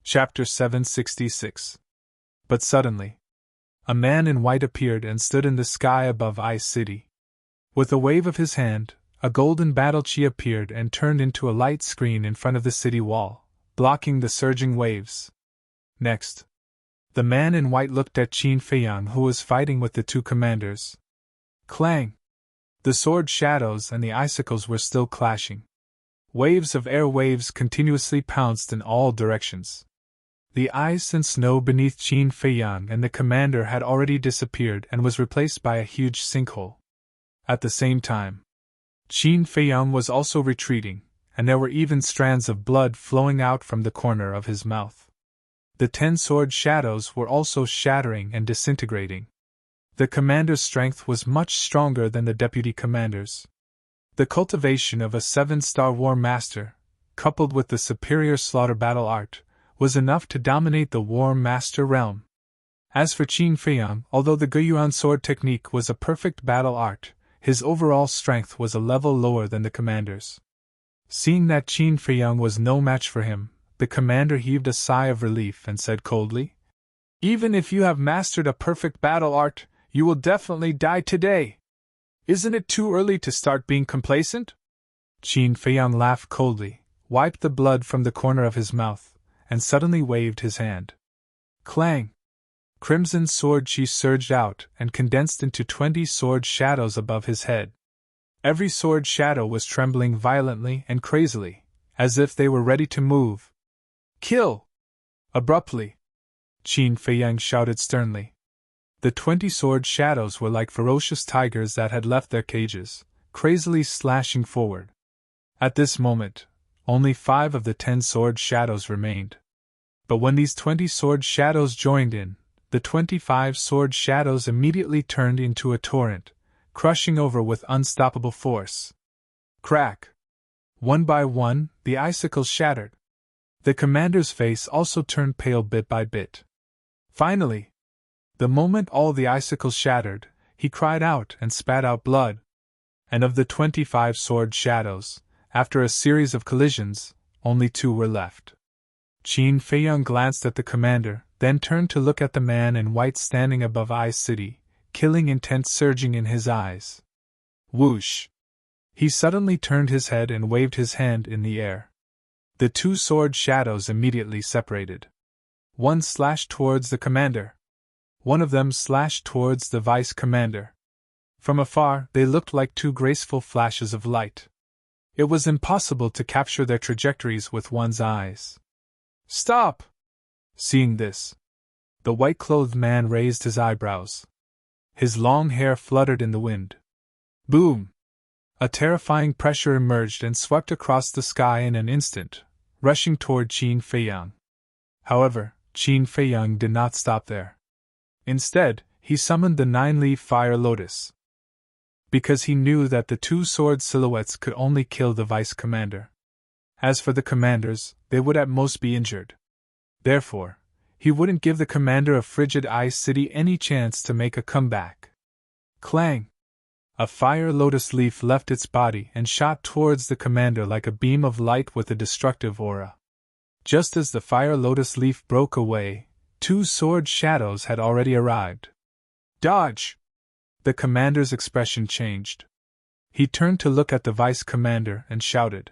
Chapter 766. But suddenly, a man in white appeared and stood in the sky above Ice City. With a wave of his hand, a golden battle chi appeared and turned into a light screen in front of the city wall, blocking the surging waves. Next, the man in white looked at Qin Feiyang, who was fighting with the two commanders. Clang! The sword shadows and the icicles were still clashing. Waves of air waves continuously pounced in all directions. The ice and snow beneath Qin Feiyang and the commander had already disappeared and was replaced by a huge sinkhole. At the same time, Qin Feiyang was also retreating, and there were even strands of blood flowing out from the corner of his mouth. The 10 sword shadows were also shattering and disintegrating. The commander's strength was much stronger than the deputy commander's. The cultivation of a 7-star war master, coupled with the superior slaughter battle art, was enough to dominate the war master realm. As for Qin Feiyang, although the Guiyuan sword technique was a perfect battle art, his overall strength was a level lower than the commander's. Seeing that Qin Feiyang was no match for him, the commander heaved a sigh of relief and said coldly, "Even if you have mastered a perfect battle art, you will definitely die today. Isn't it too early to start being complacent?" Qin Feiyang laughed coldly, wiped the blood from the corner of his mouth, and suddenly waved his hand. Clang! Crimson sword chi surged out and condensed into 20 sword shadows above his head. Every sword shadow was trembling violently and crazily, as if they were ready to move. "Kill!" Abruptly, Qin Feiyang shouted sternly. The 20 sword shadows were like ferocious tigers that had left their cages, crazily slashing forward. At this moment, only 5 of the 10 sword shadows remained. But when these 20 sword shadows joined in, the 25 sword shadows immediately turned into a torrent, crushing over with unstoppable force. Crack! One by one, the icicles shattered. The commander's face also turned pale bit by bit. Finally, the moment all the icicles shattered, he cried out and spat out blood. And of the 25 sword shadows, after a series of collisions, only 2 were left. Qin Feiyang glanced at the commander, then turned to look at the man in white standing above Ice City, killing intent surging in his eyes. Whoosh! He suddenly turned his head and waved his hand in the air. The 2 sword shadows immediately separated. One slashed towards the commander. One of them slashed towards the vice commander. From afar, they looked like 2 graceful flashes of light. It was impossible to capture their trajectories with one's eyes. "Stop!" Seeing this, the white-clothed man raised his eyebrows. His long hair fluttered in the wind. Boom! A terrifying pressure emerged and swept across the sky in an instant, rushing toward Qin Feiyang. However, Qin Feiyang did not stop there. Instead, he summoned the 9-leaf fire lotus. Because he knew that the 2 sword silhouettes could only kill the vice commander. As for the commanders, they would at most be injured. Therefore, he wouldn't give the commander of Frigid Ice City any chance to make a comeback. Clang! A fire lotus leaf left its body and shot towards the commander like a beam of light with a destructive aura. Just as the fire lotus leaf broke away, 2 sword shadows had already arrived. Dodge! The commander's expression changed. He turned to look at the vice commander and shouted.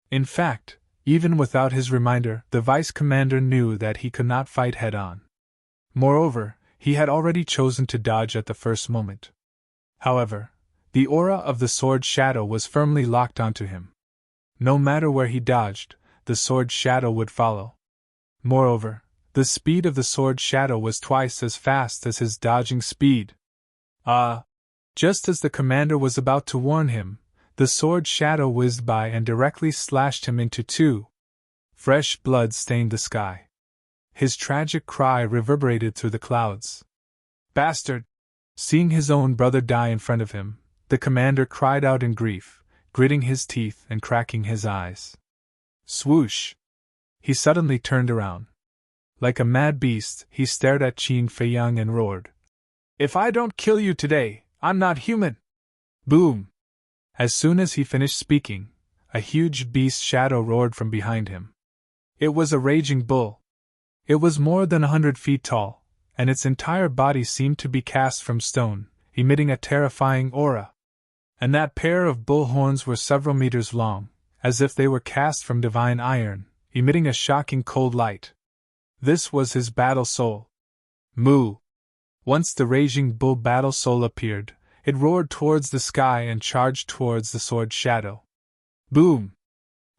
In fact, even without his reminder, the vice commander knew that he could not fight head-on. Moreover, he had already chosen to dodge at the first moment. However, the aura of the sword shadow was firmly locked onto him. No matter where he dodged, the sword shadow would follow. Moreover, the speed of the sword shadow was twice as fast as his dodging speed. Just as the commander was about to warn him, the sword shadow whizzed by and directly slashed him into 2. Fresh blood stained the sky. His tragic cry reverberated through the clouds. Bastard! Seeing his own brother die in front of him, the commander cried out in grief, gritting his teeth and cracking his eyes. Swoosh! He suddenly turned around. Like a mad beast, he stared at Qin Feiyang and roared, "If I don't kill you today, I'm not human!" Boom! As soon as he finished speaking, a huge beast shadow roared from behind him. It was a raging bull. It was more than 100 feet tall, and its entire body seemed to be cast from stone, emitting a terrifying aura. And that pair of bull horns were several meters long, as if they were cast from divine iron, emitting a shocking cold light. This was his battle soul. Moo! Once the raging bull battle soul appeared, it roared towards the sky and charged towards the sword shadow. Boom!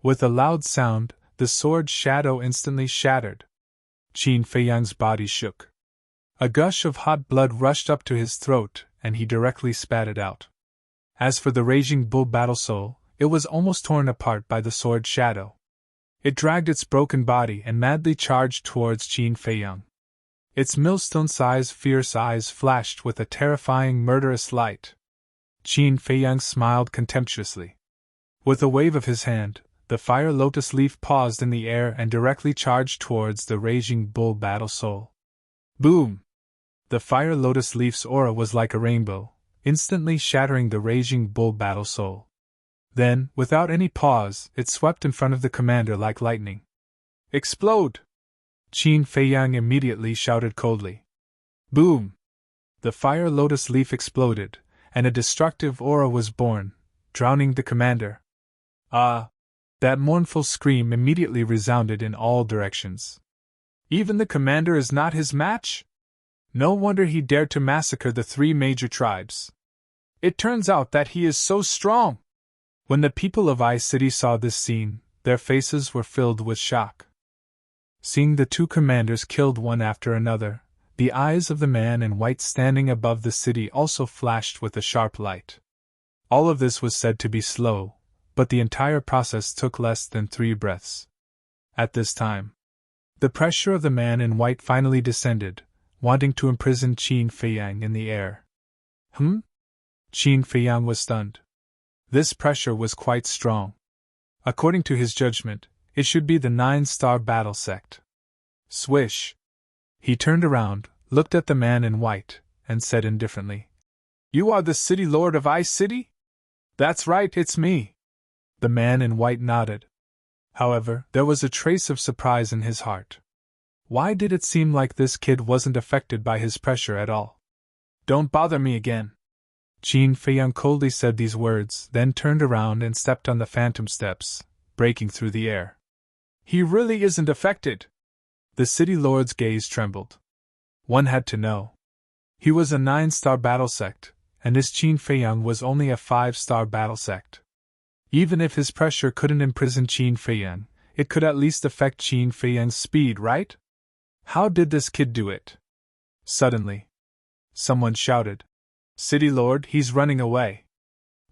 With a loud sound, the sword shadow instantly shattered. Qin Feiyang's body shook. A gush of hot blood rushed up to his throat, and he directly spat it out. As for the raging bull battle soul, it was almost torn apart by the sword shadow. It dragged its broken body and madly charged towards Qin Feiyang. Its millstone-sized fierce eyes flashed with a terrifying murderous light. Qin Feiyang smiled contemptuously. With a wave of his hand, the fire lotus leaf paused in the air and directly charged towards the raging bull battle soul. Boom! The fire lotus leaf's aura was like a rainbow, instantly shattering the raging bull battle soul. Then, without any pause, it swept in front of the commander like lightning. Explode! Qin Feiyang immediately shouted coldly. Boom! The fire lotus leaf exploded, and a destructive aura was born, drowning the commander. Ah! That mournful scream immediately resounded in all directions. Even the commander is not his match? No wonder he dared to massacre the 3 major tribes. It turns out that he is so strong! When the people of Ice City saw this scene, their faces were filled with shock. Seeing the 2 commanders killed one after another, the eyes of the man in white standing above the city also flashed with a sharp light. All of this was said to be slow, but the entire process took less than 3 breaths. At this time, the pressure of the man in white finally descended, wanting to imprison Qin Feiyang in the air. Qin Feiyang was stunned. This pressure was quite strong. According to his judgment, it should be the 9-star battle sect. Swish! He turned around, looked at the man in white, and said indifferently, You are the city lord of Ice City? That's right, it's me. The man in white nodded. However, there was a trace of surprise in his heart. Why did it seem like this kid wasn't affected by his pressure at all? Don't bother me again. Qin Feiyang coldly said these words, then turned around and stepped on the phantom steps, breaking through the air. He really isn't affected. The city lord's gaze trembled. One had to know. He was a 9-star battle sect, and this Qin Feiyang was only a 5-star battle sect. Even if his pressure couldn't imprison Qin Feiyang, it could at least affect Qin Feiyang's speed, right? How did this kid do it? Suddenly, someone shouted, City Lord, he's running away.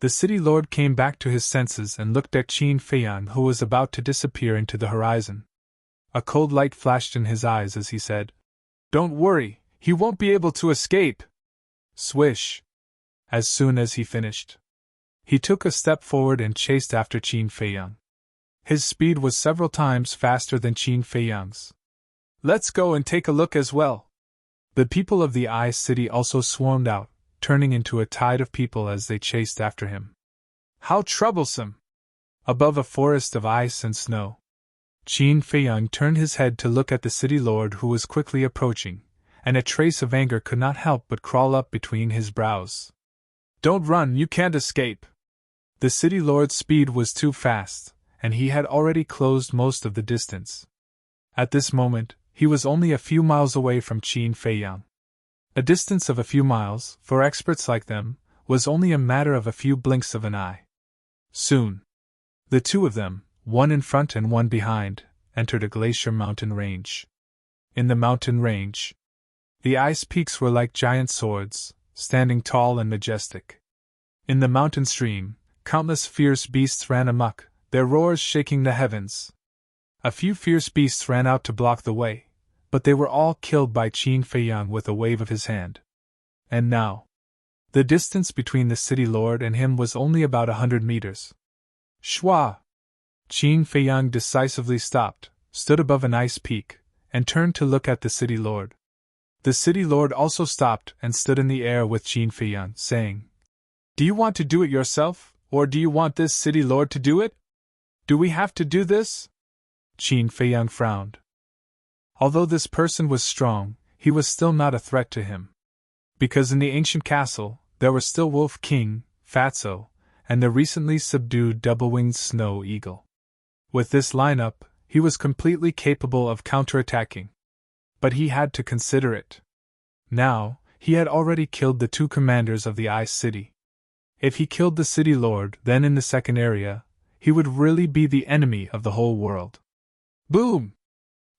The city lord came back to his senses and looked at Qin Feiyang, who was about to disappear into the horizon. A cold light flashed in his eyes as he said, Don't worry, he won't be able to escape. Swish! As soon as he finished, he took a step forward and chased after Qin Feiyang. His speed was several times faster than Qin Feiyang's. Let's go and take a look as well. The people of the Ice City also swarmed out, turning into a tide of people as they chased after him. How troublesome! Above a forest of ice and snow, Qin Feiyang turned his head to look at the city lord who was quickly approaching, and a trace of anger could not help but crawl up between his brows. Don't run, you can't escape! The city lord's speed was too fast, and he had already closed most of the distance. At this moment, he was only a few miles away from Qin Feiyang. A distance of a few miles, for experts like them, was only a matter of a few blinks of an eye. Soon, the 2 of them, one in front and one behind, entered a glacier mountain range. In the mountain range, the ice peaks were like giant swords, standing tall and majestic. In the mountain stream, countless fierce beasts ran amok, their roars shaking the heavens. A few fierce beasts ran out to block the way, but they were all killed by Qin Feiyang with a wave of his hand. And now, the distance between the city lord and him was only about 100 meters. Shwa! Qin Feiyang decisively stopped, stood above an ice peak, and turned to look at the city lord. The city lord also stopped and stood in the air with Qin Feiyang, saying, Do you want to do it yourself, or do you want this city lord to do it? Do we have to do this? Qin Feiyang frowned. Although this person was strong, he was still not a threat to him. Because in the ancient castle, there were still Wolf King, Fatso, and the recently subdued double-winged snow eagle. With this lineup, he was completely capable of counterattacking. But he had to consider it. Now, he had already killed the two commanders of the Ice City. If he killed the city lord, then in the second area, he would really be the enemy of the whole world. Boom!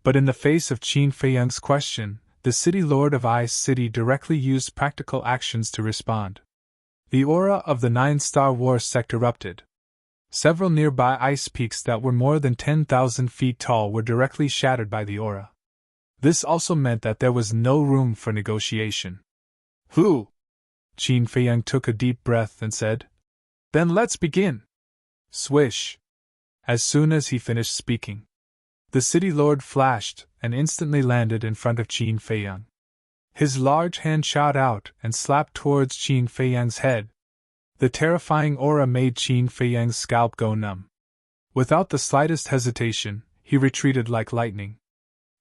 But in the face of Qin Feiyang's question, the city lord of Ice City directly used practical actions to respond. The aura of the 9-star war sect erupted. Several nearby ice peaks that were more than 10,000 feet tall were directly shattered by the aura. This also meant that there was no room for negotiation. Who? Qin Feiyang took a deep breath and said, "Then let's begin." Swish! As soon as he finished speaking, the city lord flashed and instantly landed in front of Qin Feiyang. His large hand shot out and slapped towards Qin Feiyang's head. The terrifying aura made Qin Feiyang's scalp go numb. Without the slightest hesitation, he retreated like lightning.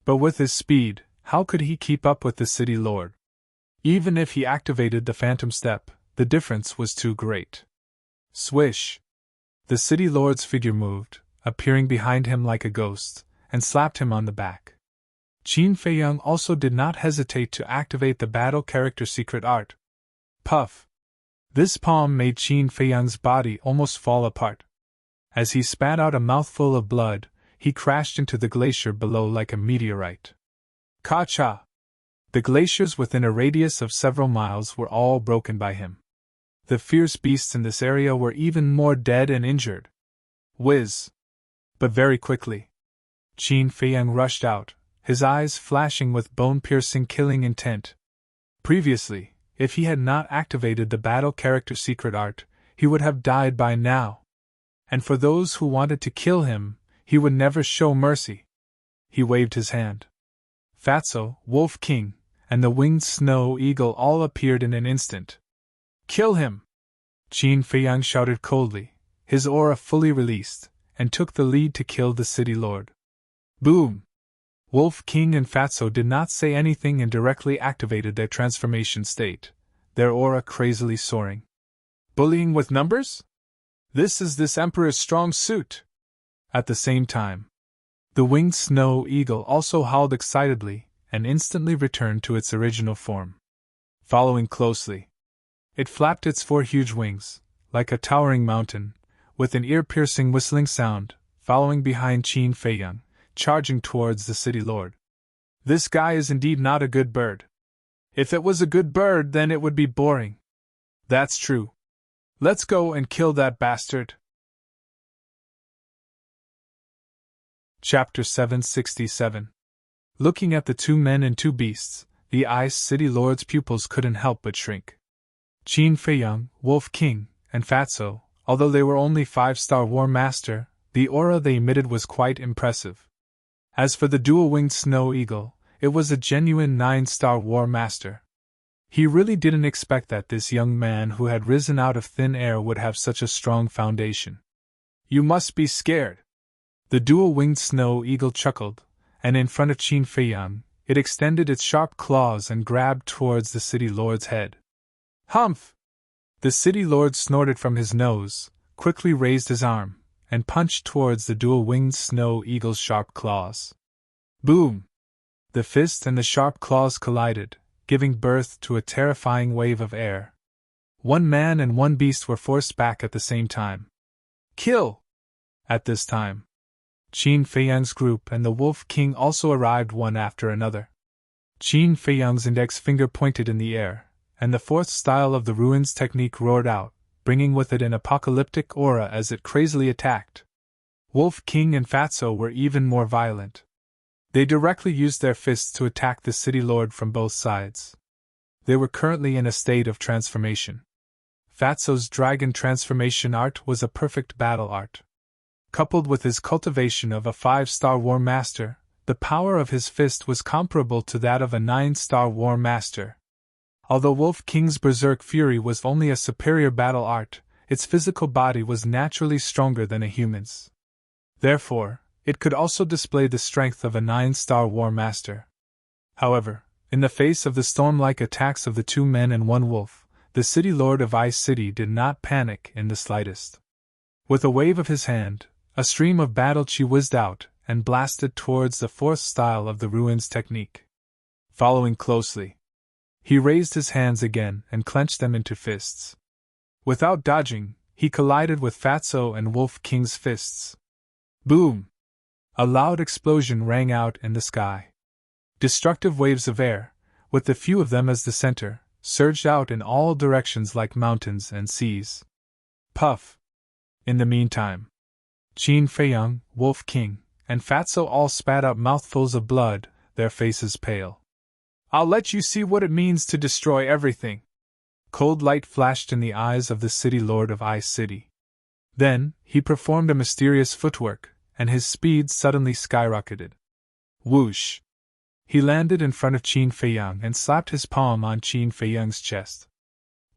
But with his speed, how could he keep up with the city lord? Even if he activated the phantom step, the difference was too great. Swish! The city lord's figure moved, appearing behind him like a ghost, and slapped him on the back. Qin Feiyang also did not hesitate to activate the battle character secret art. Puff! This palm made Qin Feiyang's body almost fall apart. As he spat out a mouthful of blood, he crashed into the glacier below like a meteorite. Ka-cha! The glaciers within a radius of several miles were all broken by him. The fierce beasts in this area were even more dead and injured. Whiz! But very quickly, Qin Feiyang rushed out, his eyes flashing with bone-piercing killing intent. Previously, if he had not activated the battle character secret art, he would have died by now. And for those who wanted to kill him, he would never show mercy. He waved his hand. Fatso, Wolf King, and the winged snow eagle all appeared in an instant. Kill him! Qin Feiyang shouted coldly, his aura fully released, and took the lead to kill the city lord. Boom! Wolf King and Fatso did not say anything and directly activated their transformation state, their aura crazily soaring. Bullying with numbers? This is this emperor's strong suit! At the same time, the winged snow eagle also howled excitedly and instantly returned to its original form. Following closely, it flapped its 4 huge wings, like a towering mountain, with an ear-piercing whistling sound, following behind Qin Feiyang, charging towards the city lord. This guy is indeed not a good bird. If it was a good bird, then it would be boring. That's true. Let's go and kill that bastard. Chapter 767. Looking at the 2 men and 2 beasts, the Ice City Lord's pupils couldn't help but shrink. Qin Feiyang, Wolf King, and Fatso, although they were only 5-star War Master, the aura they emitted was quite impressive. As for the dual-winged snow eagle, it was a genuine 9-star War Master. He really didn't expect that this young man who had risen out of thin air would have such a strong foundation. You must be scared. The dual-winged snow eagle chuckled, and in front of Qin Feiyang, it extended its sharp claws and grabbed towards the city lord's head. Humph! The city lord snorted from his nose, quickly raised his arm, and punched towards the dual-winged snow eagle's sharp claws. Boom! The fist and the sharp claws collided, giving birth to a terrifying wave of air. 1 man and 1 beast were forced back at the same time. Kill! At this time, Qin Feiyang's group and the Wolf King also arrived one after another. Qin Feiyang's index finger pointed in the air, and the 4th style of the ruins technique roared out, bringing with it an apocalyptic aura as it crazily attacked. Wolf King and Fatso were even more violent. They directly used their fists to attack the city lord from both sides. They were currently in a state of transformation. Fatso's dragon transformation art was a perfect battle art. Coupled with his cultivation of a 5-star War Master, the power of his fist was comparable to that of a 9-star War Master. Although Wolf King's Berserk Fury was only a superior battle art, its physical body was naturally stronger than a human's. Therefore, it could also display the strength of a 9-star war master. However, in the face of the storm-like attacks of the 2 men and 1 wolf, the city lord of Ice City did not panic in the slightest. With a wave of his hand, a stream of battle chi whizzed out and blasted towards the 4th style of the ruins technique. Following closely, he raised his hands again and clenched them into fists. Without dodging, he collided with Fatso and Wolf King's fists. Boom! A loud explosion rang out in the sky. Destructive waves of air, with the few of them as the center, surged out in all directions like mountains and seas. Puff! In the meantime, Qin Feiyang, Wolf King, and Fatso all spat out mouthfuls of blood, their faces pale. "I'll let you see what it means to destroy everything." Cold light flashed in the eyes of the city lord of Ice City. Then, he performed a mysterious footwork, and his speed suddenly skyrocketed. Whoosh! He landed in front of Qin Feiyang and slapped his palm on Qin Feiyang's chest.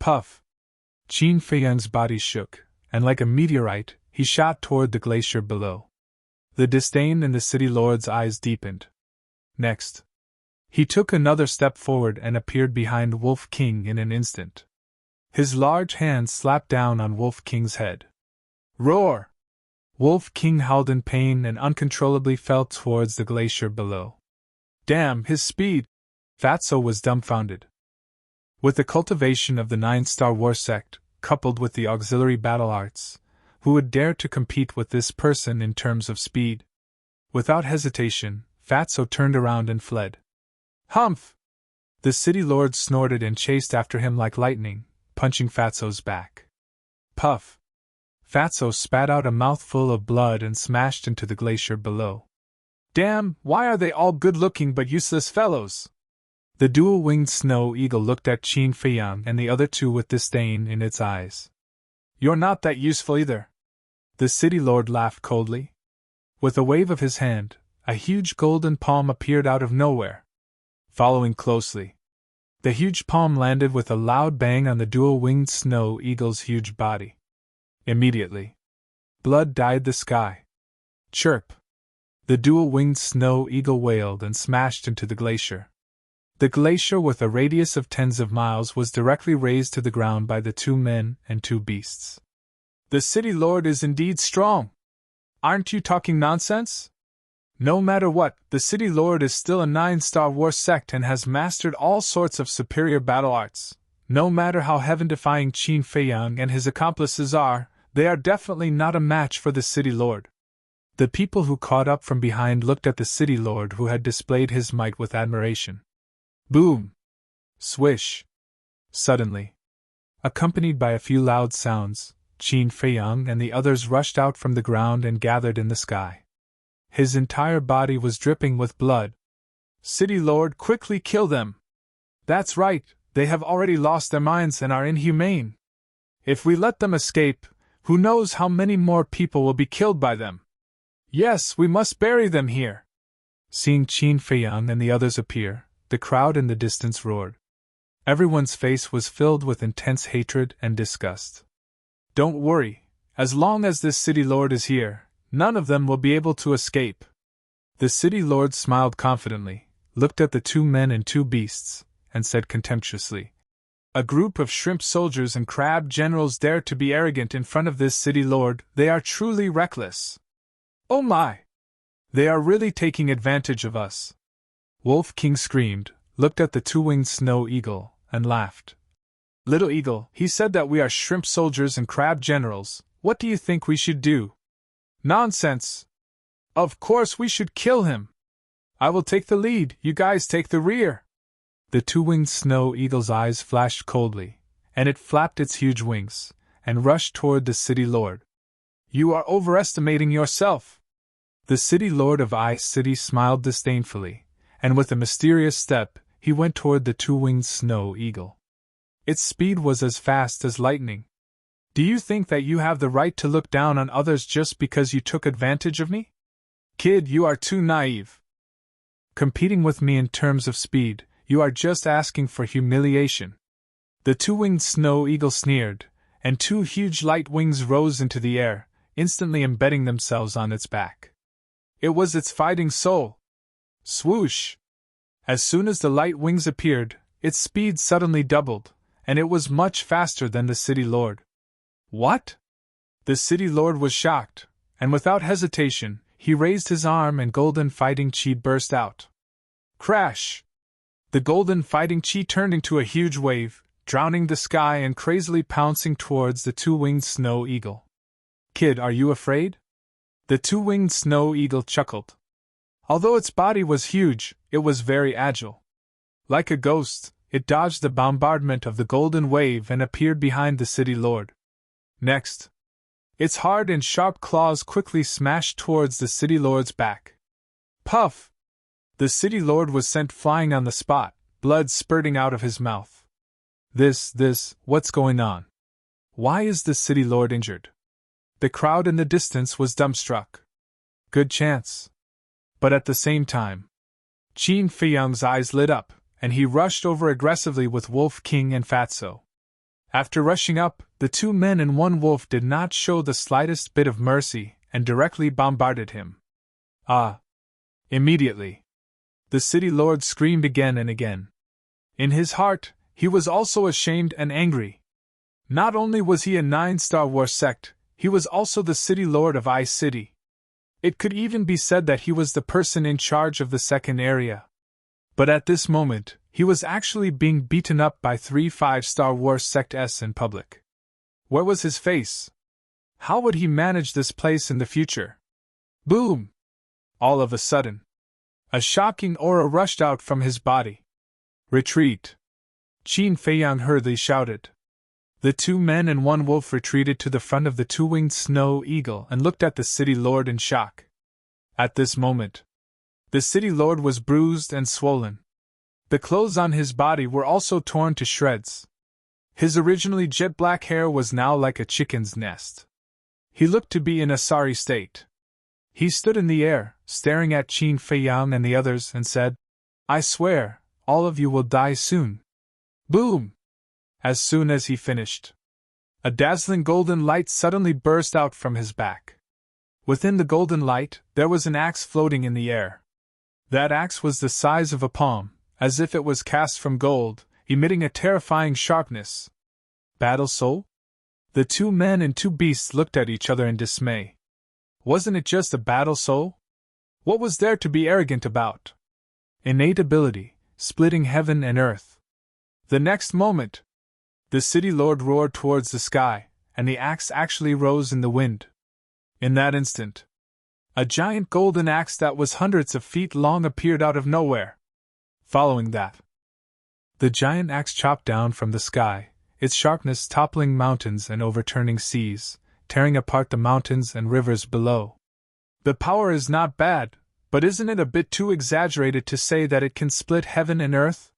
Puff! Qin Feiyang's body shook, and like a meteorite, he shot toward the glacier below. The disdain in the city lord's eyes deepened. Next, he took another step forward and appeared behind Wolf King in an instant. His large hand slapped down on Wolf King's head. Roar! Wolf King howled in pain and uncontrollably fell towards the glacier below. Damn, his speed! Fatso was dumbfounded. With the cultivation of the 9-star war sect, coupled with the auxiliary battle arts, who would dare to compete with this person in terms of speed? Without hesitation, Fatso turned around and fled. Humph! The city lord snorted and chased after him like lightning, punching Fatso's back. Puff! Fatso spat out a mouthful of blood and smashed into the glacier below. Damn, why are they all good-looking but useless fellows? The dual-winged snow eagle looked at Qin Feiyang and the other 2 with disdain in its eyes. You're not that useful either. The city lord laughed coldly. With a wave of his hand, a huge golden palm appeared out of nowhere. Following closely, the huge palm landed with a loud bang on the dual-winged snow eagle's huge body. Immediately, blood dyed the sky. Chirp! The dual-winged snow eagle wailed and smashed into the glacier. The glacier, with a radius of tens of miles, was directly razed to the ground by the 2 men and 2 beasts. The city lord is indeed strong. Aren't you talking nonsense? No matter what, the city lord is still a 9-star war sect and has mastered all sorts of superior battle arts. No matter how heaven-defying Qin Feiyang and his accomplices are, they are definitely not a match for the city lord. The people who caught up from behind looked at the city lord who had displayed his might with admiration. Boom! Swish! Suddenly, accompanied by a few loud sounds, Qin Feiyang and the others rushed out from the ground and gathered in the sky. His entire body was dripping with blood. City lord, quickly kill them! That's right, they have already lost their minds and are inhumane. If we let them escape, who knows how many more people will be killed by them? Yes, we must bury them here. Seeing Qin Feiyang and the others appear, the crowd in the distance roared. Everyone's face was filled with intense hatred and disgust. Don't worry, as long as this city lord is here, none of them will be able to escape. The city lord smiled confidently, looked at the 2 men and 2 beasts, and said contemptuously, A group of shrimp soldiers and crab generals dare to be arrogant in front of this city lord, they are truly reckless. Oh my! They are really taking advantage of us. Wolf King screamed, looked at the 2-winged snow eagle, and laughed. Little eagle, he said that we are shrimp soldiers and crab generals, what do you think we should do? Nonsense! Of course we should kill him! I will take the lead, you guys take the rear! The 2-winged snow eagle's eyes flashed coldly, and it flapped its huge wings, and rushed toward the city lord. You are overestimating yourself! The city lord of Ice City smiled disdainfully, and with a mysterious step, he went toward the 2-winged snow eagle. Its speed was as fast as lightning. Do you think that you have the right to look down on others just because you took advantage of me? Kid, you are too naive. Competing with me in terms of speed, you are just asking for humiliation. The 2-winged snow eagle sneered, and 2 huge light wings rose into the air, instantly embedding themselves on its back. It was its fighting soul. Swoosh! As soon as the light wings appeared, its speed suddenly doubled, and it was much faster than the city lord. What? The city lord was shocked, and without hesitation, he raised his arm and golden fighting chi burst out. Crash! The golden fighting chi turned into a huge wave, drowning the sky and crazily pouncing towards the two-winged snow eagle. Kid, are you afraid? The two-winged snow eagle chuckled. Although its body was huge, it was very agile. Like a ghost, it dodged the bombardment of the golden wave and appeared behind the city lord. Next, its hard and sharp claws quickly smashed towards the city lord's back. Puff! The city lord was sent flying on the spot, blood spurting out of his mouth. What's going on? Why is the city lord injured? The crowd in the distance was dumbstruck. Good chance. But at the same time, Qin Feiyang's eyes lit up, and he rushed over aggressively with Wolf King and Fatso. After rushing up, the two men and one wolf did not show the slightest bit of mercy and directly bombarded him. Ah! Immediately, the city lord screamed again and again. In his heart, he was also ashamed and angry. Not only was he a 9-Star Wars sect, he was also the city lord of Ice City. It could even be said that he was the person in charge of the second area. But at this moment, he was actually being beaten up by 3 5-Star Wars sects in public. Where was his face? How would he manage this place in the future? Boom! All of a sudden, a shocking aura rushed out from his body. Retreat! Qin Feiyang hurriedly shouted. The two men and one wolf retreated to the front of the two-winged snow eagle and looked at the city lord in shock. At this moment, the city lord was bruised and swollen. The clothes on his body were also torn to shreds. His originally jet-black hair was now like a chicken's nest. He looked to be in a sorry state. He stood in the air, staring at Qin Feiyang and the others, and said, "I swear, all of you will die soon." Boom! As soon as he finished, a dazzling golden light suddenly burst out from his back. Within the golden light, there was an axe floating in the air. That axe was the size of a palm, as if it was cast from gold, emitting a terrifying sharpness. Battle soul? The two men and two beasts looked at each other in dismay. Wasn't it just a battle soul? What was there to be arrogant about? Innate ability, splitting heaven and earth. The next moment, the city lord roared towards the sky, and the axe actually rose in the wind. In that instant, a giant golden axe that was hundreds of feet long appeared out of nowhere. Following that, the giant axe chopped down from the sky, its sharpness toppling mountains and overturning seas, tearing apart the mountains and rivers below. The power is not bad, but isn't it a bit too exaggerated to say that it can split heaven and earth?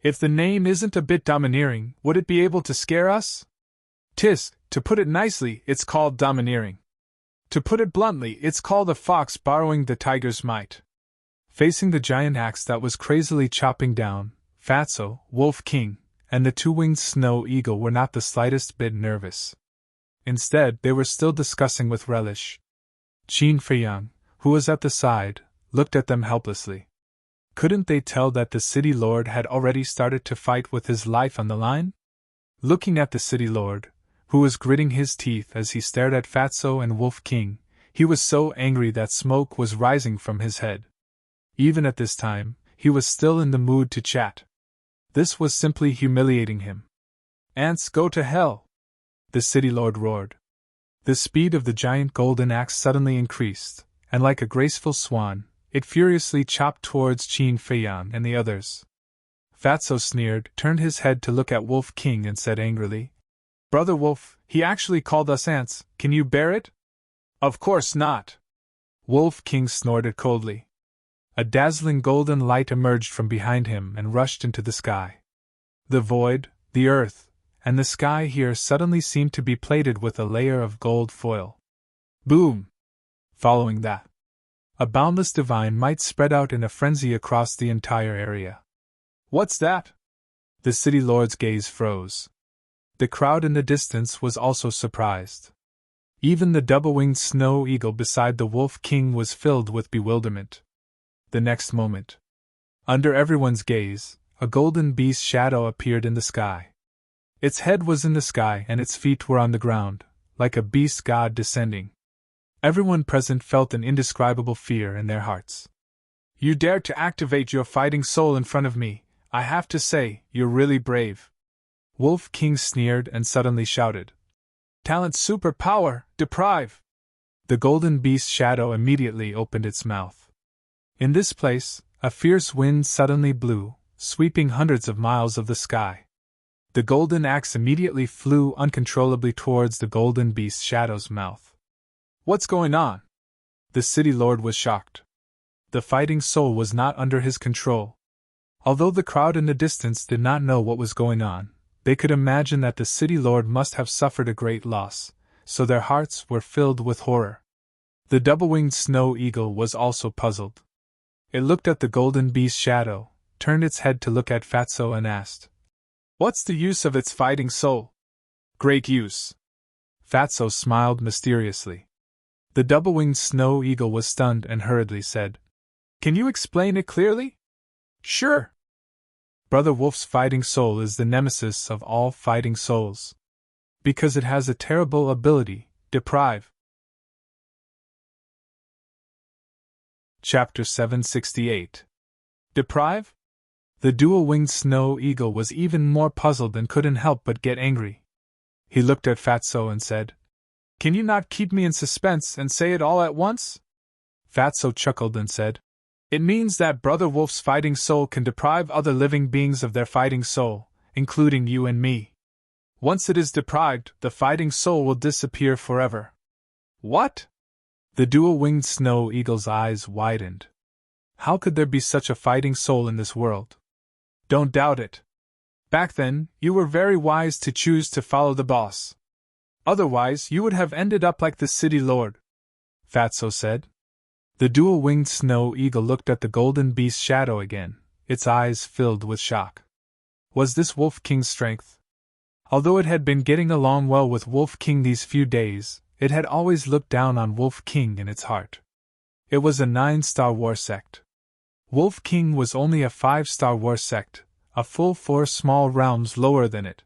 If the name isn't a bit domineering, would it be able to scare us? To put it nicely, it's called domineering. To put it bluntly, it's called a fox borrowing the tiger's might. Facing the giant axe that was crazily chopping down, Fatso, Wolf King, and the two-winged snow eagle were not the slightest bit nervous. Instead, they were still discussing with relish. Qin Feiyang, who was at the side, looked at them helplessly. Couldn't they tell that the city lord had already started to fight with his life on the line? Looking at the city lord, who was gritting his teeth as he stared at Fatso and Wolf King, he was so angry that smoke was rising from his head. Even at this time, he was still in the mood to chat. This was simply humiliating him. "Ants go to hell!" the city lord roared. The speed of the giant golden axe suddenly increased, and like a graceful swan, it furiously chopped towards Qin Feiyang and the others. Fatso sneered, turned his head to look at Wolf King and said angrily, "Brother Wolf, he actually called us ants, can you bear it?" "Of course not!" Wolf King snorted coldly. A dazzling golden light emerged from behind him and rushed into the sky. The void, the earth, and the sky here suddenly seemed to be plated with a layer of gold foil. Boom! Following that, a boundless divine might spread out in a frenzy across the entire area. "What's that?" The city lord's gaze froze. The crowd in the distance was also surprised. Even the double-winged snow eagle beside the Wolf King was filled with bewilderment. The next moment, under everyone's gaze, a golden beast shadow appeared in the sky. Its head was in the sky and its feet were on the ground, like a beast god descending. Everyone present felt an indescribable fear in their hearts. "You dare to activate your fighting soul in front of me. I have to say, you're really brave." Wolf King sneered and suddenly shouted, "Talent superpower, deprive!" The golden beast shadow immediately opened its mouth. In this place, a fierce wind suddenly blew, sweeping hundreds of miles of the sky. The golden axe immediately flew uncontrollably towards the golden beast shadow's mouth. "What's going on?" The city lord was shocked. The fighting soul was not under his control. Although the crowd in the distance did not know what was going on, they could imagine that the city lord must have suffered a great loss, so their hearts were filled with horror. The double-winged snow eagle was also puzzled. It looked at the golden beast shadow, turned its head to look at Fatso and asked, "What's the use of its fighting soul?" "Great use." Fatso smiled mysteriously. The double-winged snow eagle was stunned and hurriedly said, "Can you explain it clearly?" "Sure." Brother Wolf's fighting soul is the nemesis of all fighting souls. Because it has a terrible ability, deprive. Chapter 768. Deprive? The dual-winged snow eagle was even more puzzled and couldn't help but get angry. He looked at Fatso and said, "Can you not keep me in suspense and say it all at once?" Fatso chuckled and said, "It means that Brother Wolf's fighting soul can deprive other living beings of their fighting soul, including you and me. Once it is deprived, the fighting soul will disappear forever." "What?" The dual-winged snow eagle's eyes widened. How could there be such a fighting soul in this world? "Don't doubt it. Back then, you were very wise to choose to follow the boss. Otherwise, you would have ended up like the city lord," Fatso said. The dual-winged snow eagle looked at the golden beast shadow again, its eyes filled with shock. Was this Wolf King's strength? Although it had been getting along well with Wolf King these few days, it had always looked down on Wolf King in its heart. It was a 9-star war sect. Wolf King was only a 5-star war sect, a full 4 small realms lower than it.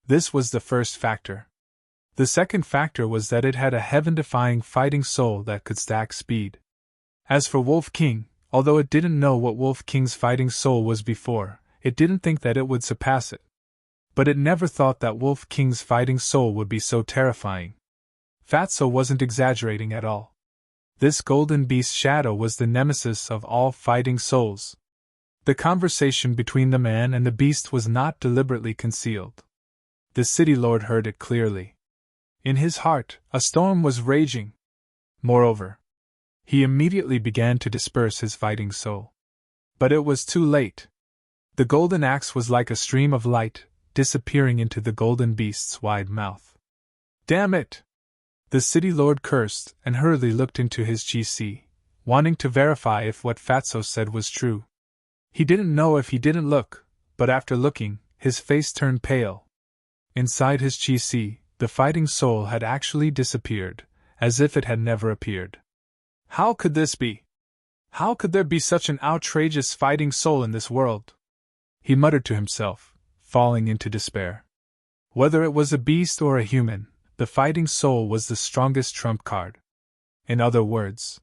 This was the first factor. The second factor was that it had a heaven-defying fighting soul that could stack speed. As for Wolf King, although it didn't know what Wolf King's fighting soul was before, it didn't think that it would surpass it. But it never thought that Wolf King's fighting soul would be so terrifying. Fatso wasn't exaggerating at all. This golden beast shadow was the nemesis of all fighting souls. The conversation between the man and the beast was not deliberately concealed. The city lord heard it clearly. In his heart, a storm was raging. Moreover, he immediately began to disperse his fighting soul. But it was too late. The golden axe was like a stream of light, disappearing into the golden beast's wide mouth. "Damn it!" The city lord cursed and hurriedly looked into his GC, wanting to verify if what Fatso said was true. He didn't know if he didn't look, but after looking, his face turned pale. Inside his GC, the fighting soul had actually disappeared, as if it had never appeared. How could this be? How could there be such an outrageous fighting soul in this world? He muttered to himself, falling into despair. Whether it was a beast or a human, the fighting soul was the strongest trump card. In other words,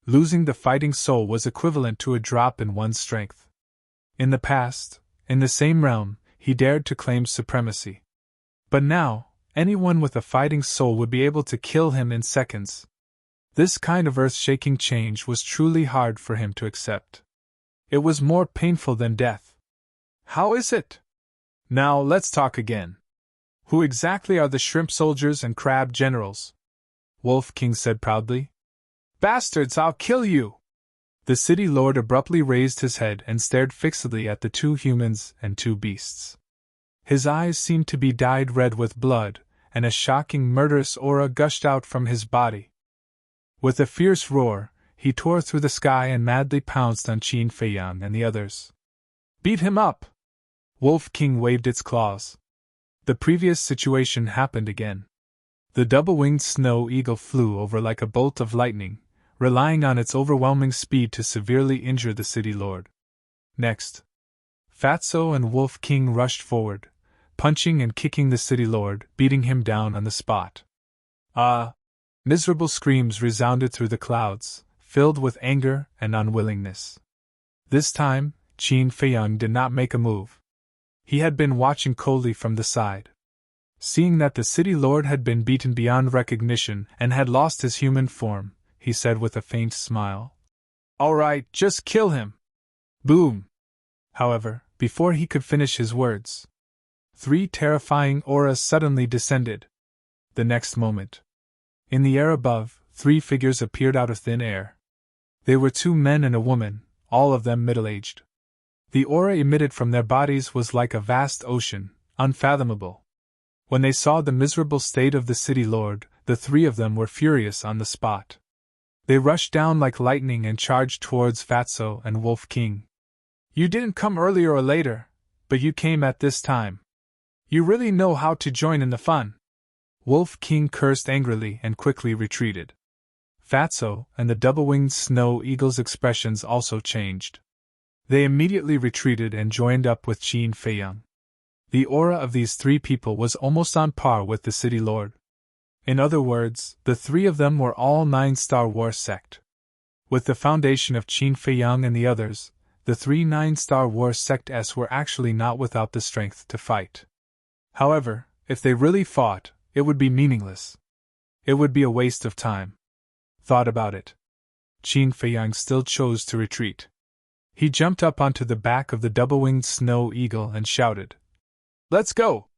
losing the fighting soul was equivalent to a drop in one's strength. In the past, in the same realm, he dared to claim supremacy. But now, anyone with a fighting soul would be able to kill him in seconds. This kind of earth-shaking change was truly hard for him to accept. It was more painful than death. How is it? Now let's talk again. Who exactly are the shrimp soldiers and crab generals? Wolf King said proudly. Bastards, I'll kill you! The city lord abruptly raised his head and stared fixedly at the 2 humans and 2 beasts. His eyes seemed to be dyed red with blood, and a shocking murderous aura gushed out from his body. With a fierce roar, he tore through the sky and madly pounced on Qin Feiyang and the others. Beat him up! Wolf King waved its claws. The previous situation happened again. The double-winged snow eagle flew over like a bolt of lightning, relying on its overwhelming speed to severely injure the city lord. Next, Fatso and Wolf King rushed forward, punching and kicking the city lord, beating him down on the spot. Miserable screams resounded through the clouds, filled with anger and unwillingness. This time, Qin Feiyang did not make a move. He had been watching coldly from the side. Seeing that the city lord had been beaten beyond recognition and had lost his human form, he said with a faint smile, "All right, just kill him." Boom! However, before he could finish his words, 3 terrifying auras suddenly descended. The next moment, in the air above, 3 figures appeared out of thin air. They were 2 men and a woman, all of them middle-aged. The aura emitted from their bodies was like a vast ocean, unfathomable. When they saw the miserable state of the city lord, the 3 of them were furious on the spot. They rushed down like lightning and charged towards Fatso and Wolf King. "You didn't come earlier or later, but you came at this time. You really know how to join in the fun." Wolf King cursed angrily and quickly retreated. Fatso and the double-winged snow eagle's expressions also changed. They immediately retreated and joined up with Qin Feiyang. The aura of these 3 people was almost on par with the city lord. In other words, the 3 of them were all 9-star war sect. With the foundation of Qin Feiyang and the others, the 3 9-star war sects were actually not without the strength to fight. However, if they really fought, it would be meaningless. It would be a waste of time. Thought about it. Qin Feiyang still chose to retreat. He jumped up onto the back of the double-winged snow eagle and shouted, "Let's go!"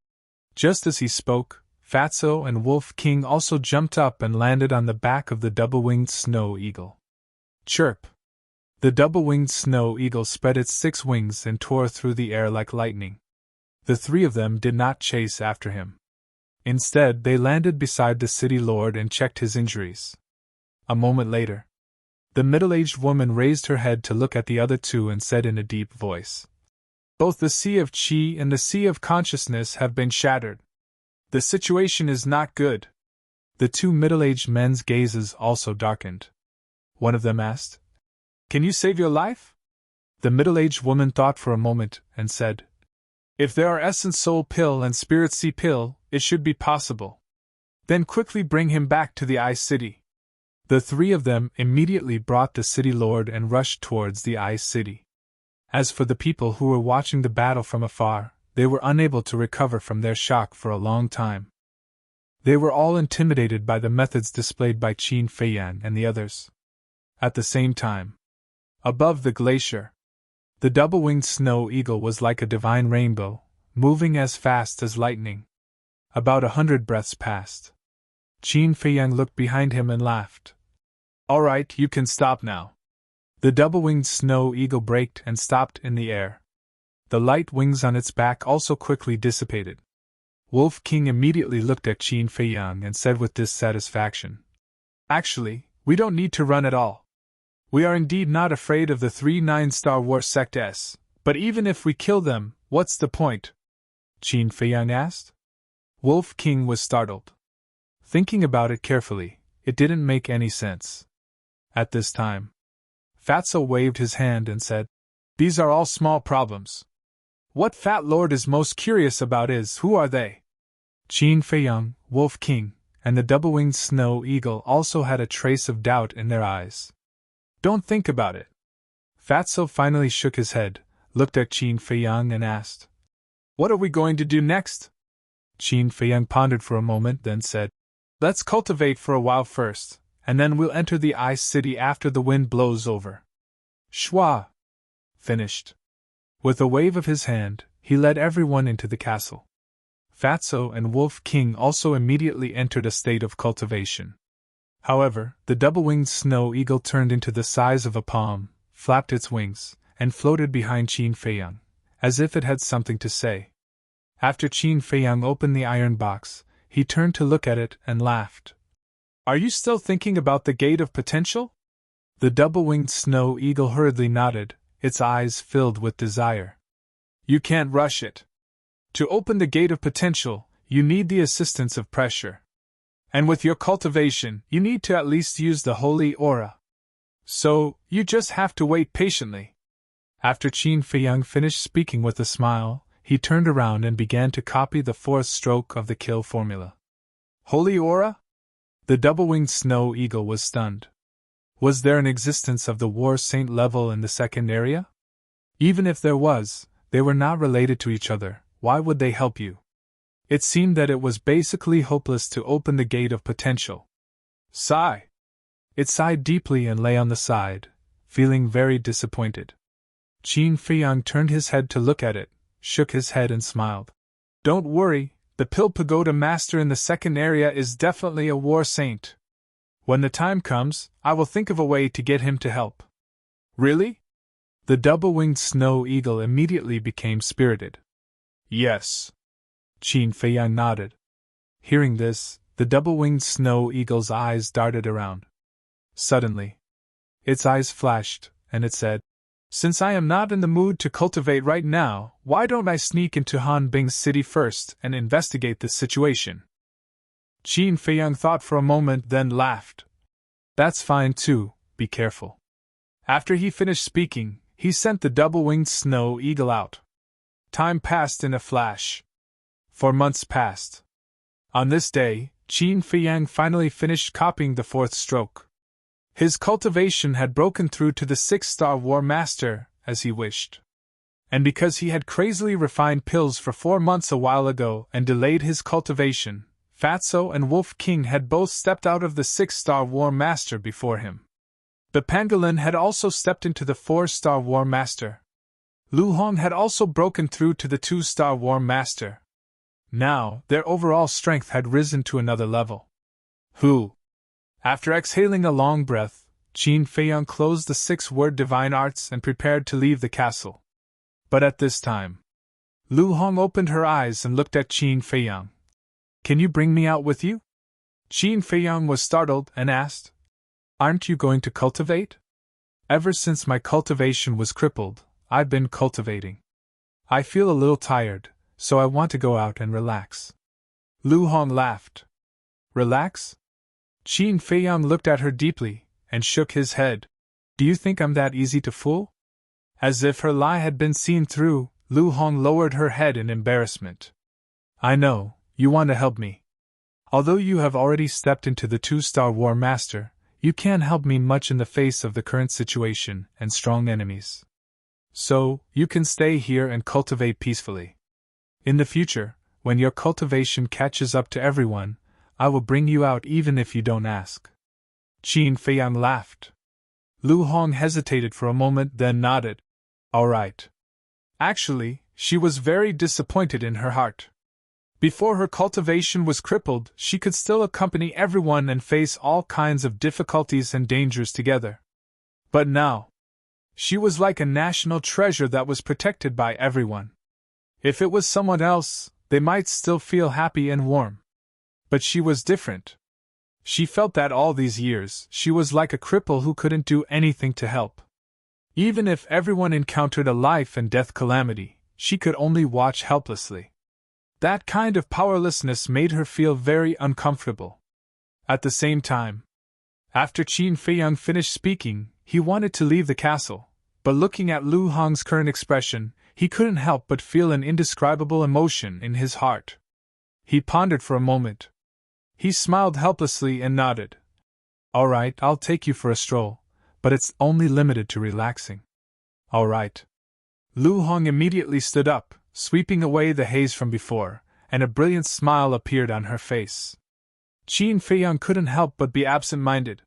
Just as he spoke, Fatso and Wolf King also jumped up and landed on the back of the double-winged snow eagle. Chirp! The double-winged snow eagle spread its 6 wings and tore through the air like lightning. The 3 of them did not chase after him. Instead, they landed beside the city lord and checked his injuries. A moment later, the middle-aged woman raised her head to look at the other 2 and said in a deep voice, "Both the Sea of Qi and the Sea of Consciousness have been shattered. The situation is not good." The 2 middle-aged men's gazes also darkened. One of them asked, "Can you save your life?" The middle-aged woman thought for a moment and said, "If there are Essence Soul Pill and Spirit Sea Pill, it should be possible." "Then quickly bring him back to the Ice City." The 3 of them immediately brought the city lord and rushed towards the Ice City. As for the people who were watching the battle from afar, they were unable to recover from their shock for a long time. They were all intimidated by the methods displayed by Qin Feiyang and the others. At the same time, above the glacier, the double-winged snow eagle was like a divine rainbow, moving as fast as lightning. About 100 breaths passed. Qin Feiyang looked behind him and laughed. "All right, you can stop now." The double-winged snow eagle braked and stopped in the air. The light wings on its back also quickly dissipated. Wolf King immediately looked at Qin Feiyang and said with dissatisfaction, "Actually, we don't need to run at all. We are indeed not afraid of the 3 9-star war sects, but even if we kill them, what's the point?" Qin Feiyang asked. Wolf King was startled. Thinking about it carefully, it didn't make any sense. At this time, Fatso waved his hand and said, "These are all small problems. What Fat Lord is most curious about is who are they?" Qin Feiyang, Wolf King, and the double-winged snow eagle also had a trace of doubt in their eyes. "Don't think about it." Fatso finally shook his head, looked at Qin Feiyang and asked, "What are we going to do next?" Qin Feiyang pondered for a moment, then said, "Let's cultivate for a while first, and then we'll enter the Ice City after the wind blows over." Schwa! Finished. With a wave of his hand, he led everyone into the castle. Fatso and Wolf King also immediately entered a state of cultivation. However, the double-winged snow eagle turned into the size of a palm, flapped its wings, and floated behind Qin Feiyang, as if it had something to say. After Qin Feiyang opened the iron box, he turned to look at it and laughed. "Are you still thinking about the Gate of Potential?" The double-winged snow eagle hurriedly nodded, its eyes filled with desire. "You can't rush it. To open the Gate of Potential, you need the assistance of pressure. And with your cultivation, you need to at least use the holy aura. So, you just have to wait patiently. After Qin Feiyang finished speaking with a smile, he turned around and began to copy the fourth stroke of the kill formula. Holy aura? The double-winged snow eagle was stunned. Was there an existence of the war saint level in the second area? Even if there was, they were not related to each other. Why would they help you? It seemed that it was basically hopeless to open the gate of potential. Sigh. It sighed deeply and lay on the side, feeling very disappointed. Qin Feiyang turned his head to look at it, shook his head and smiled. Don't worry, the Pill Pagoda Master in the second area is definitely a war saint. When the time comes, I will think of a way to get him to help. Really? The double-winged snow eagle immediately became spirited. Yes. Qin Feiyang nodded. Hearing this, the double-winged snow eagle's eyes darted around. Suddenly, its eyes flashed, and it said, Since I am not in the mood to cultivate right now, why don't I sneak into Han Bing's city first and investigate this situation? Qin Feiyang thought for a moment, then laughed. That's fine too, be careful. After he finished speaking, he sent the double-winged snow eagle out. Time passed in a flash. 4 months passed. On this day, Qin Feiyang finally finished copying the fourth stroke. His cultivation had broken through to the 6-star War Master, as he wished. And because he had crazily refined pills for 4 months a while ago and delayed his cultivation, Fatso and Wolf King had both stepped out of the 6-star War Master before him. The pangolin had also stepped into the 4-star War Master. Lu Hong had also broken through to the 2-star War Master. Now, their overall strength had risen to another level. Who? After exhaling a long breath, Qin Feiyang closed the 6-word divine arts and prepared to leave the castle. But at this time, Lu Hong opened her eyes and looked at Qin Feiyang. Can you bring me out with you? Qin Feiyang was startled and asked, Aren't you going to cultivate? Ever since my cultivation was crippled, I've been cultivating. I feel a little tired, so I want to go out and relax. Lu Hong laughed. Relax? Qin Feiyang looked at her deeply, and shook his head. Do you think I'm that easy to fool? As if her lie had been seen through, Lu Hong lowered her head in embarrassment. I know, you want to help me. Although you have already stepped into the 2-star War Master, you can't help me much in the face of the current situation and strong enemies. So, you can stay here and cultivate peacefully. In the future, when your cultivation catches up to everyone, I will bring you out even if you don't ask. Qin Feiyang laughed. Lu Hong hesitated for a moment, then nodded. All right. Actually, she was very disappointed in her heart. Before her cultivation was crippled, she could still accompany everyone and face all kinds of difficulties and dangers together. But now, she was like a national treasure that was protected by everyone. If it was someone else, they might still feel happy and warm. But she was different. She felt that all these years, she was like a cripple who couldn't do anything to help. Even if everyone encountered a life and death calamity, she could only watch helplessly. That kind of powerlessness made her feel very uncomfortable. At the same time, after Qin Feiyang finished speaking, he wanted to leave the castle, but looking at Lu Hong's current expression, he couldn't help but feel an indescribable emotion in his heart. He pondered for a moment. He smiled helplessly and nodded. All right, I'll take you for a stroll, but it's only limited to relaxing. All right. Lu Hong immediately stood up, sweeping away the haze from before, and a brilliant smile appeared on her face. Qin Feiyang couldn't help but be absent-minded.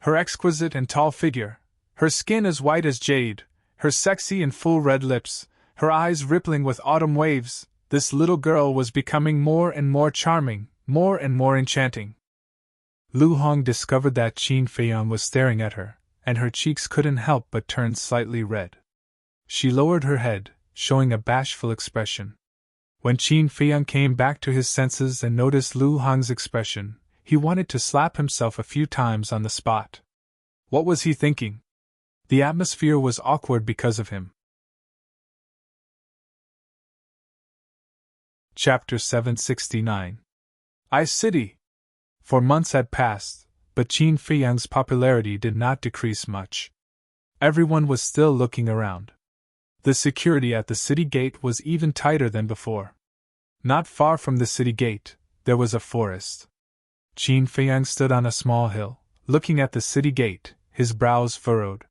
Her exquisite and tall figure, her skin as white as jade, her sexy and full red lips, her eyes rippling with autumn waves, this little girl was becoming more and more charming, more and more enchanting. Lu Hong discovered that Qin Feiyang was staring at her, and her cheeks couldn't help but turn slightly red. She lowered her head, showing a bashful expression. When Qin Feiyang came back to his senses and noticed Lu Hong's expression, he wanted to slap himself a few times on the spot. What was he thinking? The atmosphere was awkward because of him. Chapter 769. Ice City. For months had passed, but Qin Feiyang's popularity did not decrease much. Everyone was still looking around. The security at the city gate was even tighter than before. Not far from the city gate, there was a forest. Qin Feiyang stood on a small hill, looking at the city gate, his brows furrowed.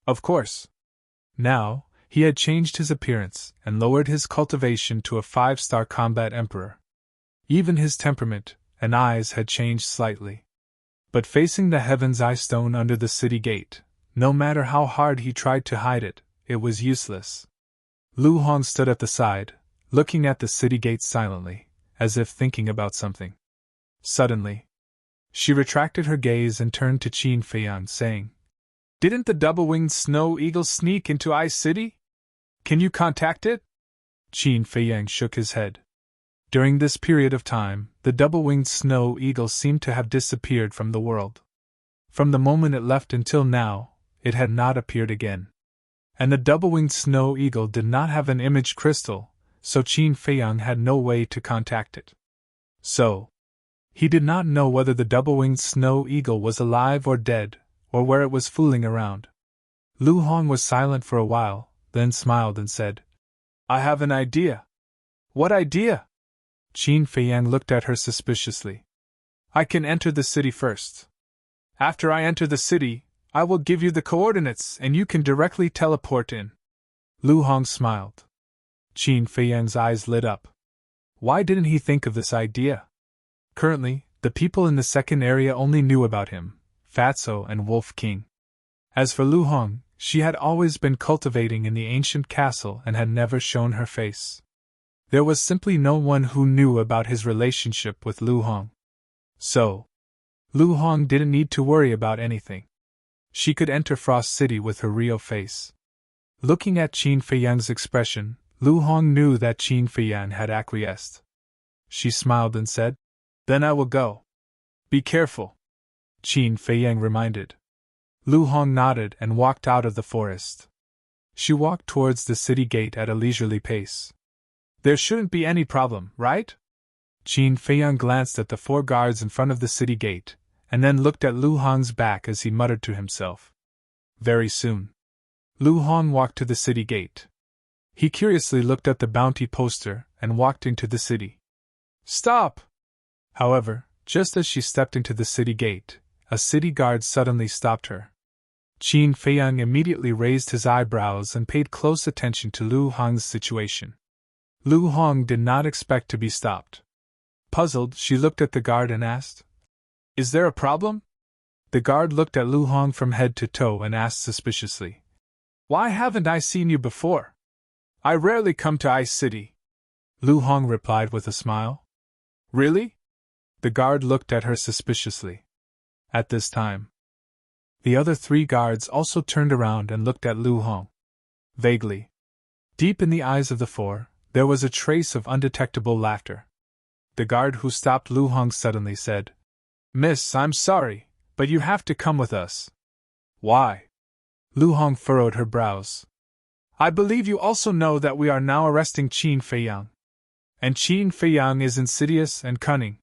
Of course. Now, he had changed his appearance and lowered his cultivation to a 5-star combat emperor. Even his temperament and eyes had changed slightly. But facing the heaven's eye stone under the city gate, no matter how hard he tried to hide it, it was useless. Lu Hong stood at the side, looking at the city gate silently, as if thinking about something. Suddenly, she retracted her gaze and turned to Qin Feiyang, saying, "Didn't the double-winged snow eagle sneak into Ice City? Can you contact it?" Qin Feiyang shook his head. During this period of time, the double-winged snow eagle seemed to have disappeared from the world. From the moment it left until now, it had not appeared again. And the double-winged snow eagle did not have an image crystal, so Qin Feiyang had no way to contact it. So, he did not know whether the double-winged snow eagle was alive or dead, or where it was fooling around. Lu Hong was silent for a while, then smiled and said, "I have an idea." "What idea?" Qin Feiyang looked at her suspiciously. "I can enter the city first. After I enter the city, I will give you the coordinates and you can directly teleport in." Lu Hong smiled. Qin Feiyang's eyes lit up. Why didn't he think of this idea? Currently, the people in the second area only knew about him, Fatso and Wolf King. As for Lu Hong, she had always been cultivating in the ancient castle and had never shown her face. There was simply no one who knew about his relationship with Lu Hong. So, Lu Hong didn't need to worry about anything. She could enter Frost City with her real face. Looking at Qin Feiyang's expression, Lu Hong knew that Qin Feiyang had acquiesced. She smiled and said, "Then I will go." "Be careful," Qin Feiyang reminded. Lu Hong nodded and walked out of the forest. She walked towards the city gate at a leisurely pace. "There shouldn't be any problem, right?" Qin Feiyang glanced at the 4 guards in front of the city gate, and then looked at Lu Hong's back as he muttered to himself. Very soon, Lu Hong walked to the city gate. He curiously looked at the bounty poster and walked into the city. "Stop!" However, just as she stepped into the city gate, a city guard suddenly stopped her. Qin Feiyang immediately raised his eyebrows and paid close attention to Lu Hong's situation. Lu Hong did not expect to be stopped. Puzzled, she looked at the guard and asked, "Is there a problem?" The guard looked at Lu Hong from head to toe and asked suspiciously, "Why haven't I seen you before? I rarely come to Ice City." Lu Hong replied with a smile. "Really?" The guard looked at her suspiciously. At this time, the other 3 guards also turned around and looked at Lu Hong. Vaguely, deep in the eyes of the 4, there was a trace of undetectable laughter. The guard who stopped Lu Hong suddenly said, "Miss, I'm sorry, but you have to come with us." "Why?" Lu Hong furrowed her brows. "I believe you also know that we are now arresting Qin Feiyang. And Qin Feiyang is insidious and cunning.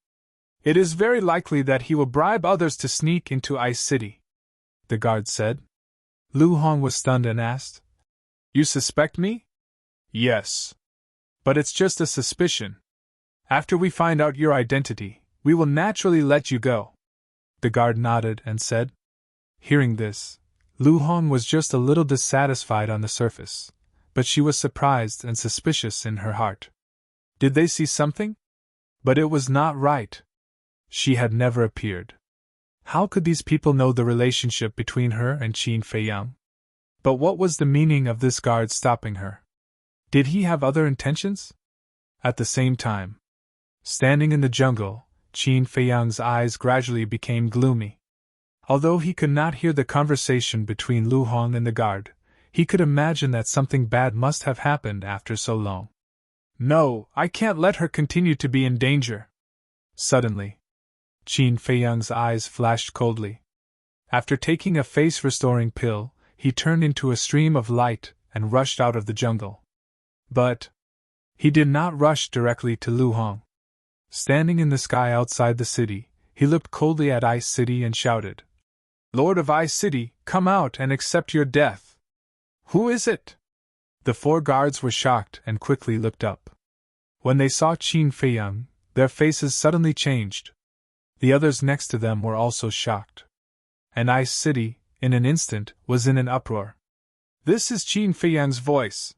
It is very likely that he will bribe others to sneak into Ice City," the guard said. Lu Hong was stunned and asked, "You suspect me?" "Yes. But it's just a suspicion. After we find out your identity, we will naturally let you go." The guard nodded and said. Hearing this, Lu Hong was just a little dissatisfied on the surface, but she was surprised and suspicious in her heart. Did they see something? But it was not right. She had never appeared. How could these people know the relationship between her and Qin Feiyang? But what was the meaning of this guard stopping her? Did he have other intentions? At the same time, standing in the jungle, Qin Feiyang's eyes gradually became gloomy. Although he could not hear the conversation between Lu Hong and the guard, he could imagine that something bad must have happened after so long. "No, I can't let her continue to be in danger." Suddenly, Qin Feiyang's eyes flashed coldly. After taking a face-restoring pill, he turned into a stream of light and rushed out of the jungle. But he did not rush directly to Lu Hong. Standing in the sky outside the city, He looked coldly at Ice City and shouted, "Lord of Ice City, come out and accept your death!" "Who is it?" The 4 guards were shocked and quickly looked up. When they saw Qin Feiyang, their faces suddenly changed. The others next to them were also shocked. And Ice City, in an instant, was in an uproar. "This is Qin Feiyang's voice.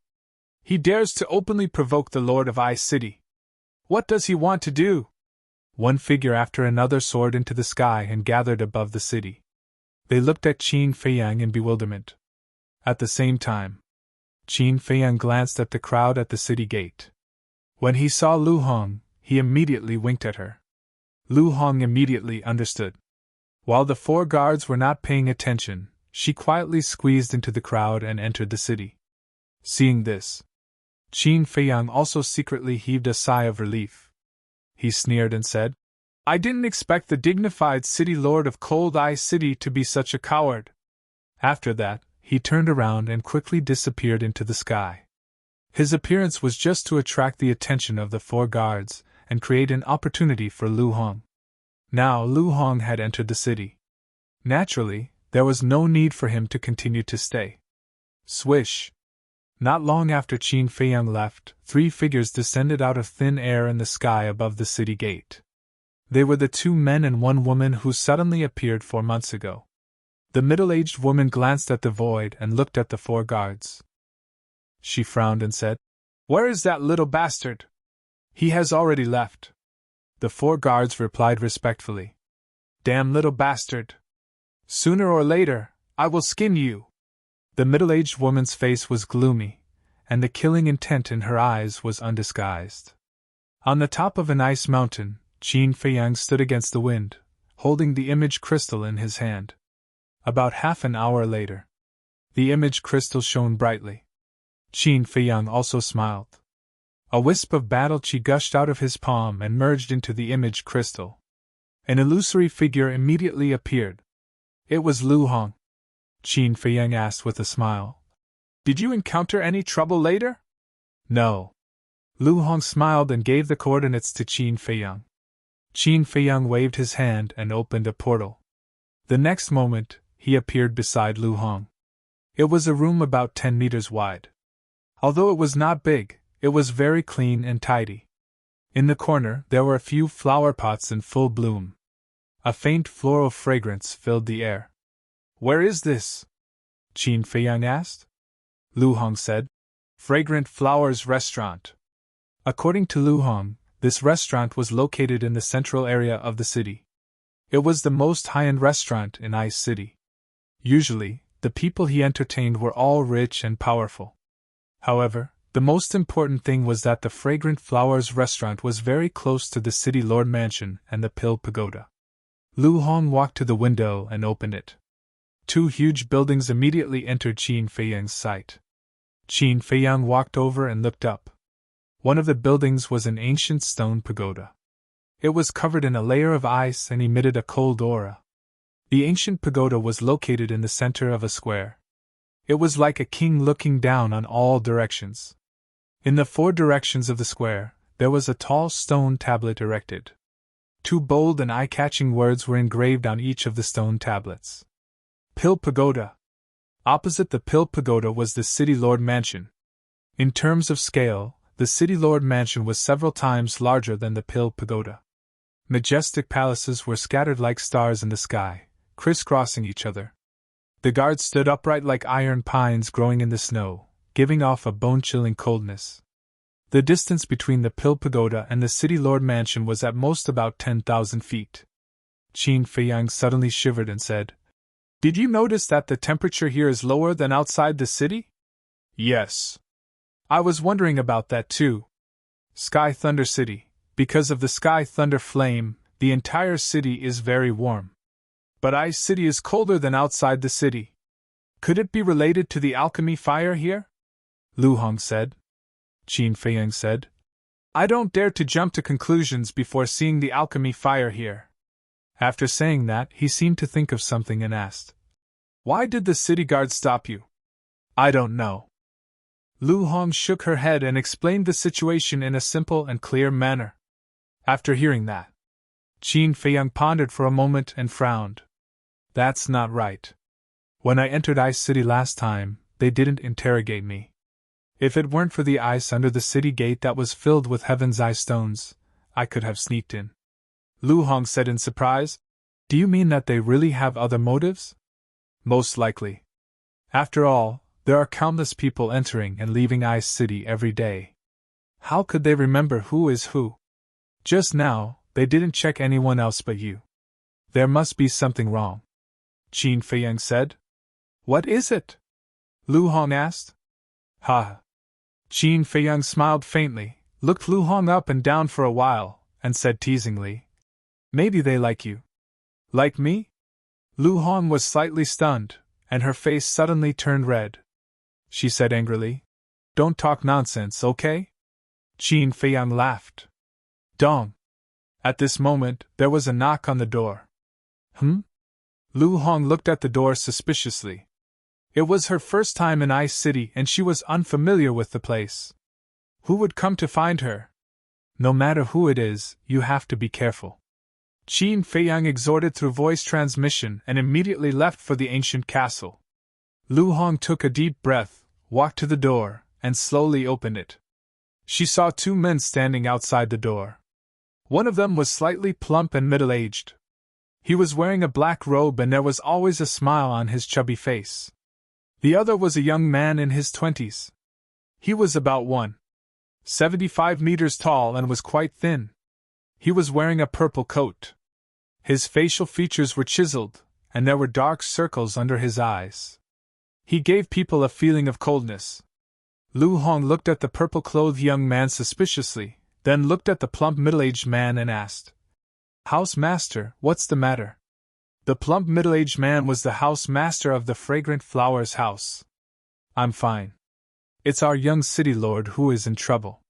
He dares to openly provoke the Lord of Ice City. What does he want to do?" One figure after another soared into the sky and gathered above the city. They looked at Qin Feiyang in bewilderment. At the same time, Qin Feiyang glanced at the crowd at the city gate. When he saw Lu Hong, he immediately winked at her. Lu Hong immediately understood. While the 4 guards were not paying attention, she quietly squeezed into the crowd and entered the city. Seeing this, Qin Feiyang also secretly heaved a sigh of relief. He sneered and said, "I didn't expect the dignified city lord of Cold Ice City to be such a coward." After that, he turned around and quickly disappeared into the sky. His appearance was just to attract the attention of the 4 guards and create an opportunity for Lu Hong. Now Lu Hong had entered the city. Naturally, there was no need for him to continue to stay. Swish! Not long after Qin Feiyang left, 3 figures descended out of thin air in the sky above the city gate. They were the 2 men and 1 woman who suddenly appeared 4 months ago. The middle-aged woman glanced at the void and looked at the 4 guards. She frowned and said, "Where is that little bastard?" "He has already left." The 4 guards replied respectfully, "Damn little bastard! Sooner or later, I will skin you." The middle-aged woman's face was gloomy, and the killing intent in her eyes was undisguised. On the top of an ice mountain, Qin Feiyang stood against the wind, holding the image crystal in his hand. About half an hour later, the image crystal shone brightly. Qin Feiyang also smiled. A wisp of battle chi gushed out of his palm and merged into the image crystal. An illusory figure immediately appeared. It was Lu Hong. Qin Feiyang asked with a smile, "Did you encounter any trouble later?" "No." Lu Hong smiled and gave the coordinates to Qin Feiyang. Qin Feiyang waved his hand and opened a portal. The next moment, he appeared beside Lu Hong. It was a room about 10 meters wide. Although it was not big, it was very clean and tidy. In the corner, there were a few flower pots in full bloom. A faint floral fragrance filled the air. "Where is this?" Qin Feiyang asked. Lu Hong said, "Fragrant Flowers Restaurant." According to Lu Hong, this restaurant was located in the central area of the city. It was the most high-end restaurant in Ice City. Usually, the people he entertained were all rich and powerful. However, the most important thing was that the Fragrant Flowers Restaurant was very close to the City Lord Mansion and the Pill Pagoda. Lu Hong walked to the window and opened it. 2 huge buildings immediately entered Qin Feiyang's sight. Qin Feiyang walked over and looked up. One of the buildings was an ancient stone pagoda. It was covered in a layer of ice and emitted a cold aura. The ancient pagoda was located in the center of a square. It was like a king looking down on all directions. In the 4 directions of the square, there was a tall stone tablet erected. 2 bold and eye-catching words were engraved on each of the stone tablets. Pill Pagoda. Opposite the Pill Pagoda was the City Lord Mansion. In terms of scale, the City Lord Mansion was several times larger than the Pill Pagoda. Majestic palaces were scattered like stars in the sky, crisscrossing each other. The guards stood upright like iron pines growing in the snow, giving off a bone-chilling coldness. The distance between the Pill Pagoda and the City Lord Mansion was at most about 10,000 feet. Qin Feiyang suddenly shivered and said, "Did you notice that the temperature here is lower than outside the city?" "Yes. I was wondering about that too. Sky Thunder City, because of the Sky Thunder Flame, the entire city is very warm. But Ice City is colder than outside the city. Could it be related to the alchemy fire here?" Lu Hong said. Qin Feiyang said, "I don't dare to jump to conclusions before seeing the alchemy fire here." After saying that, he seemed to think of something and asked, "Why did the city guard stop you?" "I don't know." Lu Hong shook her head and explained the situation in a simple and clear manner. After hearing that, Qin Feiyang pondered for a moment and frowned. That's not right. When I entered Ice City last time, they didn't interrogate me. If it weren't for the ice under the city gate that was filled with Heaven's Eye stones, I could have sneaked in. Lu Hong said in surprise. Do you mean that they really have other motives? Most likely. After all, there are countless people entering and leaving Ice City every day. How could they remember who is who? Just now, they didn't check anyone else but you. There must be something wrong. Qin Feiyang said. What is it? Lu Hong asked. Ha! Qin Feiyang smiled faintly, looked Lu Hong up and down for a while, and said teasingly, Maybe they like you. Like me? Lu Hong was slightly stunned, and her face suddenly turned red. She said angrily, Don't talk nonsense, okay? Qin Feiyang laughed. Dong! At this moment, there was a knock on the door. Lu Hong looked at the door suspiciously. It was her first time in Ice City and she was unfamiliar with the place. Who would come to find her? No matter who it is, you have to be careful. Qin Feiyang exhorted through voice transmission and immediately left for the ancient castle. Lu Hong took a deep breath, walked to the door, and slowly opened it. She saw two men standing outside the door. One of them was slightly plump and middle-aged. He was wearing a black robe and there was always a smile on his chubby face. The other was a young man in his 20s. He was about 1.75 meters tall and was quite thin. He was wearing a purple coat. His facial features were chiseled, and there were dark circles under his eyes. He gave people a feeling of coldness. Lu Hong looked at the purple-clothed young man suspiciously, then looked at the plump middle-aged man and asked, House Master, what's the matter? The plump middle-aged man was the house master of the Fragrant Flowers house. I'm fine. It's our young city lord who is in trouble.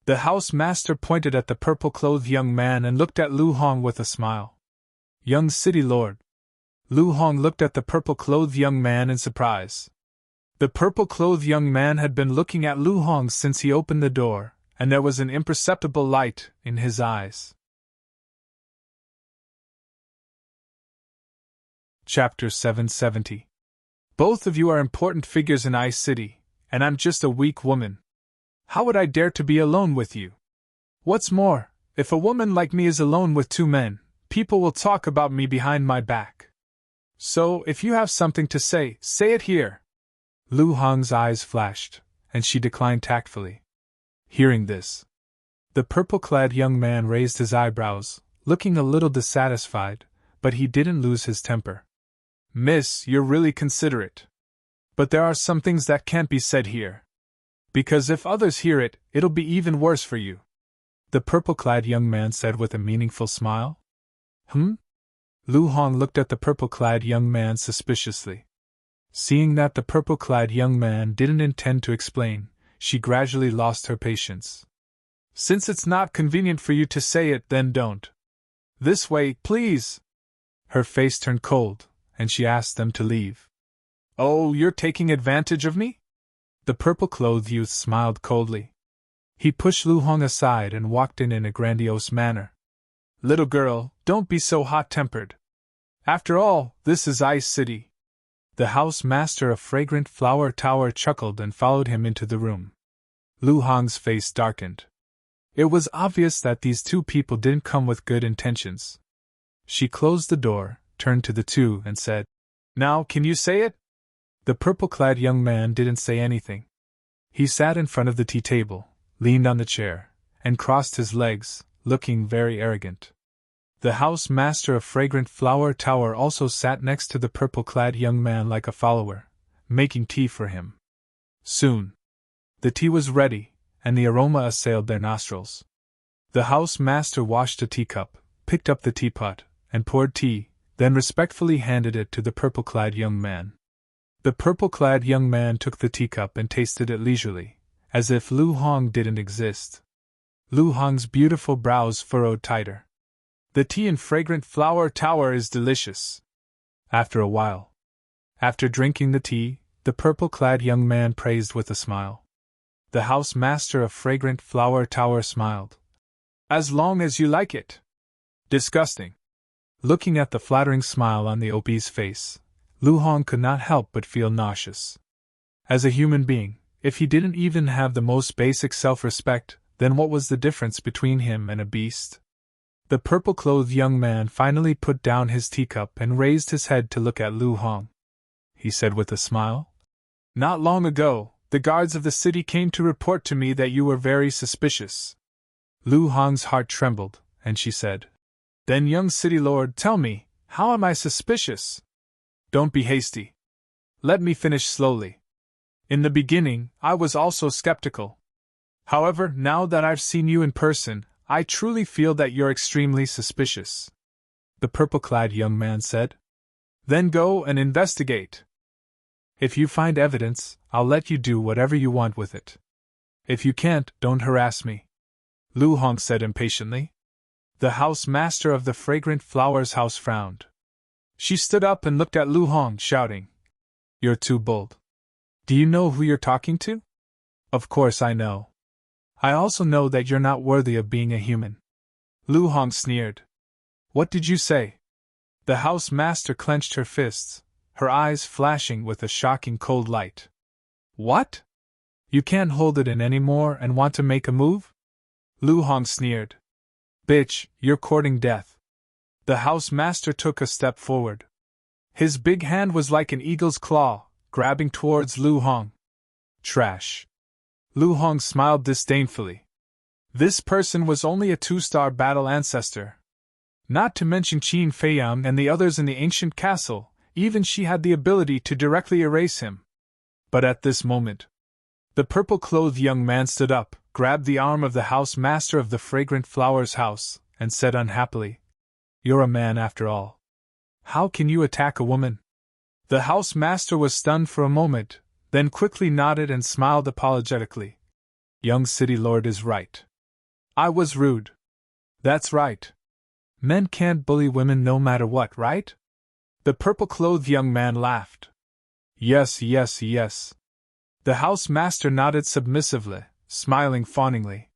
The house master pointed at the purple-clothed young man and looked at Lu Hong with a smile. Young city lord. Lu Hong looked at the purple-clothed young man in surprise. The purple-clothed young man had been looking at Lu Hong since he opened the door, and there was an imperceptible light in his eyes. Chapter 770. Both of you are important figures in Ice City, and I'm just a weak woman. How would I dare to be alone with you? What's more, if a woman like me is alone with two men, people will talk about me behind my back. So, if you have something to say, say it here. Lu Hong's eyes flashed, and she declined tactfully. Hearing this, the purple-clad young man raised his eyebrows, looking a little dissatisfied, but he didn't lose his temper. Miss, you're really considerate. But there are some things that can't be said here. Because if others hear it, it'll be even worse for you. The purple-clad young man said with a meaningful smile. Lu Hong looked at the purple-clad young man suspiciously. Seeing that the purple-clad young man didn't intend to explain, she gradually lost her patience. Since it's not convenient for you to say it, then don't. This way, please. Her face turned cold, and she asked them to leave. Oh, you're taking advantage of me? The purple-clothed youth smiled coldly. He pushed Lu Hong aside and walked in a grandiose manner. Little girl, don't be so hot-tempered. After all, this is Ice City. The house master of Fragrant Flower Tower chuckled and followed him into the room. Lu Hong's face darkened. It was obvious that these two people didn't come with good intentions. She closed the door, turned to the two, and said, Now, can you say it? The purple-clad young man didn't say anything. He sat in front of the tea table, leaned on the chair, and crossed his legs, looking very arrogant. The house master of Fragrant Flower Tower also sat next to the purple-clad young man like a follower, making tea for him. Soon, the tea was ready, and the aroma assailed their nostrils. The house master washed a teacup, picked up the teapot, and poured tea, then respectfully handed it to the purple-clad young man. The purple-clad young man took the teacup and tasted it leisurely, as if Lu Hong didn't exist. Lu Hong's beautiful brows furrowed tighter. The tea in Fragrant Flower Tower is delicious. After a while, after drinking the tea, the purple-clad young man praised with a smile. The house master of Fragrant Flower Tower smiled. As long as you like it. Disgusting. Looking at the flattering smile on the obese face, Lu Hong could not help but feel nauseous. As a human being, if he didn't even have the most basic self-respect, then what was the difference between him and a beast? The purple-clothed young man finally put down his teacup and raised his head to look at Lu Hong. He said with a smile, "Not long ago, the guards of the city came to report to me that you were very suspicious." Lu Hong's heart trembled, and she said, "Then, young city lord, tell me, how am I suspicious?" "Don't be hasty. Let me finish slowly. In the beginning, I was also skeptical. However, now that I've seen you in person, I truly feel that you're extremely suspicious," the purple-clad young man said. "Then go and investigate. If you find evidence, I'll let you do whatever you want with it. If you can't, don't harass me," Lu Hong said impatiently. The house master of the Fragrant Flowers House frowned. She stood up and looked at Lu Hong, shouting, "You're too bold. Do you know who you're talking to?" "Of course I know. I also know that you're not worthy of being a human." Lu Hong sneered. "What did you say?" The house master clenched her fists, her eyes flashing with a shocking cold light. "What? You can't hold it in anymore and want to make a move?" Lu Hong sneered. "Bitch, you're courting death." The house master took a step forward. His big hand was like an eagle's claw, grabbing towards Lu Hong. "Trash." Lu Hong smiled disdainfully. This person was only a 2-star battle ancestor. Not to mention Qin Feiyang and the others in the ancient castle, even she had the ability to directly erase him. But at this moment, the purple-clothed young man stood up, grabbed the arm of the house master of the Fragrant Flowers House, and said unhappily, "You're a man after all. How can you attack a woman?" The house master was stunned for a moment, then quickly nodded and smiled apologetically. "Young city lord is right. I was rude." "That's right. Men can't bully women no matter what, right?" The purple-clothed young man laughed. "Yes, yes, yes." The house master nodded submissively, smiling fawningly.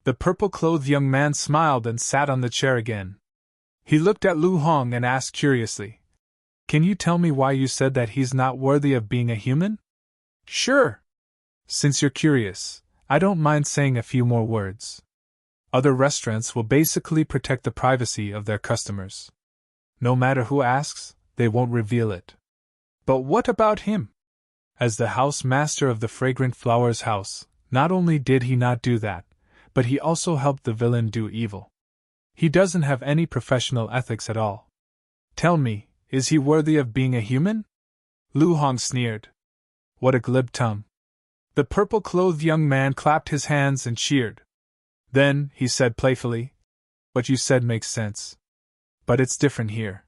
The purple-clothed young man smiled and sat on the chair again. He looked at Lu Hong and asked curiously, "Can you tell me why you said that he's not worthy of being a human?" "Sure. Since you're curious, I don't mind saying a few more words. Other restaurants will basically protect the privacy of their customers. No matter who asks, they won't reveal it. But what about him? As the house master of the Fragrant Flowers House, not only did he not do that, but he also helped the villain do evil. He doesn't have any professional ethics at all. Tell me, is he worthy of being a human?" Lu Hong sneered. "What a glib tongue." The purple-clothed young man clapped his hands and cheered. Then, he said playfully, "What you said makes sense. But it's different here.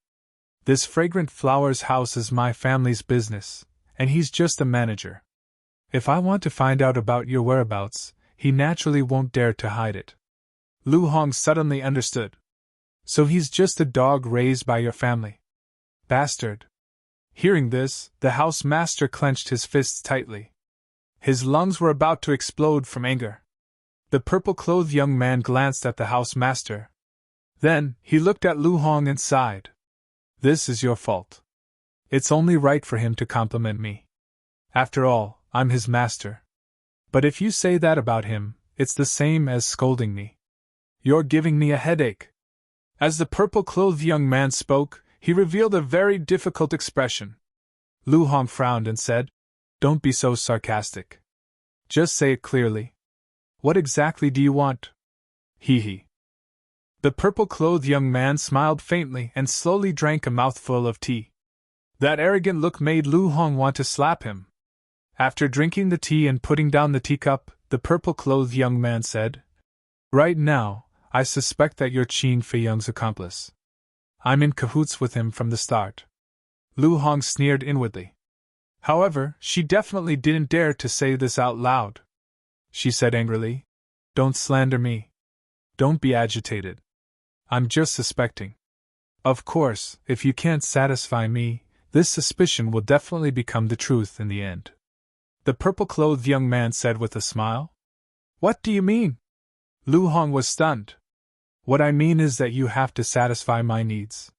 This Fragrant Flowers House is my family's business, and he's just a manager. If I want to find out about your whereabouts, he naturally won't dare to hide it." Lu Hong suddenly understood. "So he's just a dog raised by your family. Bastard." Hearing this, the house master clenched his fists tightly. His lungs were about to explode from anger. The purple-clothed young man glanced at the house master. Then, he looked at Lu Hong and sighed. "This is your fault. It's only right for him to compliment me. After all, I'm his master. But if you say that about him, it's the same as scolding me. You're giving me a headache." As the purple-clothed young man spoke, he revealed a very difficult expression. Lu Hong frowned and said, "Don't be so sarcastic. Just say it clearly. What exactly do you want?" Hee. The purple-clothed young man smiled faintly and slowly drank a mouthful of tea. That arrogant look made Lu Hong want to slap him. After drinking the tea and putting down the teacup, the purple-clothed young man said, "Right now, I suspect that you're Qin Feiyang's accomplice. I'm in cahoots with him from the start." Lu Hong sneered inwardly. However, she definitely didn't dare to say this out loud. She said angrily, "Don't slander me. Don't be agitated. I'm just suspecting. Of course, if you can't satisfy me, this suspicion will definitely become the truth in the end." The purple-clothed young man said with a smile. "What do you mean?" Lu Hong was stunned. What I mean is that you have to satisfy my needs.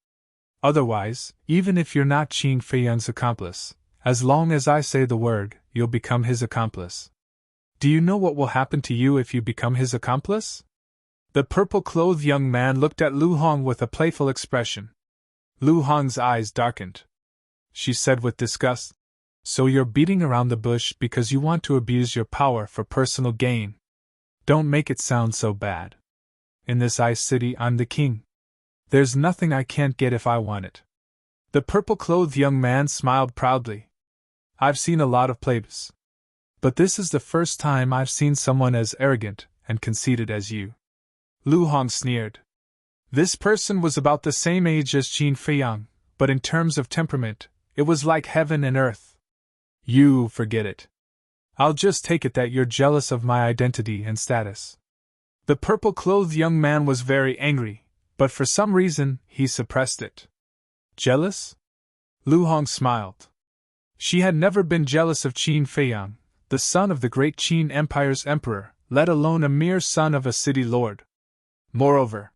Otherwise, even if you're not Qin Feiyang's accomplice, as long as I say the word, you'll become his accomplice. Do you know what will happen to you if you become his accomplice? The purple-clothed young man looked at Lu Hong with a playful expression. Lu Hong's eyes darkened. She said with disgust, "So you're beating around the bush because you want to abuse your power for personal gain. Don't make it sound so bad. In this ice city, I'm the king. There's nothing I can't get if I want it." The purple-clothed young man smiled proudly. "I've seen a lot of plays. But this is the first time I've seen someone as arrogant and conceited as you." Lu Hong sneered. This person was about the same age as Qin Feiyang, but in terms of temperament, it was like heaven and earth. "You forget it. I'll just take it that you're jealous of my identity and status." The purple-clothed young man was very angry, but for some reason, he suppressed it. Jealous? Lu Hong smiled. She had never been jealous of Qin Feiyang, the son of the great Qin Empire's emperor, let alone a mere son of a city lord. Moreover,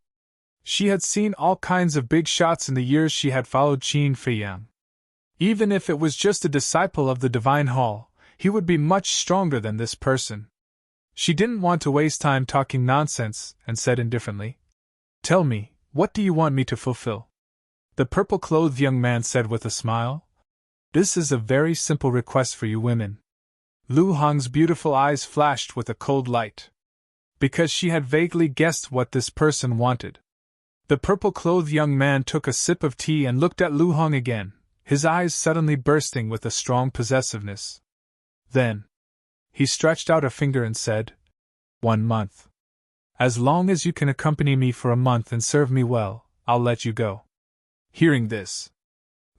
she had seen all kinds of big shots in the years she had followed Qin Feiyang. Even if it was just a disciple of the Divine Hall, he would be much stronger than this person. She didn't want to waste time talking nonsense, and said indifferently, "Tell me, what do you want me to fulfill?" The purple-clothed young man said with a smile, "This is a very simple request for you women." Lu Hong's beautiful eyes flashed with a cold light, because she had vaguely guessed what this person wanted. The purple-clothed young man took a sip of tea and looked at Lu Hong again, his eyes suddenly bursting with a strong possessiveness. Then, he stretched out a finger and said, 1 month. As long as you can accompany me for a month and serve me well, I'll let you go." Hearing this,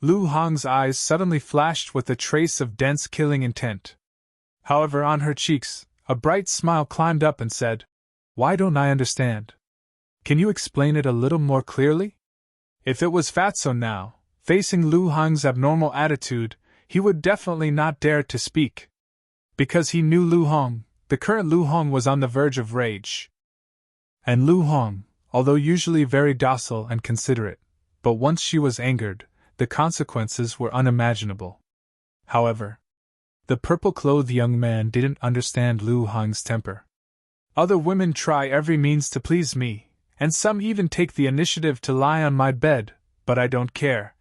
Lu Hong's eyes suddenly flashed with a trace of dense killing intent. However, on her cheeks, a bright smile climbed up and said, "Why don't I understand? Can you explain it a little more clearly?" If it was Fatso now, facing Lu Hong's abnormal attitude, he would definitely not dare to speak. Because he knew Lu Hong, the current Lu Hong was on the verge of rage. And Lu Hong, although usually very docile and considerate, but once she was angered, the consequences were unimaginable. However, the purple-clothed young man didn't understand Lu Hong's temper. "Other women try every means to please me, and some even take the initiative to lie on my bed, but I don't care,"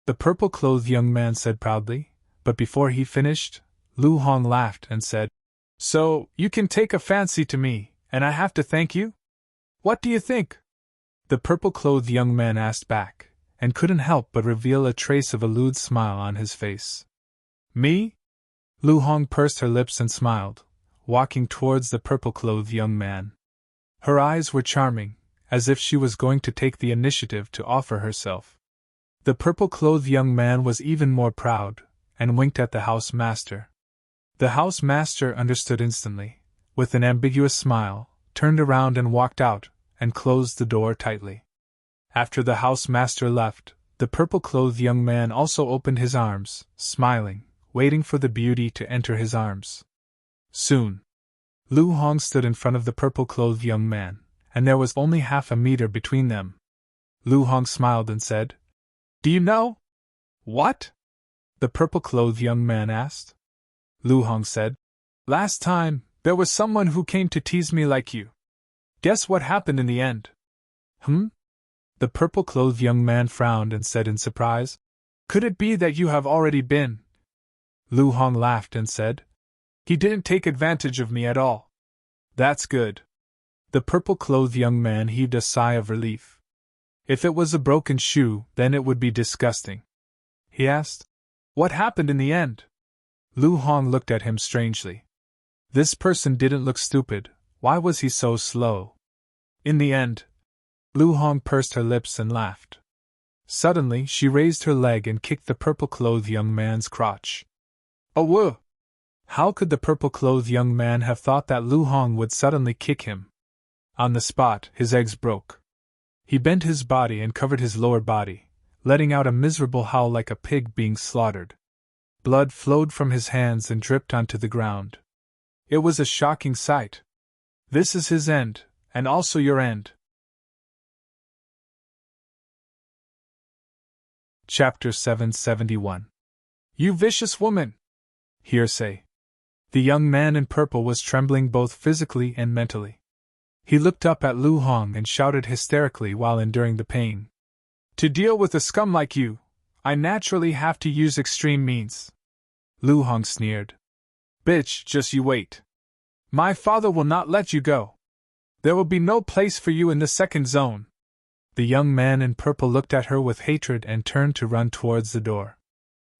the purple-clothed young man said proudly, but before he finished, Lu Hong laughed and said, "So, you can take a fancy to me, and I have to thank you? What do you think?" The purple-clothed young man asked back, and couldn't help but reveal a trace of a lewd smile on his face. "Me?" Lu Hong pursed her lips and smiled, walking towards the purple-clothed young man. Her eyes were charming, as if she was going to take the initiative to offer herself. The purple-clothed young man was even more proud, and winked at the house-master. The house-master understood instantly, with an ambiguous smile, turned around and walked out, and closed the door tightly. After the house-master left, the purple-clothed young man also opened his arms, smiling, waiting for the beauty to enter his arms. Soon, Lu Hong stood in front of the purple-clothed young man, and there was only half a meter between them. Lu Hong smiled and said, "Do you know?" "What?" the purple-clothed young man asked. Lu Hong said, "Last time, there was someone who came to tease me like you. Guess what happened in the end?" The purple-clothed young man frowned and said in surprise, "Could it be that you have already been?" Lu Hong laughed and said, "He didn't take advantage of me at all." "That's good." The purple-clothed young man heaved a sigh of relief. "If it was a broken shoe, then it would be disgusting." He asked, "What happened in the end?" Lu Hong looked at him strangely. This person didn't look stupid, why was he so slow? "In the end," Lu Hong pursed her lips and laughed. Suddenly she raised her leg and kicked the purple-clothed young man's crotch. "Oh whoa!" How could the purple-clothed young man have thought that Lu Hong would suddenly kick him? On the spot, his eggs broke. He bent his body and covered his lower body, letting out a miserable howl like a pig being slaughtered. Blood flowed from his hands and dripped onto the ground. It was a shocking sight. "This is his end, and also your end." Chapter 771. You vicious woman! Hearsay. The young man in purple was trembling both physically and mentally. He looked up at Lu Hong and shouted hysterically while enduring the pain. To deal with a scum like you, I naturally have to use extreme means. Lu Hong sneered. Bitch, just you wait. My father will not let you go. There will be no place for you in the second zone. The young man in purple looked at her with hatred and turned to run towards the door.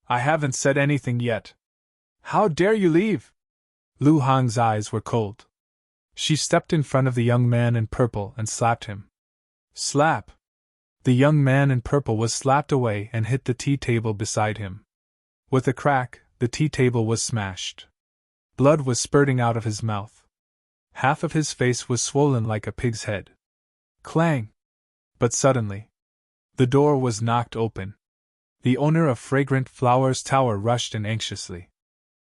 I haven't said anything yet. How dare you leave? Lu Hong's eyes were cold. She stepped in front of the young man in purple and slapped him. Slap! The young man in purple was slapped away and hit the tea table beside him. With a crack, the tea table was smashed. Blood was spurting out of his mouth. Half of his face was swollen like a pig's head. Clang! But suddenly, the door was knocked open. The owner of Fragrant Flowers Tower rushed in anxiously.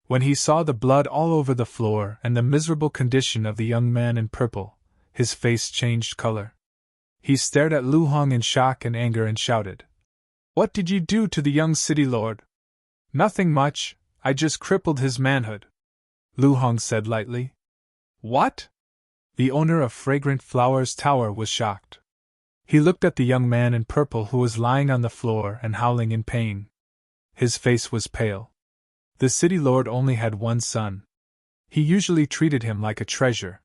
When he saw the blood all over the floor and the miserable condition of the young man in purple, his face changed color. He stared at Lu Hong in shock and anger and shouted, What did you do to the young city lord? Nothing much, I just crippled his manhood. Lu Hong said lightly. What? The owner of Fragrant Flowers Tower was shocked. He looked at the young man in purple who was lying on the floor and howling in pain. His face was pale. The city lord only had one son. He usually treated him like a treasure.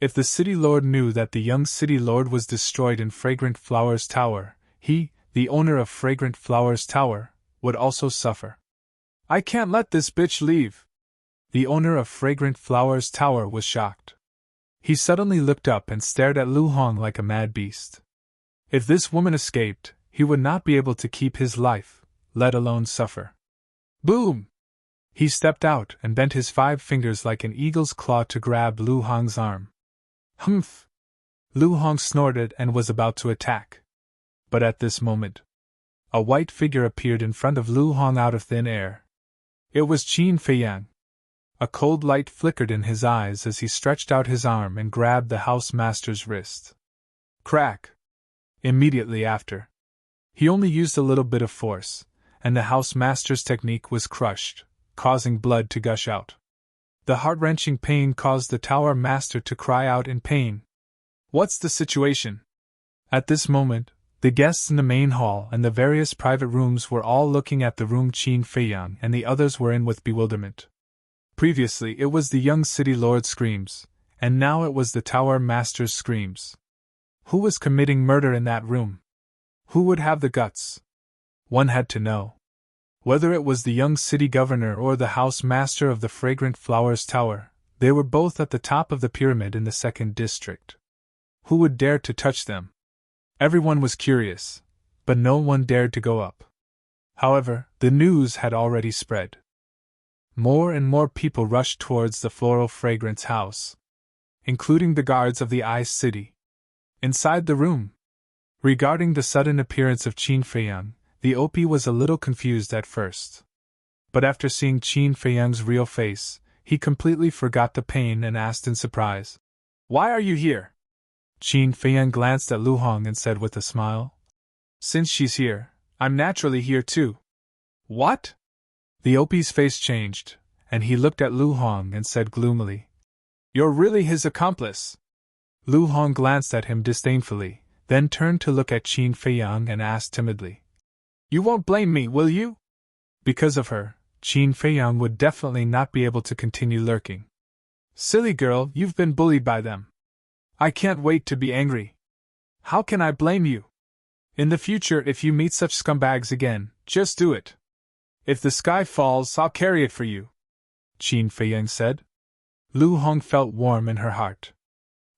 If the city lord knew that the young city lord was destroyed in Fragrant Flowers Tower, he, the owner of Fragrant Flowers Tower, would also suffer. I can't let this bitch leave. The owner of Fragrant Flowers Tower was shocked. He suddenly looked up and stared at Lu Hong like a mad beast. If this woman escaped, he would not be able to keep his life, let alone suffer. Boom! He stepped out and bent his 5 fingers like an eagle's claw to grab Lu Hong's arm. Humph! Lu Hong snorted and was about to attack. But at this moment, a white figure appeared in front of Lu Hong out of thin air. It was Qin Feiyang. A cold light flickered in his eyes as he stretched out his arm and grabbed the housemaster's wrist. Crack! Immediately after. He only used a little bit of force, and the housemaster's technique was crushed, causing blood to gush out. The heart-wrenching pain caused the tower master to cry out in pain. What's the situation? At this moment, the guests in the main hall and the various private rooms were all looking at the room Qin Feiyang and the others were in with bewilderment. Previously it was the young city lord's screams, and now it was the tower master's screams. Who was committing murder in that room? Who would have the guts? One had to know. Whether it was the young city governor or the house master of the Fragrant Flowers Tower, they were both at the top of the pyramid in the 2nd district. Who would dare to touch them? Everyone was curious, but no one dared to go up. However, the news had already spread. More and more people rushed towards the Floral Fragrance house, including the guards of the Ice City. Inside the room, regarding the sudden appearance of Qin Feiyang, the OP was a little confused at first. But after seeing Qin Feiyang's real face, he completely forgot the pain and asked in surprise, Why are you here? Qin Feiyang glanced at Lu Hong and said with a smile, Since she's here, I'm naturally here too. What? The OP's face changed, and he looked at Lu Hong and said gloomily, You're really his accomplice. Lu Hong glanced at him disdainfully, then turned to look at Qin Feiyang and asked timidly, You won't blame me, will you? Because of her, Qin Feiyang would definitely not be able to continue lurking. Silly girl, you've been bullied by them. I can't wait to be angry. How can I blame you? In the future, if you meet such scumbags again, just do it. If the sky falls, I'll carry it for you, Qin Feiyang said. Lu Hong felt warm in her heart.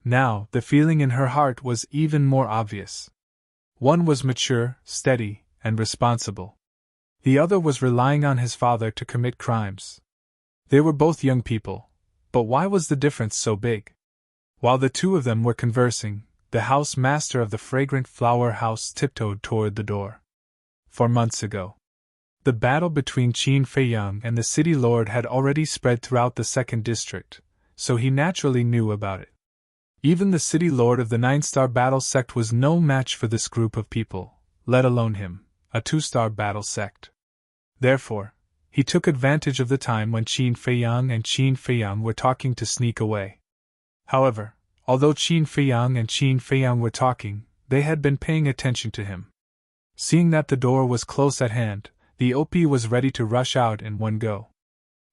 Now, the feeling in her heart was even more obvious. One was mature, steady, and responsible. The other was relying on his father to commit crimes. They were both young people, but why was the difference so big? While the two of them were conversing, the house master of the Fragrant Flower House tiptoed toward the door. 4 months ago, the battle between Qin Feiyang and the city lord had already spread throughout the 2nd district, so he naturally knew about it. Even the city lord of the 9-star battle sect was no match for this group of people, let alone him, a 2-star battle sect. Therefore, he took advantage of the time when Qin Feiyang and Qin Feiyang were talking to sneak away. However, although Qin Feiyang and Qin Feiyang were talking, they had been paying attention to him. Seeing that the door was close at hand, the OP was ready to rush out in one go.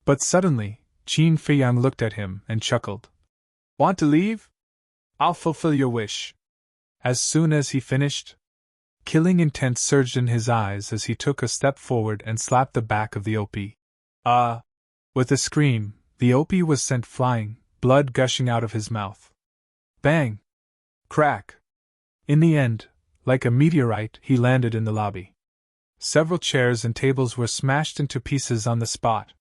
But suddenly, Qin Feiyang looked at him and chuckled. "Want to leave? I'll fulfill your wish." As soon as he finished, killing intent surged in his eyes as he took a step forward and slapped the back of the OP. With a scream, the OP was sent flying, blood gushing out of his mouth. Bang! Crack! In the end, like a meteorite, he landed in the lobby. Several chairs and tables were smashed into pieces on the spot.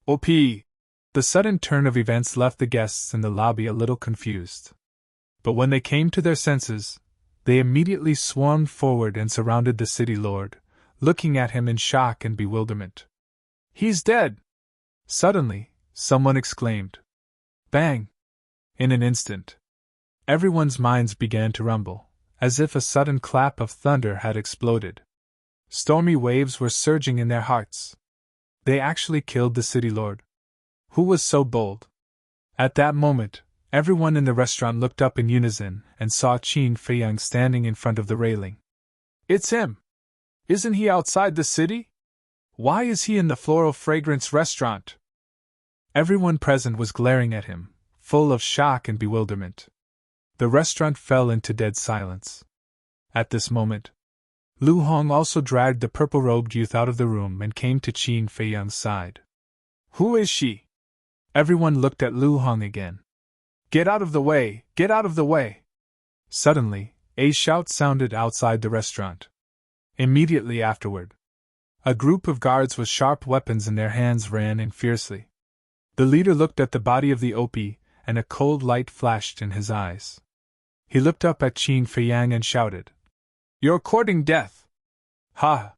OP! The sudden turn of events left the guests in the lobby a little confused. But when they came to their senses, they immediately swarmed forward and surrounded the city lord, looking at him in shock and bewilderment. "He's dead!" Suddenly, someone exclaimed. Bang! In an instant, everyone's minds began to rumble, as if a sudden clap of thunder had exploded. Stormy waves were surging in their hearts. They actually killed the city lord. Who was so bold? At that moment, everyone in the restaurant looked up in unison and saw Qin Feiyang standing in front of the railing. "It's him! Isn't he outside the city? Why is he in the floral fragrance restaurant?" Everyone present was glaring at him, full of shock and bewilderment. The restaurant fell into dead silence. At this moment, Lu Hong also dragged the purple-robed youth out of the room and came to Qin Feiyang's side. "Who is she?" Everyone looked at Lu Hong again. "Get out of the way! Get out of the way!" Suddenly, a shout sounded outside the restaurant. Immediately afterward, a group of guards with sharp weapons in their hands ran in fiercely. The leader looked at the body of the OP, and a cold light flashed in his eyes. He looked up at Qin Feiyang and shouted, "You're courting death!" "Ha!"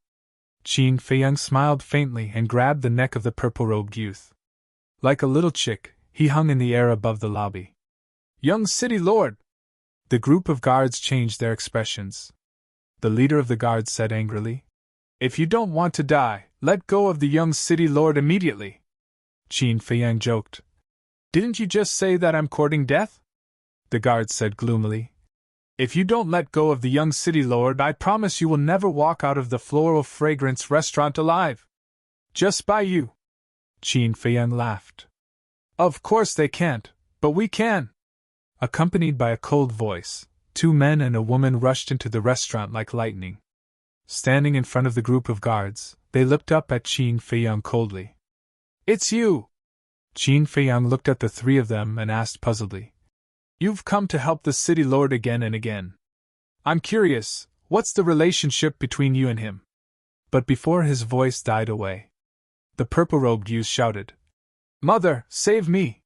Qin Feiyang smiled faintly and grabbed the neck of the purple-robed youth. Like a little chick, he hung in the air above the lobby. "Young city lord!" The group of guards changed their expressions. The leader of the guards said angrily, "If you don't want to die, let go of the young city lord immediately." Qin Feiyang joked, "Didn't you just say that I'm courting death?" The guard said gloomily, "If you don't let go of the young city lord, I promise you will never walk out of the floral fragrance restaurant alive. Just by you." Qin Feiyang laughed. "Of course they can't, but we can." Accompanied by a cold voice, 2 men and a woman rushed into the restaurant like lightning. Standing in front of the group of guards, they looked up at Qin Feiyang coldly. "It's you!" Qin Feiyang looked at the 3 of them and asked puzzledly, "You've come to help the city lord again and again. I'm curious, what's the relationship between you and him?" But before his voice died away, the purple-robed youth shouted, "Mother, save me!"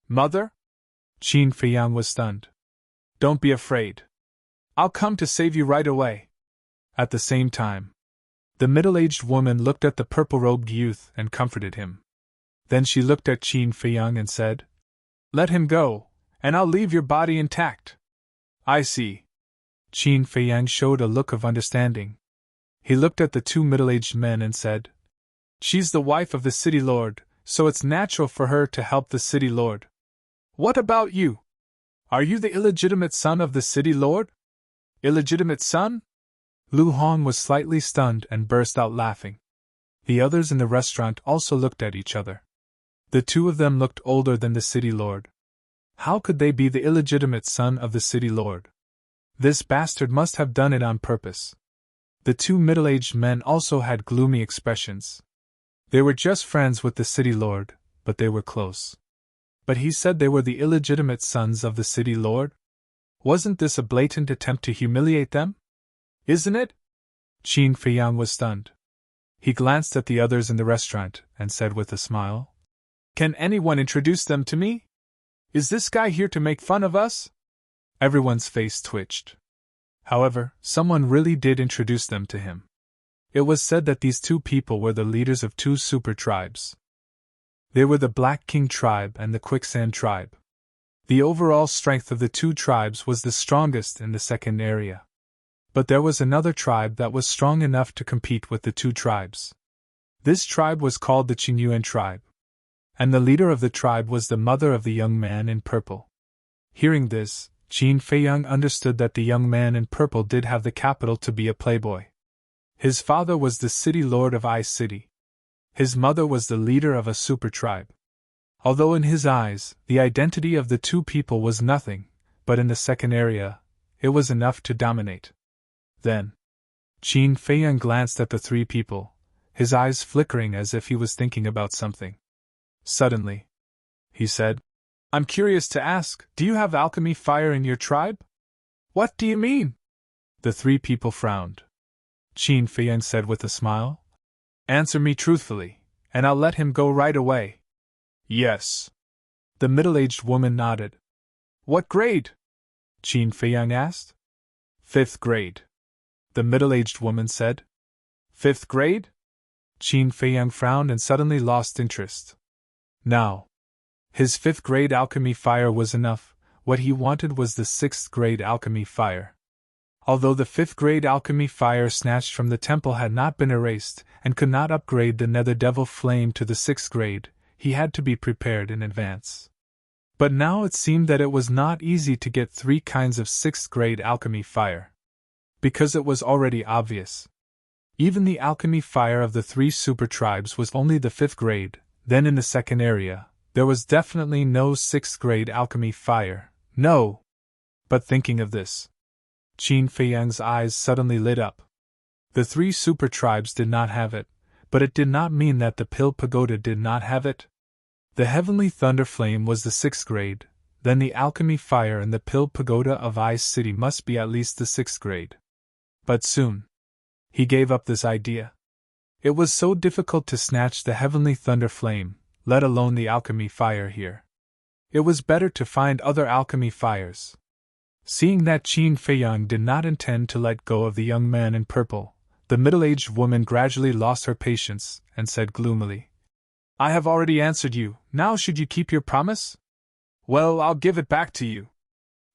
"Mother?" Qin Feiyang was stunned. "Don't be afraid. I'll come to save you right away." At the same time, the middle-aged woman looked at the purple-robed youth and comforted him. Then she looked at Qin Feiyang and said, "Let him go, and I'll leave your body intact." "I see." Qin Feiyang showed a look of understanding. He looked at the 2 middle-aged men and said, "She's the wife of the city lord, so it's natural for her to help the city lord. What about you? Are you the illegitimate son of the city lord?" "Illegitimate son?" Lu Hong was slightly stunned and burst out laughing. The others in the restaurant also looked at each other. The 2 of them looked older than the city lord. How could they be the illegitimate son of the city lord? This bastard must have done it on purpose. The 2 middle-aged men also had gloomy expressions. They were just friends with the city lord, but they were close. But he said they were the illegitimate sons of the city lord? Wasn't this a blatant attempt to humiliate them? Isn't it? Qin Feiyang was stunned. He glanced at the others in the restaurant and said with a smile, "Can anyone introduce them to me? Is this guy here to make fun of us?" Everyone's face twitched. However, someone really did introduce them to him. It was said that these 2 people were the leaders of 2 super tribes. They were the Black King tribe and the Quicksand tribe. The overall strength of the 2 tribes was the strongest in the second area. But there was another tribe that was strong enough to compete with the two tribes. This tribe was called the Qingyuan tribe, and the leader of the tribe was the mother of the young man in purple. Hearing this, Qin Feiyang understood that the young man in purple did have the capital to be a playboy. His father was the city lord of I City. His mother was the leader of a super tribe. Although in his eyes, the identity of the two people was nothing, but in the second area, it was enough to dominate. Then, Qin Feiyang glanced at the three people, his eyes flickering as if he was thinking about something. Suddenly, he said, "I'm curious to ask, do you have alchemy fire in your tribe?" "What do you mean?" The three people frowned. Qin Feiyang said with a smile, "Answer me truthfully, and I'll let him go right away." "Yes." The middle-aged woman nodded. "What grade?" Qin Feiyang asked. "5th grade." The middle-aged woman said. "5th grade?" Qin Feiyang frowned and suddenly lost interest. Now, his 5th grade alchemy fire was enough, what he wanted was the 6th grade alchemy fire. Although the 5th grade alchemy fire snatched from the temple had not been erased, and could not upgrade the nether devil flame to the 6th grade, he had to be prepared in advance. But now it seemed that it was not easy to get 3 kinds of 6th grade alchemy fire. Because it was already obvious. Even the alchemy fire of the 3 super tribes was only the 5th grade, then in the second area, there was definitely no 6th grade alchemy fire, no! But thinking of this, Qin Feiyang's eyes suddenly lit up. The 3 super tribes did not have it, but it did not mean that the Pill Pagoda did not have it. The Heavenly Thunder Flame was the 6th grade, then the alchemy fire in the Pill Pagoda of Ice City must be at least the 6th grade. But soon, he gave up this idea. It was so difficult to snatch the Heavenly Thunder Flame, let alone the alchemy fire here. It was better to find other alchemy fires. Seeing that Qin Feiyang did not intend to let go of the young man in purple, the middle-aged woman gradually lost her patience and said gloomily, "I have already answered you, now should you keep your promise?" "Well, I'll give it back to you."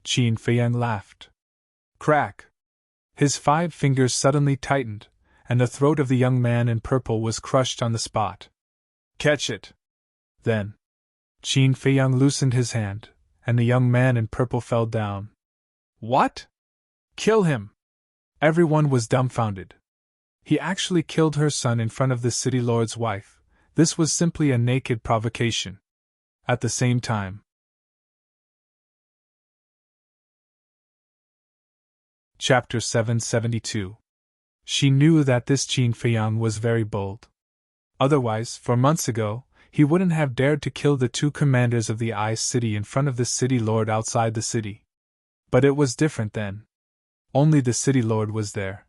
Qin Feiyang laughed. Crack! His 5 fingers suddenly tightened, and the throat of the young man in purple was crushed on the spot. "Catch it!" Then, Qin Feiyang loosened his hand, and the young man in purple fell down. "What? Kill him!" Everyone was dumbfounded. He actually killed her son in front of the city lord's wife. This was simply a naked provocation. At the same time, Chapter 772. She knew that this Qin Feiyang was very bold. Otherwise, for months ago, he wouldn't have dared to kill the 2 commanders of the Ice City in front of the city lord outside the city. But it was different then. Only the city lord was there.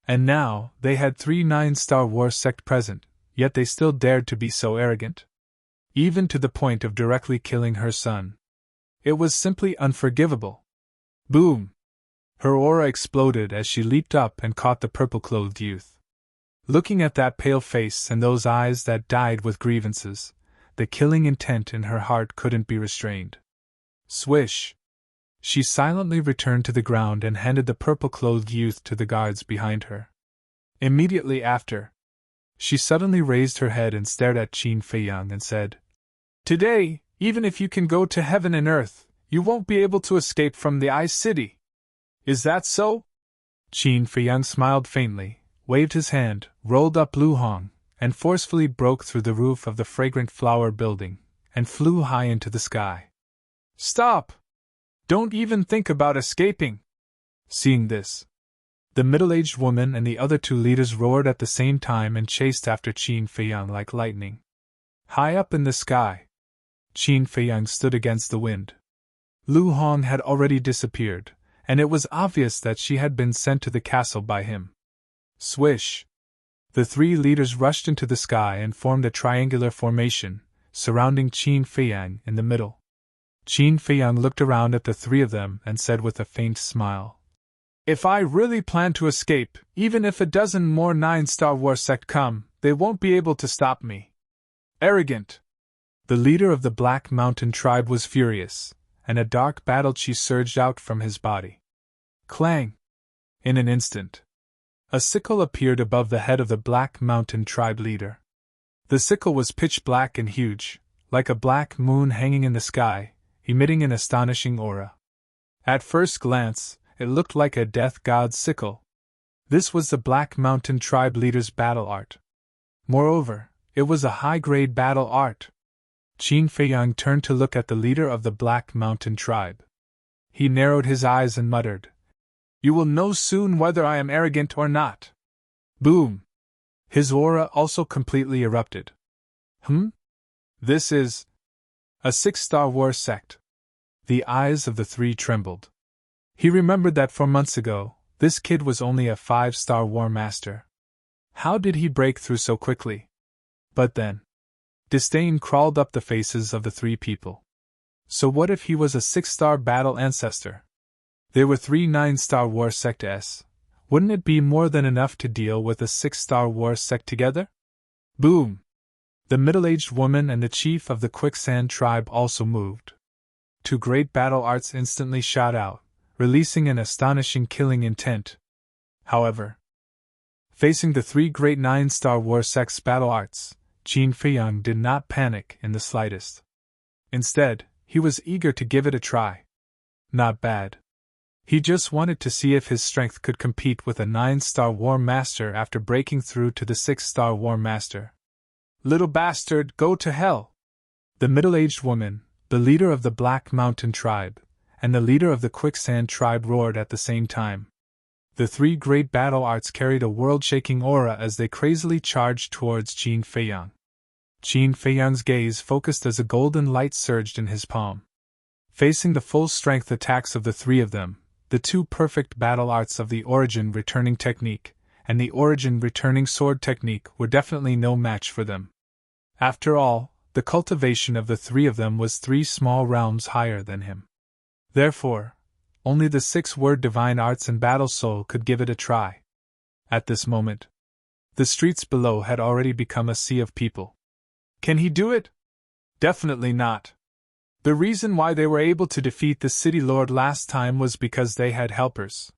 And now, they had 3 9-star war sect present, yet they still dared to be so arrogant. Even to the point of directly killing her son. It was simply unforgivable. Boom! Her aura exploded as she leaped up and caught the purple-clothed youth. Looking at that pale face and those eyes that died with grievances, the killing intent in her heart couldn't be restrained. Swish! She silently returned to the ground and handed the purple-clothed youth to the guards behind her. Immediately after, she suddenly raised her head and stared at Qin Feiyang and said, "Today, even if you can go to heaven and earth, you won't be able to escape from the Ice City. Is that so?" Qin Feiyang smiled faintly, waved his hand, rolled up Lu Hong, and forcefully broke through the roof of the fragrant flower building, and flew high into the sky. "Stop! Don't even think about escaping!" Seeing this, the middle-aged woman and the other 2 leaders roared at the same time and chased after Qin Feiyang like lightning. High up in the sky, Qin Feiyang stood against the wind. Lu Hong had already disappeared, and it was obvious that she had been sent to the castle by him. Swish! The 3 leaders rushed into the sky and formed a triangular formation, surrounding Qin Feiyang in the middle. Qin Feiyang looked around at the 3 of them and said with a faint smile, "If I really plan to escape, even if a dozen more 9-star war sect come, they won't be able to stop me." Arrogant! The leader of the Black Mountain tribe was furious, and a dark battle chi surged out from his body. Clang! In an instant, a sickle appeared above the head of the Black Mountain tribe leader. The sickle was pitch black and huge, like a black moon hanging in the sky, emitting an astonishing aura. At first glance, it looked like a death god's sickle. This was the Black Mountain tribe leader's battle art. Moreover, it was a high-grade battle art. Qin Feiyang turned to look at the leader of the Black Mountain tribe. He narrowed his eyes and muttered, "You will know soon whether I am arrogant or not." Boom! His aura also completely erupted. This is a 6-star war sect. The eyes of the three trembled. He remembered that 4 months ago, this kid was only a 5-star war master. How did he break through so quickly? But then, disdain crawled up the faces of the three people. So what if he was a 6-star battle ancestor? There were 3 9-star war sects. Wouldn't it be more than enough to deal with a 6-star war sect together? Boom! The middle-aged woman and the chief of the Quicksand tribe also moved. 2 great battle arts instantly shot out, releasing an astonishing killing intent. However, facing the 3 great 9-star war sects battle arts, Qin Feiyang did not panic in the slightest. Instead, he was eager to give it a try. Not bad. He just wanted to see if his strength could compete with a 9-star war master after breaking through to the 6-star war master. Little bastard, go to hell! The middle-aged woman, the leader of the Black Mountain tribe, and the leader of the Quicksand tribe roared at the same time. The 3 great battle arts carried a world-shaking aura as they crazily charged towards Qin Feiyang. Qin Feiyang's gaze focused as a golden light surged in his palm. Facing the full-strength attacks of the 3 of them, the 2 perfect battle arts of the Origin Returning Technique and the Origin Returning Sword Technique were definitely no match for them. After all, the cultivation of the 3 of them was 3 small realms higher than him. Therefore, only the 6-word divine arts and battle soul could give it a try. At this moment, the streets below had already become a sea of people. Can he do it? Definitely not. The reason why they were able to defeat the city lord last time was because they had helpers.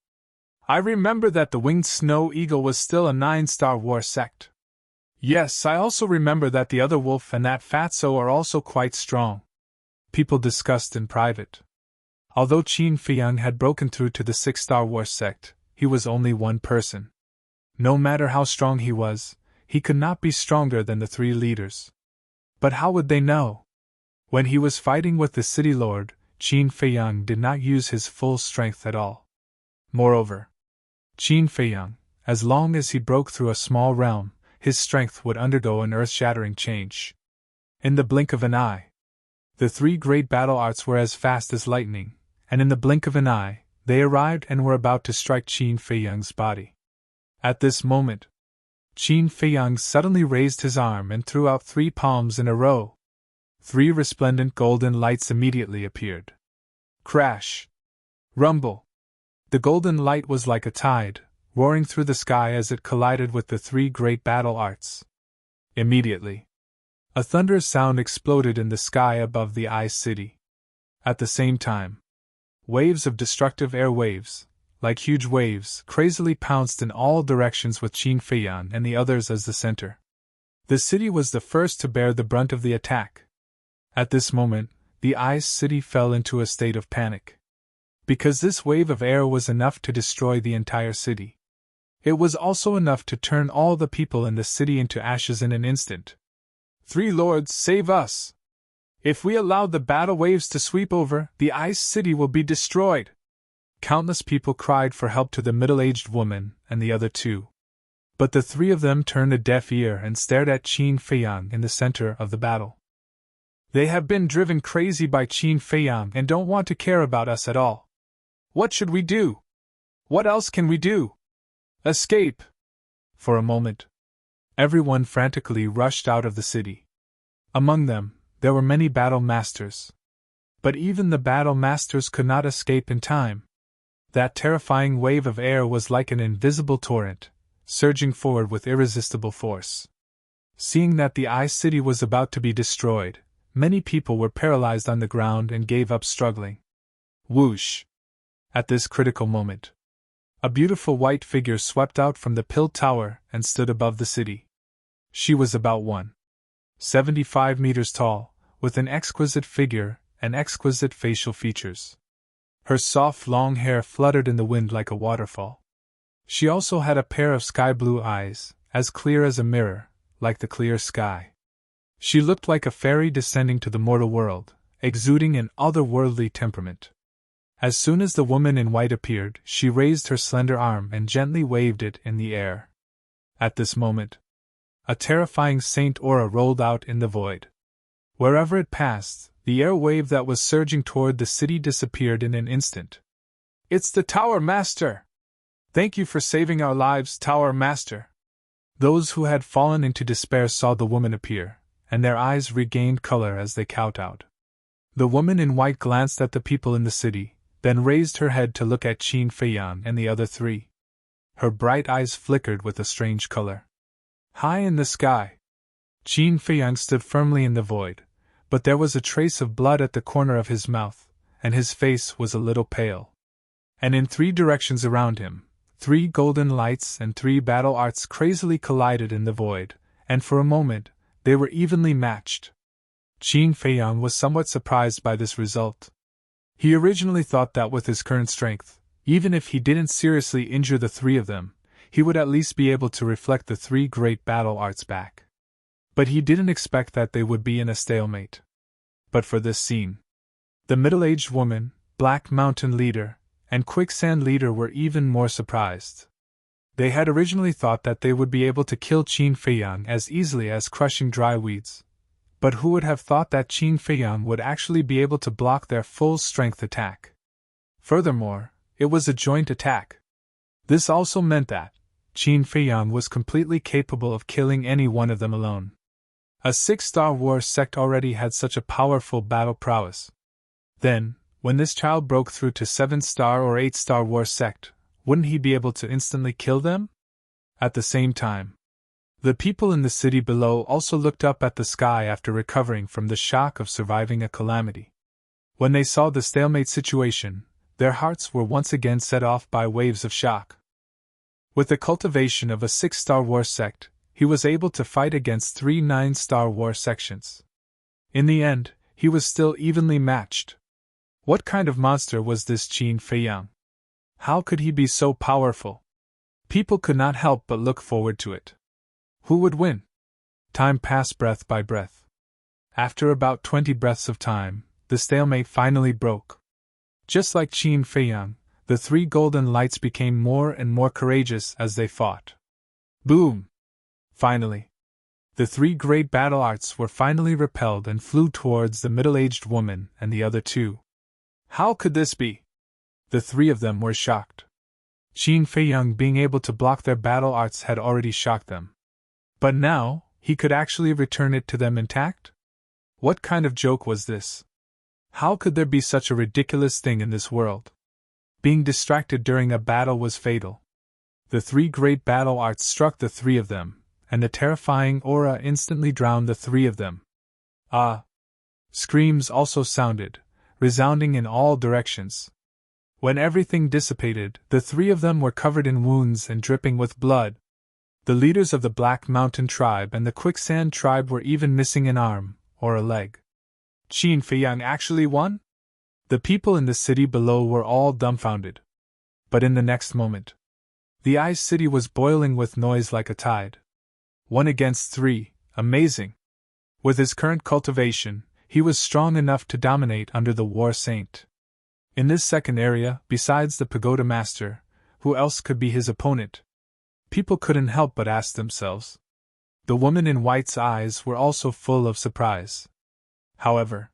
I remember that the Winged Snow Eagle was still a 9-star war sect. Yes, I also remember that the other wolf and that fatso are also quite strong. People discussed in private. Although Qin Feiyang had broken through to the 6-star war sect, he was only one person. No matter how strong he was, he could not be stronger than the 3 leaders. But how would they know? When he was fighting with the city lord, Qin Feiyang did not use his full strength at all. Moreover, Qin Feiyang, as long as he broke through a small realm, his strength would undergo an earth-shattering change. In the blink of an eye, the 3 great battle arts were as fast as lightning, and in the blink of an eye, they arrived and were about to strike Qin Feiyang's body. At this moment, Qin Feiyang suddenly raised his arm and threw out 3 palms in a row. 3 resplendent golden lights immediately appeared. Crash! Rumble! The golden light was like a tide, roaring through the sky as it collided with the 3 great battle arts. Immediately, a thunderous sound exploded in the sky above the Ice City. At the same time, waves of destructive air waves, like huge waves, crazily pounced in all directions with Qin Feiyang and the others as the center. The city was the first to bear the brunt of the attack. At this moment, the Ice City fell into a state of panic. Because this wave of air was enough to destroy the entire city. It was also enough to turn all the people in the city into ashes in an instant. 3 lords, save us! If we allow the battle waves to sweep over, the Ice City will be destroyed! Countless people cried for help to the middle-aged woman and the other 2. But the 3 of them turned a deaf ear and stared at Qin Feiyang in the center of the battle. They have been driven crazy by Qin Feiyang and don't want to care about us at all. What should we do? What else can we do? Escape! For a moment, everyone frantically rushed out of the city. Among them, there were many battle masters. But even the battle masters could not escape in time. That terrifying wave of air was like an invisible torrent, surging forward with irresistible force. Seeing that the Ice City was about to be destroyed, many people were paralyzed on the ground and gave up struggling. Whoosh! At this critical moment, A beautiful white figure swept out from the pill tower and stood above the city. She was about 175 meters tall, with an exquisite figure and exquisite facial features. Her soft long hair fluttered in the wind like a waterfall. She also had a pair of sky-blue eyes, as clear as a mirror, like the clear sky. She looked like a fairy descending to the mortal world, exuding an otherworldly temperament. As soon as the woman in white appeared, she raised her slender arm and gently waved it in the air. At this moment, a terrifying saint aura rolled out in the void. Wherever it passed, the air wave that was surging toward the city disappeared in an instant. "It's the Tower Master! Thank you for saving our lives, Tower Master!" Those who had fallen into despair saw the woman appear, and their eyes regained color as they kowtowed. The woman in white glanced at the people in the city, then raised her head to look at Qin Feiyang and the other three. Her bright eyes flickered with a strange color. High in the sky, Qin Feiyang stood firmly in the void, but there was a trace of blood at the corner of his mouth, and his face was a little pale. And in 3 directions around him, 3 golden lights and 3 battle arts crazily collided in the void, and for a moment, they were evenly matched. Qin Feiyang was somewhat surprised by this result. He originally thought that with his current strength, even if he didn't seriously injure the 3 of them, he would at least be able to reflect the 3 great battle arts back. But he didn't expect that they would be in a stalemate. But for this scene, the middle-aged woman, Black Mountain Leader, and Quicksand Leader were even more surprised. They had originally thought that they would be able to kill Qin Feiyang as easily as crushing dry weeds. But who would have thought that Qin Feiyang would actually be able to block their full-strength attack? Furthermore, it was a joint attack. This also meant that Qin Feiyang was completely capable of killing any one of them alone. A 6-star war sect already had such a powerful battle prowess. Then, when this child broke through to 7-star or 8-star war sect, wouldn't he be able to instantly kill them? At the same time, the people in the city below also looked up at the sky after recovering from the shock of surviving a calamity. When they saw the stalemate situation, their hearts were once again set off by waves of shock. With the cultivation of a 6-star war sect, he was able to fight against 3 9-star war sections. In the end, he was still evenly matched. What kind of monster was this Qin Feiyang? How could he be so powerful? People could not help but look forward to it. Who would win? Time passed breath by breath. After about 20 breaths of time, the stalemate finally broke. Just like Qin Feiyang, the 3 golden lights became more and more courageous as they fought. Boom! Finally, the 3 great battle arts were finally repelled and flew towards the middle-aged woman and the other 2. How could this be? The 3 of them were shocked. Qin Feiyang being able to block their battle arts had already shocked them. But now, he could actually return it to them intact? What kind of joke was this? How could there be such a ridiculous thing in this world? Being distracted during a battle was fatal. The 3 great battle arts struck the 3 of them, and the terrifying aura instantly drowned the 3 of them. Ah! Screams also sounded, resounding in all directions. When everything dissipated, the 3 of them were covered in wounds and dripping with blood. The leaders of the Black Mountain tribe and the Quicksand tribe were even missing an arm, or a leg. Qin Feiyang actually won? The people in the city below were all dumbfounded. But in the next moment, the ice city was boiling with noise like a tide. 1 against 3, amazing! With his current cultivation, he was strong enough to dominate under the War Saint. In this second area, besides the Pagoda Master, who else could be his opponent? People couldn't help but ask themselves. The woman in white's eyes were also full of surprise. However,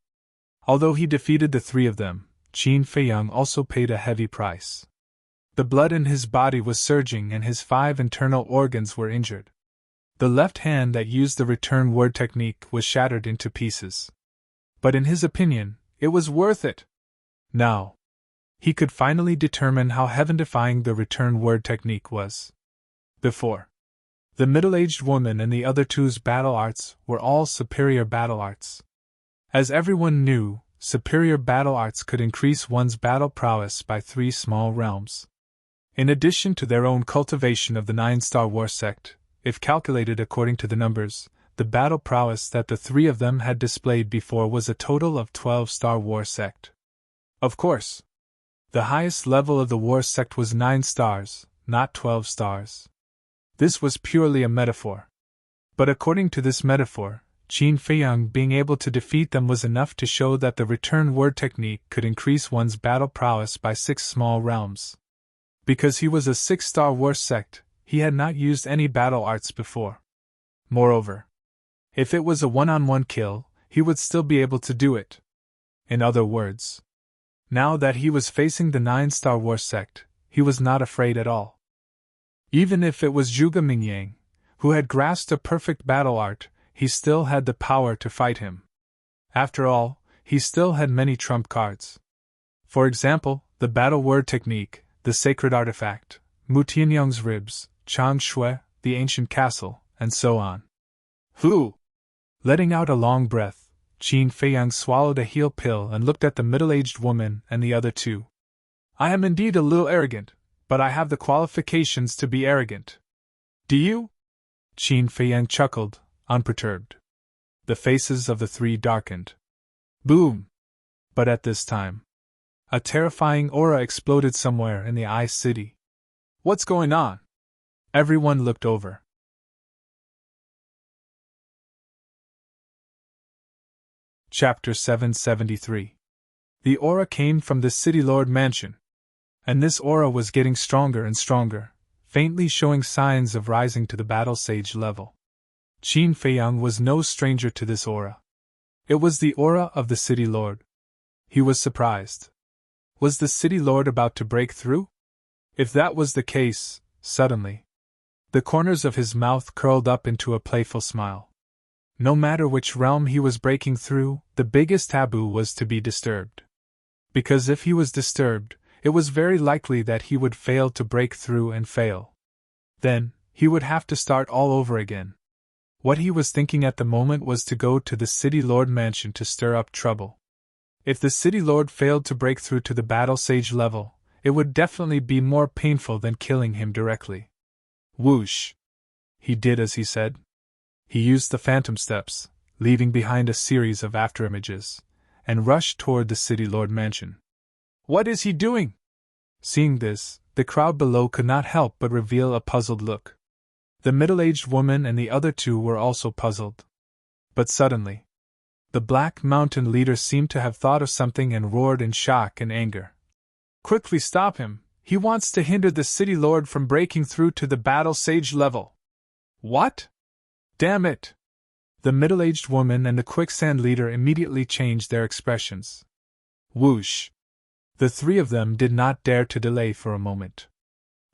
although he defeated the 3 of them, Qin Feiyang also paid a heavy price. The blood in his body was surging and his 5 internal organs were injured. The left hand that used the return word technique was shattered into pieces. But in his opinion, it was worth it. Now, he could finally determine how heaven-defying the return word technique was. Before, the middle-aged woman and the other 2's battle arts were all superior battle arts. As everyone knew, superior battle arts could increase one's battle prowess by 3 small realms. In addition to their own cultivation of the 9-star war sect, if calculated according to the numbers, the battle prowess that the three of them had displayed before was a total of 12-star war sect. Of course, the highest level of the war sect was 9 stars, not 12 stars. This was purely a metaphor. But according to this metaphor, Qin Feiyang being able to defeat them was enough to show that the return word technique could increase one's battle prowess by 6 small realms. Because he was a 6-star war sect, he had not used any battle arts before. Moreover, if it was a one-on-one kill, he would still be able to do it. In other words, now that he was facing the 9-star war sect, he was not afraid at all. Even if it was Zhuge Mingyang, who had grasped a perfect battle art, he still had the power to fight him. After all, he still had many trump cards. For example, the battle word technique, the sacred artifact, Mu Tianyang's ribs, Chang Shui, the ancient castle, and so on. Who? Letting out a long breath, Qin Feiyang swallowed a heal pill and looked at the middle-aged woman and the other two. I am indeed a little arrogant, but I have the qualifications to be arrogant. Do you? Qin Feiyang chuckled, unperturbed. The faces of the three darkened. Boom! But at this time, a terrifying aura exploded somewhere in the Ice City. What's going on? Everyone looked over. Chapter 773. The aura came from the City Lord Mansion. And this aura was getting stronger and stronger, faintly showing signs of rising to the battle sage level. Qin Feiyang was no stranger to this aura. It was the aura of the City Lord. He was surprised. Was the City Lord about to break through? If that was the case, suddenly, the corners of his mouth curled up into a playful smile. No matter which realm he was breaking through, the biggest taboo was to be disturbed. Because if he was disturbed, it was very likely that he would fail to break through and fail. Then, he would have to start all over again. What he was thinking at the moment was to go to the City Lord Mansion to stir up trouble. If the City Lord failed to break through to the battle sage level, it would definitely be more painful than killing him directly. Whoosh! He did as he said. He used the phantom steps, leaving behind a series of afterimages, and rushed toward the City Lord Mansion. What is he doing? Seeing this, the crowd below could not help but reveal a puzzled look. The middle-aged woman and the other two were also puzzled. But suddenly, the Black Mountain leader seemed to have thought of something and roared in shock and anger. Quickly stop him! He wants to hinder the City Lord from breaking through to the battle sage level. What? Damn it! The middle-aged woman and the quicksand leader immediately changed their expressions. Whoosh! The three of them did not dare to delay for a moment.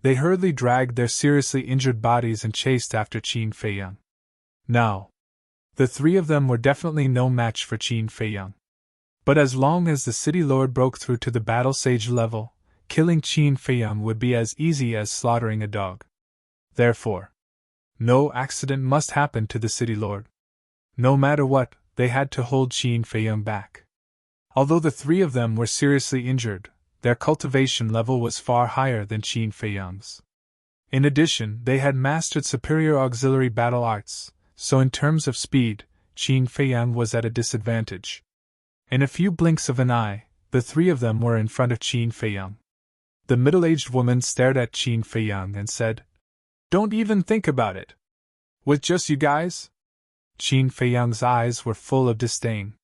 They hurriedly dragged their seriously injured bodies and chased after Qin Feiyang. Now, the three of them were definitely no match for Qin Feiyang. But as long as the City Lord broke through to the battle sage level, killing Qin Feiyang would be as easy as slaughtering a dog. Therefore, no accident must happen to the City Lord. No matter what, they had to hold Qin Feiyang back. Although the three of them were seriously injured, their cultivation level was far higher than Qin Feiyang's. In addition, they had mastered superior auxiliary battle arts, so in terms of speed, Qin Feiyang was at a disadvantage. In a few blinks of an eye, the three of them were in front of Qin Feiyang. The middle-aged woman stared at Qin Feiyang and said, "Don't even think about it. With just you guys?" Qin Feiyang's eyes were full of disdain.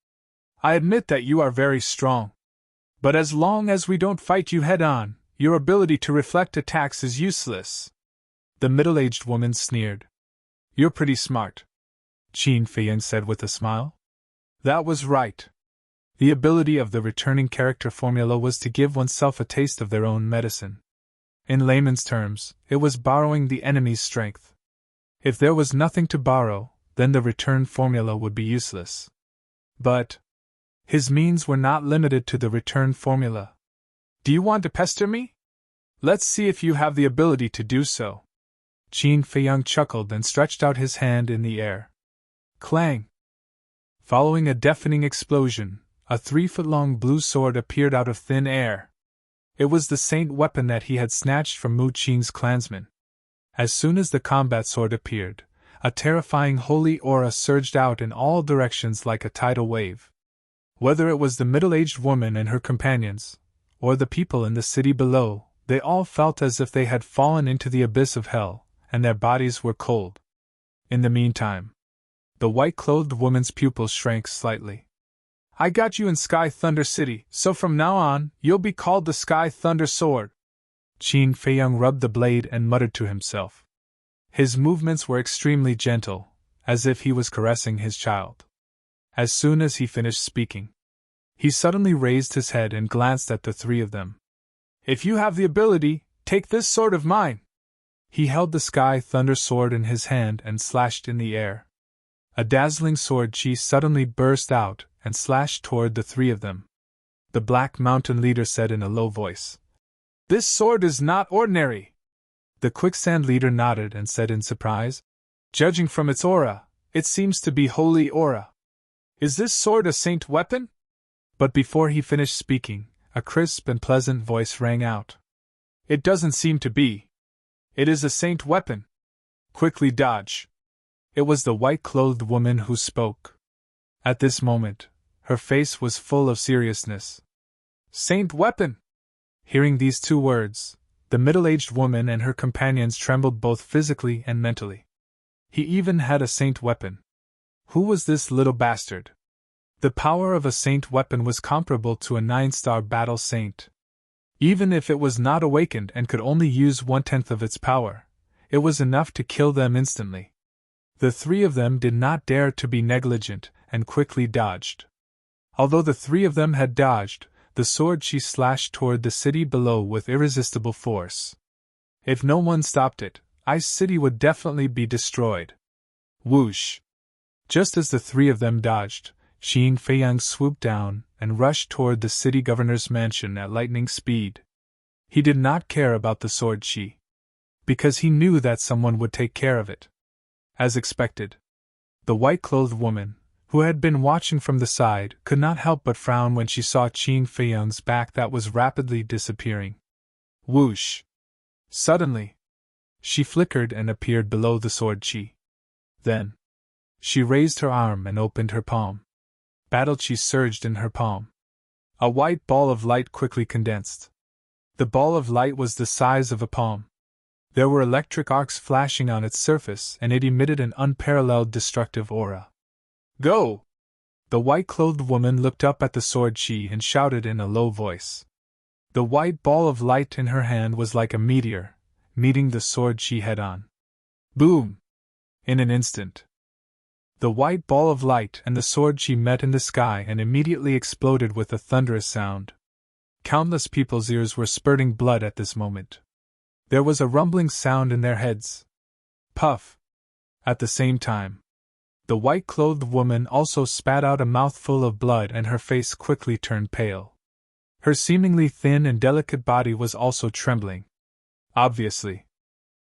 "I admit that you are very strong. But as long as we don't fight you head-on, your ability to reflect attacks is useless." The middle-aged woman sneered. "You're pretty smart," Qin Feiyang said with a smile. That was right. The ability of the returning character formula was to give oneself a taste of their own medicine. In layman's terms, it was borrowing the enemy's strength. If there was nothing to borrow, then the return formula would be useless. But his means were not limited to the return formula. "Do you want to pester me? Let's see if you have the ability to do so." Qin Feiyang chuckled and stretched out his hand in the air. Clang! Following a deafening explosion, a 3-foot-long blue sword appeared out of thin air. It was the saint weapon that he had snatched from Mu Qing's clansmen. As soon as the combat sword appeared, a terrifying holy aura surged out in all directions like a tidal wave. Whether it was the middle-aged woman and her companions, or the people in the city below, they all felt as if they had fallen into the abyss of hell, and their bodies were cold. In the meantime, the white-clothed woman's pupils shrank slightly. I got you in Sky Thunder City, so from now on, you'll be called the Sky Thunder Sword. Qin Feiyang rubbed the blade and muttered to himself. His movements were extremely gentle, as if he was caressing his child. As soon as he finished speaking, he suddenly raised his head and glanced at the three of them. If you have the ability, take this sword of mine. He held the Sky Thunder Sword in his hand and slashed in the air. A dazzling sword chi suddenly burst out and slashed toward the three of them. The Black Mountain leader said in a low voice, This sword is not ordinary. The Quicksand leader nodded and said in surprise, Judging from its aura, it seems to be holy aura. Is this sword a saint weapon? But before he finished speaking, a crisp and pleasant voice rang out. It doesn't seem to be. It is a saint weapon. Quickly dodge. It was the white-clothed woman who spoke. At this moment, her face was full of seriousness. Saint weapon! Hearing these two words, the middle-aged woman and her companions trembled both physically and mentally. He even had a saint weapon. Who was this little bastard? The power of a saint weapon was comparable to a 9-star battle saint. Even if it was not awakened and could only use 1/10 of its power, it was enough to kill them instantly. The three of them did not dare to be negligent and quickly dodged. Although the three of them had dodged, the sword she slashed toward the city below with irresistible force. If no one stopped it, Ice City would definitely be destroyed. Whoosh! Just as the three of them dodged, Qin Feiyang swooped down and rushed toward the city governor's mansion at lightning speed. He did not care about the sword chi, because he knew that someone would take care of it. As expected, the white-clothed woman, who had been watching from the side, could not help but frown when she saw Qin Feiyang's back that was rapidly disappearing. Whoosh! Suddenly, she flickered and appeared below the sword chi. Then, she raised her arm and opened her palm. Battle chi surged in her palm. A white ball of light quickly condensed. The ball of light was the size of a palm. There were electric arcs flashing on its surface, and it emitted an unparalleled destructive aura. Go! The white-clothed woman looked up at the sword chi and shouted in a low voice. The white ball of light in her hand was like a meteor, meeting the sword chi head-on. Boom! In an instant, the white ball of light and the sword chi met in the sky and immediately exploded with a thunderous sound. Countless people's ears were spurting blood at this moment. There was a rumbling sound in their heads. Puff! At the same time, the white-clothed woman also spat out a mouthful of blood and her face quickly turned pale. Her seemingly thin and delicate body was also trembling. Obviously,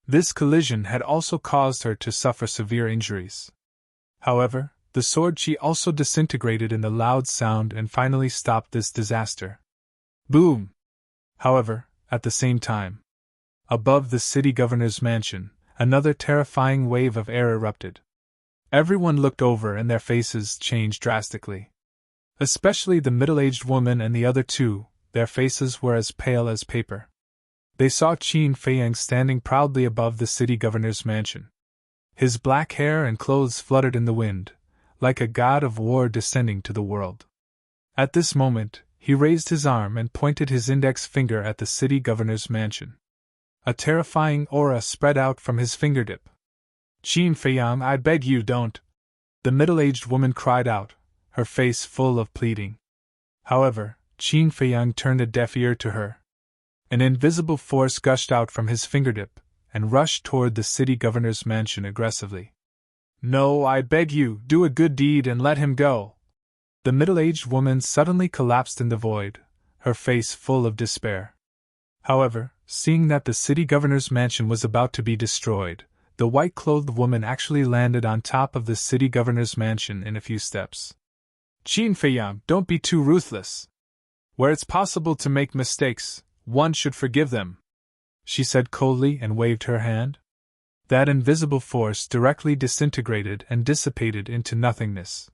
this collision had also caused her to suffer severe injuries. However, the sword chi also disintegrated in the loud sound and finally stopped this disaster. Boom! However, at the same time, above the city governor's mansion, another terrifying wave of air erupted. Everyone looked over and their faces changed drastically. Especially the middle-aged woman and the other two, their faces were as pale as paper. They saw Qin Feiyang standing proudly above the city governor's mansion. His black hair and clothes fluttered in the wind, like a god of war descending to the world. At this moment, he raised his arm and pointed his index finger at the city governor's mansion. A terrifying aura spread out from his fingertip. Qin Feiyang, I beg you don't! The middle-aged woman cried out, her face full of pleading. However, Qin Feiyang turned a deaf ear to her. An invisible force gushed out from his fingertip and rushed toward the city governor's mansion aggressively. No, I beg you, do a good deed and let him go! The middle-aged woman suddenly collapsed in the void, her face full of despair. However, seeing that the city governor's mansion was about to be destroyed, the white-clothed woman actually landed on top of the city governor's mansion in a few steps. Qin Feiyang, don't be too ruthless. Where it's possible to make mistakes, One should forgive them, she said coldly and waved her hand. That invisible force directly disintegrated and dissipated into nothingness.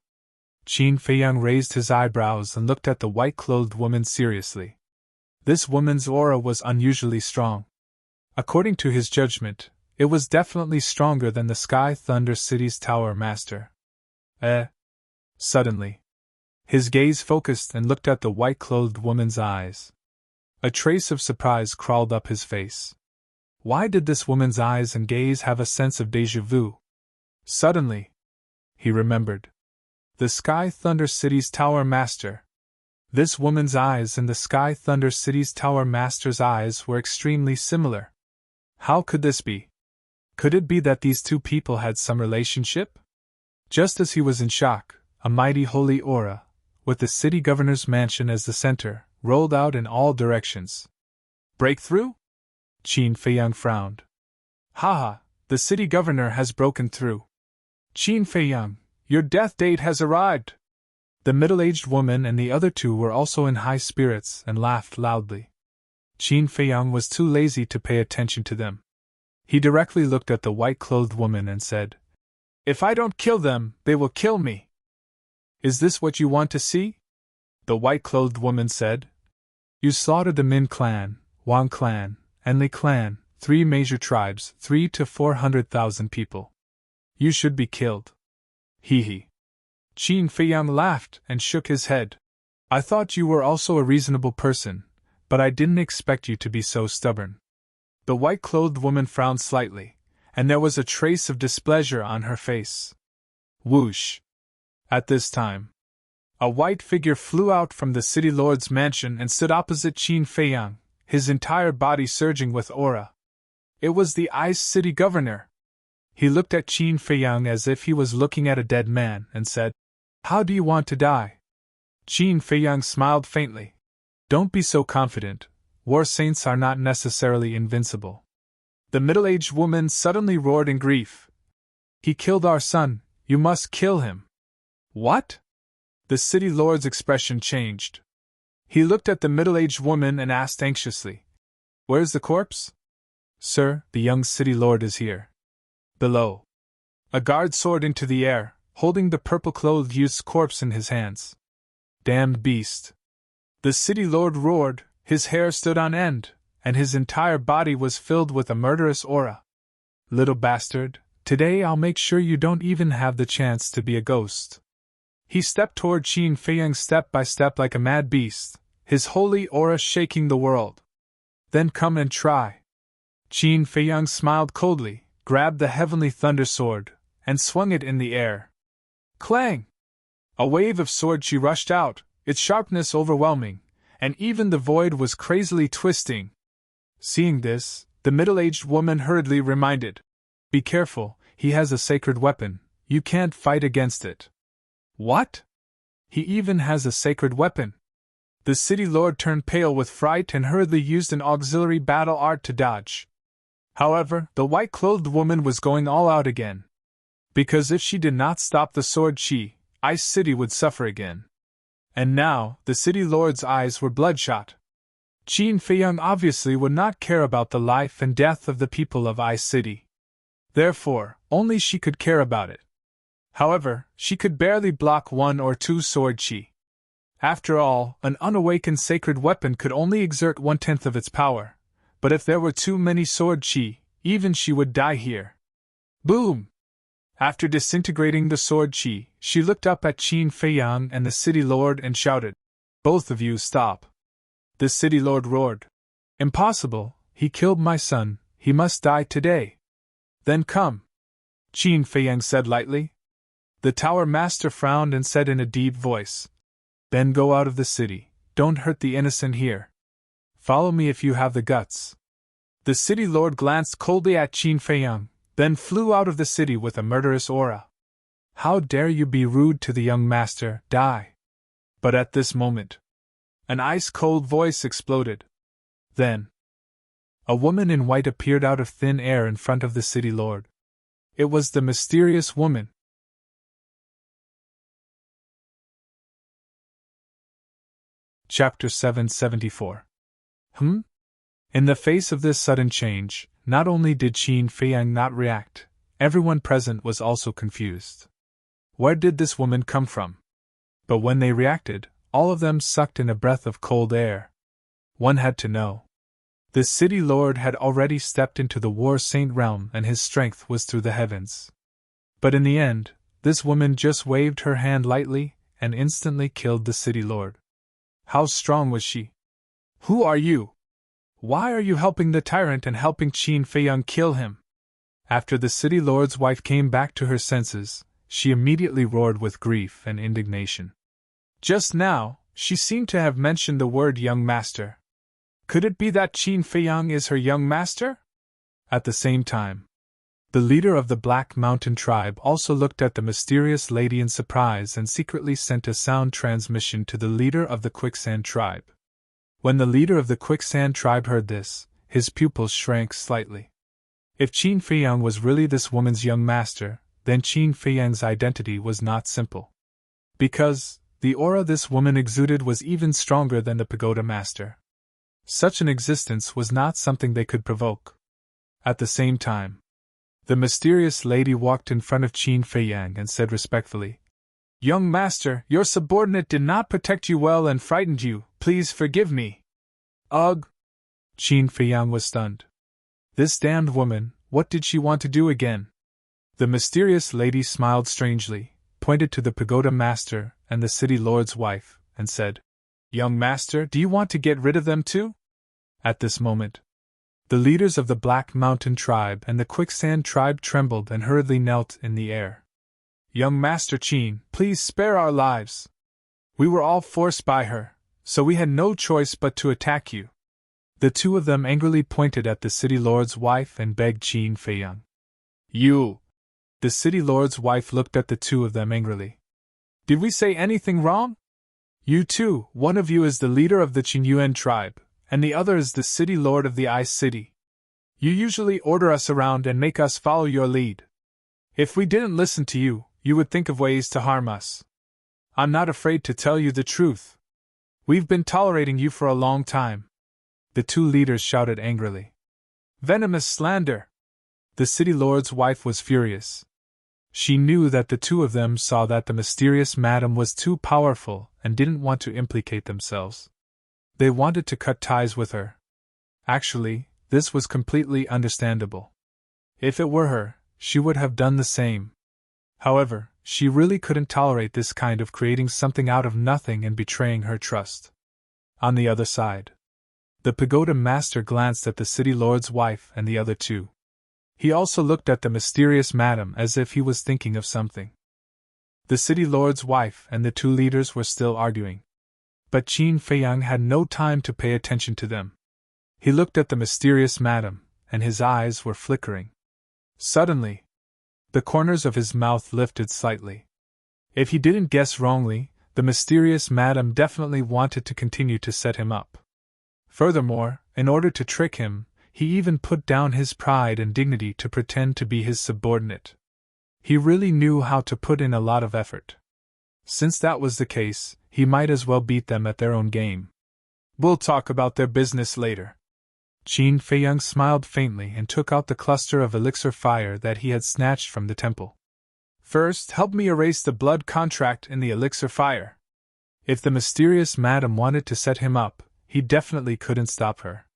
Qin Feiyang raised his eyebrows and looked at the white-clothed woman seriously. This woman's aura was unusually strong. According to his judgment, it was definitely stronger than the Sky Thunder City's Tower Master. Suddenly, his gaze focused and looked at the white-clothed woman's eyes. A trace of surprise crawled up his face. Why did this woman's eyes and gaze have a sense of déjà vu? Suddenly, he remembered. The Sky Thunder City's Tower Master. This woman's eyes and the Sky Thunder City's Tower Master's eyes were extremely similar. How could this be? Could it be that these two people had some relationship? Just as he was in shock, a mighty holy aura, with the city governor's mansion as the center, rolled out in all directions. Breakthrough? Qin Feiyang frowned. Haha, the city governor has broken through. Qin Feiyang, your death date has arrived. The middle-aged woman and the other two were also in high spirits and laughed loudly. Qin Feiyang was too lazy to pay attention to them. He directly looked at the white-clothed woman and said, If I don't kill them, they will kill me. Is this what you want to see? The white-clothed woman said. You slaughtered the Min clan, Wang clan, and Li clan, 3 major tribes, 3 to 400,000 people. You should be killed. Hee. Qin Feiyang laughed and shook his head. I thought you were also a reasonable person, but I didn't expect you to be so stubborn. The white-clothed woman frowned slightly, and there was a trace of displeasure on her face. Whoosh! At this time, a white figure flew out from the city lord's mansion and stood opposite Qin Feiyang, his entire body surging with aura. It was the Ice City Governor. He looked at Qin Feiyang as if he was looking at a dead man and said, How do you want to die? Qin Feiyang smiled faintly. Don't be so confident. War saints are not necessarily invincible. The middle-aged woman suddenly roared in grief. He killed our son. You must kill him. What? The city lord's expression changed. He looked at the middle-aged woman and asked anxiously, Where's the corpse? Sir, the young city lord is here. Below. A guard soared into the air, holding the purple-clothed youth's corpse in his hands. Damned beast. The city lord roared, his hair stood on end, and his entire body was filled with a murderous aura. Little bastard, today I'll make sure you don't even have the chance to be a ghost. He stepped toward Qin Feiyang step by step like a mad beast, his holy aura shaking the world. Then come and try. Qin Feiyang smiled coldly, grabbed the heavenly thunder sword, and swung it in the air. Clang! A wave of sword chi rushed out, its sharpness overwhelming, and even the void was crazily twisting. Seeing this, the middle-aged woman hurriedly reminded, Be careful, he has a sacred weapon, you can't fight against it. What? He even has a sacred weapon? The city lord turned pale with fright and hurriedly used an auxiliary battle art to dodge. However, the white-clothed woman was going all out again. Because if she did not stop the sword chi, Ice City would suffer again. And now, the city lord's eyes were bloodshot. Qin Feiyang obviously would not care about the life and death of the people of Ice City. Therefore, only she could care about it. However, she could barely block 1 or 2 sword chi. After all, an unawakened sacred weapon could only exert 1/10 of its power, but if there were too many sword chi, even she would die here. Boom! After disintegrating the sword chi, she looked up at Qin Feiyang and the city lord and shouted, Both of you stop. The city lord roared, Impossible, he killed my son, he must die today. Then come. Qin Feiyang said lightly. The tower master frowned and said in a deep voice, Then go out of the city, don't hurt the innocent here. Follow me if you have the guts. The city lord glanced coldly at Qin Feiyang, then flew out of the city with a murderous aura. How dare you be rude to the young master, die! But at this moment, an ice-cold voice exploded. Then, a woman in white appeared out of thin air in front of the city lord. It was the mysterious woman. Chapter 774. In the face of this sudden change, not only did Qin Feiyang not react, everyone present was also confused. Where did this woman come from? But when they reacted, all of them sucked in a breath of cold air. One had to know. The city lord had already stepped into the war saint realm and his strength was through the heavens. But in the end, this woman just waved her hand lightly and instantly killed the city lord. How strong was she? Who are you? Why are you helping the tyrant and helping Qin Feiyang kill him? After the city lord's wife came back to her senses, she immediately roared with grief and indignation. Just now, she seemed to have mentioned the word young master. Could it be that Qin Feiyang is her young master? At the same time, the leader of the Black Mountain tribe also looked at the mysterious lady in surprise and secretly sent a sound transmission to the leader of the Quicksand tribe. When the leader of the Quicksand tribe heard this, his pupils shrank slightly. If Qin Feiyang was really this woman's young master, then Qin Feiyang's identity was not simple. Because the aura this woman exuded was even stronger than the pagoda master. Such an existence was not something they could provoke. At the same time, the mysterious lady walked in front of Qin Feiyang and said respectfully, "Young master, your subordinate did not protect you well and frightened you, please forgive me." Ugh! Qin Feiyang was stunned. This damned woman, what did she want to do again? The mysterious lady smiled strangely, pointed to the pagoda master and the city lord's wife, and said, "Young master, do you want to get rid of them too?" At this moment, the leaders of the Black Mountain tribe and the Quicksand tribe trembled and hurriedly knelt in the air. "Young Master Qin, please spare our lives. We were all forced by her, so we had no choice but to attack you." The two of them angrily pointed at the city lord's wife and begged Qin Feiyang. "You!" The city lord's wife looked at the two of them angrily. "Did we say anything wrong? You two, one of you is the leader of the Qingyuan tribe, and the other is the city lord of the Ice City. You usually order us around and make us follow your lead. If we didn't listen to you, you would think of ways to harm us. I'm not afraid to tell you the truth. We've been tolerating you for a long time." The two leaders shouted angrily. "Venomous slander!" The city lord's wife was furious. She knew that the two of them saw that the mysterious madam was too powerful and didn't want to implicate themselves. They wanted to cut ties with her. Actually, this was completely understandable. If it were her, she would have done the same. However, she really couldn't tolerate this kind of creating something out of nothing and betraying her trust. On the other side, the pagoda master glanced at the city lord's wife and the other two. He also looked at the mysterious madam as if he was thinking of something. The city lord's wife and the two leaders were still arguing. But Qin Feiyang had no time to pay attention to them. He looked at the mysterious madam, and his eyes were flickering. Suddenly, the corners of his mouth lifted slightly. If he didn't guess wrongly, the mysterious madam definitely wanted to continue to set him up. Furthermore, in order to trick him, he even put down his pride and dignity to pretend to be his subordinate. He really knew how to put in a lot of effort. Since that was the case, he might as well beat them at their own game. "We'll talk about their business later." Qin Feiyang smiled faintly and took out the cluster of elixir fire that he had snatched from the temple. "First, help me erase the blood contract in the elixir fire." If the mysterious madam wanted to set him up, he definitely couldn't stop her.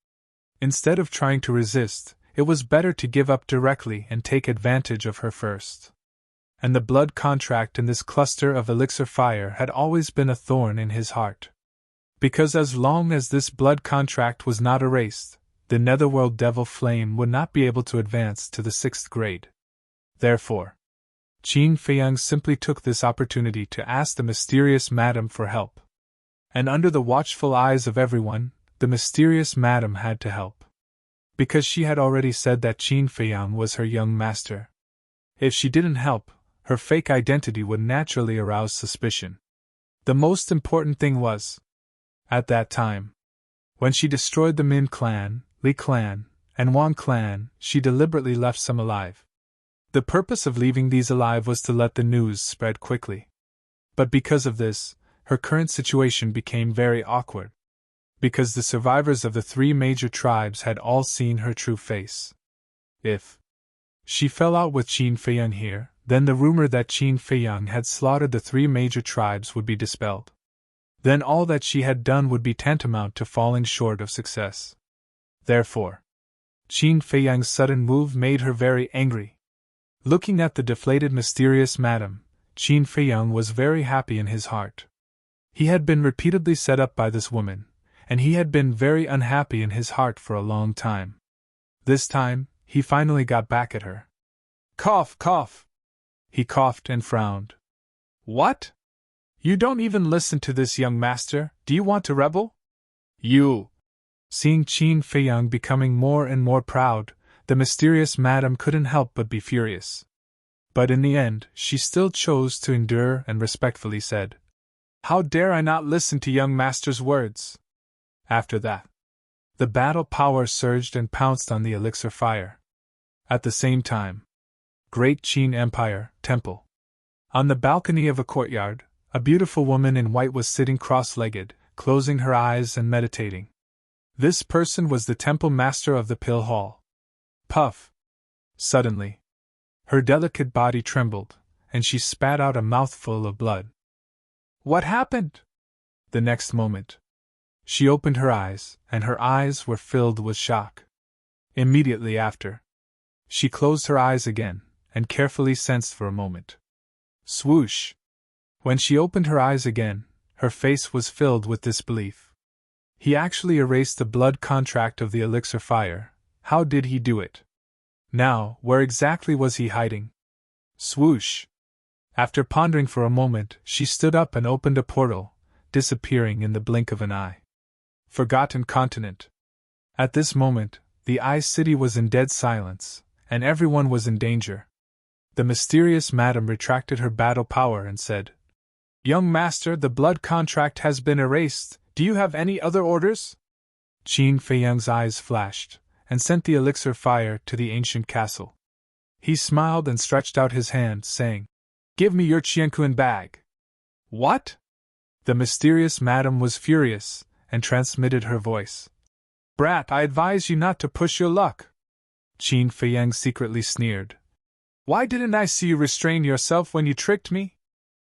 Instead of trying to resist, it was better to give up directly and take advantage of her first. And the blood contract in this cluster of elixir fire had always been a thorn in his heart. Because as long as this blood contract was not erased, the netherworld devil flame would not be able to advance to the 6th grade. Therefore, Qin Feiyang simply took this opportunity to ask the mysterious madam for help. And under the watchful eyes of everyone, the mysterious madam had to help. Because she had already said that Qin Feiyang was her young master. If she didn't help, her fake identity would naturally arouse suspicion. The most important thing was, at that time, when she destroyed the Min clan, Li clan, and Wang clan, she deliberately left some alive. The purpose of leaving these alive was to let the news spread quickly. But because of this, her current situation became very awkward. because the survivors of the 3 major tribes had all seen her true face. If she fell out with Qin Feiyang here, then the rumor that Qin Feiyang had slaughtered the 3 major tribes would be dispelled. Then all that she had done would be tantamount to falling short of success. Therefore, Qin Feiyang's sudden move made her very angry. Looking at the deflated mysterious madam, Qin Feiyang was very happy in his heart. He had been repeatedly set up by this woman, and he had been very unhappy in his heart for a long time. This time, he finally got back at her. Cough, cough! He coughed and frowned. What? You don't even listen to this young master, do you want to rebel? You! Seeing Qin Feiyang becoming more and more proud, the mysterious madam couldn't help but be furious. But in the end, she still chose to endure and respectfully said, How dare I not listen to young master's words? After that, the battle power surged and pounced on the elixir fire. At the same time, Great Qin Empire, Temple. On the balcony of a courtyard, a beautiful woman in white was sitting cross-legged, closing her eyes and meditating. This person was the temple master of the Pill Hall. Puff! Suddenly, her delicate body trembled, and she spat out a mouthful of blood. What happened? The next moment, she opened her eyes, and her eyes were filled with shock. Immediately after, she closed her eyes again, and carefully sensed for a moment. Swoosh! When she opened her eyes again, her face was filled with disbelief. He actually erased the blood contract of the elixir fire. How did he do it? Now, where exactly was he hiding? Swoosh! After pondering for a moment, she stood up and opened a portal, disappearing in the blink of an eye. Forgotten continent. At this moment, the Ice City was in dead silence, and everyone was in danger. The mysterious madam retracted her battle power and said, Young master, the blood contract has been erased. Do you have any other orders? Qin Feiyang's eyes flashed, and sent the elixir fire to the ancient castle. He smiled and stretched out his hand, saying, Give me your Qianquan bag. What? The mysterious madam was furious, and transmitted her voice. Brat, I advise you not to push your luck. Qin Feiyang secretly sneered. Why didn't I see you restrain yourself when you tricked me?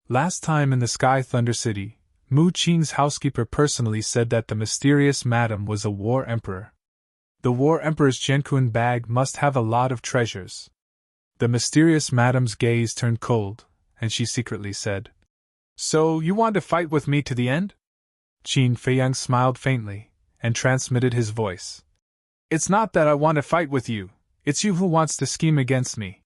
Last time in the Sky Thunder City, Mu Qin's housekeeper personally said that the mysterious madam was a war emperor. The war emperor's Qianquan bag must have a lot of treasures. The mysterious madam's gaze turned cold, and she secretly said, So you want to fight with me to the end? Qin Feiyang smiled faintly, and transmitted his voice. It's not that I want to fight with you, it's you who wants to scheme against me.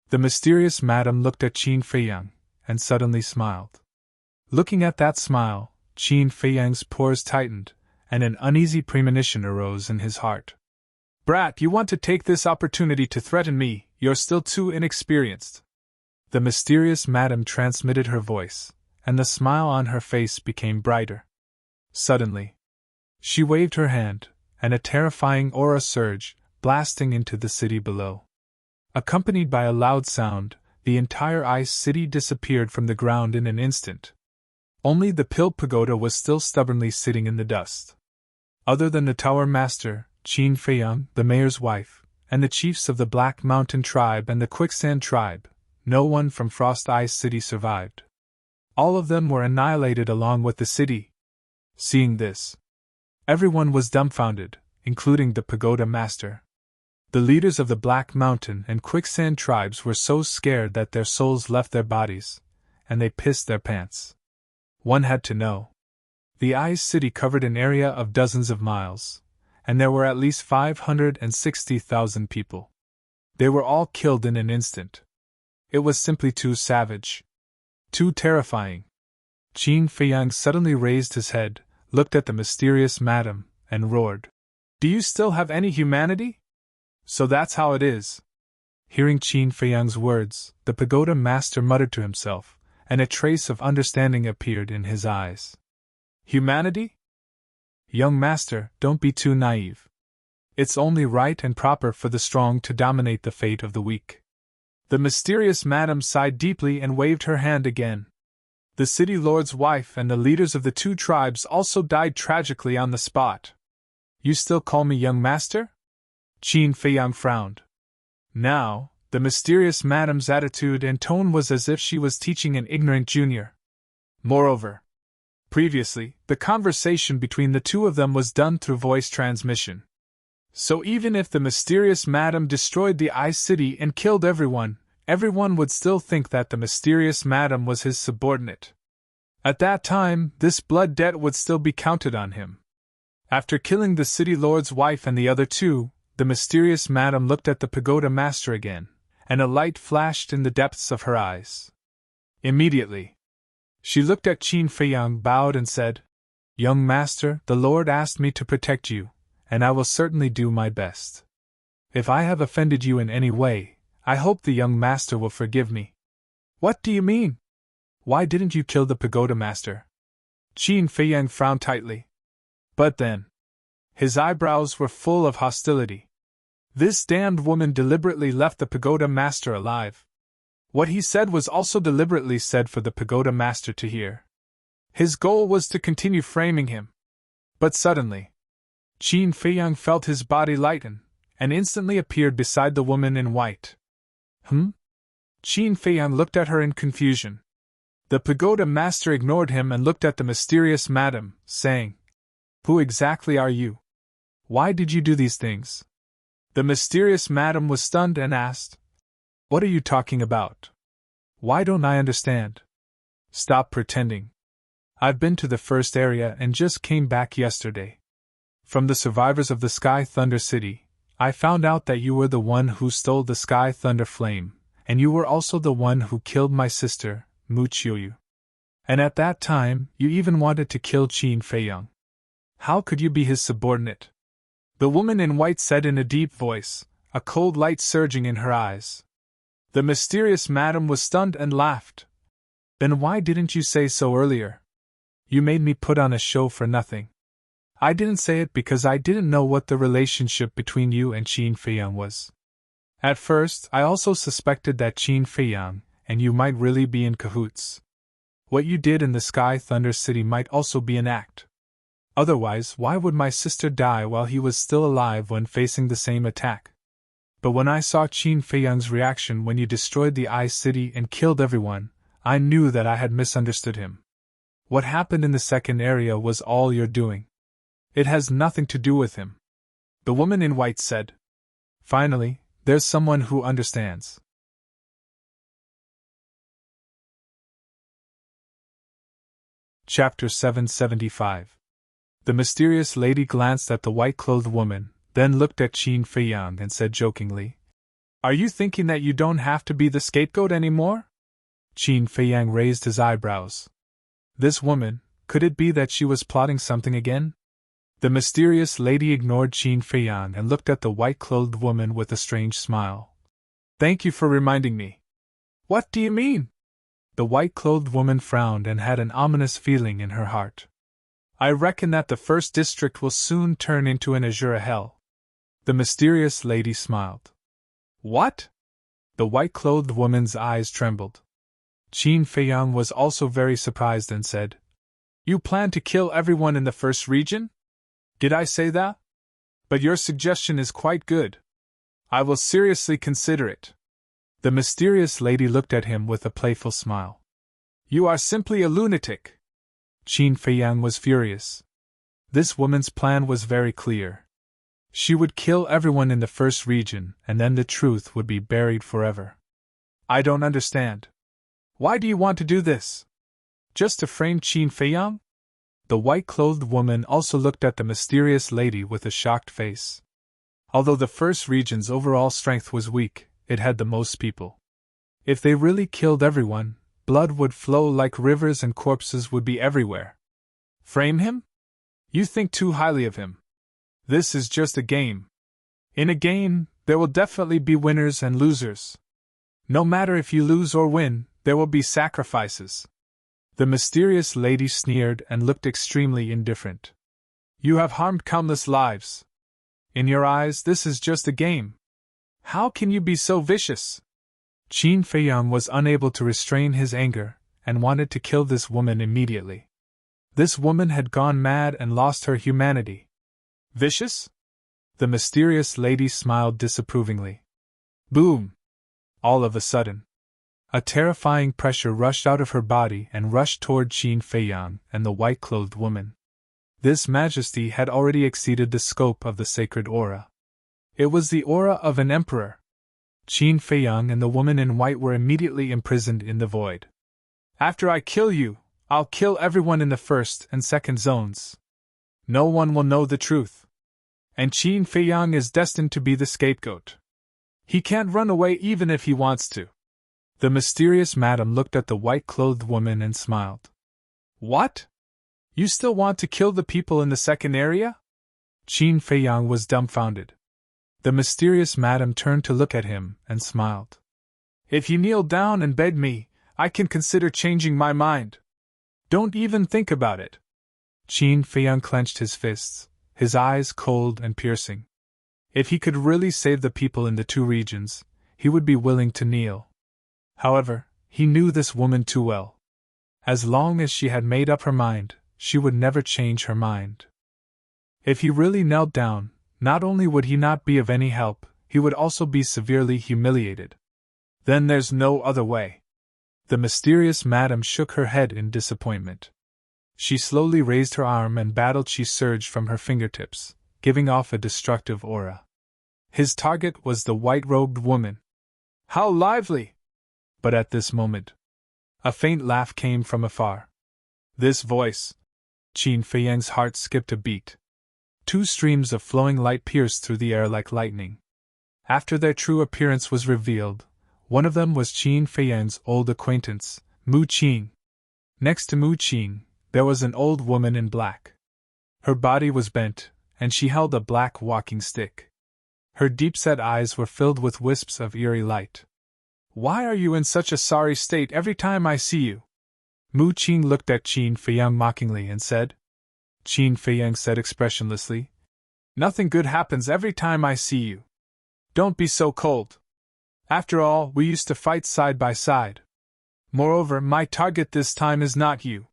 The mysterious madam looked at Qin Feiyang, and suddenly smiled. Looking at that smile, Qin Feiyang's pores tightened, and an uneasy premonition arose in his heart. Brat, you want to take this opportunity to threaten me, you're still too inexperienced. The mysterious madam transmitted her voice, and the smile on her face became brighter. Suddenly, she waved her hand, and a terrifying aura surged, blasting into the city below. Accompanied by a loud sound, the entire Ice City disappeared from the ground in an instant. Only the Pill Pagoda was still stubbornly sitting in the dust. Other than the Tower Master, Qin Feiyang, the mayor's wife, and the chiefs of the Black Mountain Tribe and the Quicksand Tribe, no one from Frost Ice City survived. All of them were annihilated along with the city. Seeing this, everyone was dumbfounded, including the Pagoda Master. The leaders of the Black Mountain and Quicksand Tribes were so scared that their souls left their bodies, and they pissed their pants. One had to know. The Ice City covered an area of dozens of miles, and there were at least 560,000 people. They were all killed in an instant. It was simply too savage. Too terrifying. Qin Feiyang suddenly raised his head, looked at the mysterious madam, and roared. Do you still have any humanity? So that's how it is. Hearing Qin Feiyang's words, the Pagoda Master muttered to himself, and a trace of understanding appeared in his eyes. Humanity? Young master, don't be too naive. It's only right and proper for the strong to dominate the fate of the weak. The mysterious madam sighed deeply and waved her hand again. The city lord's wife and the leaders of the two tribes also died tragically on the spot. You still call me young master? Qin Feiyang frowned. Now, the mysterious madame's attitude and tone was as if she was teaching an ignorant junior. Moreover, previously, the conversation between the two of them was done through voice transmission. So even if the mysterious madame destroyed the Ice City and killed everyone, everyone would still think that the mysterious madame was his subordinate. At that time, this blood debt would still be counted on him. After killing the city lord's wife and the other two, the mysterious madame looked at the pagoda master again, and a light flashed in the depths of her eyes. Immediately, she looked at Qin Feiyang, bowed and said, Young master, the Lord asked me to protect you, and I will certainly do my best. If I have offended you in any way, I hope the young master will forgive me. What do you mean? Why didn't you kill the pagoda master? Qin Feiyang frowned tightly. But then, his eyebrows were full of hostility. This damned woman deliberately left the pagoda master alive. What he said was also deliberately said for the pagoda master to hear. His goal was to continue framing him. But suddenly, Qin Feiyang felt his body lighten, and instantly appeared beside the woman in white. Qin Feiyang looked at her in confusion. The pagoda master ignored him and looked at the mysterious madam, saying, Who exactly are you? Why did you do these things? The mysterious madam was stunned and asked, What are you talking about? Why don't I understand? Stop pretending. I've been to the first area and just came back yesterday. From the survivors of the Sky Thunder City, I found out that you were the one who stole the Sky Thunder Flame, and you were also the one who killed my sister, Mu Qiuyu. And at that time, you even wanted to kill Qin Feiyang. How could you be his subordinate? The woman in white said in a deep voice, a cold light surging in her eyes. The mysterious madam was stunned and laughed. Then why didn't you say so earlier? You made me put on a show for nothing. I didn't say it because I didn't know what the relationship between you and Qin Feiyang was. At first, I also suspected that Qin Feiyang and you might really be in cahoots. What you did in the Sky Thunder City might also be an act. Otherwise, why would my sister die while he was still alive when facing the same attack? But when I saw Qin Feiyang's reaction when you destroyed the Ice City and killed everyone, I knew that I had misunderstood him. What happened in the second area was all your doing. It has nothing to do with him. The woman in white said. Finally, there's someone who understands. Chapter 775. The mysterious lady glanced at the white-clothed woman, then looked at Qin Feiyang and said jokingly, Are you thinking that you don't have to be the scapegoat anymore? Qin Feiyang raised his eyebrows. This woman, could it be that she was plotting something again? The mysterious lady ignored Qin Feiyang and looked at the white-clothed woman with a strange smile. Thank you for reminding me. What do you mean? The white-clothed woman frowned and had an ominous feeling in her heart. I reckon that the first district will soon turn into an azure hell. The mysterious lady smiled. What? The white-clothed woman's eyes trembled. Qin Feiyang was also very surprised and said, You plan to kill everyone in the first region? Did I say that? But your suggestion is quite good. I will seriously consider it. The mysterious lady looked at him with a playful smile. You are simply a lunatic. Qin Feiyang was furious. This woman's plan was very clear. She would kill everyone in the first region, and then the truth would be buried forever. I don't understand. Why do you want to do this? Just to frame Qin Feiyang? The white-clothed woman also looked at the mysterious lady with a shocked face. Although the first region's overall strength was weak, it had the most people. If they really killed everyone, blood would flow like rivers and corpses would be everywhere. Frame him? You think too highly of him. This is just a game. In a game, there will definitely be winners and losers. No matter if you lose or win, there will be sacrifices. The mysterious lady sneered and looked extremely indifferent. You have harmed countless lives. In your eyes, this is just a game. How can you be so vicious? Qin Feiyang was unable to restrain his anger, and wanted to kill this woman immediately. This woman had gone mad and lost her humanity. Vicious? The mysterious lady smiled disapprovingly. Boom! All of a sudden, a terrifying pressure rushed out of her body and rushed toward Qin Feiyang and the white-clothed woman. This majesty had already exceeded the scope of the sacred aura. It was the aura of an emperor. Qin Feiyang and the woman in white were immediately imprisoned in the void. After I kill you, I'll kill everyone in the first and second zones. No one will know the truth. And Qin Feiyang is destined to be the scapegoat. He can't run away even if he wants to. The mysterious madam looked at the white-clothed woman and smiled. What? You still want to kill the people in the second area? Qin Feiyang was dumbfounded. The mysterious madam turned to look at him and smiled. If you kneel down and beg me, I can consider changing my mind. Don't even think about it. Qin Feiyang clenched his fists, his eyes cold and piercing. If he could really save the people in the two regions, he would be willing to kneel. However, he knew this woman too well. As long as she had made up her mind, she would never change her mind. If he really knelt down, not only would he not be of any help, he would also be severely humiliated. Then there's no other way. The mysterious madam shook her head in disappointment. She slowly raised her arm and battle chi surged from her fingertips, giving off a destructive aura. His target was the white-robed woman. How lively! But at this moment, a faint laugh came from afar. This voice! Qin Feiyang's heart skipped a beat. Two streams of flowing light pierced through the air like lightning. After their true appearance was revealed, one of them was Qin Feiyang's old acquaintance, Mu Qing. Next to Mu Qing, there was an old woman in black. Her body was bent, and she held a black walking stick. Her deep-set eyes were filled with wisps of eerie light. Why are you in such a sorry state every time I see you? Mu Qing looked at Qin Feiyang mockingly and said. Qin Feiyang said expressionlessly, Nothing good happens every time I see you. Don't be so cold. After all, we used to fight side by side. Moreover, my target this time is not you.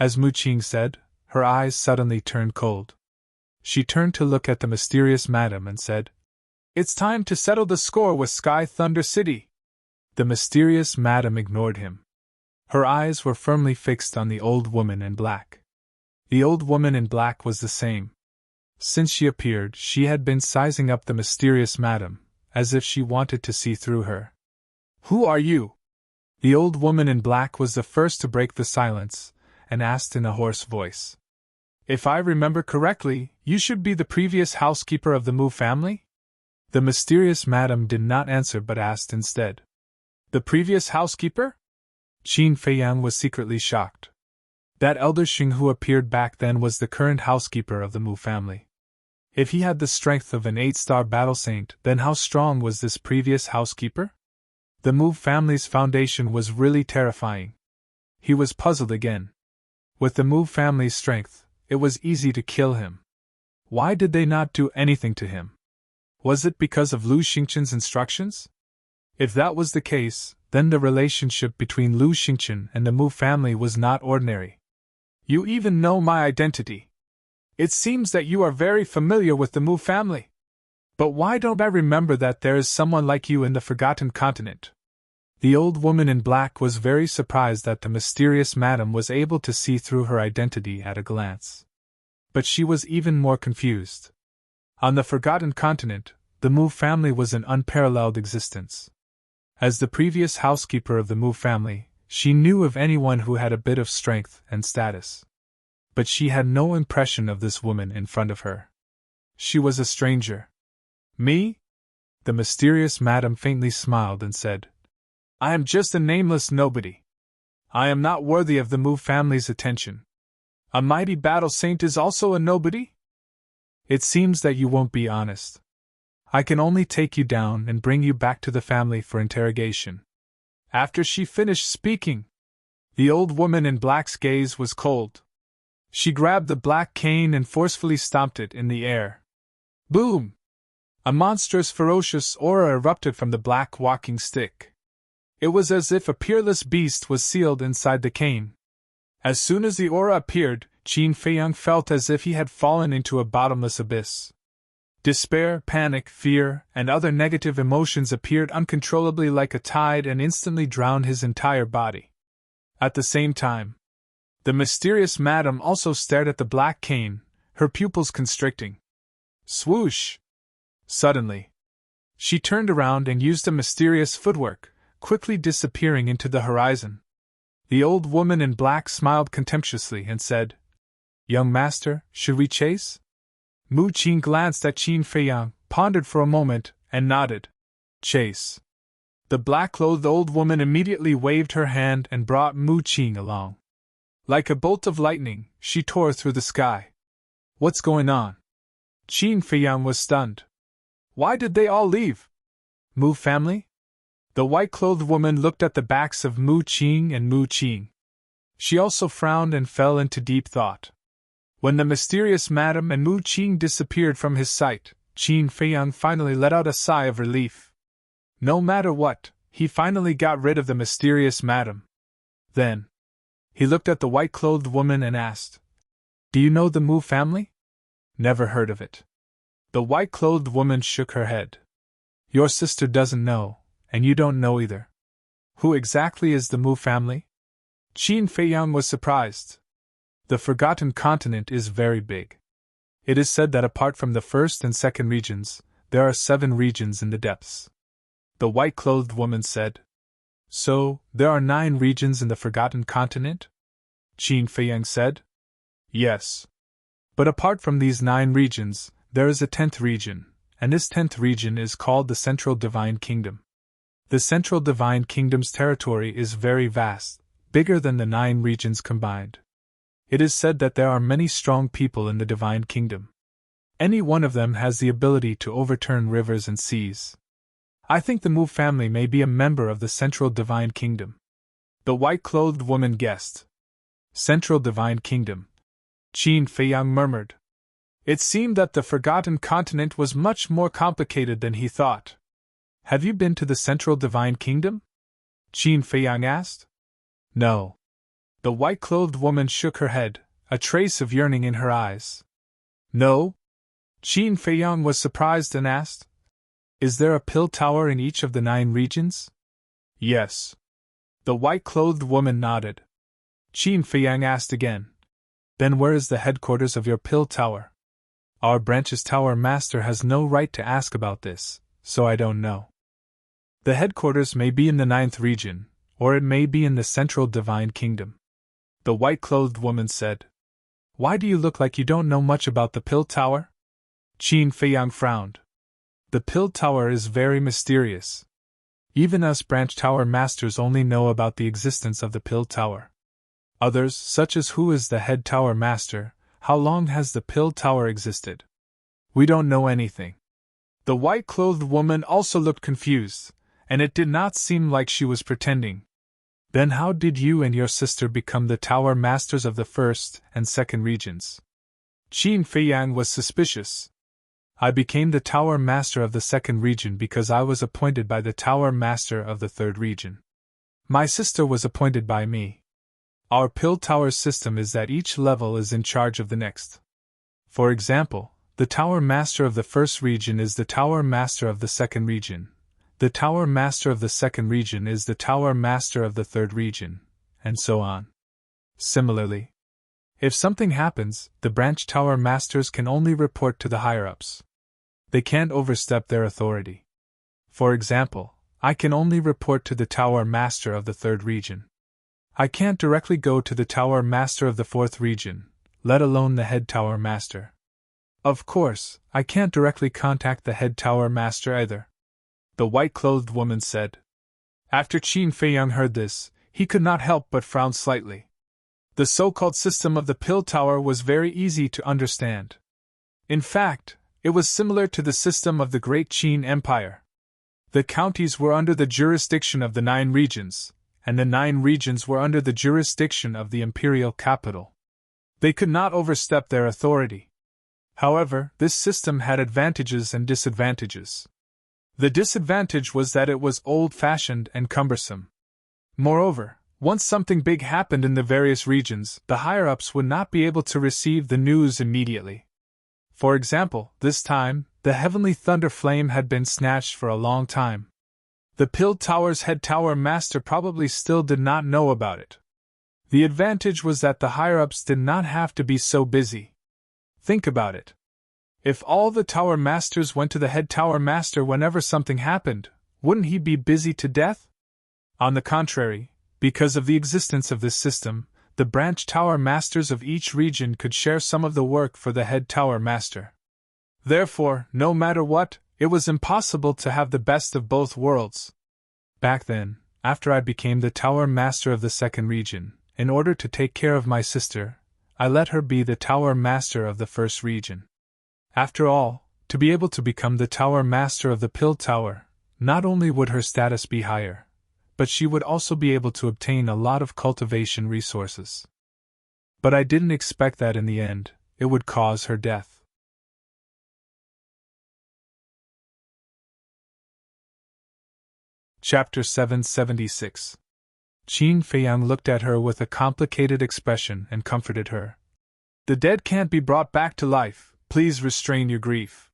As Mu Qing said, her eyes suddenly turned cold. She turned to look at the mysterious madam and said, It's time to settle the score with Sky Thunder City. The mysterious madam ignored him. Her eyes were firmly fixed on the old woman in black. The old woman in black was the same. Since she appeared, she had been sizing up the mysterious madam, as if she wanted to see through her. Who are you? The old woman in black was the first to break the silence, and asked in a hoarse voice. If I remember correctly, you should be the previous housekeeper of the Mu family? The mysterious madam did not answer but asked instead. The previous housekeeper? Qin Feiyang was secretly shocked. That elder Xing who appeared back then was the current housekeeper of the Mu family. If he had the strength of an 8-star battle saint, then how strong was this previous housekeeper? The Mu family's foundation was really terrifying. He was puzzled again. With the Mu family's strength, it was easy to kill him. Why did they not do anything to him? Was it because of Lu Xingchen's instructions? If that was the case, then the relationship between Lu Xingchen and the Mu family was not ordinary. You even know my identity. It seems that you are very familiar with the Mu family. But why don't I remember that there is someone like you in the Forgotten Continent? The old woman in black was very surprised that the mysterious madam was able to see through her identity at a glance. But she was even more confused. On the Forgotten Continent, the Mu family was an unparalleled existence. As the previous housekeeper of the Mu family, she knew of anyone who had a bit of strength and status. But she had no impression of this woman in front of her. She was a stranger. Me? The mysterious madam faintly smiled and said, I am just a nameless nobody. I am not worthy of the Mu family's attention. A mighty battle saint is also a nobody? It seems that you won't be honest. I can only take you down and bring you back to the family for interrogation. After she finished speaking, the old woman in black's gaze was cold. She grabbed the black cane and forcefully stomped it in the air. Boom! A monstrous, ferocious aura erupted from the black walking stick. It was as if a peerless beast was sealed inside the cane. As soon as the aura appeared, Qin Feiyang felt as if he had fallen into a bottomless abyss. Despair, panic, fear, and other negative emotions appeared uncontrollably like a tide and instantly drowned his entire body. At the same time, the mysterious madam also stared at the black cane, her pupils constricting. Swoosh! Suddenly, she turned around and used a mysterious footwork, quickly disappearing into the horizon. The old woman in black smiled contemptuously and said, "Young master, should we chase?" Mu Qing glanced at Qin Feiyang, pondered for a moment, and nodded. "Chase." The black-clothed old woman immediately waved her hand and brought Mu Qing along. Like a bolt of lightning, she tore through the sky. "What's going on?" Qin Feiyang was stunned. "Why did they all leave?" "Mu family?" The white-clothed woman looked at the backs of Mu Qing and Mu Qing. She also frowned and fell into deep thought. When the mysterious madam and Mu Qing disappeared from his sight, Qin Feiyang finally let out a sigh of relief. No matter what, he finally got rid of the mysterious madam. Then, he looked at the white-clothed woman and asked, "Do you know the Mu family?" "Never heard of it." The white-clothed woman shook her head. "Your sister doesn't know, and you don't know either." "Who exactly is the Mu family?" Qin Feiyang was surprised. The Forgotten Continent is very big. It is said that apart from the first and second regions, there are 7 regions in the depths. The white-clothed woman said. "So, there are 9 regions in the Forgotten Continent?" Qin Feiyang said. "Yes. But apart from these 9 regions, there is a 10th region, and this 10th region is called the Central Divine Kingdom. The Central Divine Kingdom's territory is very vast, bigger than the 9 regions combined. It is said that there are many strong people in the Divine Kingdom. Any one of them has the ability to overturn rivers and seas. I think the Mu family may be a member of the Central Divine Kingdom." The white-clothed woman guessed. "Central Divine Kingdom," Qin Feiyang murmured. It seemed that the Forgotten Continent was much more complicated than he thought. "Have you been to the Central Divine Kingdom?" Qin Feiyang asked. "No." The white-clothed woman shook her head, a trace of yearning in her eyes. "No?" Qin Feiyang was surprised and asked, "Is there a pill tower in each of the 9 regions?" "Yes." The white-clothed woman nodded. Qin Feiyang asked again, "Then where is the headquarters of your pill tower?" "Our branch's tower master has no right to ask about this, so I don't know. The headquarters may be in the 9th region, or it may be in the Central Divine Kingdom," the white-clothed woman said. "Why do you look like you don't know much about the pill tower?" Qin Feiyang frowned. "The pill tower is very mysterious. Even us branch tower masters only know about the existence of the pill tower. Others, such as who is the head tower master, how long has the pill tower existed? We don't know anything." The white-clothed woman also looked confused, and it did not seem like she was pretending. "Then how did you and your sister become the tower masters of the first and second regions?" Qin Feiyang was suspicious. "I became the tower master of the second region because I was appointed by the tower master of the third region. My sister was appointed by me. Our pill tower system is that each level is in charge of the next. For example, the tower master of the first region is the tower master of the second region. The tower master of the second region is the tower master of the third region, and so on. Similarly, if something happens, the branch tower masters can only report to the higher-ups. They can't overstep their authority. For example, I can only report to the tower master of the third region. I can't directly go to the tower master of the fourth region, let alone the head tower master. Of course, I can't directly contact the head tower master either," the white-clothed woman said. After Qin Feiyang heard this, he could not help but frown slightly. The so-called system of the pill tower was very easy to understand. In fact, it was similar to the system of the Great Qin Empire. The counties were under the jurisdiction of the 9 regions, and the 9 regions were under the jurisdiction of the imperial capital. They could not overstep their authority. However, this system had advantages and disadvantages. The disadvantage was that it was old-fashioned and cumbersome. Moreover, once something big happened in the various regions, the higher-ups would not be able to receive the news immediately. For example, this time, the heavenly thunder flame had been snatched for a long time. The Pill Tower's head tower master probably still did not know about it. The advantage was that the higher-ups did not have to be so busy. Think about it. If all the tower masters went to the head tower master whenever something happened, wouldn't he be busy to death? On the contrary, because of the existence of this system, the branch tower masters of each region could share some of the work for the head tower master. Therefore, no matter what, it was impossible to have the best of both worlds. Back then, after I became the tower master of the second region, in order to take care of my sister, I let her be the tower master of the first region. After all, to be able to become the tower master of the Pill Tower, not only would her status be higher, but she would also be able to obtain a lot of cultivation resources. But I didn't expect that in the end, it would cause her death. Chapter 776. Qin Feiyang looked at her with a complicated expression and comforted her. The dead can't be brought back to life, please restrain your grief.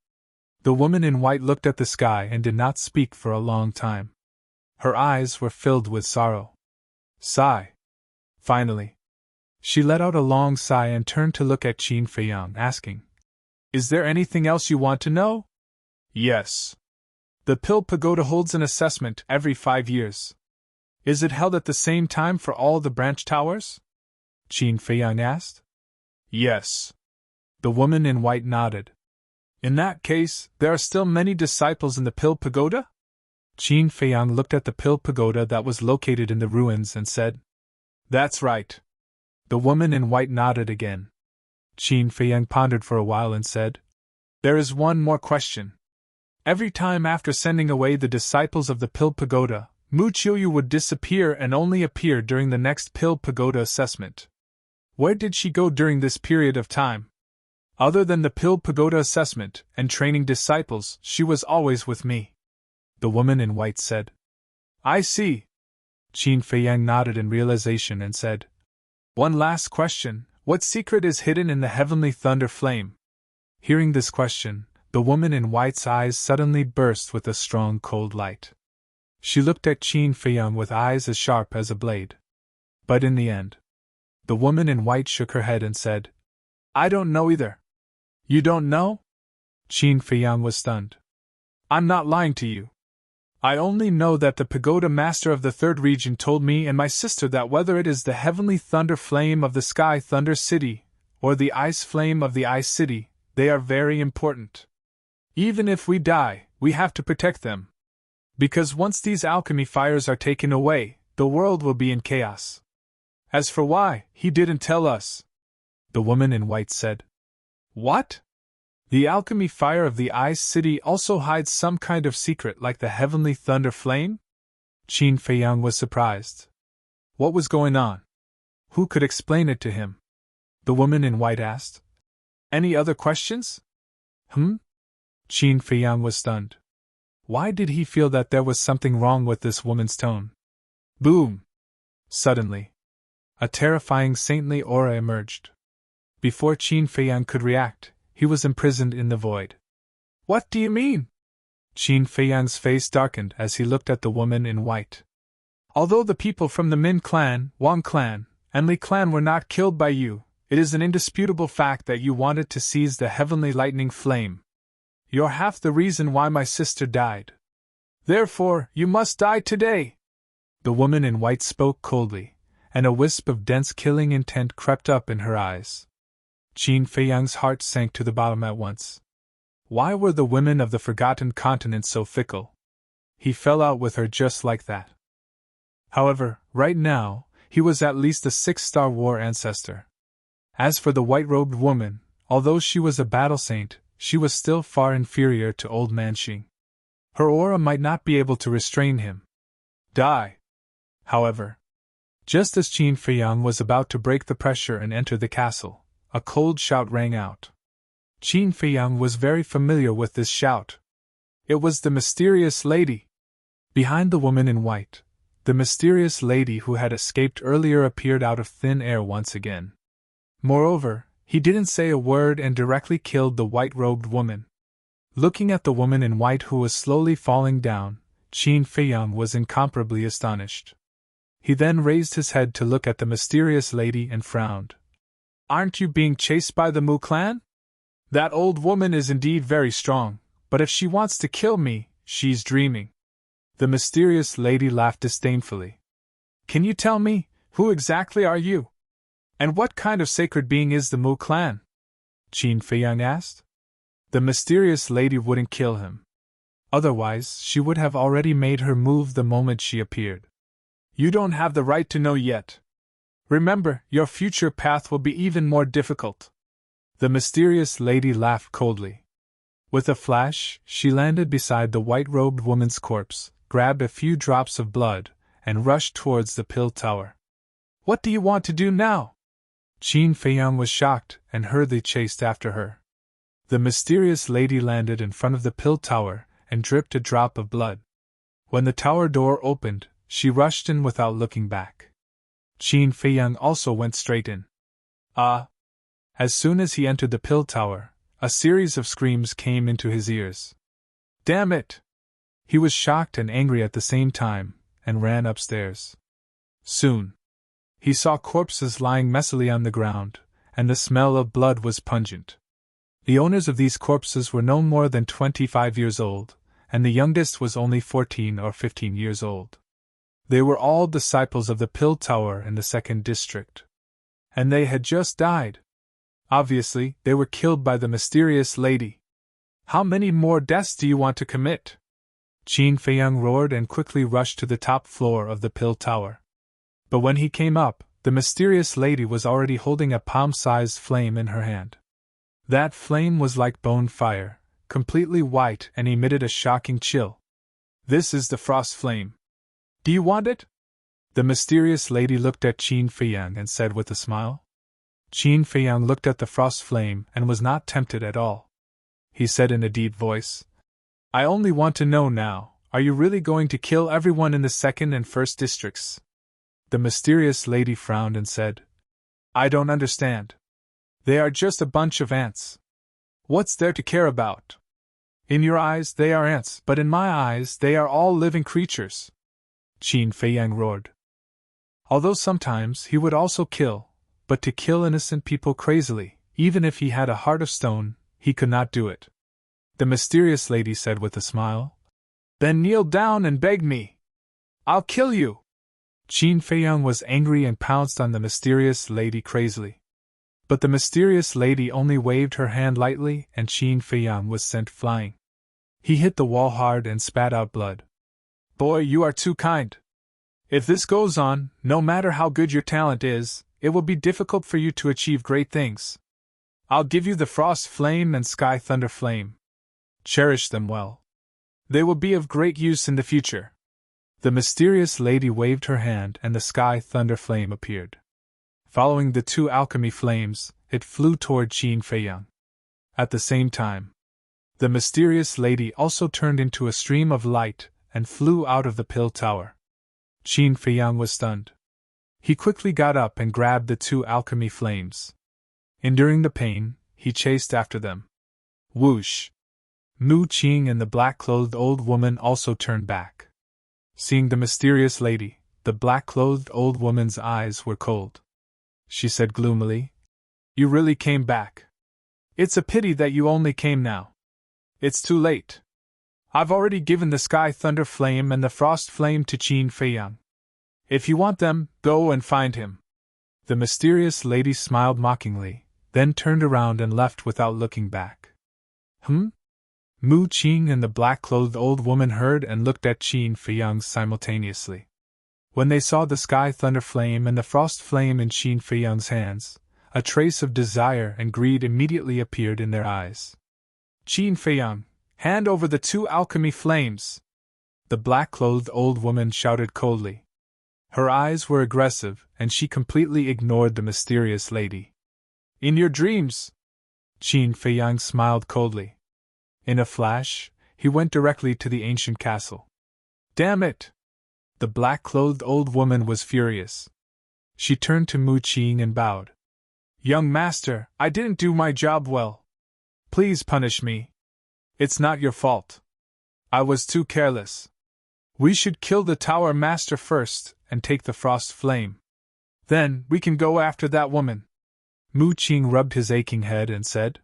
The woman in white looked at the sky and did not speak for a long time. Her eyes were filled with sorrow. Sigh. Finally, she let out a long sigh and turned to look at Qin Feiyang, asking, "Is there anything else you want to know?" "Yes. The Pill Pagoda holds an assessment every 5 years. Is it held at the same time for all the branch towers?" Qin Feiyang asked. "Yes." The woman in white nodded. "In that case, there are still many disciples in the Pill Pagoda?" Qin Feiyang looked at the Pill Pagoda that was located in the ruins and said, "That's right." The woman in white nodded again. Qin Feiyang pondered for a while and said, "There is one more question. Every time after sending away the disciples of the Pill Pagoda, Mu Qiuyu would disappear and only appear during the next Pill Pagoda assessment. Where did she go during this period of time? Other than the Pill Pagoda assessment and training disciples, she was always with me." The woman in white said. "I see." Qin Feiyang nodded in realization and said, "One last question, what secret is hidden in the heavenly thunder flame?" Hearing this question, the woman in white's eyes suddenly burst with a strong cold light. She looked at Qin Feiyang with eyes as sharp as a blade. But in the end, the woman in white shook her head and said, "I don't know either." "You don't know?" Qin Feiyang was stunned. "I'm not lying to you. I only know that the pagoda master of the third region told me and my sister that whether it is the heavenly thunder flame of the Sky Thunder City, or the ice flame of the Ice City, they are very important. Even if we die, we have to protect them. Because once these alchemy fires are taken away, the world will be in chaos. As for why, he didn't tell us." The woman in white said. "What? The alchemy fire of the Ice City also hides some kind of secret like the heavenly thunder flame?" Qin Feiyang was surprised. What was going on? Who could explain it to him? The woman in white asked. "Any other questions?" Qin Feiyang was stunned. Why did he feel that there was something wrong with this woman's tone? Boom! Suddenly, a terrifying saintly aura emerged. Before Qin Feiyang could react, he was imprisoned in the void. "What do you mean?" Qin Feiyang's face darkened as he looked at the woman in white. "Although the people from the Min clan, Wang clan, and Li clan were not killed by you, it is an indisputable fact that you wanted to seize the heavenly lightning flame. You're half the reason why my sister died. Therefore, you must die today." The woman in white spoke coldly, and a wisp of dense killing intent crept up in her eyes. Qin Feiyang's heart sank to the bottom at once. Why were the women of the Forgotten Continent so fickle? He fell out with her just like that. However, right now, he was at least a 6-star war ancestor. As for the white-robed woman, although she was a battle saint, she was still far inferior to Old Man Xing. Her aura might not be able to restrain him. Die! However, just as Qin Feiyang was about to break the pressure and enter the castle, a cold shout rang out. Qin Feiyang was very familiar with this shout. It was the mysterious lady. Behind the woman in white, the mysterious lady who had escaped earlier appeared out of thin air once again. Moreover, he didn't say a word and directly killed the white-robed woman. Looking at the woman in white who was slowly falling down, Qin Feiyang was incomparably astonished. He then raised his head to look at the mysterious lady and frowned. Aren't you being chased by the Mu clan? That old woman is indeed very strong, but if she wants to kill me, she's dreaming. The mysterious lady laughed disdainfully. Can you tell me, who exactly are you? And what kind of sacred being is the Mu clan? Qin Feiyang asked. The mysterious lady wouldn't kill him. Otherwise, she would have already made her move the moment she appeared. You don't have the right to know yet. Remember, your future path will be even more difficult. The mysterious lady laughed coldly. With a flash, she landed beside the white-robed woman's corpse, grabbed a few drops of blood, and rushed towards the pill tower. What do you want to do now? Qin Feiyang was shocked and hurriedly chased after her. The mysterious lady landed in front of the pill tower and dripped a drop of blood. When the tower door opened, she rushed in without looking back. Qin Feiyang also went straight in. As soon as he entered the pill tower, a series of screams came into his ears. Damn it! He was shocked and angry at the same time, and ran upstairs. Soon, he saw corpses lying messily on the ground, and the smell of blood was pungent. The owners of these corpses were no more than 25 years old, and the youngest was only 14 or 15 years old. They were all disciples of the Pill Tower in the 2nd District. And they had just died. Obviously, they were killed by the mysterious lady. How many more deaths do you want to commit? Qin Feiyang roared and quickly rushed to the top floor of the Pill Tower. But when he came up, the mysterious lady was already holding a palm-sized flame in her hand. That flame was like bone fire, completely white, and emitted a shocking chill. This is the frost flame. Do you want it? The mysterious lady looked at Qin Feiyang and said with a smile. Qin Feiyang looked at the frost flame and was not tempted at all. He said in a deep voice, I only want to know now, are you really going to kill everyone in the 2nd and 1st districts? The mysterious lady frowned and said, I don't understand. They are just a bunch of ants. What's there to care about? In your eyes they are ants, but in my eyes they are all living creatures. Qin Feiyang roared. Although sometimes he would also kill, but to kill innocent people crazily, even if he had a heart of stone, he could not do it. The mysterious lady said with a smile, Then kneel down and beg me. I'll kill you. Qin Feiyang was angry and pounced on the mysterious lady crazily. But the mysterious lady only waved her hand lightly and Qin Feiyang was sent flying. He hit the wall hard and spat out blood. Boy, you are too kind. If this goes on, no matter how good your talent is, it will be difficult for you to achieve great things. I'll give you the Frost Flame and Sky Thunder Flame. Cherish them well. They will be of great use in the future. The mysterious lady waved her hand and the Sky Thunder Flame appeared. Following the 2 alchemy flames, it flew toward Qin Feiyang. At the same time, the mysterious lady also turned into a stream of light and flew out of the pill tower. Qin Feiyang was stunned. He quickly got up and grabbed the 2 alchemy flames. Enduring the pain, he chased after them. Whoosh! Mu Qing and the black-clothed old woman also turned back. Seeing the mysterious lady, the black-clothed old woman's eyes were cold. She said gloomily, You really came back. It's a pity that you only came now. It's too late. I've already given the Sky Thunder Flame and the Frost Flame to Qin Feiyang. If you want them, go and find him. The mysterious lady smiled mockingly, then turned around and left without looking back. Mu Qing and the black-clothed old woman heard and looked at Qin Feiyang simultaneously. When they saw the Sky Thunder Flame and the Frost Flame in Qin Feiyang's hands, a trace of desire and greed immediately appeared in their eyes. Qin Feiyang, hand over the 2 alchemy flames! The black-clothed old woman shouted coldly. Her eyes were aggressive, and she completely ignored the mysterious lady. In your dreams! Qin Feiyang smiled coldly. In a flash, he went directly to the ancient castle. Damn it! The black-clothed old woman was furious. She turned to Mu Qing and bowed. Young master, I didn't do my job well. Please punish me. It's not your fault. I was too careless. We should kill the tower master first and take the frost flame. Then we can go after that woman. Mu Qing rubbed his aching head and said,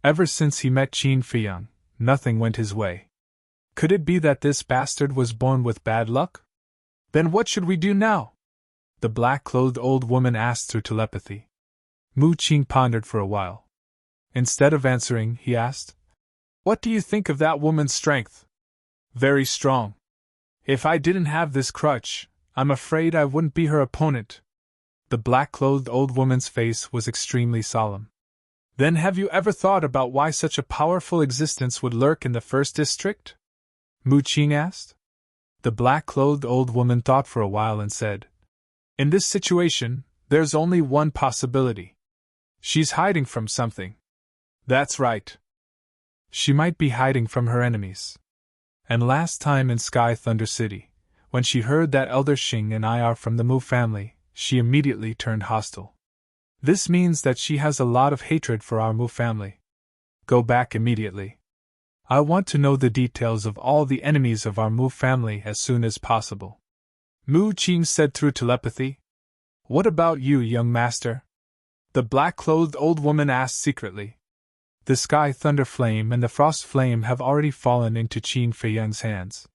Ever since he met Qin Feiyang, nothing went his way. Could it be that this bastard was born with bad luck? Then what should we do now? The black-clothed old woman asked through telepathy. Mu Qing pondered for a while. Instead of answering, he asked, What do you think of that woman's strength? Very strong. If I didn't have this crutch, I'm afraid I wouldn't be her opponent. The black-clothed old woman's face was extremely solemn. Then have you ever thought about why such a powerful existence would lurk in the first district? Mu Qing asked. The black-clothed old woman thought for a while and said, In this situation, there's only one possibility. She's hiding from something. That's right. She might be hiding from her enemies. And last time in Sky Thunder City, when she heard that Elder Xing and I are from the Mu family, she immediately turned hostile. This means that she has a lot of hatred for our Mu family. Go back immediately. I want to know the details of all the enemies of our Mu family as soon as possible. Mu Qing said through telepathy. What about you, young master? The black-clothed old woman asked secretly. The Sky Thunder Flame and the Frost Flame have already fallen into Qin Feiyang's hands.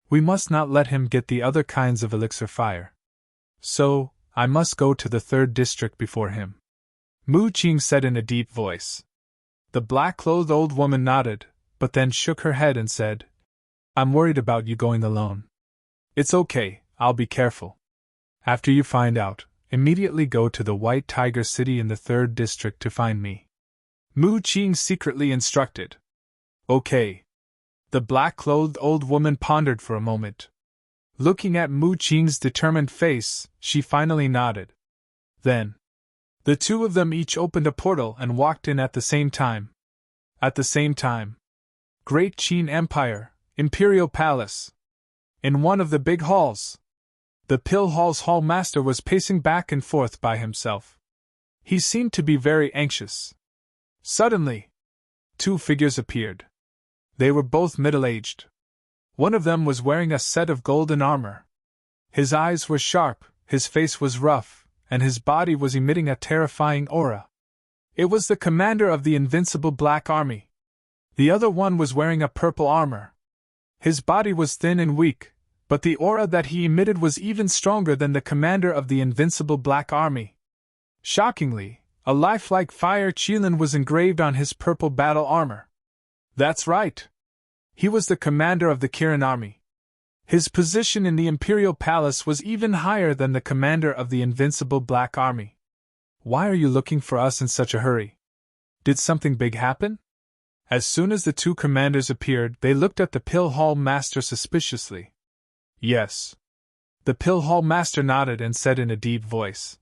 We must not let him get the other kinds of elixir fire. So, I must go to the third district before him. Mu Qing said in a deep voice. The black-clothed old woman nodded, but then shook her head and said, I'm worried about you going alone. It's okay, I'll be careful. After you find out, immediately go to the White Tiger City in the third district to find me. Mu Qing secretly instructed. Okay. The black-clothed old woman pondered for a moment. Looking at Mu Qing's determined face, she finally nodded. Then, the two of them each opened a portal and walked in at the same time. At the same time, Great Qin Empire, Imperial Palace. In one of the big halls, the Pill Hall's hall master was pacing back and forth by himself. He seemed to be very anxious. Suddenly, two figures appeared. They were both middle-aged. One of them was wearing a set of golden armor. His eyes were sharp, his face was rough, and his body was emitting a terrifying aura. It was the commander of the invincible Black Army. The other one was wearing a purple armor. His body was thin and weak, but the aura that he emitted was even stronger than the commander of the invincible Black Army. Shockingly, a lifelike fire Qilin was engraved on his purple battle armor. That's right. He was the commander of the Kirin army. His position in the Imperial Palace was even higher than the commander of the invincible Black Army. Why are you looking for us in such a hurry? Did something big happen? As soon as the two commanders appeared, they looked at the Pill Hall Master suspiciously. Yes. The Pill Hall Master nodded and said in a deep voice.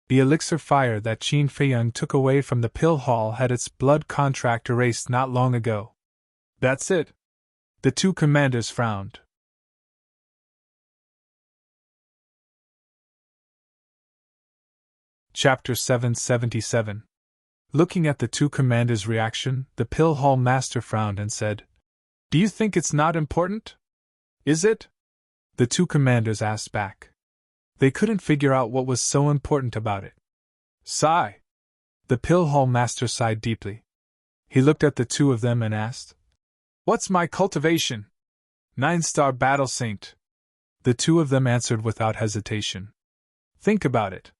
The elixir fire that Qin Feiyang took away from the Pill Hall had its blood contract erased not long ago. That's it. The two commanders frowned. Chapter 777. Looking at the two commanders' reaction, the Pill Hall Master frowned and said, Do you think it's not important? Is it? The two commanders asked back. They couldn't figure out what was so important about it. Sigh. The Pill Hall Master sighed deeply. He looked at the two of them and asked, What's my cultivation? 9-star battle saint. The two of them answered without hesitation. Think about it.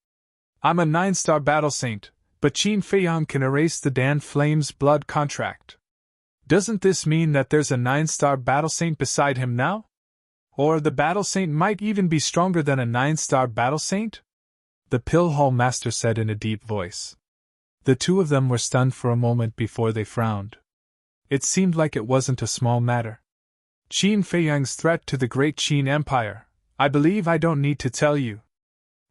I'm a 9-star battle saint, but Qin Feiyang can erase the Dan Flame's blood contract. Doesn't this mean that there's a 9-star battle saint beside him now? Or the battle saint might even be stronger than a 9-star battle saint? The Pill Hall Master said in a deep voice. The two of them were stunned for a moment before they frowned. It seemed like it wasn't a small matter. Qin Feiyang's threat to the Great Qin Empire, I believe I don't need to tell you.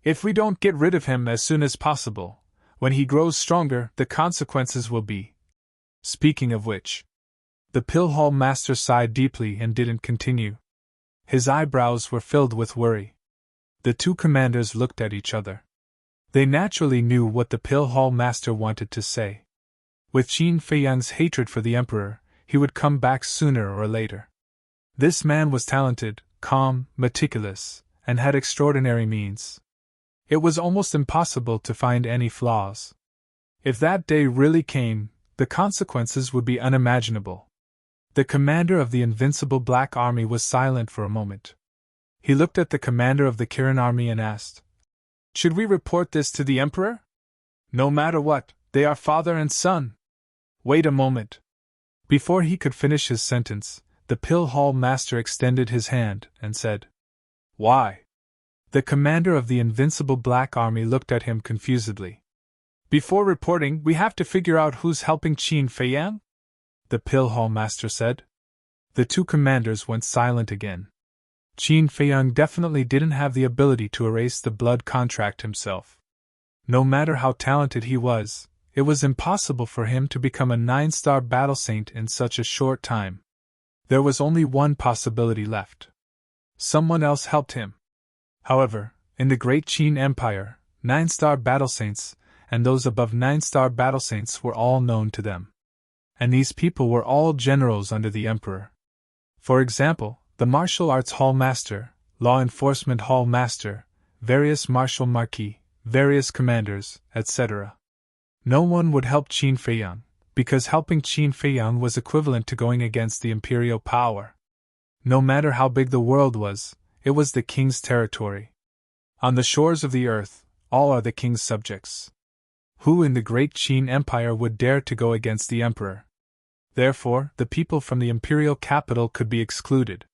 If we don't get rid of him as soon as possible, when he grows stronger, the consequences will be. Speaking of which, The pill hall master sighed deeply and didn't continue. His eyebrows were filled with worry. The two commanders looked at each other. They naturally knew what the pill hall master wanted to say. With Qin Feiyang's hatred for the emperor, he would come back sooner or later. This man was talented, calm, meticulous, and had extraordinary means. It was almost impossible to find any flaws. If that day really came, the consequences would be unimaginable. The commander of the invincible Black Army was silent for a moment. He looked at the commander of the Kirin Army and asked, "Should we report this to the emperor?" "No matter what, they are father and son." "Wait a moment." Before he could finish his sentence, the pill hall master extended his hand and said, "Why?" The commander of the invincible Black Army looked at him confusedly. "Before reporting, we have to figure out who's helping Qin Feiyang," the pill hall master said. The two commanders went silent again. Qin Feiyang definitely didn't have the ability to erase the blood contract himself. No matter how talented he was, it was impossible for him to become a 9-star battle saint in such a short time. There was only one possibility left. Someone else helped him. However, in the Great Qin Empire, 9-star battle saints, and those above 9-star battle saints were all known to them. And these people were all generals under the emperor. For example, the martial arts hall master, law enforcement hall master, various martial marquis, various commanders, etc. No one would help Qin Feiyang, because helping Qin Feiyang was equivalent to going against the imperial power. No matter how big the world was, it was the king's territory. On the shores of the earth, all are the king's subjects. Who in the Great Qin Empire would dare to go against the emperor? Therefore, the people from the imperial capital could be excluded.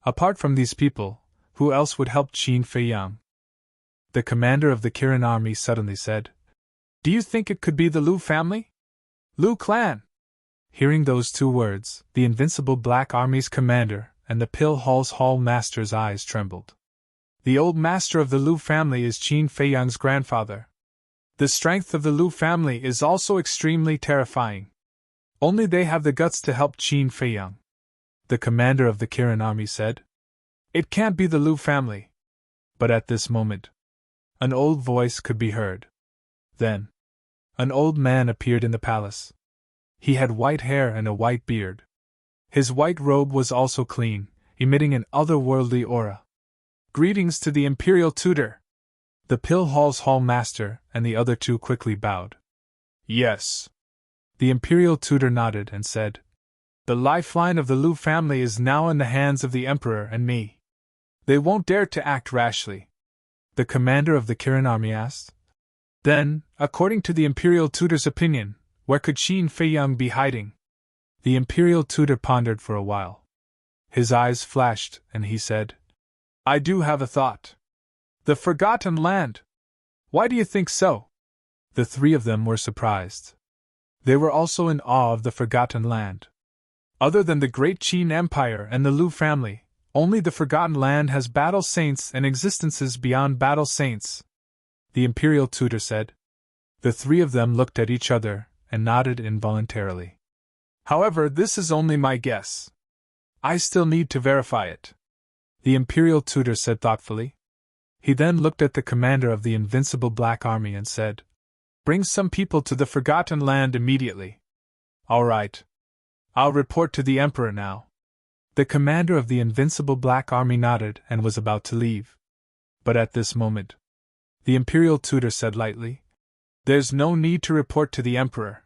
Apart from these people, who else would help Qin Feiyang? The commander of the Kirin army suddenly said, "Do you think it could be the Lu family? Lu clan?" Hearing those two words, the invincible Black Army's commander and the pill hall's hall master's eyes trembled. The old master of the Lu family is Qin Feiyang's grandfather. The strength of the Lu family is also extremely terrifying. Only they have the guts to help Qin Feiyang. The commander of the Kirin army said, "It can't be the Lu family." But at this moment, an old voice could be heard. Then, an old man appeared in the palace. He had white hair and a white beard. His white robe was also clean, emitting an otherworldly aura. "Greetings to the imperial tutor." The pill hall's hall master and the other two quickly bowed. "Yes." The imperial tutor nodded and said, "The lifeline of the Lu family is now in the hands of the emperor and me. They won't dare to act rashly." The commander of the Kirin army asked, "Then, according to the imperial tutor's opinion, where could Qin Feiyang be hiding?" The imperial tutor pondered for a while. His eyes flashed, and he said, "I do have a thought. The Forgotten Land." "Why do you think so?" The three of them were surprised. They were also in awe of the Forgotten Land. Other than the Great Qin Empire and the Lu family, only the Forgotten Land has battle saints and existences beyond battle saints, the imperial tutor said. The three of them looked at each other and nodded involuntarily. "However, this is only my guess. I still need to verify it," the imperial tutor said thoughtfully. He then looked at the commander of the invincible Black Army and said, "Bring some people to the Forgotten Land immediately." "All right. I'll report to the emperor now." The commander of the invincible Black Army nodded and was about to leave. But at this moment, the imperial tutor said lightly, "There's no need to report to the emperor."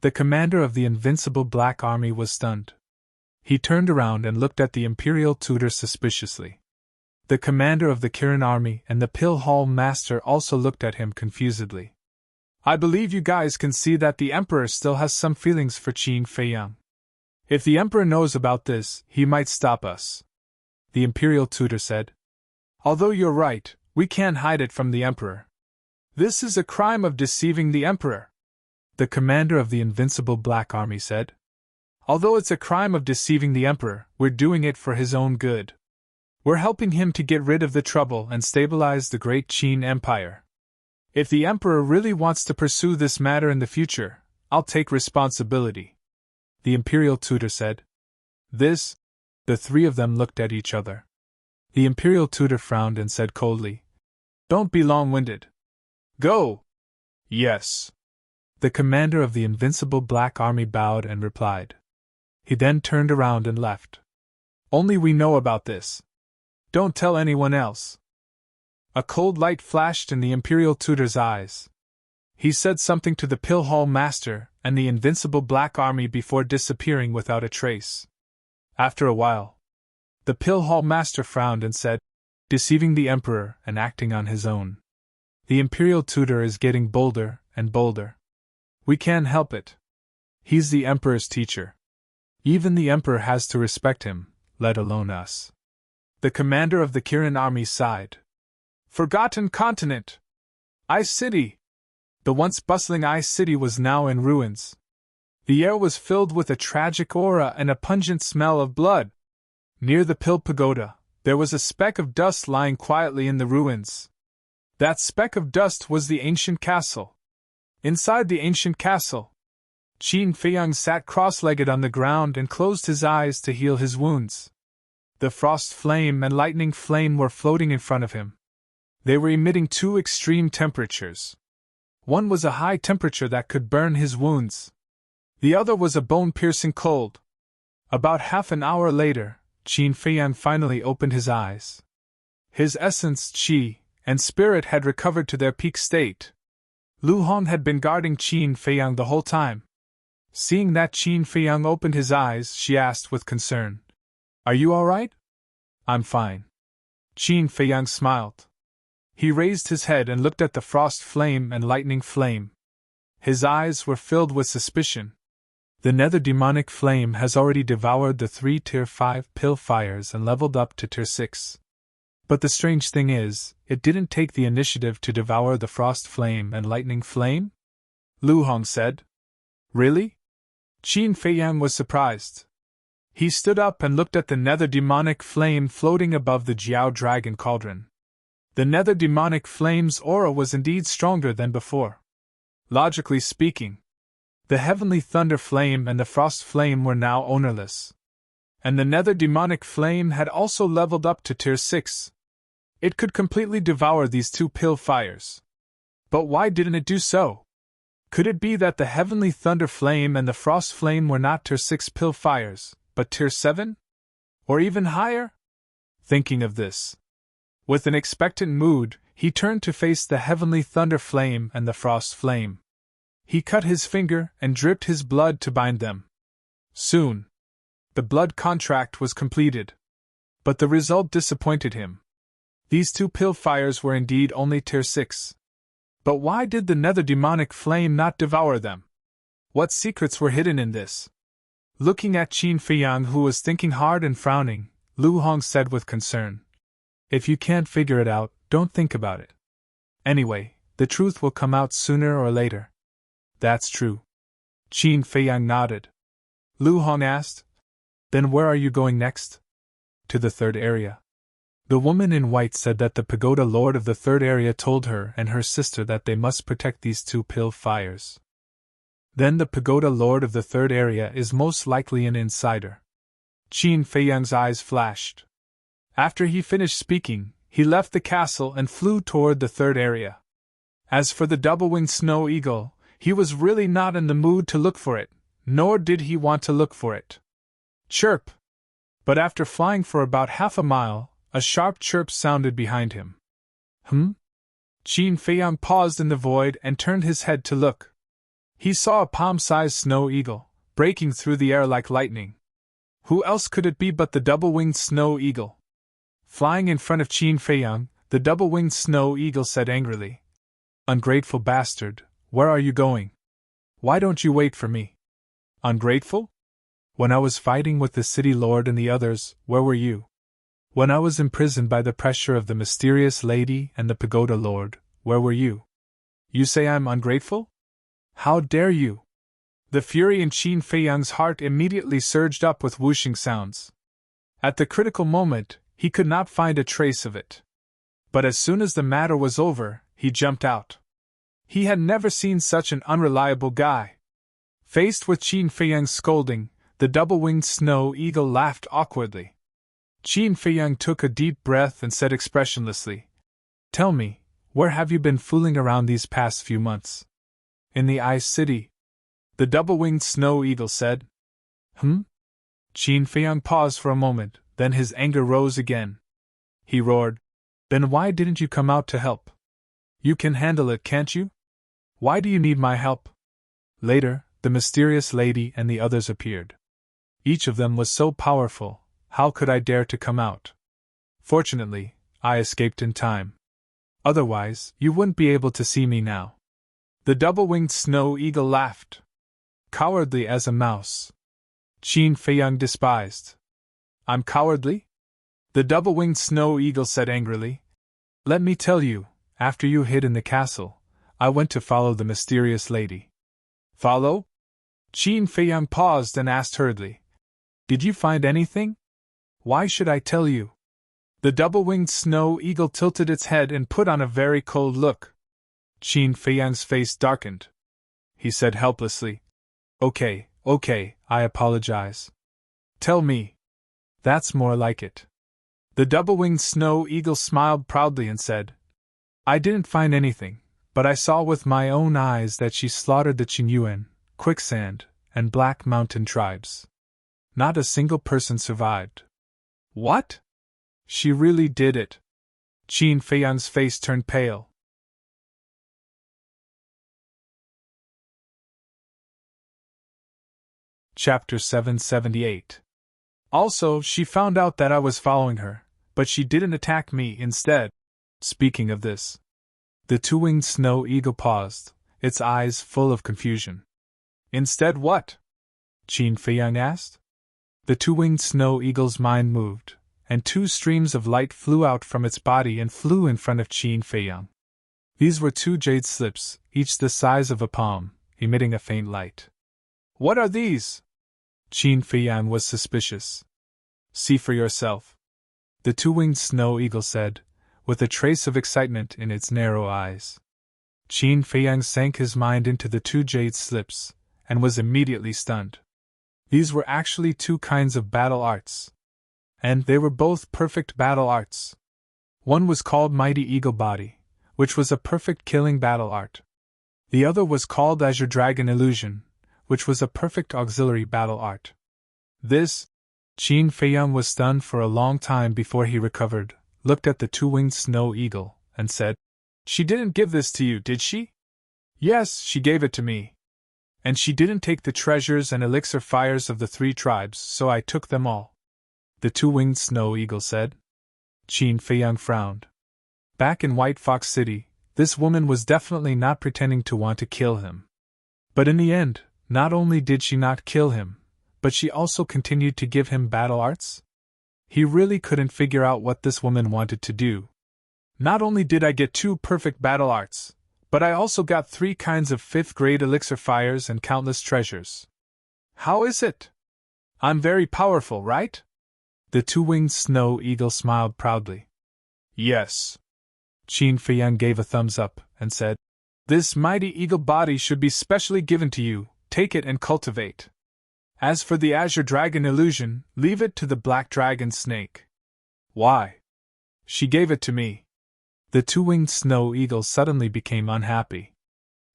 The commander of the invincible Black Army was stunned. He turned around and looked at the imperial tutor suspiciously. The commander of the Kirin army and the pill hall master also looked at him confusedly. "I believe you guys can see that the emperor still has some feelings for Qin Feiyang. If the emperor knows about this, he might stop us," the imperial tutor said. "Although you're right, we can't hide it from the emperor. This is a crime of deceiving the emperor," the commander of the invincible Black Army said. "Although it's a crime of deceiving the emperor, we're doing it for his own good. We're helping him to get rid of the trouble and stabilize the Great Qin Empire. If the emperor really wants to pursue this matter in the future, I'll take responsibility." the imperial tutor said. This? The three of them looked at each other. The imperial tutor frowned and said coldly, Don't be long-winded. Go! Yes. The commander of the invincible black army bowed and replied. He then turned around and left. Only we know about this. Don't tell anyone else. A cold light flashed in the imperial tutor's eyes. He said something to the pill hall master and the invincible black army before disappearing without a trace. After a while, the pill hall master frowned and said, Deceiving the emperor and acting on his own. The imperial tutor is getting bolder and bolder. We can't help it. He's the emperor's teacher. Even the emperor has to respect him, let alone us. The commander of the Kirin army sighed. Forgotten continent! Ice City! The once bustling Ice City was now in ruins. The air was filled with a tragic aura and a pungent smell of blood. Near the Pill Pagoda, there was a speck of dust lying quietly in the ruins. That speck of dust was the ancient castle. Inside the ancient castle, Qin Feiyang sat cross-legged on the ground and closed his eyes to heal his wounds. The frost flame and lightning flame were floating in front of him. They were emitting two extreme temperatures. One was a high temperature that could burn his wounds. The other was a bone-piercing cold. About half an hour later, Qin Feiyang finally opened his eyes. His essence, qi, and spirit had recovered to their peak state. Lu Hong had been guarding Qin Feiyang the whole time. Seeing that Qin Feiyang opened his eyes, she asked with concern, Are you all right? I'm fine. Qin Feiyang smiled. He raised his head and looked at the frost flame and lightning flame. His eyes were filled with suspicion. The nether demonic flame has already devoured the 3 Tier 5 pill fires and leveled up to Tier 6. But the strange thing is, it didn't take the initiative to devour the frost flame and lightning flame? Lu Hong said. Really? Qin Feiyang was surprised. He stood up and looked at the nether demonic flame floating above the Jiao Dragon Cauldron. The nether demonic flame's aura was indeed stronger than before. Logically speaking, the heavenly thunder flame and the frost flame were now ownerless. And the nether demonic flame had also leveled up to Tier 6. It could completely devour these 2 pill fires. But why didn't it do so? Could it be that the heavenly thunder flame and the frost flame were not Tier 6 pill fires, but Tier 7? Or even higher? Thinking of this, with an expectant mood, he turned to face the heavenly thunder flame and the frost flame. He cut his finger and dripped his blood to bind them. Soon, the blood contract was completed. But the result disappointed him. These 2 pill fires were indeed only Tier 6. But why did the nether demonic flame not devour them? What secrets were hidden in this? Looking at Qin Feiyang, who was thinking hard and frowning, Lu Hong said with concern, If you can't figure it out, don't think about it. Anyway, the truth will come out sooner or later. That's true. Qin Feiyang nodded. Lu Hong asked, Then where are you going next? To the 3rd area. The woman in white said that the pagoda lord of the 3rd area told her and her sister that they must protect these 2 pill fires. Then the pagoda lord of the 3rd area is most likely an insider. Qin Feiyang's eyes flashed. After he finished speaking, he left the castle and flew toward the 3rd area. As for the double-winged snow eagle, he was really not in the mood to look for it, nor did he want to look for it. Chirp! But after flying for about half a mile, a sharp chirp sounded behind him. Qin Feiyang paused in the void and turned his head to look. He saw a palm-sized snow eagle, breaking through the air like lightning. Who else could it be but the double-winged snow eagle? Flying in front of Qin Feiyang, the double-winged snow eagle said angrily, Ungrateful bastard, where are you going? Why don't you wait for me? Ungrateful? When I was fighting with the city lord and the others, where were you? When I was imprisoned by the pressure of the mysterious lady and the pagoda lord, where were you? You say I'm ungrateful? How dare you? The fury in Qin Feiyang's heart immediately surged up with whooshing sounds. At the critical moment, he could not find a trace of it. But as soon as the matter was over, he jumped out. He had never seen such an unreliable guy. Faced with Qin Feiyang's scolding, The double-winged snow eagle laughed awkwardly. Qin Feiyang took a deep breath and said expressionlessly, "Tell me, where have you been fooling around these past few months?" "In the Ice City," the double-winged snow eagle said. Qin Feiyang paused for a moment, then his anger rose again. He roared, "Then why didn't you come out to help? You can handle it, can't you? Why do you need my help?" Later, the mysterious lady and the others appeared. Each of them was so powerful, how could I dare to come out? Fortunately, I escaped in time. Otherwise, you wouldn't be able to see me now. The double-winged snow eagle laughed. Cowardly as a mouse. Qin Feiyang despised. "I'm cowardly?" The double-winged snow eagle said angrily. "Let me tell you, after you hid in the castle, I went to follow the mysterious lady." "Follow?" Qin Feiyang paused and asked hurriedly. "Did you find anything? Why should I tell you?" The double-winged snow eagle tilted its head and put on a very cold look. Qin Feiyang's face darkened. He said helplessly, Okay, I apologize. Tell me." "That's more like it." The double-winged snow eagle smiled proudly and said, "I didn't find anything, but I saw with my own eyes that she slaughtered the Qinyuan, Quicksand, and Black Mountain tribes. Not a single person survived." "What? She really did it?" Qin Feiyang's face turned pale. Chapter 778. Also, she found out that I was following her, but she didn't attack me instead. Speaking of this, the two-winged snow eagle paused, its eyes full of confusion. "Instead what?" Qin Feiyang asked. The two-winged snow eagle's mind moved, and two streams of light flew out from its body and flew in front of Qin Feiyang. These were two jade slips, each the size of a palm, emitting a faint light. "What are these?" Qin Feiyang was suspicious. "See for yourself," the two-winged snow eagle said, with a trace of excitement in its narrow eyes. Qin Feiyang sank his mind into the two jade slips, and was immediately stunned. These were actually two kinds of battle arts. And they were both perfect battle arts. One was called Mighty Eagle Body, which was a perfect killing battle art. The other was called Azure Dragon Illusion, which was a perfect auxiliary battle art. This, Qin Feiyang was stunned for a long time before he recovered, looked at the two-winged snow eagle, and said, "She didn't give this to you, did she?" "Yes, she gave it to me. And she didn't take the treasures and elixir fires of the 3 tribes, so I took them all," the two-winged snow eagle said. Qin Feiyang frowned. Back in White Fox City, this woman was definitely not pretending to want to kill him. But in the end, not only did she not kill him, but she also continued to give him battle arts? He really couldn't figure out what this woman wanted to do. "Not only did I get 2 perfect battle arts, but I also got 3 kinds of 5th-grade elixir fires and countless treasures. How is it? I'm very powerful, right?" The two-winged snow eagle smiled proudly. "Yes." Qin Feiyang gave a thumbs up, and said, "This mighty eagle body should be specially given to you, take it and cultivate. As for the Azure Dragon illusion, leave it to the Black Dragon Snake." "Why?" "She gave it to me." The two-winged snow eagle suddenly became unhappy.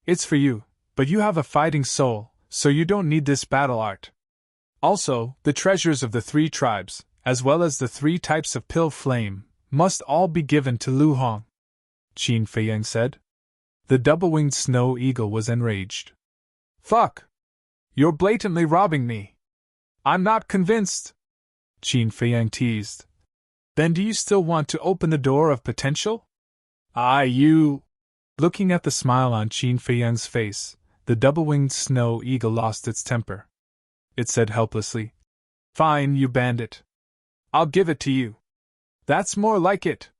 "It's for you, but you have a fighting soul, so you don't need this battle art. Also, the treasures of the 3 tribes, as well as the 3 types of pill flame, must all be given to Lu Hong," Qin Feiyang said. The double-winged snow eagle was enraged. "Fuck! You're blatantly robbing me. I'm not convinced," Qin Feiyang teased. "Then do you still want to open the door of potential?" You... Looking at the smile on Qin Feiyang's face, the double-winged snow eagle lost its temper. It said helplessly, "Fine, you bandit. I'll give it to you. That's more like it.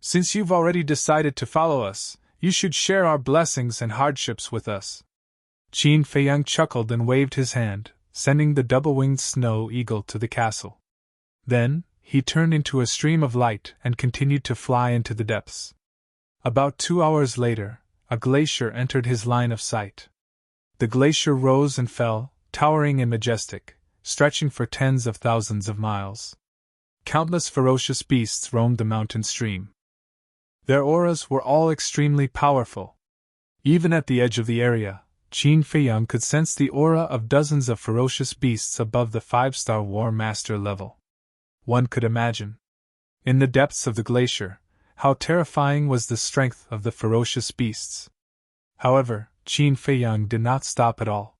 Since you've already decided to follow us, you should share our blessings and hardships with us." Qin Feiyang chuckled and waved his hand, sending the double-winged snow eagle to the castle. Then, he turned into a stream of light and continued to fly into the depths. About 2 hours later, a glacier entered his line of sight. The glacier rose and fell, towering and majestic, stretching for tens of thousands of miles. Countless ferocious beasts roamed the mountain stream. Their auras were all extremely powerful. Even at the edge of the area, Qin Feiyang could sense the aura of dozens of ferocious beasts above the 5-star War Master level. One could imagine, in the depths of the glacier, how terrifying was the strength of the ferocious beasts. However, Qin Feiyang did not stop at all.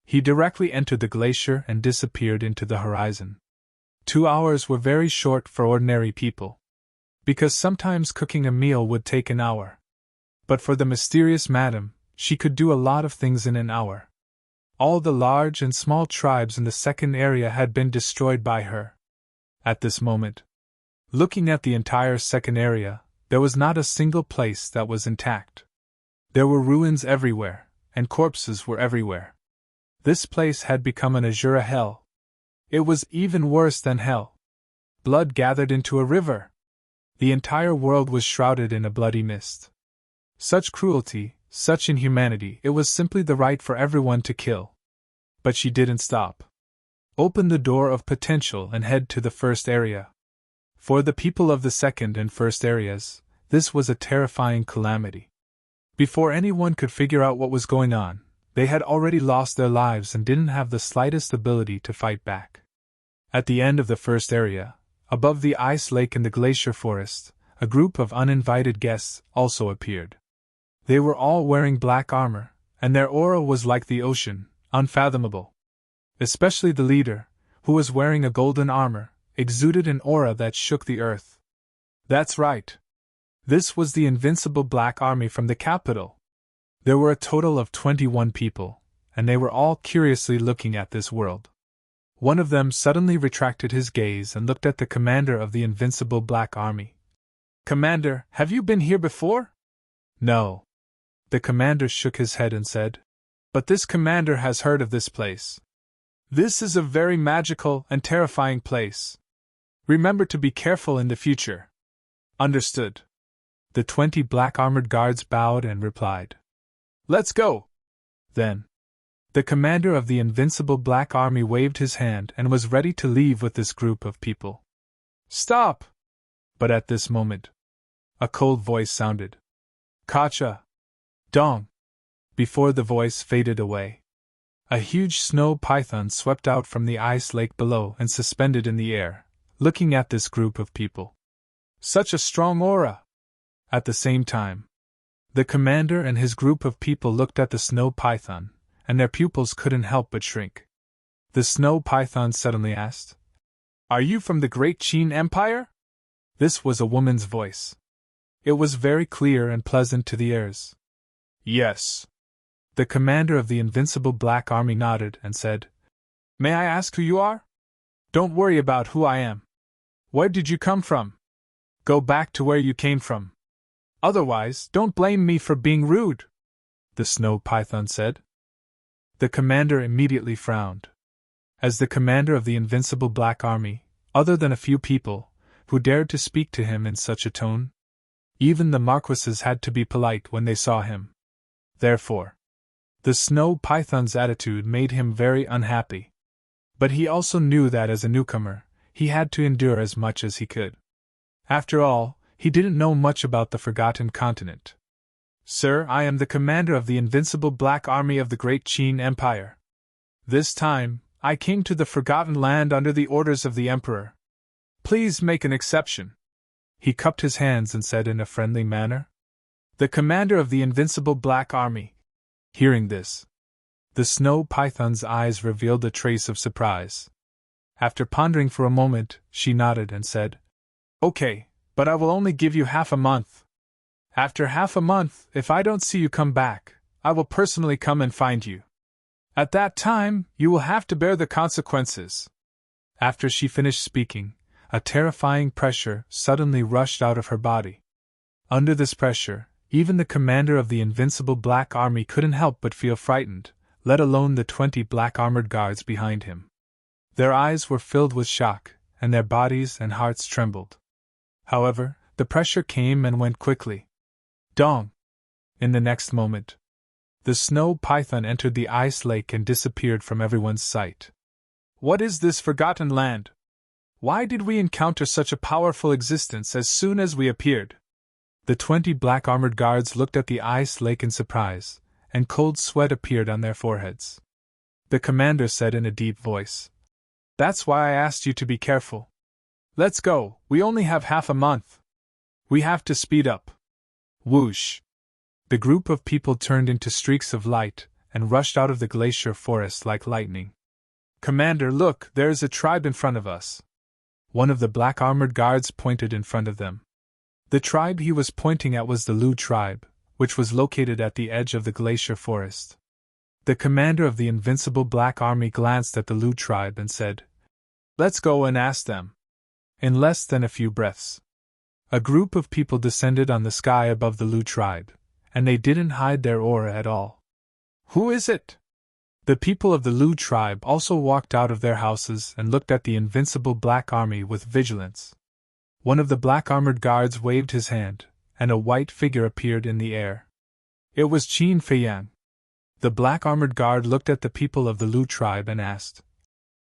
He directly entered the glacier and disappeared into the horizon. 2 hours were very short for ordinary people, because sometimes cooking a meal would take an hour. But for the mysterious madam, she could do a lot of things in an hour. All the large and small tribes in the second area had been destroyed by her. At this moment, looking at the entire second area, there was not a single place that was intact. There were ruins everywhere, and corpses were everywhere. This place had become an azure hell. It was even worse than hell. Blood gathered into a river. The entire world was shrouded in a bloody mist. Such cruelty, such inhumanity, it was simply the right for everyone to kill. But she didn't stop. Open the door of potential and head to the first area. For the people of the second and first areas, this was a terrifying calamity. Before anyone could figure out what was going on, they had already lost their lives and didn't have the slightest ability to fight back. At the end of the first area, above the ice lake and the glacier forest, a group of uninvited guests also appeared. They were all wearing black armor, and their aura was like the ocean, unfathomable. Especially the leader, who was wearing a golden armor, exuded an aura that shook the earth. That's right. This was the invincible Black Army from the capital. There were a total of 21 people, and they were all curiously looking at this world. One of them suddenly retracted his gaze and looked at the commander of the invincible Black Army. "Commander, have you been here before?" "No." The commander shook his head and said, "But this commander has heard of this place. This is a very magical and terrifying place. Remember to be careful in the future." "Understood." The 20 black-armored guards bowed and replied, "Let's go." Then, the commander of the invincible Black Army waved his hand and was ready to leave with this group of people. "Stop!" But at this moment, a cold voice sounded. "Kacha! Dong!" Before the voice faded away, a huge snow python swept out from the ice lake below and suspended in the air, looking at this group of people. Such a strong aura! At the same time, the commander and his group of people looked at the snow python, and their pupils couldn't help but shrink. The snow python suddenly asked, "Are you from the Great Qin Empire?" This was a woman's voice. It was very clear and pleasant to the ears. "Yes." The commander of the invincible Black Army nodded and said, "May I ask who you are?" "Don't worry about who I am. Where did you come from?" "Go back to where you came from. Otherwise, don't blame me for being rude," the snow python said. The commander immediately frowned. As the commander of the invincible Black Army, other than a few people, who dared to speak to him in such a tone, even the marquises had to be polite when they saw him. Therefore, the snow python's attitude made him very unhappy. But he also knew that as a newcomer, he had to endure as much as he could. After all, he didn't know much about the Forgotten Continent. "Sir, I am the commander of the invincible Black Army of the Great Qin Empire. This time, I came to the Forgotten Land under the orders of the Emperor. Please make an exception." He cupped his hands and said in a friendly manner, "The commander of the invincible Black Army." Hearing this, the snow python's eyes revealed a trace of surprise. After pondering for a moment, she nodded and said, "Okay, but I will only give you half a month. After half a month, if I don't see you come back, I will personally come and find you. At that time, you will have to bear the consequences." After she finished speaking, a terrifying pressure suddenly rushed out of her body. Under this pressure, even the commander of the invincible Black Army couldn't help but feel frightened, let alone the 20 black-armored guards behind him. Their eyes were filled with shock, and their bodies and hearts trembled. However, the pressure came and went quickly. Dong! In the next moment, the snow python entered the ice lake and disappeared from everyone's sight. What is this forgotten land? Why did we encounter such a powerful existence as soon as we appeared? The 20 black armored guards looked at the ice lake in surprise, and cold sweat appeared on their foreheads. The commander said in a deep voice, "That's why I asked you to be careful. Let's go, we only have half a month. We have to speed up." Whoosh! The group of people turned into streaks of light and rushed out of the glacier forest like lightning. "Commander, look, there is a tribe in front of us." One of the black armored guards pointed in front of them. The tribe he was pointing at was the Lu tribe, which was located at the edge of the glacier forest. The commander of the invincible black army glanced at the Lu tribe and said, "Let's go and ask them." In less than a few breaths, a group of people descended on the sky above the Lu tribe, and they didn't hide their aura at all. "Who is it?" The people of the Lu tribe also walked out of their houses and looked at the invincible black army with vigilance. One of the black armored guards waved his hand, and a white figure appeared in the air. It was Qin Feiyang. The black armored guard looked at the people of the Lu tribe and asked,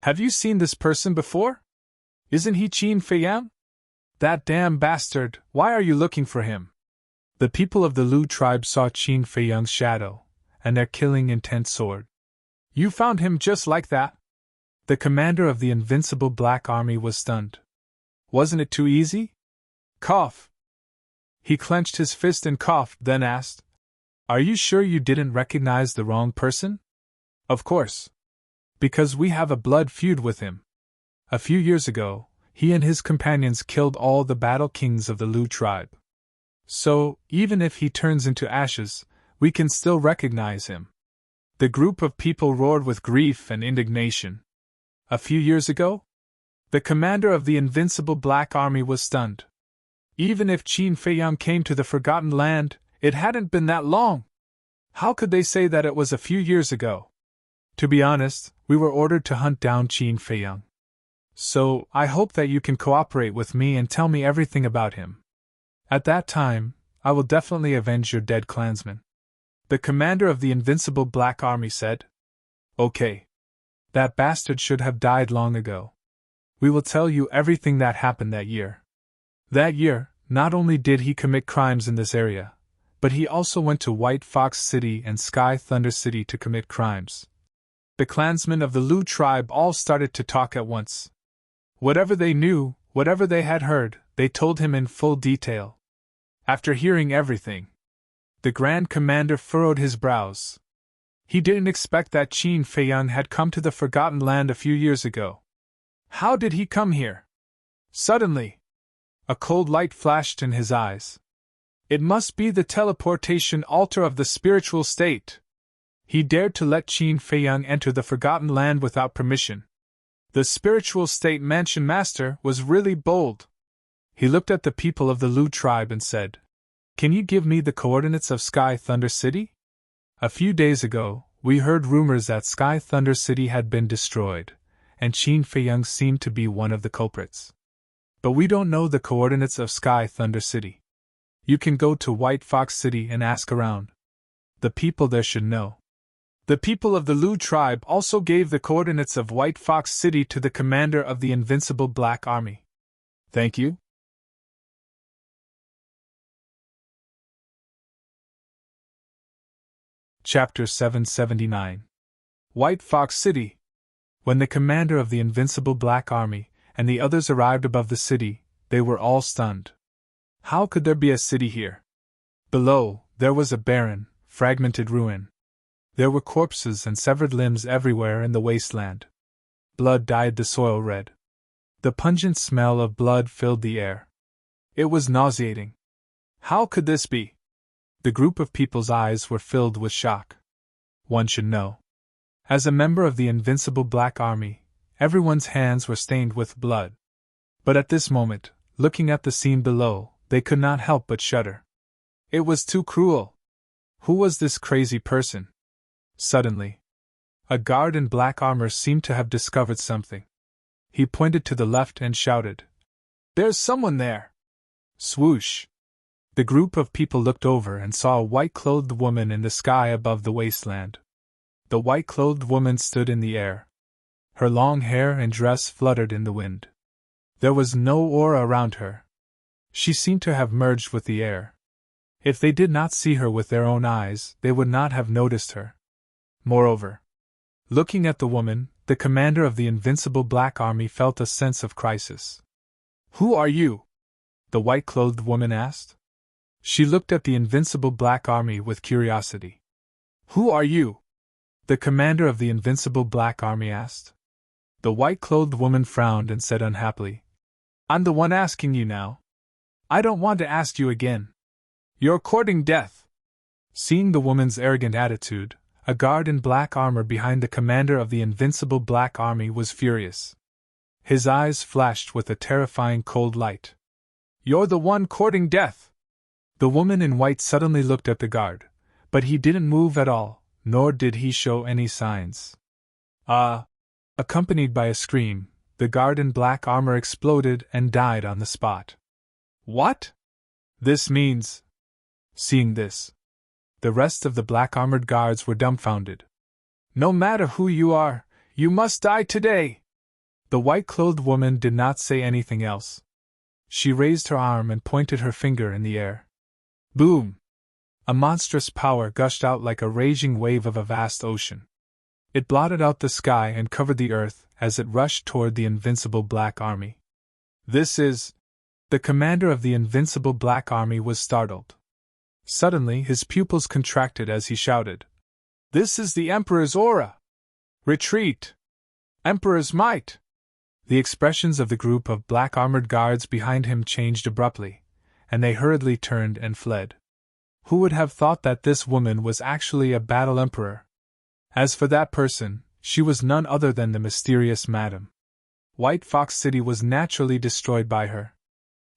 "Have you seen this person before? Isn't he Qin Feiyang?" "That damn bastard, why are you looking for him?" The people of the Lu tribe saw Qin Feiyang's shadow, and their killing intent soared. "You found him just like that?" The commander of the invincible black army was stunned. "Wasn't it too easy?" Cough. He clenched his fist and coughed, then asked, "Are you sure you didn't recognize the wrong person?" "Of course. Because we have a blood feud with him. A few years ago, he and his companions killed all the battle kings of the Lu tribe. So, even if he turns into ashes, we can still recognize him." The group of people roared with grief and indignation. "A few years ago?" The commander of the invincible black army was stunned. Even if Qin Feiyang came to the Forgotten Land, it hadn't been that long. How could they say that it was a few years ago? "To be honest, we were ordered to hunt down Qin Feiyang. So, I hope that you can cooperate with me and tell me everything about him. At that time, I will definitely avenge your dead clansmen." The commander of the invincible black army said, "Okay. That bastard should have died long ago. We will tell you everything that happened that year. That year, not only did he commit crimes in this area, but he also went to White Fox City and Sky Thunder City to commit crimes." The clansmen of the Lu tribe all started to talk at once. Whatever they knew, whatever they had heard, they told him in full detail. After hearing everything, the Grand Commander furrowed his brows. He didn't expect that Qin Feiyang had come to the Forgotten Land a few years ago. How did he come here? Suddenly, a cold light flashed in his eyes. It must be the teleportation altar of the spiritual state. He dared to let Qin Feiyang enter the Forgotten Land without permission. The spiritual state mansion master was really bold. He looked at the people of the Lu tribe and said, "Can you give me the coordinates of Sky Thunder City? A few days ago, we heard rumors that Sky Thunder City had been destroyed, and Qin Feiyang seemed to be one of the culprits. But we don't know the coordinates of Sky Thunder City. You can go to White Fox City and ask around. The people there should know." The people of the Lu tribe also gave the coordinates of White Fox City to the commander of the invincible black army. "Thank you." Chapter 779. White Fox City. When the commander of the invincible black army and the others arrived above the city, they were all stunned. How could there be a city here? Below, there was a barren, fragmented ruin. There were corpses and severed limbs everywhere in the wasteland. Blood dyed the soil red. The pungent smell of blood filled the air. It was nauseating. How could this be? The group of people's eyes were filled with shock. One should know. As a member of the invincible black army, everyone's hands were stained with blood. But at this moment, looking at the scene below, they could not help but shudder. It was too cruel. Who was this crazy person? Suddenly, a guard in black armor seemed to have discovered something. He pointed to the left and shouted, "There's someone there!" Swoosh! The group of people looked over and saw a white-clothed woman in the sky above the wasteland. The white-clothed woman stood in the air. Her long hair and dress fluttered in the wind. There was no aura around her. She seemed to have merged with the air. If they did not see her with their own eyes, they would not have noticed her. Moreover, looking at the woman, the commander of the invincible Black Army felt a sense of crisis. "Who are you?" the white-clothed woman asked. She looked at the invincible Black Army with curiosity. "Who are you?" the commander of the invincible Black Army asked. The white-clothed woman frowned and said unhappily, "I'm the one asking you now. I don't want to ask you again. You're courting death." Seeing the woman's arrogant attitude, a guard in black armor behind the commander of the invincible Black Army was furious. His eyes flashed with a terrifying cold light. "You're the one courting death!" The woman in white suddenly looked at the guard, but he didn't move at all, nor did he show any signs. Accompanied by a scream, the guard in black armor exploded and died on the spot. "What? This means—" Seeing this, the rest of the black-armored guards were dumbfounded. "No matter who you are, you must die today!" The white-clothed woman did not say anything else. She raised her arm and pointed her finger in the air. Boom! A monstrous power gushed out like a raging wave of a vast ocean. It blotted out the sky and covered the earth as it rushed toward the invincible Black Army. "This is—" The commander of the invincible Black Army was startled. Suddenly his pupils contracted as he shouted, "This is the Emperor's aura! Retreat! Emperor's might!" The expressions of the group of black-armored guards behind him changed abruptly, and they hurriedly turned and fled. Who would have thought that this woman was actually a battle emperor? As for that person, she was none other than the mysterious Madam. White Fox City was naturally destroyed by her.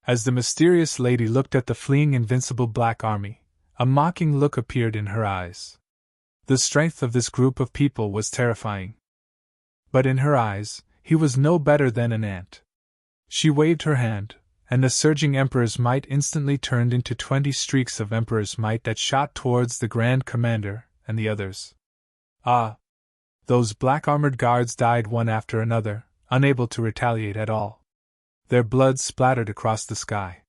As the mysterious lady looked at the fleeing invincible Black Army, a mocking look appeared in her eyes. The strength of this group of people was terrifying. But in her eyes, he was no better than an ant. She waved her hand, and the surging Emperor's might instantly turned into 20 streaks of Emperor's might that shot towards the Grand Commander and the others. Those black-armored guards died one after another, unable to retaliate at all. Their blood splattered across the sky.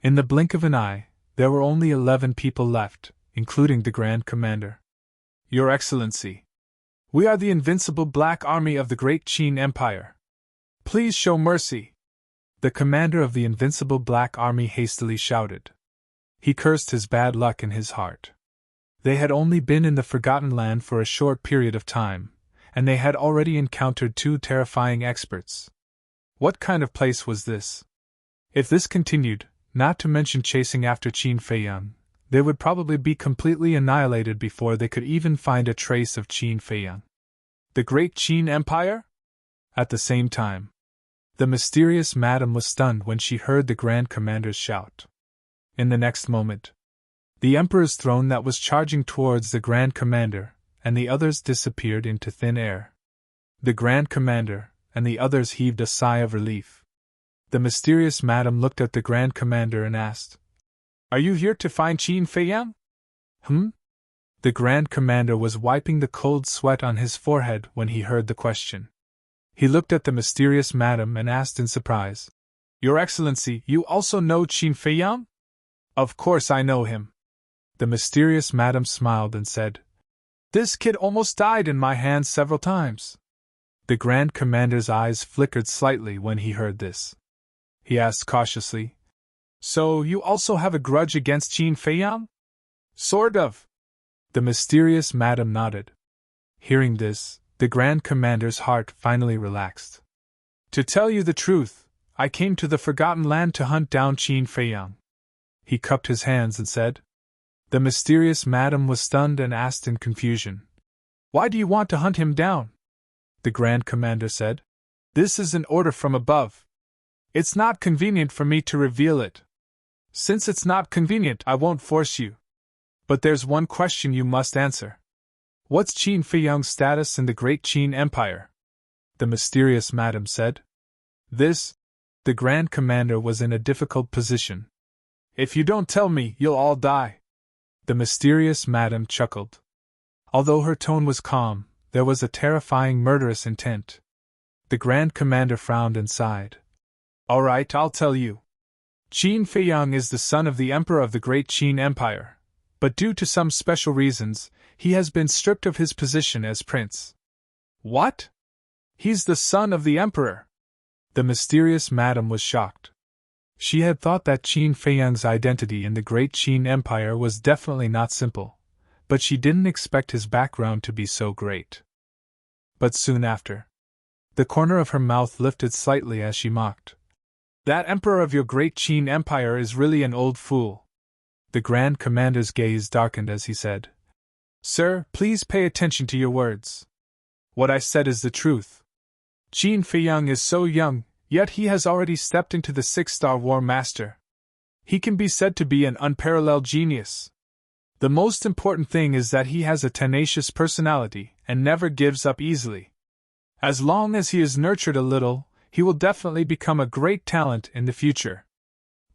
In the blink of an eye, there were only 11 people left, including the Grand Commander. "Your Excellency, we are the invincible Black Army of the Great Qin Empire. Please show mercy!" The commander of the invincible Black Army hastily shouted. He cursed his bad luck in his heart. They had only been in the Forgotten Land for a short period of time, and they had already encountered 2 terrifying experts. What kind of place was this? If this continued, not to mention chasing after Qin Feiyang, they would probably be completely annihilated before they could even find a trace of Qin Feiyang. The Great Qin Empire? At the same time, the mysterious madam was stunned when she heard the Grand Commander's shout. In the next moment, the Emperor's throne that was charging towards the Grand Commander and the others disappeared into thin air. The Grand Commander and the others heaved a sigh of relief. The mysterious madam looked at the Grand Commander and asked, "Are you here to find Qin Feiyang?" The Grand Commander was wiping the cold sweat on his forehead when he heard the question. He looked at the mysterious madam and asked in surprise, "Your Excellency, you also know Qin Feiyang?" "Of course I know him." The mysterious madam smiled and said, "This kid almost died in my hands several times." The Grand Commander's eyes flickered slightly when he heard this. He asked cautiously, "So you also have a grudge against Qin Feiyang?" "Sort of." The mysterious madam nodded. Hearing this, the Grand Commander's heart finally relaxed. "To tell you the truth, I came to the Forgotten Land to hunt down Qin Feiyang." He cupped his hands and said. The mysterious madam was stunned and asked in confusion, "Why do you want to hunt him down?" The Grand Commander said, "This is an order from above. It's not convenient for me to reveal it. Since it's not convenient, I won't force you. But there's one question you must answer. What's Qin Feiyang's status in the Great Qin Empire?" The mysterious madam said. The Grand Commander was in a difficult position. "If you don't tell me, you'll all die." The mysterious madam chuckled. Although her tone was calm, there was a terrifying murderous intent. The Grand Commander frowned and sighed. All right, I'll tell you. Qin Feiyang is the son of the Emperor of the Great Qin Empire, but due to some special reasons, he has been stripped of his position as prince. What? He's the son of the Emperor? The mysterious madam was shocked. She had thought that Qin Feiyang's identity in the Great Qin Empire was definitely not simple, but she didn't expect his background to be so great. But soon after, the corner of her mouth lifted slightly as she mocked. That Emperor of your Great Qin Empire is really an old fool. The Grand Commander's gaze darkened as he said, Sir, please pay attention to your words. What I said is the truth. Qin Feiyang is so young, yet he has already stepped into the 6-star War Master. He can be said to be an unparalleled genius. The most important thing is that he has a tenacious personality and never gives up easily. As long as he is nurtured a little, he will definitely become a great talent in the future.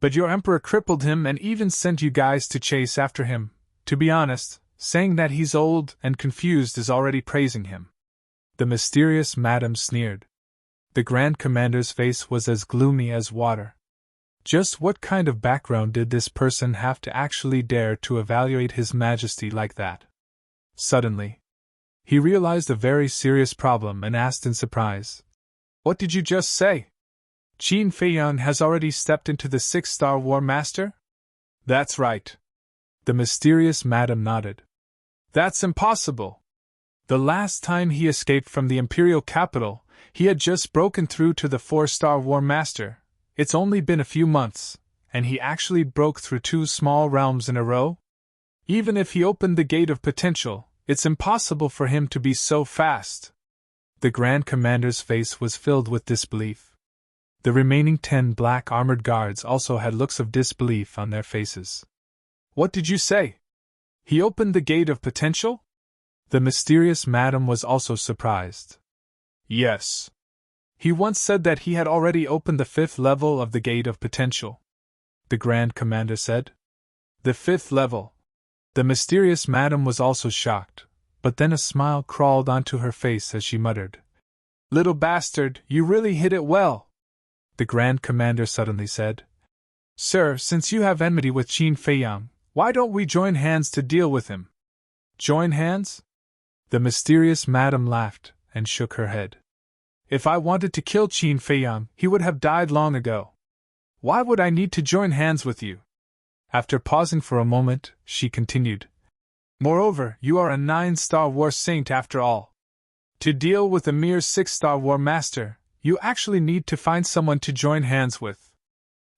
But your emperor crippled him and even sent you guys to chase after him. To be honest, saying that he's old and confused is already praising him. The mysterious madam sneered. The Grand Commander's face was as gloomy as water. Just what kind of background did this person have to actually dare to evaluate His Majesty like that? Suddenly, he realized a very serious problem and asked in surprise, What did you just say? Qin Feiyang has already stepped into the 6-star War Master? That's right. The mysterious madam nodded. That's impossible. The last time he escaped from the imperial capital, he had just broken through to the 4-star War Master. It's only been a few months, and he actually broke through 2 small realms in a row? Even if he opened the gate of potential, it's impossible for him to be so fast. The Grand Commander's face was filled with disbelief. The remaining 10 black armored guards also had looks of disbelief on their faces. What did you say? He opened the gate of potential? The mysterious madam was also surprised. Yes. He once said that he had already opened the 5th level of the Gate of Potential. The Grand Commander said. The 5th level. The mysterious madam was also shocked, but then a smile crawled onto her face as she muttered, Little bastard, you really hit it well. The Grand Commander suddenly said, Sir, since you have enmity with Qin Feiyang, why don't we join hands to deal with him? Join hands? The mysterious madam laughed and shook her head. If I wanted to kill Qin Feiyang, he would have died long ago. Why would I need to join hands with you? After pausing for a moment, she continued. Moreover, you are a 9-star war saint after all. To deal with a mere 6-star war master, you actually need to find someone to join hands with.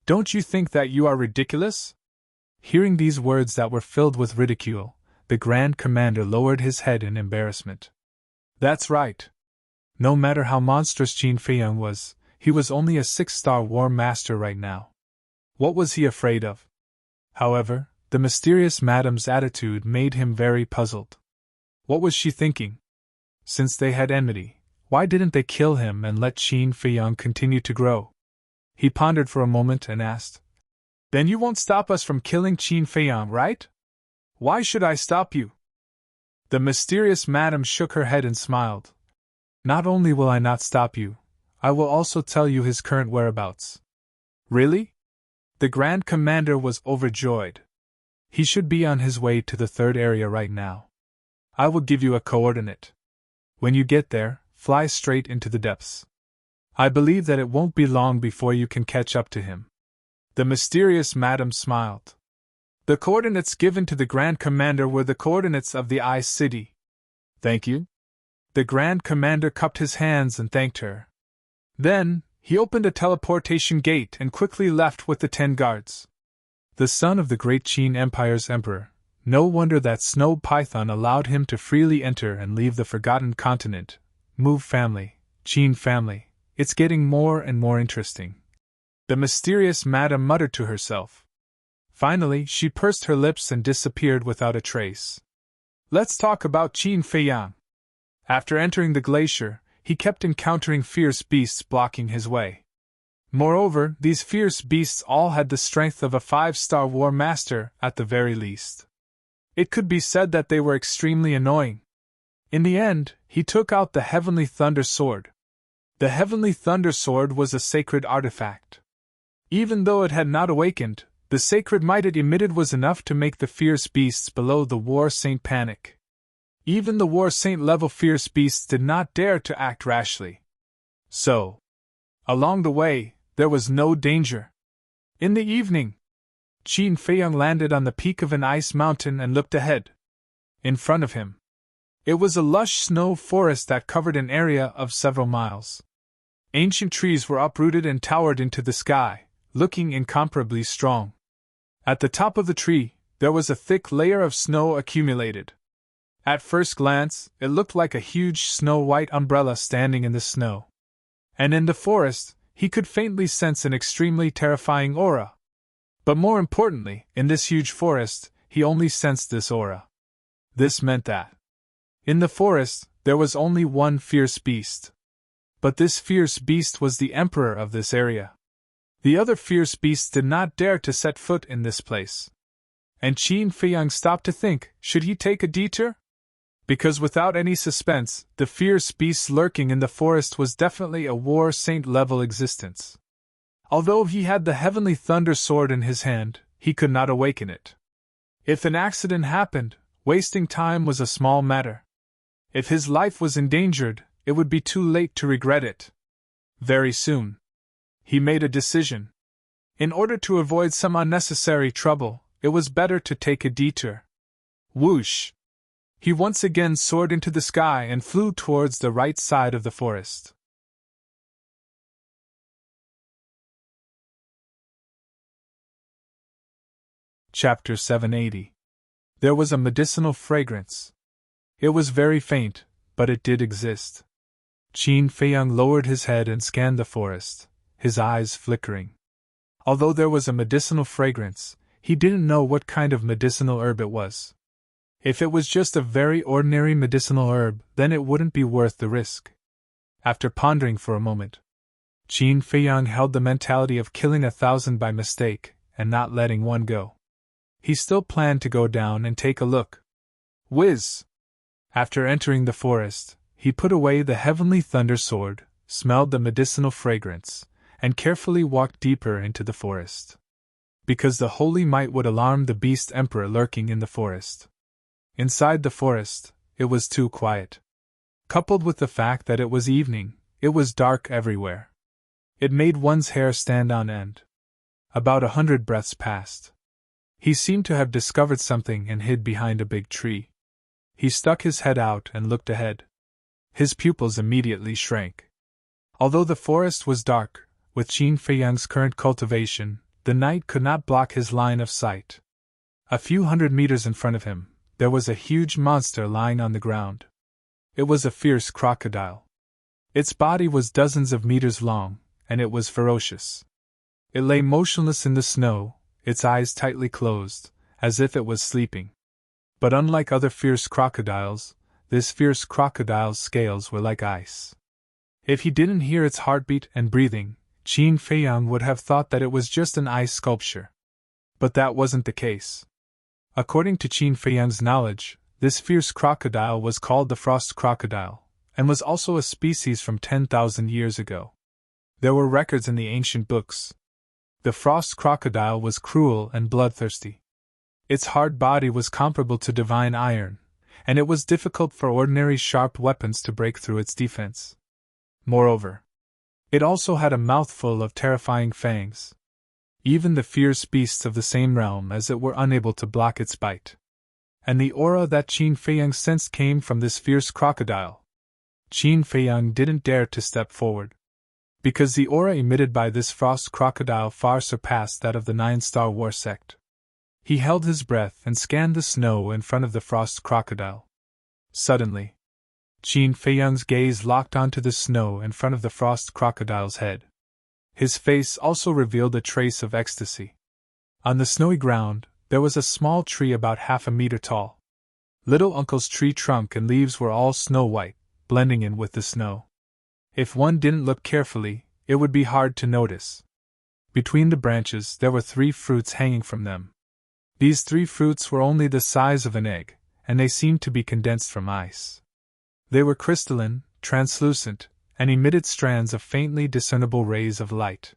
Don't you think that you are ridiculous? Hearing these words that were filled with ridicule, the Grand Commander lowered his head in embarrassment. That's right. No matter how monstrous Qin Feiyang was, he was only a 6-star war master right now. What was he afraid of? However, the mysterious madam's attitude made him very puzzled. What was she thinking? Since they had enmity, why didn't they kill him and let Qin Feiyang continue to grow? He pondered for a moment and asked, Then you won't stop us from killing Qin Feiyang, right? Why should I stop you? The mysterious madam shook her head and smiled. Not only will I not stop you, I will also tell you his current whereabouts. Really? The Grand Commander was overjoyed. He should be on his way to the 3rd area right now. I will give you a coordinate. When you get there, fly straight into the depths. I believe that it won't be long before you can catch up to him. The mysterious madam smiled. The coordinates given to the Grand Commander were the coordinates of the Ice City. Thank you. The Grand Commander cupped his hands and thanked her. Then, he opened a teleportation gate and quickly left with the 10 guards. The son of the Great Qin Empire's emperor, no wonder that Snow Python allowed him to freely enter and leave the forgotten continent. Move family, Qin family, it's getting more and more interesting. The mysterious madam muttered to herself. Finally, she pursed her lips and disappeared without a trace. Let's talk about Qin Feiyang. After entering the glacier, he kept encountering fierce beasts blocking his way. Moreover, these fierce beasts all had the strength of a 5-star war master, at the very least. It could be said that they were extremely annoying. In the end, he took out the Heavenly Thunder Sword. The heavenly thunder sword was a sacred artifact. Even though it had not awakened, the sacred might it emitted was enough to make the fierce beasts below the war saint panic. Even the war saint level fierce beasts did not dare to act rashly. So, along the way, there was no danger. In the evening, Qin Feiyang landed on the peak of an ice mountain and looked ahead. In front of him, it was a lush snow forest that covered an area of several miles. Ancient trees were uprooted and towered into the sky, looking incomparably strong. At the top of the tree, there was a thick layer of snow accumulated. At first glance, it looked like a huge snow-white umbrella standing in the snow. And in the forest, he could faintly sense an extremely terrifying aura. But more importantly, in this huge forest, he only sensed this aura. This meant that in the forest, there was only one fierce beast. But this fierce beast was the emperor of this area. The other fierce beasts did not dare to set foot in this place. And Qin Feiyang stopped to think, should he take a detour? Because without any suspense, the fierce beast lurking in the forest was definitely a war saint level existence. Although he had the heavenly thunder sword in his hand, he could not awaken it. If an accident happened, wasting time was a small matter. If his life was endangered, it would be too late to regret it. Very soon, he made a decision. In order to avoid some unnecessary trouble, it was better to take a detour. Whoosh! He once again soared into the sky and flew towards the right side of the forest. Chapter 780. There was a medicinal fragrance. It was very faint, but it did exist. Qin Feiyang lowered his head and scanned the forest, his eyes flickering. Although there was a medicinal fragrance, he didn't know what kind of medicinal herb it was. If it was just a very ordinary medicinal herb, then it wouldn't be worth the risk. After pondering for a moment, Qin Feiyang held the mentality of killing 1,000 by mistake and not letting one go. He still planned to go down and take a look. Whiz! After entering the forest, he put away the heavenly thunder sword, smelled the medicinal fragrance, and carefully walked deeper into the forest. Because the holy might would alarm the beast emperor lurking in the forest. Inside the forest, it was too quiet. Coupled with the fact that it was evening, it was dark everywhere. It made one's hair stand on end. About 100 breaths passed. He seemed to have discovered something and hid behind a big tree. He stuck his head out and looked ahead. His pupils immediately shrank. Although the forest was dark, with Qin Feiyang's current cultivation, the night could not block his line of sight. A few hundred meters in front of him, there was a huge monster lying on the ground. It was a fierce crocodile. Its body was dozens of meters long, and it was ferocious. It lay motionless in the snow, its eyes tightly closed, as if it was sleeping. But unlike other fierce crocodiles, this fierce crocodile's scales were like ice. If he didn't hear its heartbeat and breathing, Qin Feiyang would have thought that it was just an ice sculpture. But that wasn't the case. According to Qin Feiyang's knowledge, this fierce crocodile was called the frost crocodile, and was also a species from 10,000 years ago. There were records in the ancient books. The frost crocodile was cruel and bloodthirsty. Its hard body was comparable to divine iron, and it was difficult for ordinary sharp weapons to break through its defense. Moreover, it also had a mouthful of terrifying fangs. Even the fierce beasts of the same realm as it were unable to block its bite. And the aura that Qin Feiyang sensed came from this fierce crocodile. Qin Feiyang didn't dare to step forward. Because the aura emitted by this frost crocodile far surpassed that of the 9-star war sect. He held his breath and scanned the snow in front of the frost crocodile. Suddenly, Qin Feiyang's gaze locked onto the snow in front of the frost crocodile's head. His face also revealed a trace of ecstasy. On the snowy ground, there was a small tree about half a meter tall. Little Uncle's tree trunk and leaves were all snow-white, blending in with the snow. If one didn't look carefully, it would be hard to notice. Between the branches there were 3 fruits hanging from them. These 3 fruits were only the size of an egg, and they seemed to be condensed from ice. They were crystalline, translucent, and emitted strands of faintly discernible rays of light.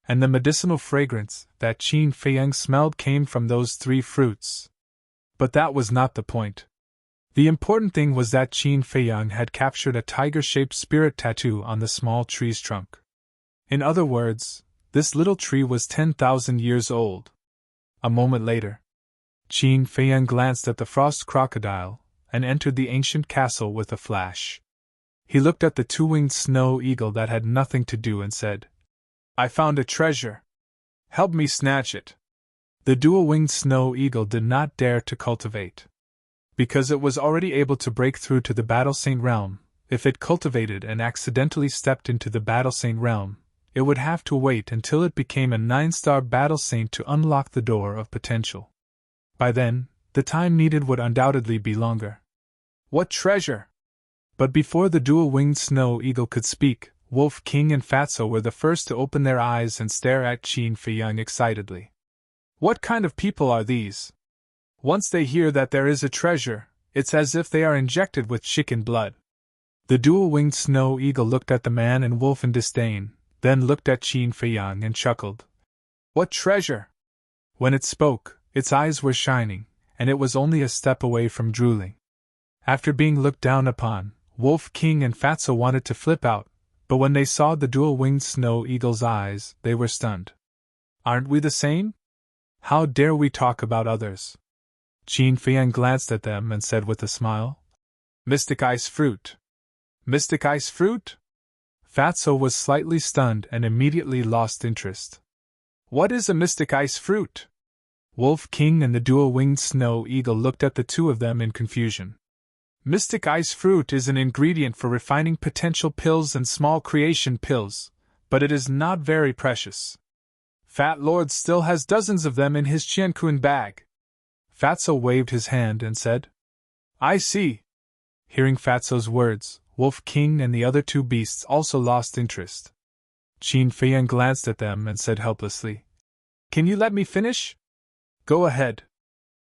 And the medicinal fragrance that Qin Feiyang smelled came from those 3 fruits. But that was not the point. The important thing was that Qin Feiyang had captured a tiger-shaped spirit tattoo on the small tree's trunk. In other words, this little tree was 10,000 years old. A moment later, Qin Feiyang glanced at the frost crocodile and entered the ancient castle with a flash. He looked at the 2-winged snow eagle that had nothing to do and said, "I found a treasure. Help me snatch it." The dual-winged snow eagle did not dare to cultivate. Because it was already able to break through to the Battle Saint realm, if it cultivated and accidentally stepped into the Battle Saint realm, it would have to wait until it became a 9-star Battle Saint to unlock the door of potential. By then, the time needed would undoubtedly be longer. What treasure? But before the dual-winged snow eagle could speak, Wolf King and Fatso were the first to open their eyes and stare at Qin Feiyang excitedly. What kind of people are these? Once they hear that there is a treasure, it's as if they are injected with chicken blood. The dual-winged snow eagle looked at the man and wolf in disdain, then looked at Qin Feiyang and chuckled. What treasure? When it spoke, its eyes were shining, and it was only a step away from drooling. After being looked down upon, Wolf King and Fatso wanted to flip out, but when they saw the dual-winged snow eagle's eyes, they were stunned. Aren't we the same? How dare we talk about others? Qin Feiyang glanced at them and said with a smile, "Mystic ice fruit." Mystic ice fruit? Fatso was slightly stunned and immediately lost interest. What is a mystic ice fruit? Wolf King and the dual-winged snow eagle looked at the two of them in confusion. Mystic ice fruit is an ingredient for refining potential pills and small creation pills, but it is not very precious. Fat Lord still has dozens of them in his Qiankun bag. Fatso waved his hand and said, "I see." Hearing Fatso's words, Wolf King and the other 2 beasts also lost interest. Qin Feiyang glanced at them and said helplessly, "Can you let me finish?" "Go ahead."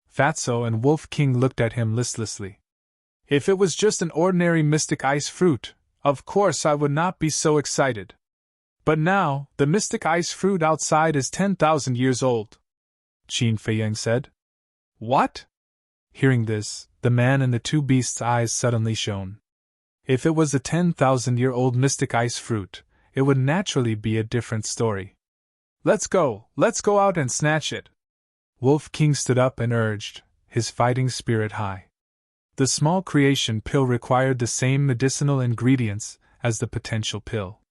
Fatso and Wolf King looked at him listlessly. "If it was just an ordinary mystic ice fruit, of course I would not be so excited. But now, the mystic ice fruit outside is 10,000 years old," Qin Feiyang said. "What?" Hearing this, the man and the 2 beasts' eyes suddenly shone. If it was a 10,000-year-old mystic ice fruit, it would naturally be a different story. Let's go out and snatch it." Wolf King stood up and urged, his fighting spirit high. The small creation pill required the same medicinal ingredients as the potential pill.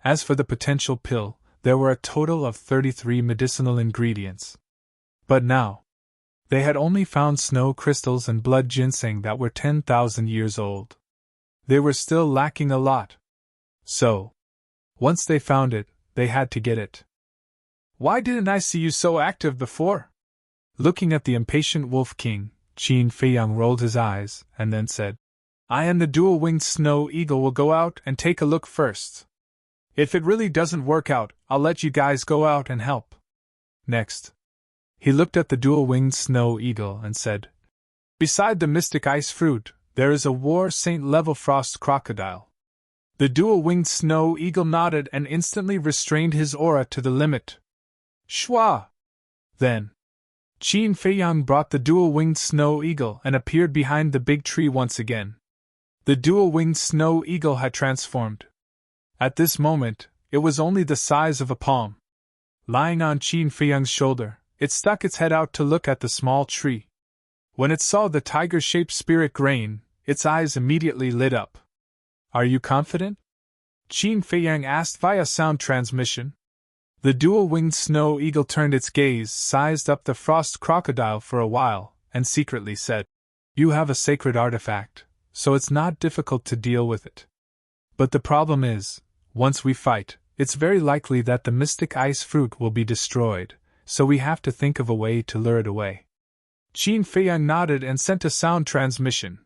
As for the potential pill, there were a total of 33 medicinal ingredients. But now, they had only found snow crystals and blood ginseng that were 10,000 years old. They were still lacking a lot. So, once they found it, they had to get it. "Why didn't I see you so active before?" Looking at the impatient Wolf King, Qin Feiyang rolled his eyes and then said, "I and the dual-winged snow eagle will go out and take a look first. If it really doesn't work out, I'll let you guys go out and help." Next, he looked at the dual-winged snow eagle and said, "Beside the mystic ice fruit, there is a war saint-level frost crocodile." The dual-winged snow eagle nodded and instantly restrained his aura to the limit. Shwa! Then, Qin Feiyang brought the dual-winged snow eagle and appeared behind the big tree once again. The dual-winged snow eagle had transformed. At this moment, it was only the size of a palm. Lying on Qin Feiyang's shoulder, it stuck its head out to look at the small tree. When it saw the tiger-shaped spirit grain, its eyes immediately lit up. "Are you confident?" Qin Feiyang asked via sound transmission. The dual-winged snow eagle turned its gaze, sized up the frost crocodile for a while, and secretly said, "You have a sacred artifact, so it's not difficult to deal with it. But the problem is, once we fight, it's very likely that the mystic ice fruit will be destroyed, so we have to think of a way to lure it away." Qin Feiyang nodded and sent a sound transmission.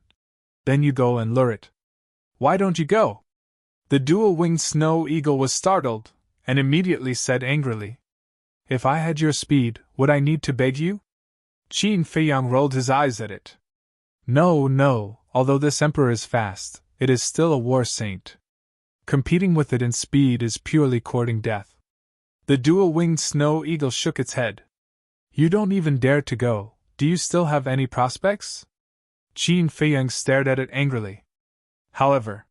"Then you go and lure it." "Why don't you go?" The dual-winged snow eagle was startled, and immediately said angrily, "If I had your speed, would I need to beg you?" Qin Feiyang rolled his eyes at it. No, although this emperor is fast, it is still a war saint. Competing with it in speed is purely courting death. The dual-winged snow eagle shook its head. You don't even dare to go. Do you still have any prospects? Qin Feiyang stared at it angrily. However,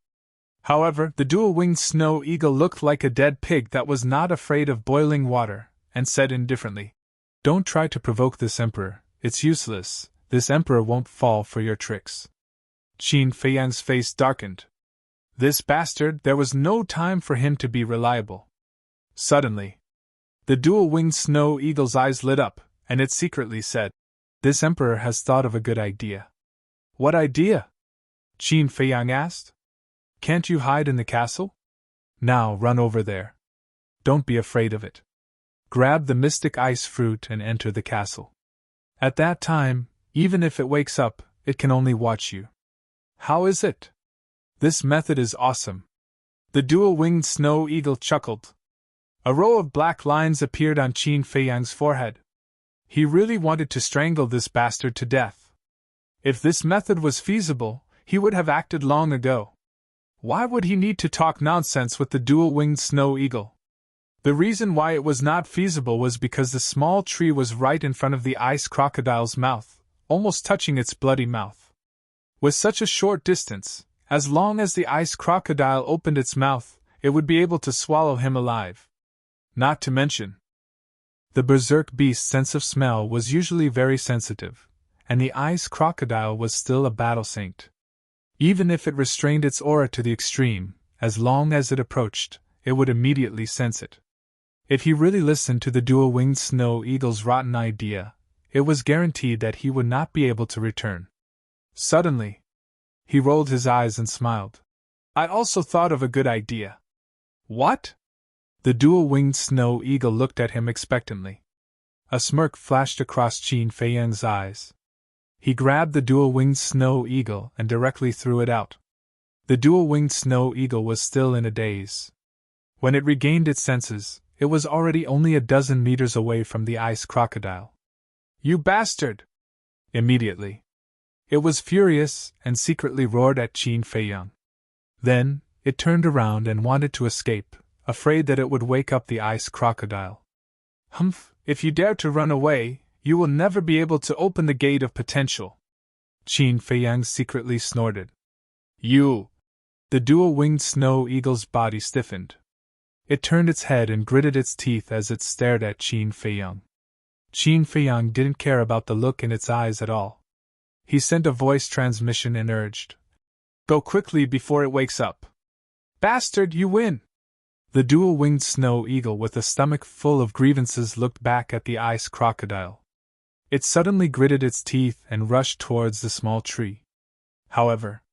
the dual-winged snow eagle looked like a dead pig that was not afraid of boiling water, and said indifferently, Don't try to provoke this emperor, it's useless, this emperor won't fall for your tricks. Qin Feiyang's face darkened. This bastard, there was no time for him to be reliable. Suddenly, the dual-winged snow eagle's eyes lit up, and it secretly said, This emperor has thought of a good idea. What idea? Qin Feiyang asked. Can't you hide in the castle? Now run over there. Don't be afraid of it. Grab the mystic ice fruit and enter the castle. At that time, even if it wakes up, it can only watch you. How is it? This method is awesome. The dual-winged snow eagle chuckled. A row of black lines appeared on Qin Feiyang's forehead. He really wanted to strangle this bastard to death. If this method was feasible, he would have acted long ago. Why would he need to talk nonsense with the dual-winged snow eagle? The reason why it was not feasible was because the small tree was right in front of the ice crocodile's mouth, almost touching its bloody mouth. With such a short distance, as long as the ice crocodile opened its mouth, it would be able to swallow him alive. Not to mention, the berserk beast's sense of smell was usually very sensitive, and the ice crocodile was still a battle saint. Even if it restrained its aura to the extreme, as long as it approached, it would immediately sense it. If he really listened to the dual-winged snow eagle's rotten idea, it was guaranteed that he would not be able to return. Suddenly, he rolled his eyes and smiled. I also thought of a good idea. What? The dual-winged snow eagle looked at him expectantly. A smirk flashed across Qin Feiyang's eyes. He grabbed the dual-winged snow eagle and directly threw it out. The dual-winged snow eagle was still in a daze. When it regained its senses, it was already only a dozen meters away from the ice crocodile. You bastard! Immediately, it was furious and secretly roared at Qin Feiyang. Then, it turned around and wanted to escape, afraid that it would wake up the ice crocodile. Humph, if you dare to run away, you will never be able to open the gate of potential. Qin Feiyang secretly snorted. You! The dual-winged snow eagle's body stiffened. It turned its head and gritted its teeth as it stared at Qin Feiyang. Qin Feiyang didn't care about the look in its eyes at all. He sent a voice transmission and urged, Go quickly before it wakes up. Bastard, you win! The dual-winged snow eagle with a stomach full of grievances looked back at the ice crocodile. It suddenly gritted its teeth and rushed towards the small tree. However,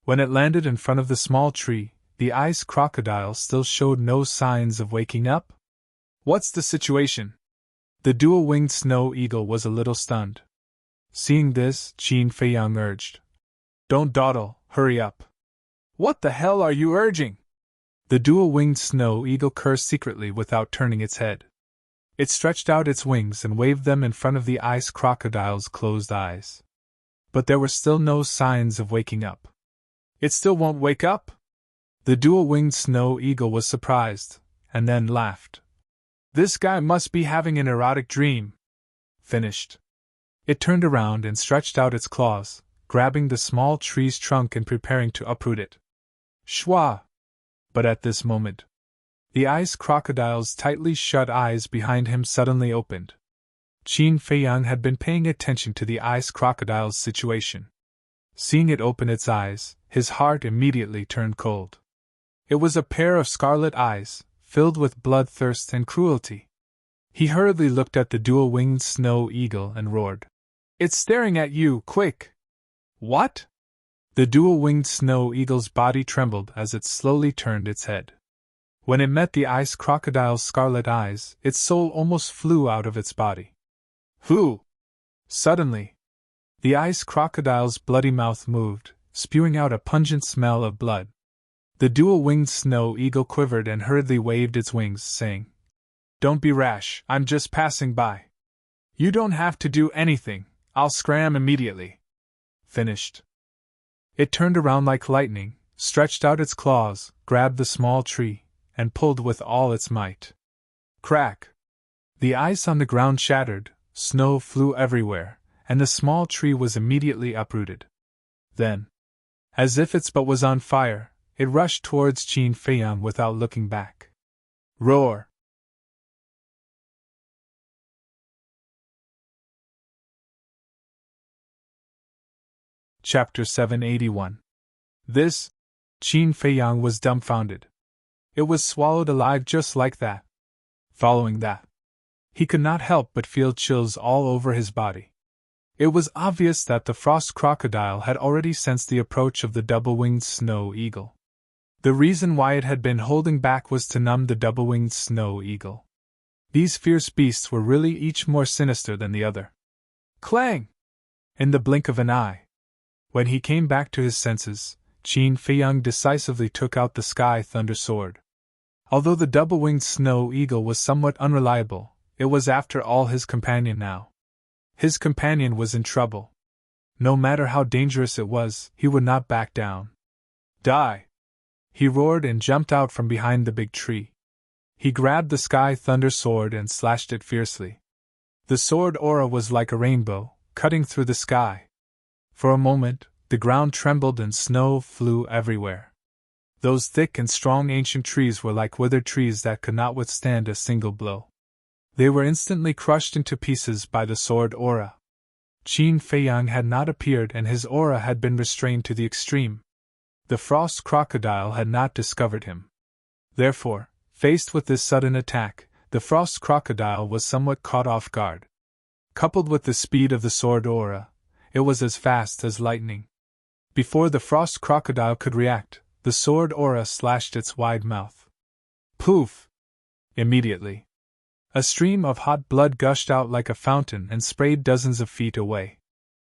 when it landed in front of the small tree, the ice crocodile still showed no signs of waking up. What's the situation? The dual-winged snow eagle was a little stunned. Seeing this, Qin Feiyang urged, Don't dawdle, hurry up. What the hell are you urging? The dual-winged snow eagle cursed secretly without turning its head. It stretched out its wings and waved them in front of the ice crocodile's closed eyes. But there were still no signs of waking up. It still won't wake up? The dual-winged snow eagle was surprised, and then laughed. This guy must be having an erotic dream. Finished. It turned around and stretched out its claws, grabbing the small tree's trunk and preparing to uproot it. Shwa! But at this moment, the ice crocodile's tightly shut eyes behind him suddenly opened. Qin Feiyang had been paying attention to the ice crocodile's situation. Seeing it open its eyes, his heart immediately turned cold. It was a pair of scarlet eyes, filled with bloodthirst and cruelty. He hurriedly looked at the dual-winged snow eagle and roared, It's staring at you, quick! What? The dual-winged snow eagle's body trembled as it slowly turned its head. When it met the ice crocodile's scarlet eyes, its soul almost flew out of its body. Who? Suddenly, the ice crocodile's bloody mouth moved, spewing out a pungent smell of blood. The dual-winged snow eagle quivered and hurriedly waved its wings, saying, Don't be rash, I'm just passing by. You don't have to do anything, I'll scram immediately. Finished. It turned around like lightning, stretched out its claws, grabbed the small tree, and pulled with all its might. Crack! The ice on the ground shattered, snow flew everywhere, and the small tree was immediately uprooted. Then, as if its butt was on fire, it rushed towards Qin Feiyang without looking back. Roar! Chapter 781. This, Qin Feiyang was dumbfounded. It was swallowed alive just like that. Following that, he could not help but feel chills all over his body. It was obvious that the frost crocodile had already sensed the approach of the double-winged snow eagle. The reason why it had been holding back was to numb the double-winged snow eagle. These fierce beasts were really each more sinister than the other. Clang! In the blink of an eye, when he came back to his senses, Qin Feiyang decisively took out the sky thunder sword. Although the double-winged snow eagle was somewhat unreliable, it was after all his companion now. His companion was in trouble. No matter how dangerous it was, he would not back down. Die! He roared and jumped out from behind the big tree. He grabbed the sky thunder sword and slashed it fiercely. The sword aura was like a rainbow, cutting through the sky. For a moment, the ground trembled and snow flew everywhere. Those thick and strong ancient trees were like withered trees that could not withstand a single blow. They were instantly crushed into pieces by the sword aura. Qin Feiyang had not appeared and his aura had been restrained to the extreme. The frost crocodile had not discovered him. Therefore, faced with this sudden attack, the frost crocodile was somewhat caught off guard. Coupled with the speed of the sword aura, it was as fast as lightning. Before the frost crocodile could react, the sword aura slashed its wide mouth. Poof! Immediately, a stream of hot blood gushed out like a fountain and sprayed dozens of feet away.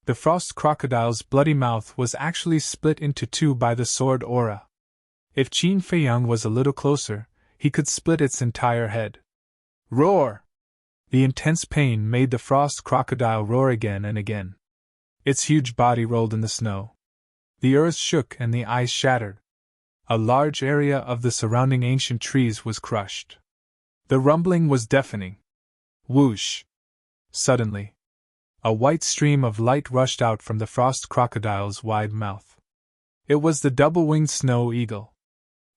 The frost crocodile's bloody mouth was actually split into two by the sword aura. If Qin Feiyang was a little closer, he could split its entire head. Roar! The intense pain made the frost crocodile roar again and again. Its huge body rolled in the snow. The earth shook and the ice shattered. A large area of the surrounding ancient trees was crushed. The rumbling was deafening. Whoosh! Suddenly, a white stream of light rushed out from the frost crocodile's wide mouth. It was the double-winged snow eagle.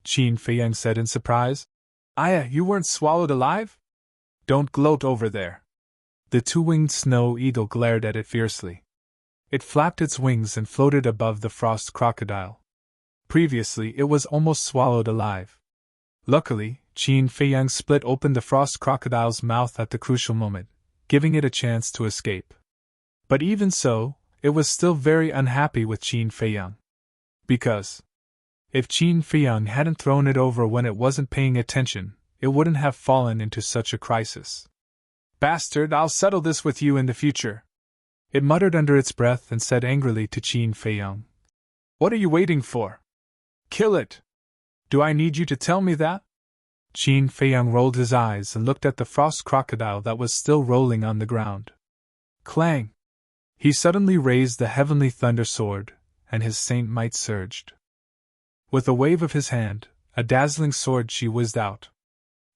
Qin Feiyang said in surprise. Aya, you weren't swallowed alive? Don't gloat over there. The two-winged snow eagle glared at it fiercely. It flapped its wings and floated above the frost crocodile. Previously, it was almost swallowed alive. Luckily, Qin Feiyang split open the frost crocodile's mouth at the crucial moment, giving it a chance to escape. But even so, it was still very unhappy with Qin Feiyang. Because, if Qin Feiyang hadn't thrown it over when it wasn't paying attention, it wouldn't have fallen into such a crisis. Bastard, I'll settle this with you in the future. It muttered under its breath and said angrily to Qin Feiyang. What are you waiting for? Kill it! Do I need you to tell me that? Qin Feiyang rolled his eyes and looked at the frost crocodile that was still rolling on the ground. Clang! He suddenly raised the heavenly thunder sword, and his saint might surged. With a wave of his hand, a dazzling sword she whizzed out.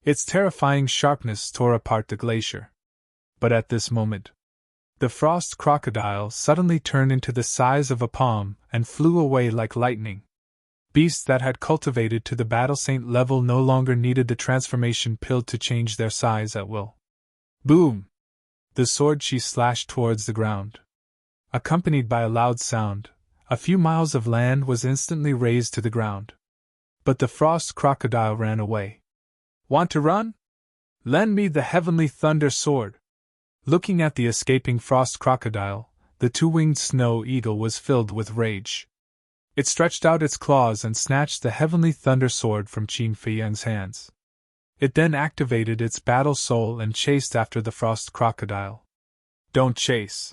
Its terrifying sharpness tore apart the glacier. But at this moment, the frost crocodile suddenly turned into the size of a palm and flew away like lightning. Beasts that had cultivated to the battle saint level no longer needed the transformation pill to change their size at will. Boom! The sword she slashed towards the ground. Accompanied by a loud sound, a few miles of land was instantly razed to the ground. But the frost crocodile ran away. Want to run? Lend me the heavenly thunder sword. Looking at the escaping frost crocodile, the two-winged snow eagle was filled with rage. It stretched out its claws and snatched the heavenly thunder sword from Qin Feiyang's hands. It then activated its battle soul and chased after the frost crocodile. Don't chase!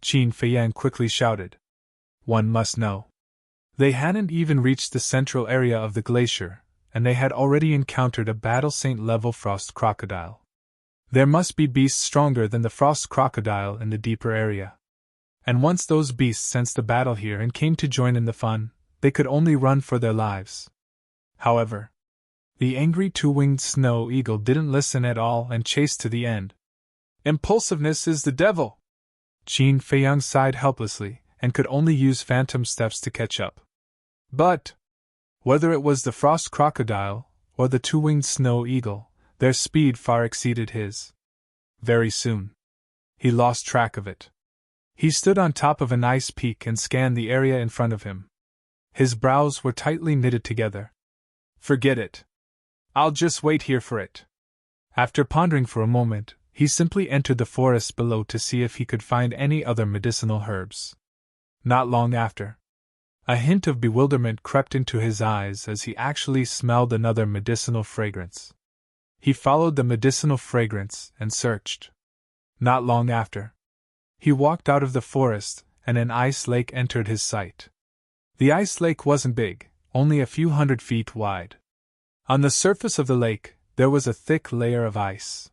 Qin Feiyang quickly shouted. One must know. They hadn't even reached the central area of the glacier, and they had already encountered a battle saint-level frost crocodile. There must be beasts stronger than the frost crocodile in the deeper area. And once those beasts sensed the battle here and came to join in the fun, they could only run for their lives. However, the angry two-winged snow eagle didn't listen at all and chased to the end. Impulsiveness is the devil! Qin Feiyang sighed helplessly and could only use phantom steps to catch up. But whether it was the frost crocodile or the two-winged snow eagle, their speed far exceeded his. Very soon, he lost track of it. He stood on top of an ice peak and scanned the area in front of him. His brows were tightly knitted together. Forget it. I'll just wait here for it. After pondering for a moment, he simply entered the forest below to see if he could find any other medicinal herbs. Not long after, a hint of bewilderment crept into his eyes as he actually smelled another medicinal fragrance. He followed the medicinal fragrance and searched. Not long after, he walked out of the forest, and an ice lake entered his sight. The ice lake wasn't big, only a few 100 feet wide. On the surface of the lake, there was a thick layer of ice.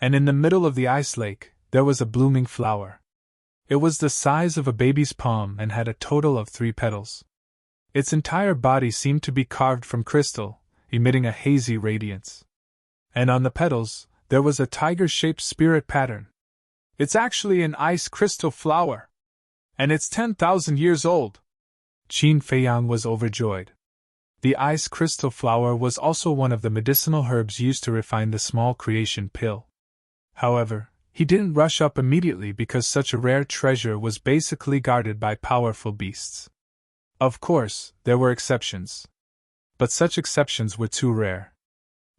And in the middle of the ice lake, there was a blooming flower. It was the size of a baby's palm and had a total of 3 petals. Its entire body seemed to be carved from crystal, emitting a hazy radiance. And on the petals, there was a tiger-shaped spirit pattern. It's actually an ice crystal flower! And it's 10,000 years old! Qin Feiyang was overjoyed. The ice crystal flower was also one of the medicinal herbs used to refine the small creation pill. However, he didn't rush up immediately because such a rare treasure was basically guarded by powerful beasts. Of course, there were exceptions. But such exceptions were too rare.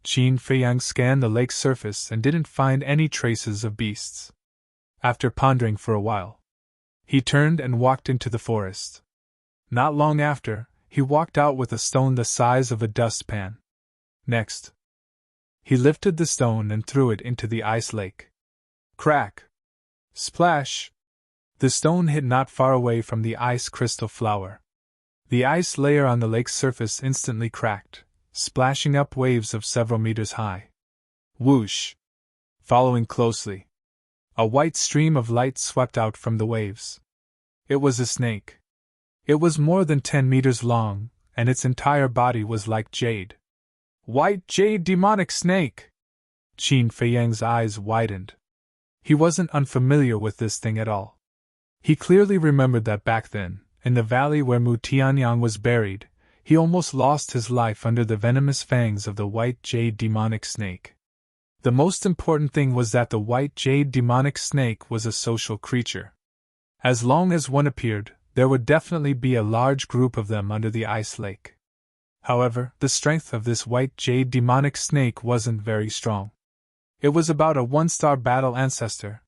Qin Feiyang scanned the lake's surface and didn't find any traces of beasts. After pondering for a while, he turned and walked into the forest. Not long after, he walked out with a stone the size of a dustpan. Next, he lifted the stone and threw it into the ice lake. Crack! Splash! The stone hit not far away from the ice crystal flower. The ice layer on the lake's surface instantly cracked, splashing up waves of several meters high. Whoosh! Following closely, a white stream of light swept out from the waves. It was a snake. It was more than 10 meters long, and its entire body was like jade. White jade demonic snake! Qin Feiyang's eyes widened. He wasn't unfamiliar with this thing at all. He clearly remembered that back then, in the valley where Mu Tianyang was buried, he almost lost his life under the venomous fangs of the white jade demonic snake. The most important thing was that the white jade demonic snake was a social creature. As long as one appeared, there would definitely be a large group of them under the ice lake. However, the strength of this white jade demonic snake wasn't very strong. It was about a 1-star battle ancestor.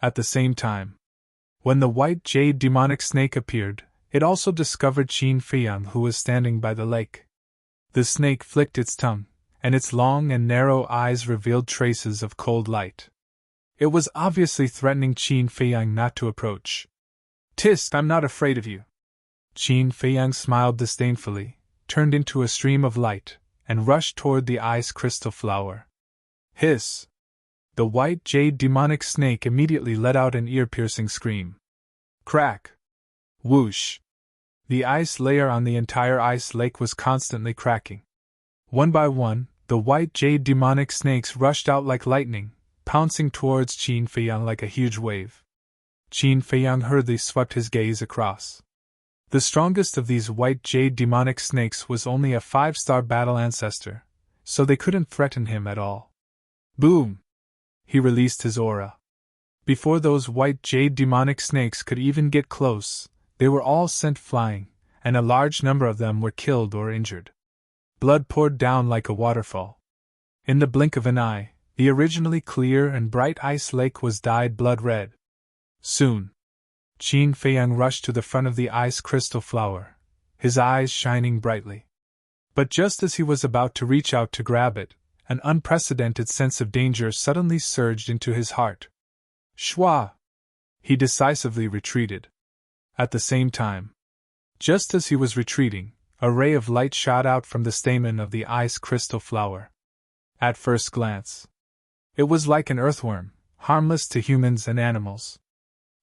At the same time, when the white jade demonic snake appeared, it also discovered Qin Feiyang, who was standing by the lake. The snake flicked its tongue, and its long and narrow eyes revealed traces of cold light. It was obviously threatening Qin Feiyang not to approach. "Tisk, I'm not afraid of you." Qin Feiyang smiled disdainfully, turned into a stream of light, and rushed toward the ice crystal flower. Hiss! The white jade demonic snake immediately let out an ear-piercing scream. Crack! Whoosh! The ice layer on the entire ice lake was constantly cracking. One by one, the white jade demonic snakes rushed out like lightning, pouncing towards Qin Feiyang like a huge wave. Qin Feiyang hurriedly swept his gaze across. The strongest of these white jade demonic snakes was only a 5-star battle ancestor, so they couldn't threaten him at all. Boom! He released his aura. Before those white jade demonic snakes could even get close, they were all sent flying, and a large number of them were killed or injured. Blood poured down like a waterfall. In the blink of an eye, the originally clear and bright ice lake was dyed blood red. Soon, Qin Feiyang rushed to the front of the ice crystal flower, his eyes shining brightly. But just as he was about to reach out to grab it, an unprecedented sense of danger suddenly surged into his heart. Shwa! He decisively retreated. At the same time, just as he was retreating, a ray of light shot out from the stamen of the ice crystal flower. At first glance, it was like an earthworm, harmless to humans and animals.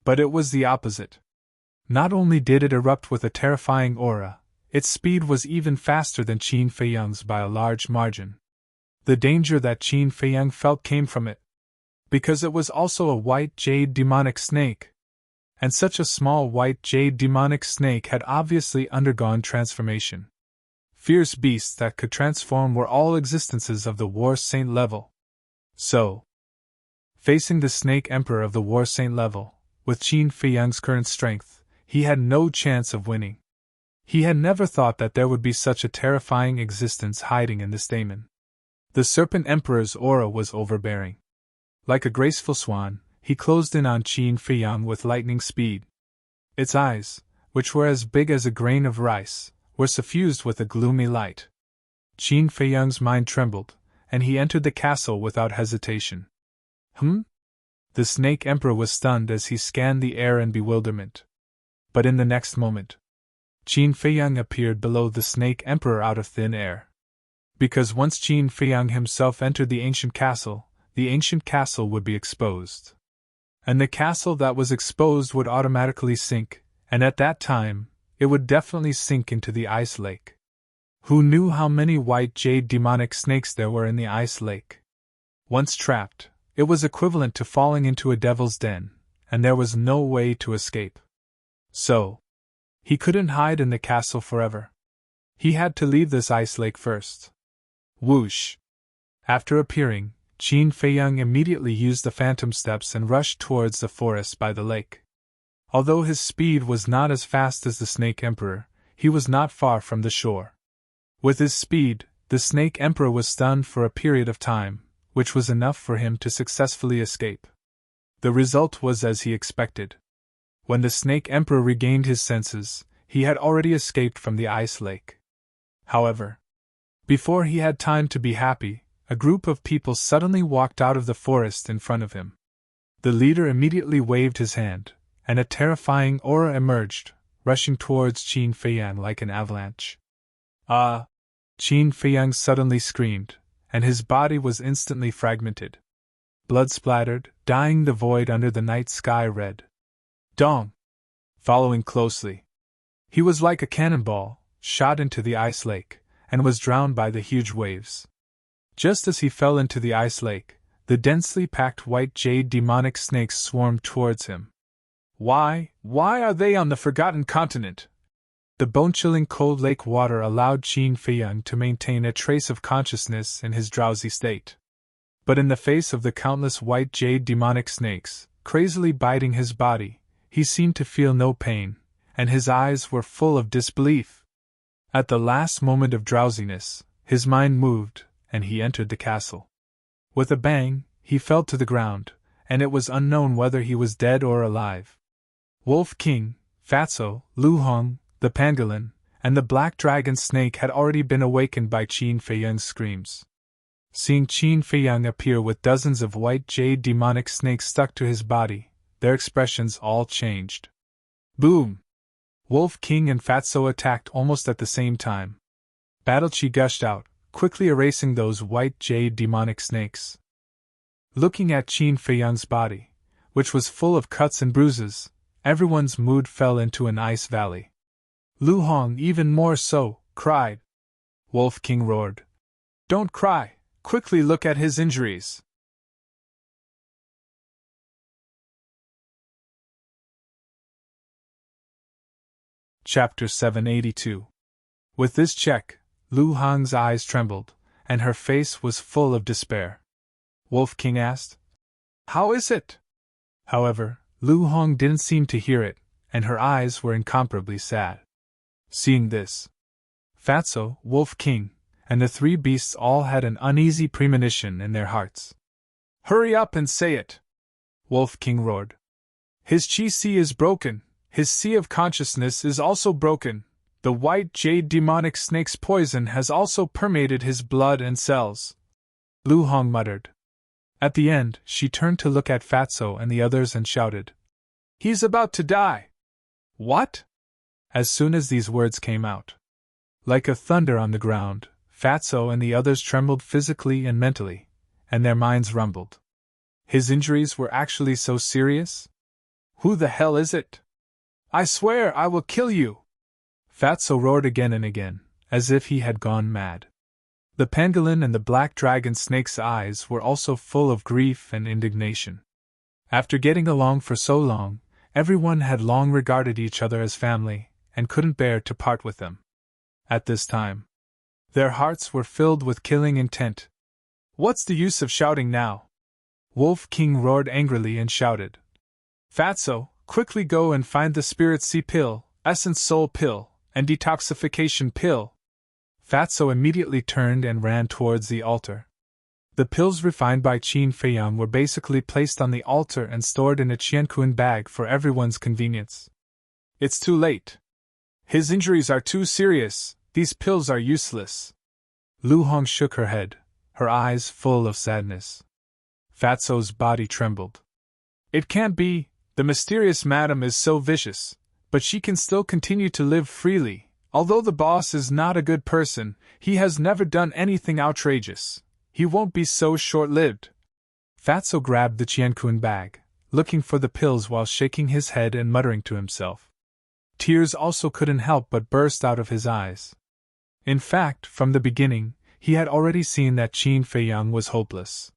But it was the opposite. Not only did it erupt with a terrifying aura, Its speed was even faster than Qin Feiyang's by a large margin. The danger that Qin Feiyang felt came from it, because it was also a white jade demonic snake. And such a small white jade demonic snake had obviously undergone transformation. Fierce beasts that could transform were all existences of the War Saint level. So, facing the Snake Emperor of the War Saint level, with Qin Feiyang's current strength, he had no chance of winning. He had never thought that there would be such a terrifying existence hiding in this daemon. The Serpent Emperor's aura was overbearing. Like a graceful swan, he closed in on Qin Feiyang with lightning speed. Its eyes, which were as big as a grain of rice, were suffused with a gloomy light. Qin Feiyang's mind trembled, and he entered the castle without hesitation. The Snake Emperor was stunned as he scanned the air in bewilderment. But in the next moment, Qin Feiyang appeared below the Snake Emperor out of thin air. Because once Qin Feiyang himself entered the ancient castle would be exposed. And the castle that was exposed would automatically sink, and at that time, it would definitely sink into the ice lake. Who knew how many white jade demonic snakes there were in the ice lake? Once trapped, it was equivalent to falling into a devil's den, and there was no way to escape. So, he couldn't hide in the castle forever. He had to leave this ice lake first. Whoosh! After appearing, Qin Feiyang immediately used the phantom steps and rushed towards the forest by the lake. Although his speed was not as fast as the Snake Emperor, he was not far from the shore. With his speed, the Snake Emperor was stunned for a period of time, which was enough for him to successfully escape. The result was as he expected. When the Snake Emperor regained his senses, he had already escaped from the ice lake. However, before he had time to be happy, a group of people suddenly walked out of the forest in front of him. The leader immediately waved his hand, and a terrifying aura emerged, rushing towards Qin Feiyang like an avalanche. Ah! Qin Feiyang suddenly screamed, and his body was instantly fragmented. Blood splattered, dyeing the void under the night sky red. Dong! Following closely. He was like a cannonball, shot into the ice lake, and was drowned by the huge waves. Just as he fell into the ice lake, the densely packed white jade demonic snakes swarmed towards him. Why are they on the forgotten continent? The bone-chilling cold lake water allowed Qin Feiyang to maintain a trace of consciousness in his drowsy state. But in the face of the countless white jade demonic snakes, crazily biting his body, he seemed to feel no pain, and his eyes were full of disbelief. At the last moment of drowsiness, his mind moved, and he entered the castle. With a bang, he fell to the ground, and it was unknown whether he was dead or alive. Wolf King, Fatso, Lu Hong, the pangolin, and the black dragon snake had already been awakened by Qin Feiyang's screams. Seeing Qin Feiyang appear with dozens of white jade demonic snakes stuck to his body, their expressions all changed. Boom! Wolf King and Fatso attacked almost at the same time. Battle Chi gushed out, quickly erasing those white jade demonic snakes. Looking at Qin Feiyang's body, which was full of cuts and bruises, everyone's mood fell into an ice valley. Lu Hong even more so, cried. Wolf King roared. Don't cry, quickly look at his injuries. Chapter 782. With this check, Lu Hong's eyes trembled, and her face was full of despair. Wolf King asked, How is it? However, Lu Hong didn't seem to hear it, and her eyes were incomparably sad. Seeing this, Fatso, Wolf King, and the three beasts all had an uneasy premonition in their hearts. Hurry up and say it! Wolf King roared. His chi-si is broken, his sea of consciousness is also broken, the white jade demonic snake's poison has also permeated his blood and cells. Lu Hong muttered. At the end, she turned to look at Fatso and the others and shouted, He's about to die! What? As soon as these words came out, like a thunder on the ground, Fatso and the others trembled physically and mentally, and their minds rumbled. His injuries were actually so serious? Who the hell is it? I swear I will kill you! Fatso roared again and again, as if he had gone mad. The pangolin and the black dragon snake's eyes were also full of grief and indignation. After getting along for so long, everyone had long regarded each other as family, and couldn't bear to part with them. At this time, their hearts were filled with killing intent. "What's the use of shouting now?" Wolf King roared angrily and shouted. "Fatso, quickly go and find the Spirit Sea Pill, Essence Soul Pill, and Detoxification Pill." Fatso immediately turned and ran towards the altar. The pills refined by Qin Feiyang were basically placed on the altar and stored in a qianquan bag for everyone's convenience. "It's too late. His injuries are too serious, these pills are useless." Lu Hong shook her head, her eyes full of sadness. Fatso's body trembled. "It can't be, the mysterious madam is so vicious, but she can still continue to live freely. Although the boss is not a good person, he has never done anything outrageous. He won't be so short-lived." Fatso grabbed the qianquan bag, looking for the pills while shaking his head and muttering to himself. Tears also couldn't help but burst out of his eyes. In fact, from the beginning, he had already seen that Qin Feiyang was hopeless.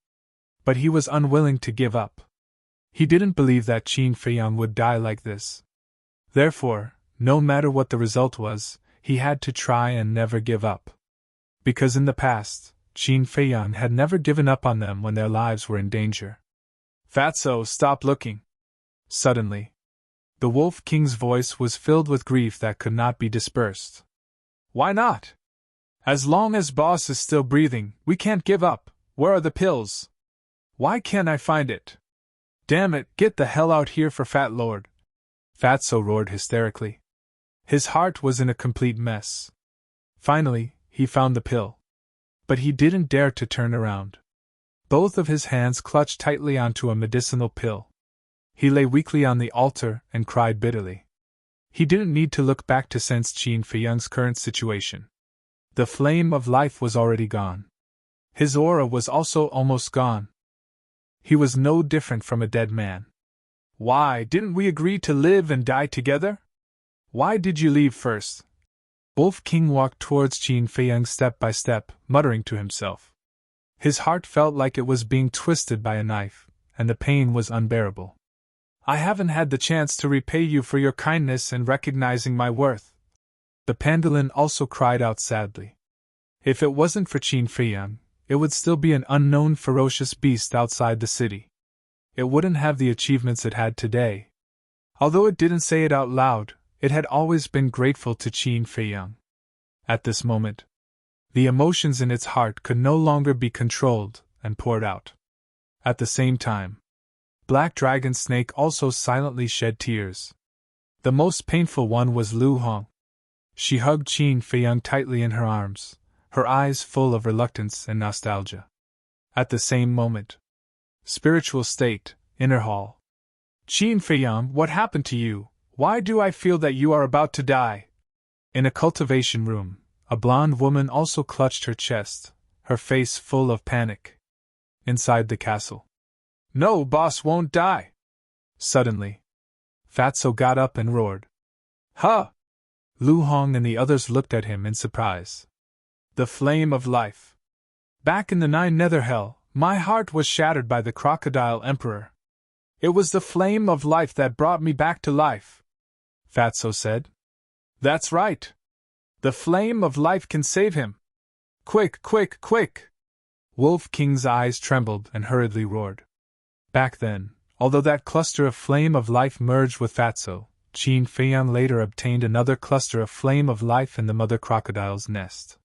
But he was unwilling to give up. He didn't believe that Qin Feiyang would die like this. Therefore, no matter what the result was, he had to try and never give up. Because in the past, Qin Feiyang had never given up on them when their lives were in danger. "Fatso, stop looking!" Suddenly, the Wolf King's voice was filled with grief that could not be dispersed. "Why not? As long as boss is still breathing, we can't give up. Where are the pills? Why can't I find it? Damn it, get the hell out here for Fat Lord!" Fatso roared hysterically. His heart was in a complete mess. Finally, he found the pill. But he didn't dare to turn around. Both of his hands clutched tightly onto a medicinal pill. He lay weakly on the altar and cried bitterly. He didn't need to look back to sense Qin Feiyang's current situation. The flame of life was already gone. His aura was also almost gone. He was no different from a dead man. "Why didn't we agree to live and die together? Why did you leave first?" Wolf King walked towards Qin Feiyang step by step, muttering to himself. His heart felt like it was being twisted by a knife, and the pain was unbearable. "I haven't had the chance to repay you for your kindness and recognizing my worth." The pangolin also cried out sadly. If it wasn't for Qin Feiyang, it would still be an unknown ferocious beast outside the city. It wouldn't have the achievements it had today. Although it didn't say it out loud, it had always been grateful to Qin Feiyang. At this moment, the emotions in its heart could no longer be controlled and poured out. At the same time, Black Dragon Snake also silently shed tears. The most painful one was Lu Hong. She hugged Qin Feiyang tightly in her arms, her eyes full of reluctance and nostalgia. At the same moment, Spiritual State, Inner Hall. "Qin Feiyang, what happened to you? Why do I feel that you are about to die?" In a cultivation room, a blonde woman also clutched her chest, her face full of panic. Inside the castle. "No, boss won't die!" Suddenly, Fatso got up and roared. "Huh!" Lu Hong and the others looked at him in surprise. "The flame of life. Back in the Nine Nether Hell, my heart was shattered by the Crocodile Emperor. It was the flame of life that brought me back to life," Fatso said. "That's right. The flame of life can save him. Quick, quick, quick!" Wolf King's eyes trembled and hurriedly roared. Back then, although that cluster of flame of life merged with Fatso, Qin Feiyang later obtained another cluster of flame of life in the mother crocodile's nest.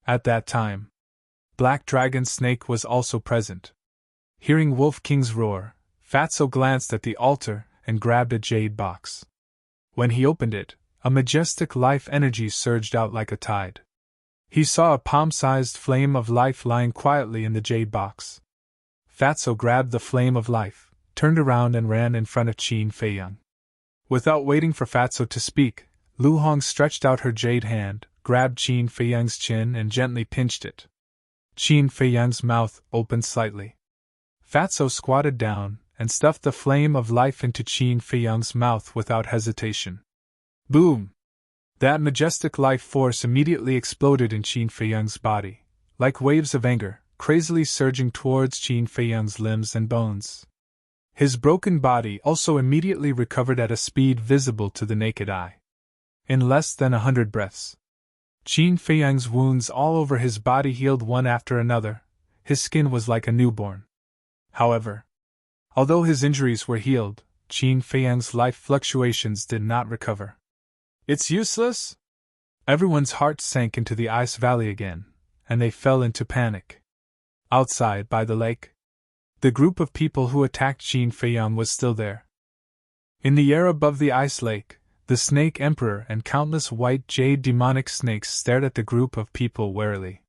At that time, Black Dragon Snake was also present. Hearing Wolf King's roar, Fatso glanced at the altar and grabbed a jade box. When he opened it, a majestic life energy surged out like a tide. He saw a palm-sized flame of life lying quietly in the jade box. Fatso grabbed the flame of life, turned around and ran in front of Qin Feiyang. Without waiting for Fatso to speak, Lu Hong stretched out her jade hand, grabbed Qin Feiyang's chin and gently pinched it. Qin Feiyang's mouth opened slightly. Fatso squatted down and stuffed the flame of life into Qin Feiyang's mouth without hesitation. Boom! That majestic life force immediately exploded in Qin Feiyang's body, like waves of anger, crazily surging towards Qin Feiyang's limbs and bones. His broken body also immediately recovered at a speed visible to the naked eye. In less than 100 breaths, Qin Feiyang's wounds all over his body healed one after another. His skin was like a newborn. However, although his injuries were healed, Qin Feiyang's life fluctuations did not recover. It's useless? Everyone's heart sank into the ice valley again, and they fell into panic. Outside, by the lake, the group of people who attacked Qin Feiyang was still there. In the air above the ice lake, the Snake Emperor and countless white jade demonic snakes stared at the group of people warily.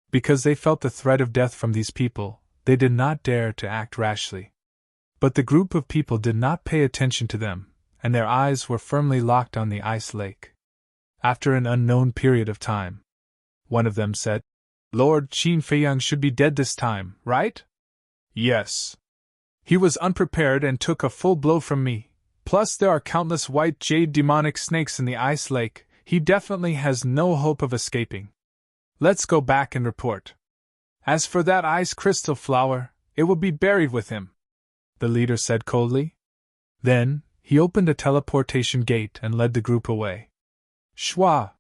Because they felt the threat of death from these people, they did not dare to act rashly. But the group of people did not pay attention to them, and their eyes were firmly locked on the ice lake. After an unknown period of time, one of them said, "Lord Qin Feiyang should be dead this time, right?" "Yes. He was unprepared and took a full blow from me. Plus there are countless white jade demonic snakes in the ice lake. He definitely has no hope of escaping. Let's go back and report. As for that ice crystal flower, it will be buried with him," the leader said coldly. Then, he opened a teleportation gate and led the group away. Shwa!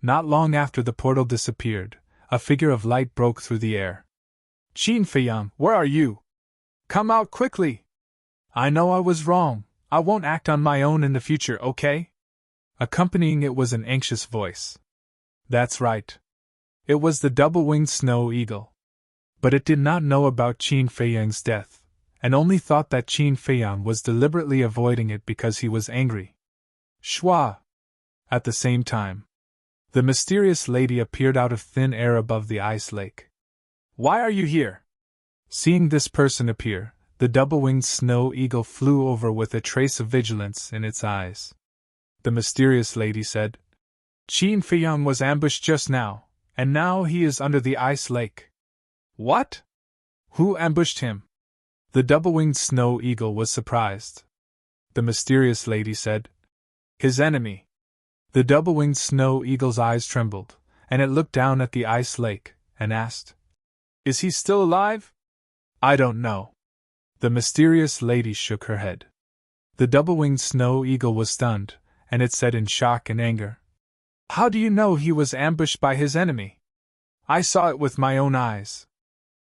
Not long after the portal disappeared, a figure of light broke through the air. "Qin Feiyang, where are you? Come out quickly! I know I was wrong. I won't act on my own in the future, okay?" Accompanying it was an anxious voice. That's right. It was the double-winged snow eagle. But it did not know about Qin Feiyang's death, and only thought that Qin Feiyang was deliberately avoiding it because he was angry. Shwa! At the same time, the mysterious lady appeared out of thin air above the ice lake. "Why are you here?" Seeing this person appear, the double-winged snow eagle flew over with a trace of vigilance in its eyes. The mysterious lady said, "Qin Feiyang was ambushed just now, and now he is under the ice lake." "What? Who ambushed him?" The double-winged snow eagle was surprised. The mysterious lady said, "His enemy." The double-winged snow eagle's eyes trembled, and it looked down at the ice lake, and asked, "Is he still alive?" "I don't know." The mysterious lady shook her head. The double-winged snow eagle was stunned, and it said in shock and anger, "How do you know he was ambushed by his enemy?" "I saw it with my own eyes."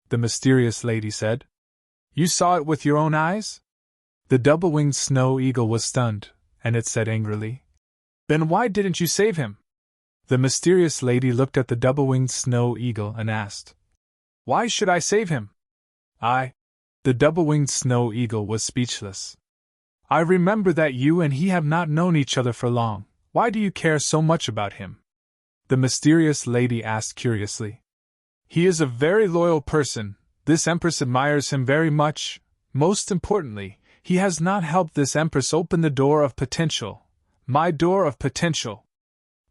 The mysterious lady said, "You saw it with your own eyes?" The double-winged snow eagle was stunned, and it said angrily, "Then why didn't you save him?" The mysterious lady looked at the double-winged snow eagle and asked, "Why should I save him?" The double-winged snow eagle was speechless. "I remember that you and he have not known each other for long. Why do you care so much about him?" The mysterious lady asked curiously. "He is a very loyal person. This Empress admires him very much. Most importantly, he has not helped this Empress open the door of potential. My door of potential.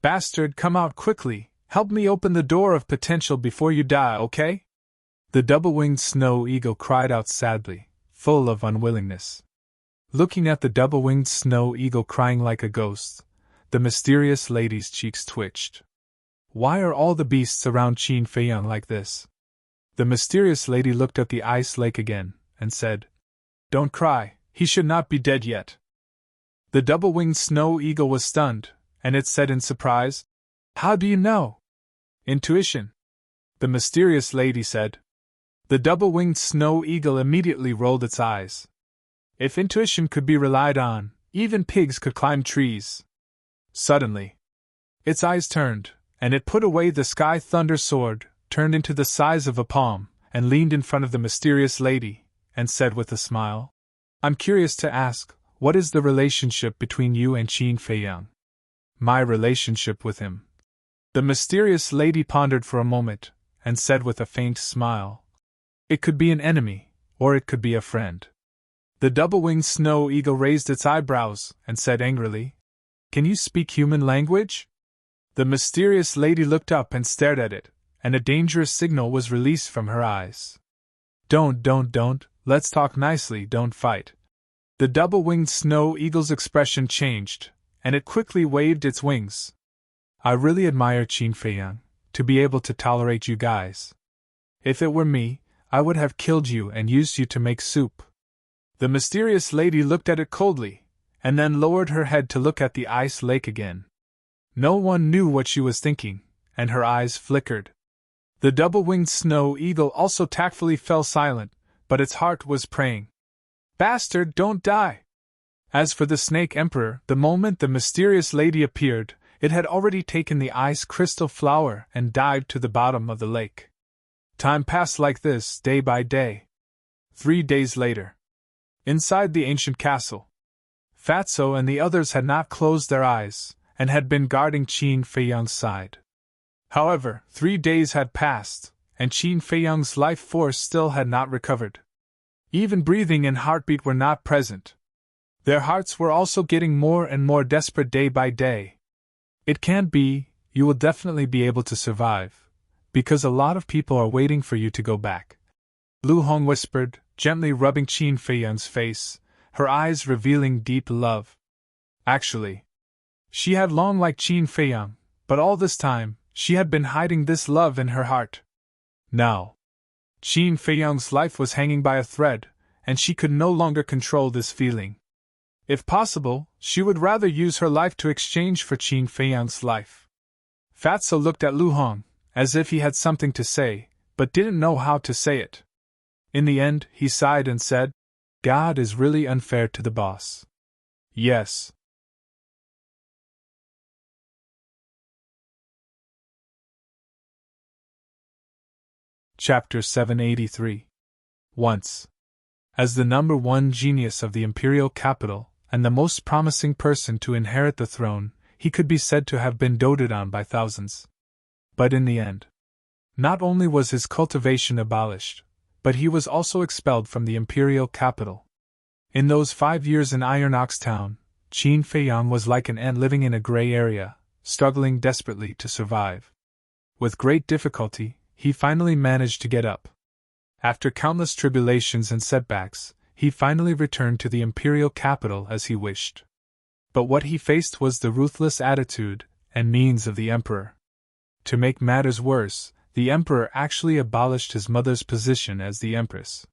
Bastard, come out quickly. Help me open the door of potential before you die, okay?" The double-winged snow eagle cried out sadly, full of unwillingness. Looking at the double-winged snow eagle crying like a ghost, the mysterious lady's cheeks twitched. Why are all the beasts around Qin Feiyang like this? The mysterious lady looked at the ice lake again, and said, "Don't cry, he should not be dead yet." The double-winged snow eagle was stunned, and it said in surprise, "How do you know?" "Intuition." The mysterious lady said. The double-winged snow eagle immediately rolled its eyes. If intuition could be relied on, even pigs could climb trees. Suddenly, its eyes turned, and it put away the sky thunder sword, turned into the size of a palm, and leaned in front of the mysterious lady, and said with a smile, "I'm curious to ask, what is the relationship between you and Qin Feiyang?" "My relationship with him." The mysterious lady pondered for a moment, and said with a faint smile, "It could be an enemy, or it could be a friend." The double-winged snow eagle raised its eyebrows, and said angrily, "Can you speak human language?" The mysterious lady looked up and stared at it, and a dangerous signal was released from her eyes. Don't, let's talk nicely, don't fight." The double-winged snow eagle's expression changed, and it quickly waved its wings, I really admire Qin Feiyang, to be able to tolerate you guys. If it were me, I would have killed you and used you to make soup. The mysterious lady looked at it coldly, and then lowered her head to look at the ice lake again. No one knew what she was thinking, and her eyes flickered. The double-winged snow eagle also tactfully fell silent, but its heart was praying. Bastard, don't die! As for the Snake Emperor, the moment the mysterious lady appeared, it had already taken the ice crystal flower and dived to the bottom of the lake. Time passed like this, day by day. 3 days later. Inside the ancient castle, Fatso and the others had not closed their eyes, and had been guarding Qin Feiyang's side. However, 3 days had passed, and Qin Feiyang's life force still had not recovered. Even breathing and heartbeat were not present. Their hearts were also getting more and more desperate day by day. It can't be, you will definitely be able to survive, because a lot of people are waiting for you to go back, Lu Hong whispered, gently rubbing Qin Feiyang's face, her eyes revealing deep love. Actually, she had long liked Qin Feiyang, but all this time, she had been hiding this love in her heart. Now, Qin Feiyang's life was hanging by a thread, and she could no longer control this feeling. If possible, she would rather use her life to exchange for Qin Feiyang's life. Fatso looked at Lu Hong, as if he had something to say, but didn't know how to say it. In the end, he sighed and said, God is really unfair to the boss. Yes. Chapter 783. Once. As the #1 genius of the imperial capital, and the most promising person to inherit the throne, he could be said to have been doted on by thousands. But in the end, not only was his cultivation abolished, but he was also expelled from the imperial capital. In those 5 years in Iron Ox Town, Qin Feiyang was like an ant living in a gray area, struggling desperately to survive. With great difficulty, he finally managed to get up. After countless tribulations and setbacks, he finally returned to the imperial capital as he wished. But what he faced was the ruthless attitude and means of the emperor. To make matters worse, the emperor actually abolished his mother's position as the empress.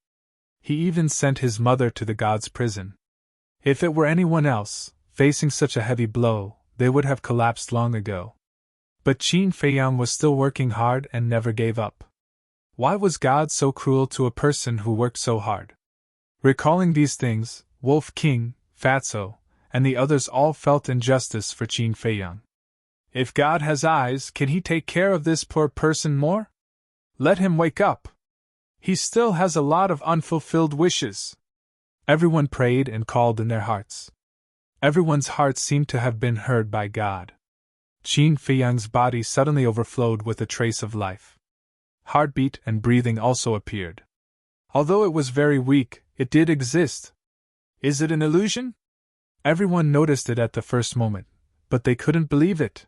He even sent his mother to the god's prison. If it were anyone else, facing such a heavy blow, they would have collapsed long ago. But Qin Feiyang was still working hard and never gave up. Why was God so cruel to a person who worked so hard? Recalling these things, Wolf King, Fatso, and the others all felt injustice for Qin Feiyang. If God has eyes, can he take care of this poor person more? Let him wake up. He still has a lot of unfulfilled wishes. Everyone prayed and called in their hearts. Everyone's heart seemed to have been heard by God. Qin Feiyang's body suddenly overflowed with a trace of life. Heartbeat and breathing also appeared. Although it was very weak, it did exist. Is it an illusion? Everyone noticed it at the first moment, but they couldn't believe it.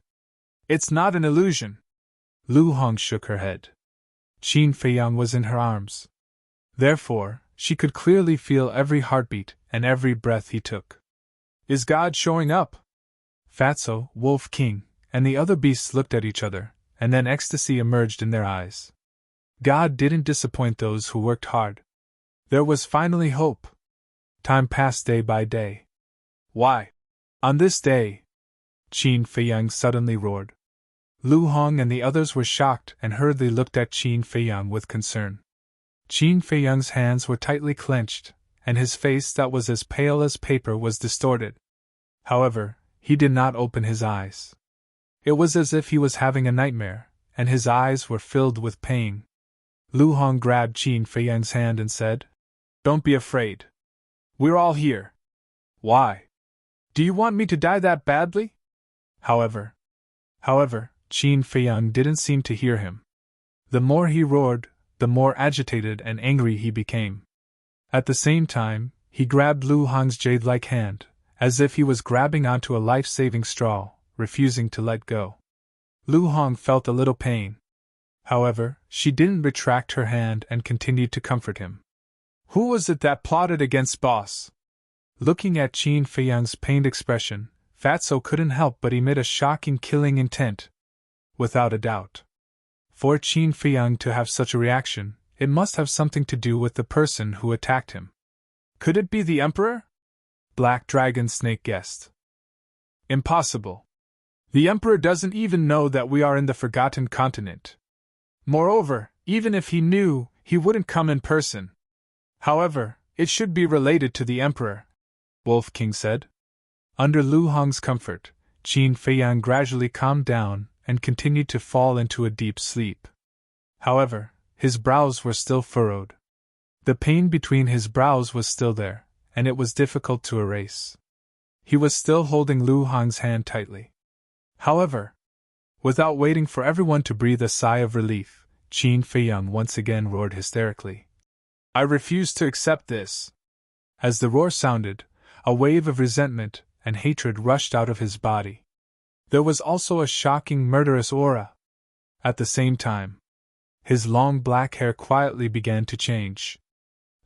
It's not an illusion. Lu Hong shook her head. Qin Feiyang was in her arms. Therefore, she could clearly feel every heartbeat and every breath he took. Is God showing up? Fatso, Wolf King, and the other beasts looked at each other, and then ecstasy emerged in their eyes. God didn't disappoint those who worked hard. There was finally hope. Time passed day by day. Why? On this day, Qin Feiyang suddenly roared. Lu Hong and the others were shocked and hurriedly looked at Qin Feiyang with concern. Qin Feiyang's hands were tightly clenched, and his face that was as pale as paper was distorted. However, he did not open his eyes. It was as if he was having a nightmare, and his eyes were filled with pain. Lu Hong grabbed Qin Feiyang's hand and said, Don't be afraid. We're all here. Why? Do you want me to die that badly? However, Qin Feiyang didn't seem to hear him. The more he roared, the more agitated and angry he became. At the same time, he grabbed Lu Hong's jade-like hand, as if he was grabbing onto a life-saving straw, refusing to let go. Lu Hong felt a little pain. However, she didn't retract her hand and continued to comfort him. Who was it that plotted against Boss? Looking at Qin Feiyang's pained expression, Fatso couldn't help but emit a shocking killing intent, without a doubt. For Qin Feiyang to have such a reaction, it must have something to do with the person who attacked him. Could it be the Emperor? Black Dragon Snake guessed. Impossible. The Emperor doesn't even know that we are in the Forgotten Continent. Moreover, even if he knew, he wouldn't come in person. However, it should be related to the Emperor, Wolf King said. Under Lu Hong's comfort, Qin Feiyang gradually calmed down and continued to fall into a deep sleep. However, his brows were still furrowed. The pain between his brows was still there, and it was difficult to erase. He was still holding Lu Hong's hand tightly. However, without waiting for everyone to breathe a sigh of relief, Qin Feiyang once again roared hysterically. I refuse to accept this. As the roar sounded, a wave of resentment and hatred rushed out of his body. There was also a shocking, murderous aura. At the same time, his long black hair quietly began to change.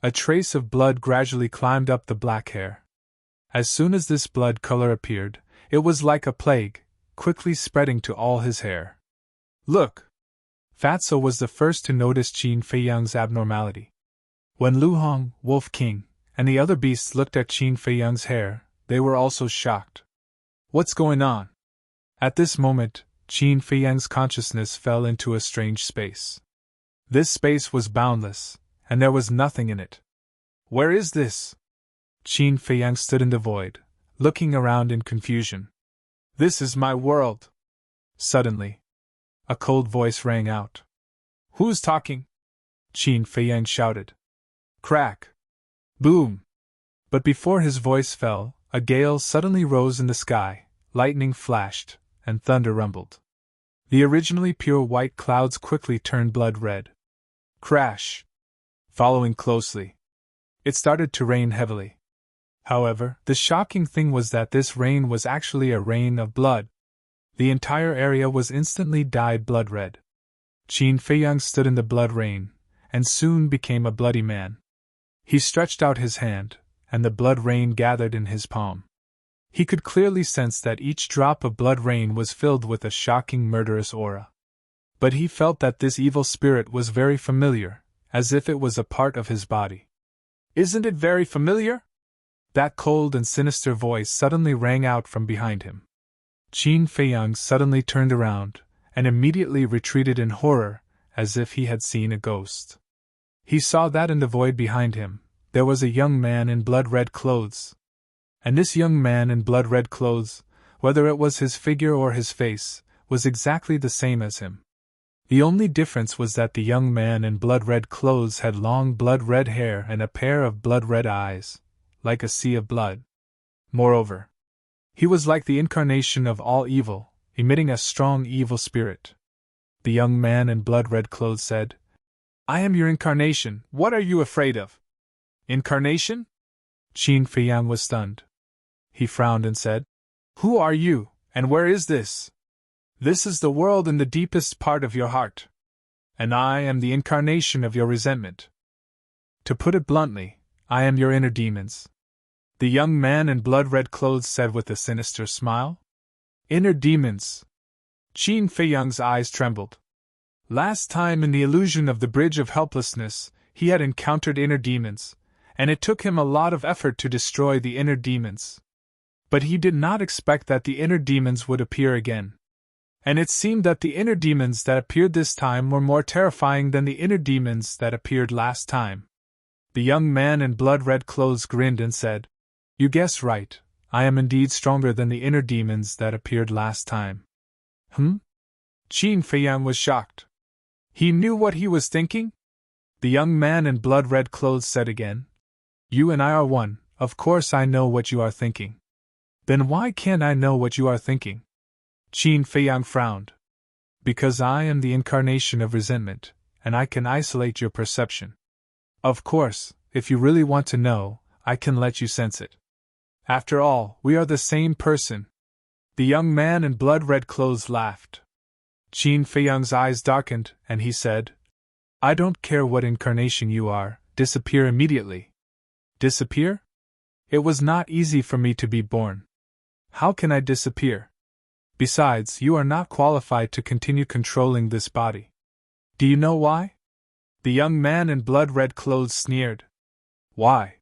A trace of blood gradually climbed up the black hair. As soon as this blood color appeared, it was like a plague, quickly spreading to all his hair. Look! Fatso was the first to notice Qin Feiyang's abnormality. When Lu Hong, Wolf King, and the other beasts looked at Qin Feiyang's hair, they were also shocked. What's going on? At this moment, Qin Feiyang's consciousness fell into a strange space. This space was boundless, and there was nothing in it. Where is this? Qin Feiyang stood in the void, looking around in confusion. This is my world. Suddenly, a cold voice rang out. Who's talking? Qin Feiyang shouted. Crack! Boom! But before his voice fell, a gale suddenly rose in the sky, lightning flashed, and thunder rumbled. The originally pure white clouds quickly turned blood red. Crash! Following closely, it started to rain heavily. However, the shocking thing was that this rain was actually a rain of blood. The entire area was instantly dyed blood red. Qin Feiyang stood in the blood rain, and soon became a bloody man. He stretched out his hand, and the blood rain gathered in his palm. He could clearly sense that each drop of blood rain was filled with a shocking, murderous aura. But he felt that this evil spirit was very familiar, as if it was a part of his body. Isn't it very familiar? That cold and sinister voice suddenly rang out from behind him. Qin Feiyang suddenly turned around, and immediately retreated in horror, as if he had seen a ghost. He saw that in the void behind him, there was a young man in blood-red clothes. And this young man in blood-red clothes, whether it was his figure or his face, was exactly the same as him. The only difference was that the young man in blood-red clothes had long blood-red hair and a pair of blood-red eyes, like a sea of blood. Moreover, he was like the incarnation of all evil, emitting a strong evil spirit. The young man in blood-red clothes said, I am your incarnation, what are you afraid of? Incarnation? Qin Feiyang was stunned. He frowned and said, Who are you, and where is this? This is the world in the deepest part of your heart. And I am the incarnation of your resentment. To put it bluntly, I am your inner demons. The young man in blood-red clothes said with a sinister smile. Inner demons. Qin Feiyang's eyes trembled. Last time in the illusion of the Bridge of Helplessness, he had encountered inner demons, and it took him a lot of effort to destroy the inner demons. But he did not expect that the inner demons would appear again. And it seemed that the inner demons that appeared this time were more terrifying than the inner demons that appeared last time. The young man in blood-red clothes grinned and said, You guessed right, I am indeed stronger than the inner demons that appeared last time. Qin Feiyang was shocked. He knew what he was thinking? The young man in blood-red clothes said again, You and I are one, of course I know what you are thinking. Then why can't I know what you are thinking? Qin Feiyang frowned. Because I am the incarnation of resentment, and I can isolate your perception. Of course, if you really want to know, I can let you sense it. After all, we are the same person. The young man in blood-red clothes laughed. Qin Feiyang's eyes darkened, and he said, I don't care what incarnation you are, disappear immediately. Disappear? It was not easy for me to be born. How can I disappear? Besides, you are not qualified to continue controlling this body. Do you know why? The young man in blood-red clothes sneered. Why?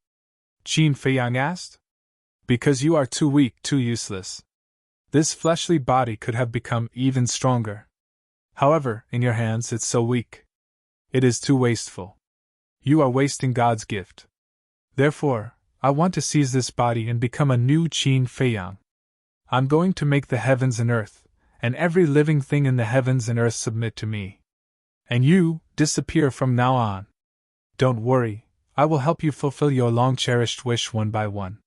Qin Feiyang asked. Because you are too weak, too useless. This fleshly body could have become even stronger. However, in your hands it's so weak. It is too wasteful. You are wasting God's gift. Therefore, I want to seize this body and become a new Qin Feiyang. I'm going to make the heavens and earth, and every living thing in the heavens and earth submit to me. And you, disappear from now on. Don't worry, I will help you fulfill your long-cherished wish one by one.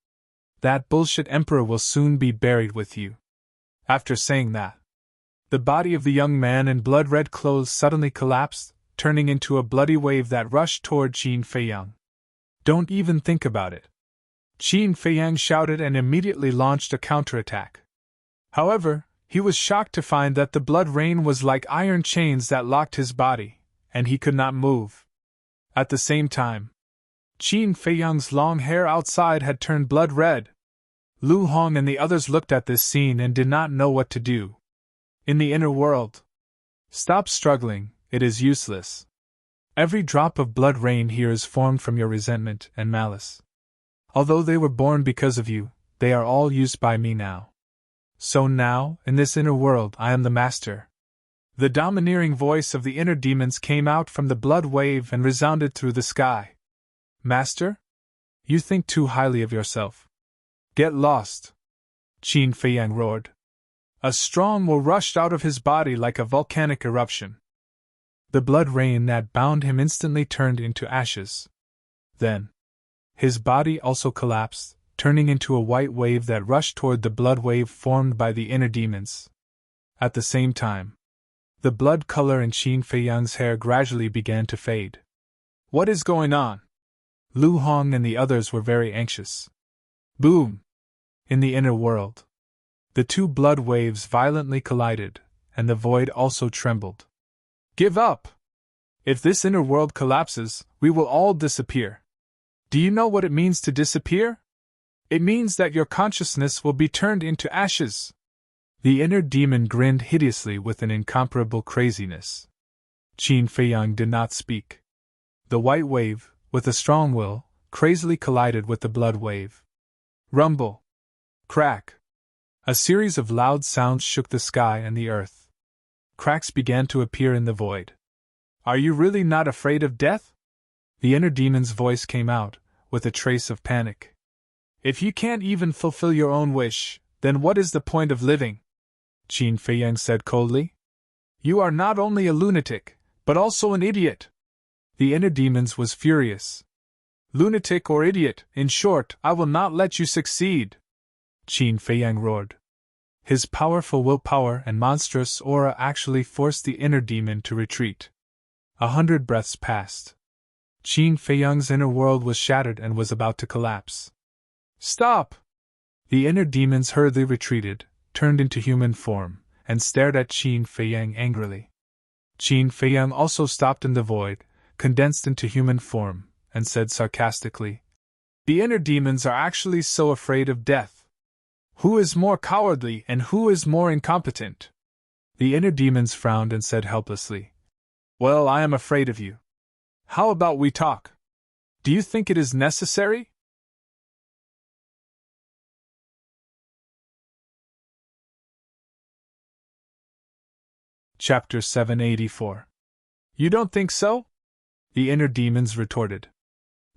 That bullshit emperor will soon be buried with you. After saying that, the body of the young man in blood-red clothes suddenly collapsed, turning into a bloody wave that rushed toward Qin Feiyang. Don't even think about it. Qin Feiyang shouted and immediately launched a counterattack. However, he was shocked to find that the blood rain was like iron chains that locked his body, and he could not move. At the same time, Qin Feiyang's long hair outside had turned blood red. Lu Hong and the others looked at this scene and did not know what to do. In the inner world, stop struggling, it is useless. Every drop of blood rain here is formed from your resentment and malice. Although they were born because of you, they are all used by me now. So now, in this inner world, I am the master. The domineering voice of the inner demons came out from the blood wave and resounded through the sky. Master? You think too highly of yourself. Get lost! Qin Feiyang roared. A strong will rushed out of his body like a volcanic eruption. The blood rain that bound him instantly turned into ashes. Then, his body also collapsed, turning into a white wave that rushed toward the blood wave formed by the inner demons. At the same time, the blood color in Qin Feiyang's hair gradually began to fade. What is going on? Lu Hong and the others were very anxious. Boom! In the inner world, the two blood waves violently collided, and the void also trembled. Give up! If this inner world collapses, we will all disappear. Do you know what it means to disappear? It means that your consciousness will be turned into ashes. The inner demon grinned hideously with an incomparable craziness. Qin Feiyang did not speak. The white wave, with a strong will, crazily collided with the blood wave. Rumble! Crack! A series of loud sounds shook the sky and the earth. Cracks began to appear in the void. Are you really not afraid of death? The inner demon's voice came out, with a trace of panic. If you can't even fulfill your own wish, then what is the point of living? Qin Feiyang said coldly. You are not only a lunatic, but also an idiot. The inner demons was furious. Lunatic or idiot, in short, I will not let you succeed. Qin Feiyang roared. His powerful willpower and monstrous aura actually forced the inner demon to retreat. 100 breaths passed. Qin Feiyang's inner world was shattered and was about to collapse. Stop! The inner demons hurriedly retreated, turned into human form, and stared at Qin Feiyang angrily. Qin Feiyang also stopped in the void, condensed into human form, and said sarcastically, The inner demons are actually so afraid of death. Who is more cowardly and who is more incompetent? The inner demons frowned and said helplessly, Well, I am afraid of you. How about we talk? Do you think it is necessary? Chapter 784. You don't think so? The inner demons retorted.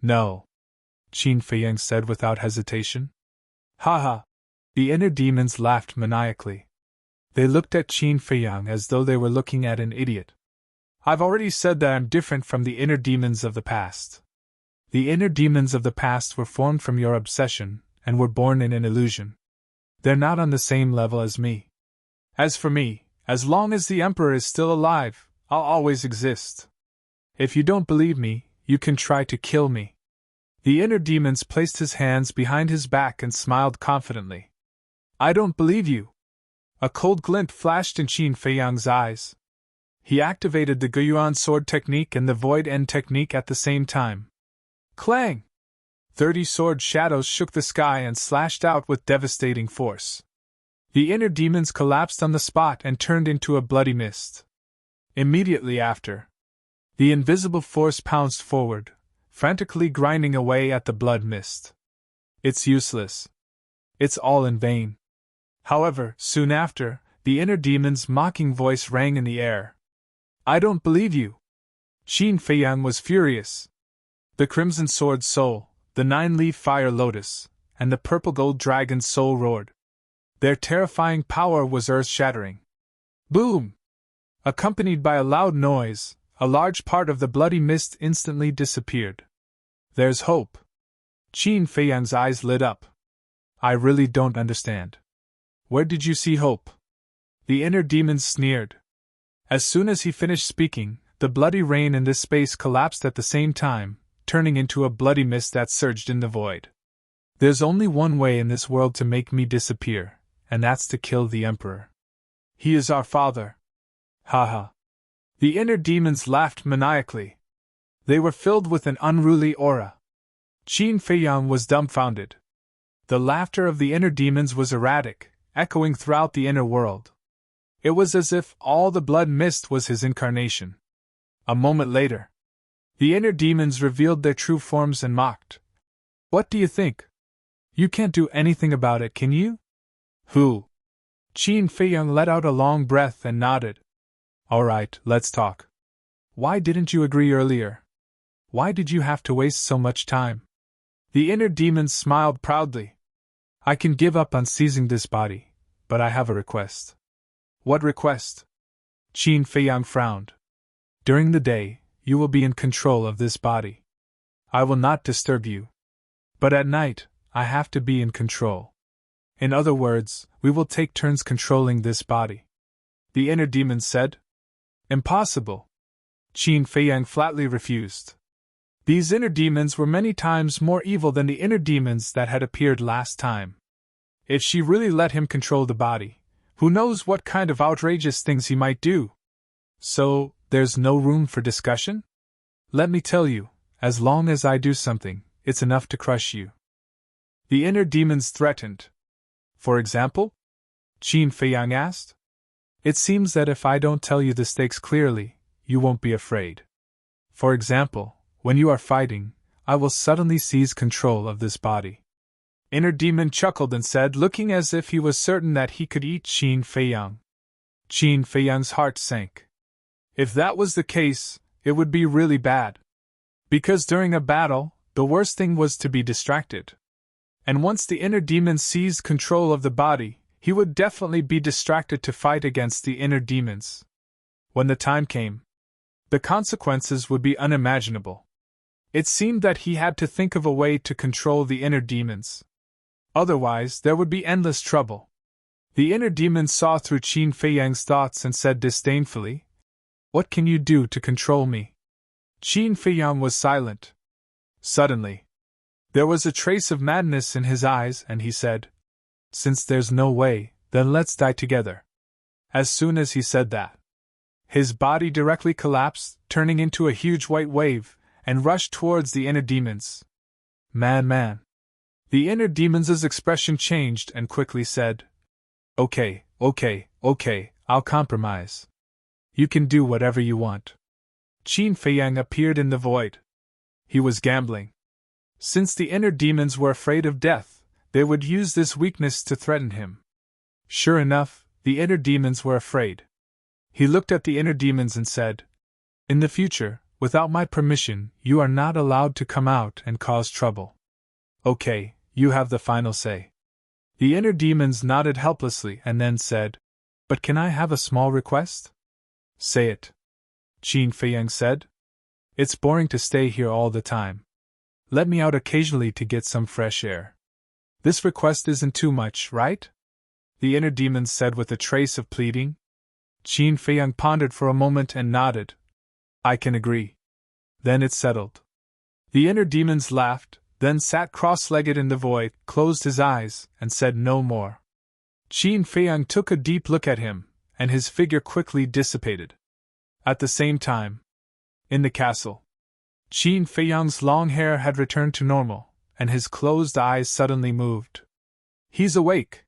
No. Qin Feiyang said without hesitation. Ha ha. The inner demons laughed maniacally. They looked at Qin Feiyang as though they were looking at an idiot. I've already said that I'm different from the inner demons of the past. The inner demons of the past were formed from your obsession, and were born in an illusion. They're not on the same level as me. As for me, as long as the Emperor is still alive, I'll always exist. If you don't believe me, you can try to kill me. The inner demons placed his hands behind his back and smiled confidently. I don't believe you. A cold glint flashed in Qin Feiyang's eyes. He activated the Guiyuan sword technique and the Void End technique at the same time. Clang! 30 sword shadows shook the sky and slashed out with devastating force. The inner demons collapsed on the spot and turned into a bloody mist. Immediately after, the invisible force pounced forward, frantically grinding away at the blood mist. It's useless. It's all in vain. However, soon after, the inner demon's mocking voice rang in the air. I don't believe you. Qin Feiyang was furious. The Crimson Sword Soul, the Nine-Leaf Fire Lotus, and the Purple Gold Dragon's soul roared. Their terrifying power was earth-shattering. Boom! Accompanied by a loud noise, a large part of the bloody mist instantly disappeared. There's hope. Qin Feiyang's eyes lit up. I really don't understand. Where did you see hope? The inner demon sneered. As soon as he finished speaking, the bloody rain in this space collapsed at the same time, turning into a bloody mist that surged in the void. There's only one way in this world to make me disappear, and that's to kill the Emperor. He is our father. Ha ha. The inner demons laughed maniacally. They were filled with an unruly aura. Qin Feiyang was dumbfounded. The laughter of the inner demons was erratic, echoing throughout the inner world. It was as if all the blood mist was his incarnation. A moment later, the inner demons revealed their true forms and mocked. What do you think? You can't do anything about it, can you? Who? Qin Feiyang let out a long breath and nodded. All right, let's talk. Why didn't you agree earlier? Why did you have to waste so much time? The inner demons smiled proudly. I can give up on seizing this body, but I have a request. What request? Qin Feiyang frowned. During the day, you will be in control of this body. I will not disturb you. But at night, I have to be in control. In other words, we will take turns controlling this body. The inner demon said. Impossible. Qin Feiyang flatly refused. These inner demons were many times more evil than the inner demons that had appeared last time. If she really let him control the body, who knows what kind of outrageous things he might do? So, there's no room for discussion? Let me tell you, as long as I do something, it's enough to crush you. The inner demons threatened. For example? Qin Feiyang asked. It seems that if I don't tell you the stakes clearly, you won't be afraid. For example, when you are fighting, I will suddenly seize control of this body. Inner demon chuckled and said, looking as if he was certain that he could eat Qin Feiyang. Qin Feiyang's heart sank. If that was the case, it would be really bad. Because during a battle, the worst thing was to be distracted. And once the inner demon seized control of the body, he would definitely be distracted to fight against the inner demons. When the time came, the consequences would be unimaginable. It seemed that he had to think of a way to control the inner demons. Otherwise, there would be endless trouble. The inner demon saw through Qin Feiyang's thoughts and said disdainfully, What can you do to control me? Qin Feiyang was silent. Suddenly, there was a trace of madness in his eyes and he said, Since there's no way, then let's die together. As soon as he said that, his body directly collapsed, turning into a huge white wave, and rushed towards the inner demons. Man. The inner demons' expression changed and quickly said, Okay, I'll compromise. You can do whatever you want. Qin Feiyang appeared in the void. He was gambling. Since the inner demons were afraid of death, they would use this weakness to threaten him. Sure enough, the inner demons were afraid. He looked at the inner demons and said, In the future, without my permission, you are not allowed to come out and cause trouble. Okay, you have the final say. The inner demons nodded helplessly and then said, But can I have a small request? Say it. Qin Feiyang said. It's boring to stay here all the time. Let me out occasionally to get some fresh air. This request isn't too much, right? The inner demons said with a trace of pleading. Qin Feiyang pondered for a moment and nodded. I can agree. Then it's settled. The inner demons laughed, then sat cross-legged in the void, closed his eyes, and said no more. Qin Feiyang took a deep look at him, and his figure quickly dissipated. At the same time, in the castle, Qin Feiyang's long hair had returned to normal, and his closed eyes suddenly moved. He's awake!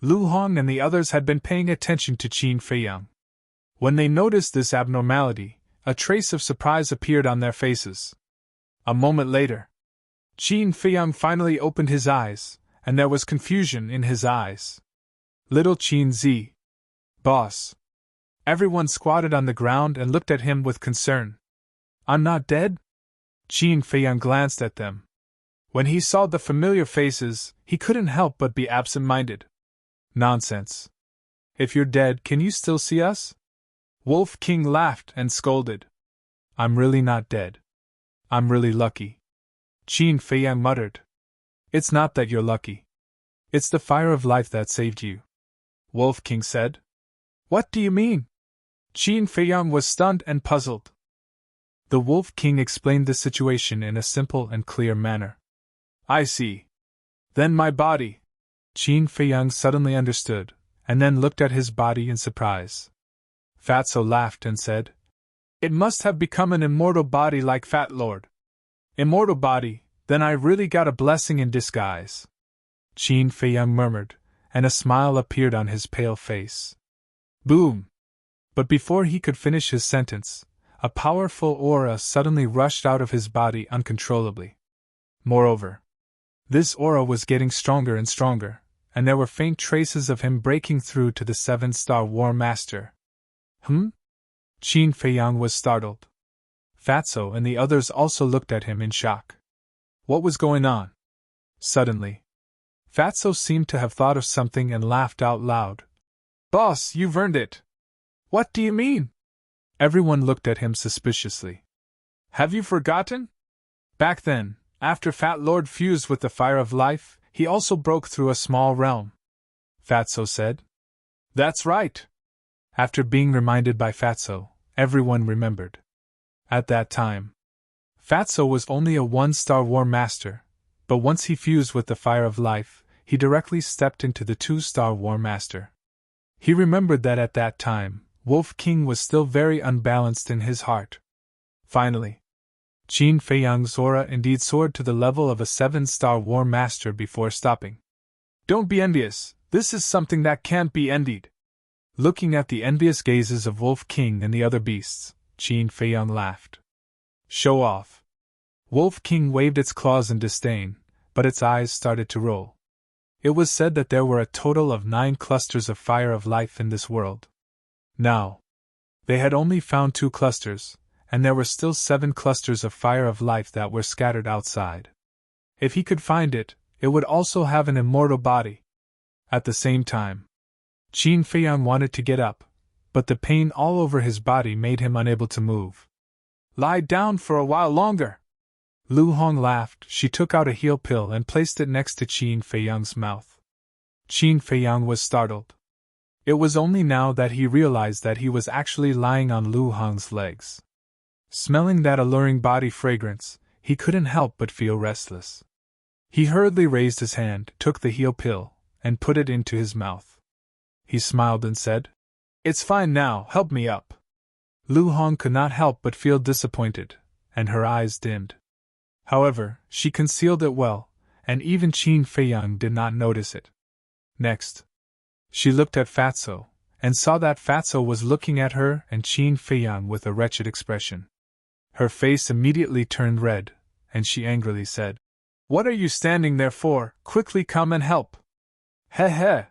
Lu Hong and the others had been paying attention to Qin Feiyang. When they noticed this abnormality, a trace of surprise appeared on their faces. A moment later, Qin Feiyang finally opened his eyes, and there was confusion in his eyes. Little Qin Zi. Boss. Everyone squatted on the ground and looked at him with concern. I'm not dead? Qin Feiyang glanced at them. When he saw the familiar faces, he couldn't help but be absent-minded. Nonsense. If you're dead, can you still see us? Wolf King laughed and scolded. I'm really not dead. I'm really lucky. Qin Feiyang muttered. It's not that you're lucky. It's the fire of life that saved you. Wolf King said. What do you mean? Qin Feiyang was stunned and puzzled. The Wolf King explained the situation in a simple and clear manner. I see. Then my body. Qin Feiyang suddenly understood, and then looked at his body in surprise. Fatso laughed and said, It must have become an immortal body like Fat Lord. Immortal body, then I really got a blessing in disguise. Qin Feiyang murmured, and a smile appeared on his pale face. Boom! But before he could finish his sentence, a powerful aura suddenly rushed out of his body uncontrollably. Moreover, this aura was getting stronger and stronger, and there were faint traces of him breaking through to the 7-star War Master. Qin Feiyang was startled. Fatso and the others also looked at him in shock. What was going on? Suddenly, Fatso seemed to have thought of something and laughed out loud. Boss, you've earned it. What do you mean? Everyone looked at him suspiciously. Have you forgotten? Back then, after Fat Lord fused with the fire of life, he also broke through a small realm. Fatso said. That's right. After being reminded by Fatso, everyone remembered. At that time, Fatso was only a 1-star War Master, but once he fused with the fire of life, he directly stepped into the 2-star War Master. He remembered that at that time, Wolf King was still very unbalanced in his heart. Finally, Qin Feiyang's aura indeed soared to the level of a 7-star War Master before stopping. Don't be envious, this is something that can't be envied. Looking at the envious gazes of Wolf King and the other beasts, Qin Feiyang laughed. Show off. Wolf King waved its claws in disdain, but its eyes started to roll. It was said that there were a total of 9 clusters of fire of life in this world. Now, they had only found 2 clusters, and there were still 7 clusters of fire of life that were scattered outside. If he could find it, it would also have an immortal body. At the same time, Qin Feiyang wanted to get up, but the pain all over his body made him unable to move. Lie down for a while longer. Lu Hong laughed. She took out a heal pill and placed it next to Qin Feiyang's mouth. Qin Feiyang was startled. It was only now that he realized that he was actually lying on Lu Hong's legs. Smelling that alluring body fragrance, he couldn't help but feel restless. He hurriedly raised his hand, took the heal pill, and put it into his mouth. He smiled and said, It's fine now, help me up. Lu Hong could not help but feel disappointed, and her eyes dimmed. However, she concealed it well, and even Qin Feiyang did not notice it. Next, she looked at Fatso, and saw that Fatso was looking at her and Qin Feiyang with a wretched expression. Her face immediately turned red, and she angrily said, What are you standing there for? Quickly come and help. Heh heh.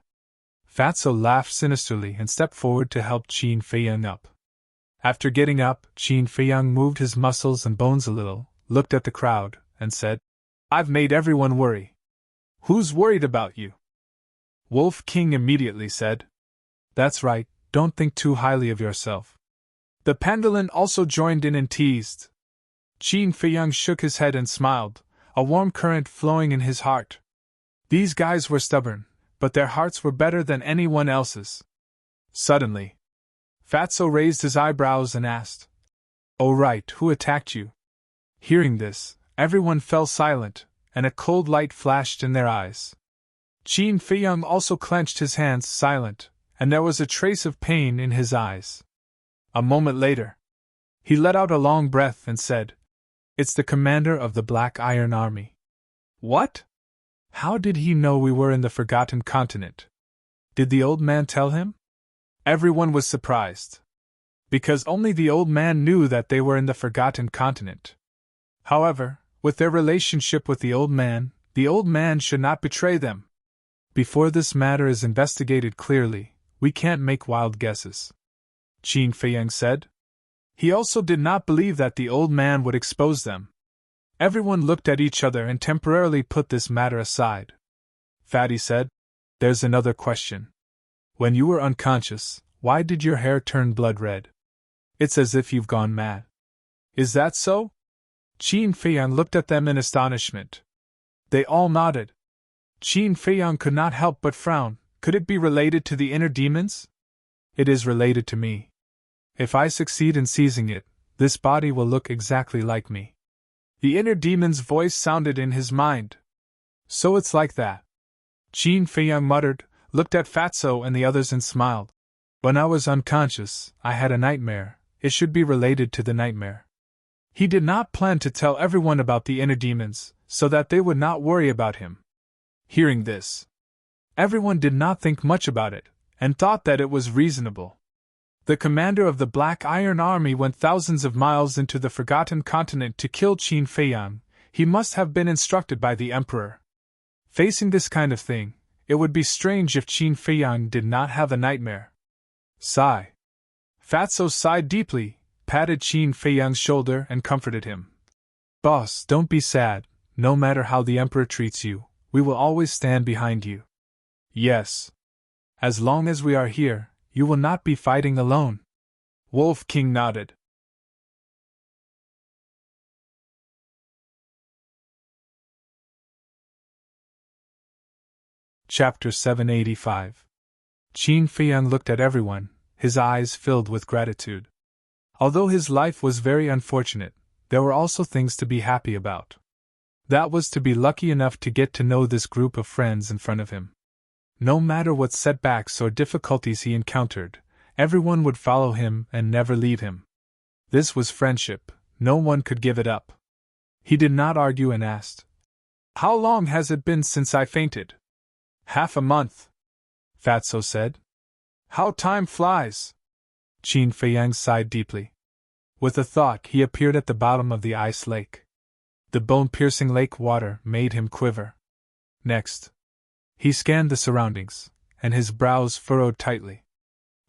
Fatso laughed sinisterly and stepped forward to help Qin Feiyang up. After getting up, Qin Feiyang moved his muscles and bones a little, looked at the crowd, and said, I've made everyone worry. Who's worried about you? Wolf King immediately said, That's right, don't think too highly of yourself. The Pandalin also joined in and teased. Qin Feiyang shook his head and smiled, a warm current flowing in his heart. These guys were stubborn, but their hearts were better than anyone else's. Suddenly, Fatso raised his eyebrows and asked, Oh right, who attacked you? Hearing this, everyone fell silent, and a cold light flashed in their eyes. Qin Feiyang also clenched his hands, silent, and there was a trace of pain in his eyes. A moment later, he let out a long breath and said, It's the commander of the Black Iron Army. What? How did he know we were in the Forgotten Continent? Did the old man tell him? Everyone was surprised. Because only the old man knew that they were in the forgotten continent. However, with their relationship with the old man should not betray them. Before this matter is investigated clearly, we can't make wild guesses, Qin Feiyang said. He also did not believe that the old man would expose them. Everyone looked at each other and temporarily put this matter aside. Fatty said, "There's another question. When you were unconscious, why did your hair turn blood red? It's as if you've gone mad." "Is that so?" Qin Feiyang looked at them in astonishment. They all nodded. Qin Feiyang could not help but frown. Could it be related to the inner demons? "It is related to me. If I succeed in seizing it, this body will look exactly like me." The inner demon's voice sounded in his mind. "So it's like that." Qin Feiyang muttered, looked at Fatso and the others and smiled. "When I was unconscious, I had a nightmare. It should be related to the nightmare." He did not plan to tell everyone about the inner demons, so that they would not worry about him. Hearing this, everyone did not think much about it, and thought that it was reasonable. The commander of the Black Iron Army went thousands of miles into the forgotten continent to kill Qin Feiyang. He must have been instructed by the emperor. Facing this kind of thing, it would be strange if Qin Feiyang did not have a nightmare. Sigh. Fatso sighed deeply, patted Qin Feiyang's shoulder and comforted him. "Boss, don't be sad. No matter how the emperor treats you, we will always stand behind you." "Yes. As long as we are here, you will not be fighting alone." Wolf King nodded. Chapter 785. Qin Feiyang looked at everyone, his eyes filled with gratitude. Although his life was very unfortunate, there were also things to be happy about. That was to be lucky enough to get to know this group of friends in front of him. No matter what setbacks or difficulties he encountered, everyone would follow him and never leave him. This was friendship, no one could give it up. He did not argue and asked, "How long has it been since I fainted?" "Half a month," Fatso said. "How time flies!" Qin Feiyang sighed deeply. With a thought, he appeared at the bottom of the ice lake. The bone-piercing lake water made him quiver. Next, he scanned the surroundings, and his brows furrowed tightly.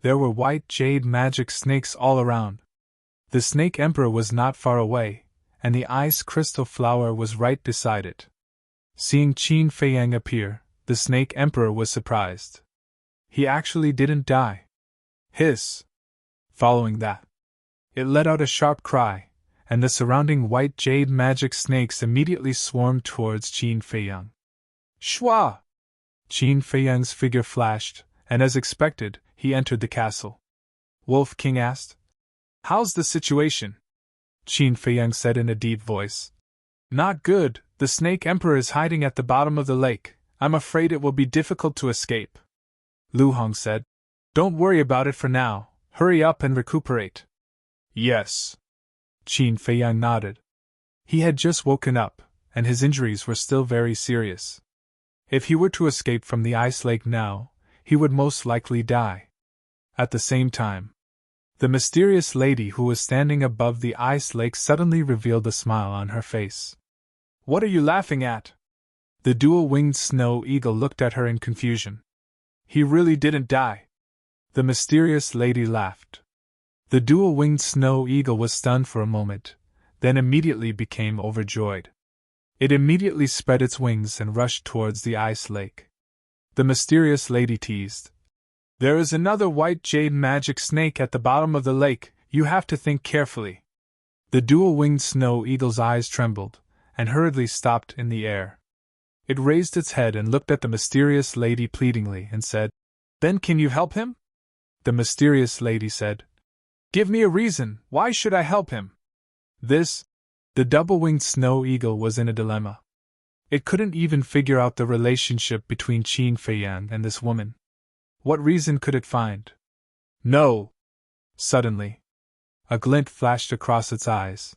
There were white jade magic snakes all around. The Snake Emperor was not far away, and the ice crystal flower was right beside it. Seeing Qin Feiyang appear, the Snake Emperor was surprised. He actually didn't die. Hiss! Following that, it let out a sharp cry, and the surrounding white jade magic snakes immediately swarmed towards Qin Feiyang. Shwa! Qin Feiyang's figure flashed, and as expected, he entered the castle. Wolf King asked, "How's the situation?" Qin Feiyang said in a deep voice. "Not good, the Snake Emperor is hiding at the bottom of the lake. I'm afraid it will be difficult to escape." Lu Hong said, "Don't worry about it for now, hurry up and recuperate." "Yes." Qin Feiyang nodded. He had just woken up, and his injuries were still very serious. If he were to escape from the ice lake now, he would most likely die. At the same time, the mysterious lady who was standing above the ice lake suddenly revealed a smile on her face. "What are you laughing at?" The dual-winged snow eagle looked at her in confusion. "He really didn't die." The mysterious lady laughed. The dual-winged snow eagle was stunned for a moment, then immediately became overjoyed. It immediately spread its wings and rushed towards the ice lake. The mysterious lady teased, "There is another white jade magic snake at the bottom of the lake, you have to think carefully." The dual-winged snow eagle's eyes trembled, and hurriedly stopped in the air. It raised its head and looked at the mysterious lady pleadingly and said, "Then can you help him?" The mysterious lady said, "Give me a reason, why should I help him?" The double-winged snow eagle was in a dilemma. It couldn't even figure out the relationship between Qin Feiyang and this woman. What reason could it find? No! Suddenly, a glint flashed across its eyes.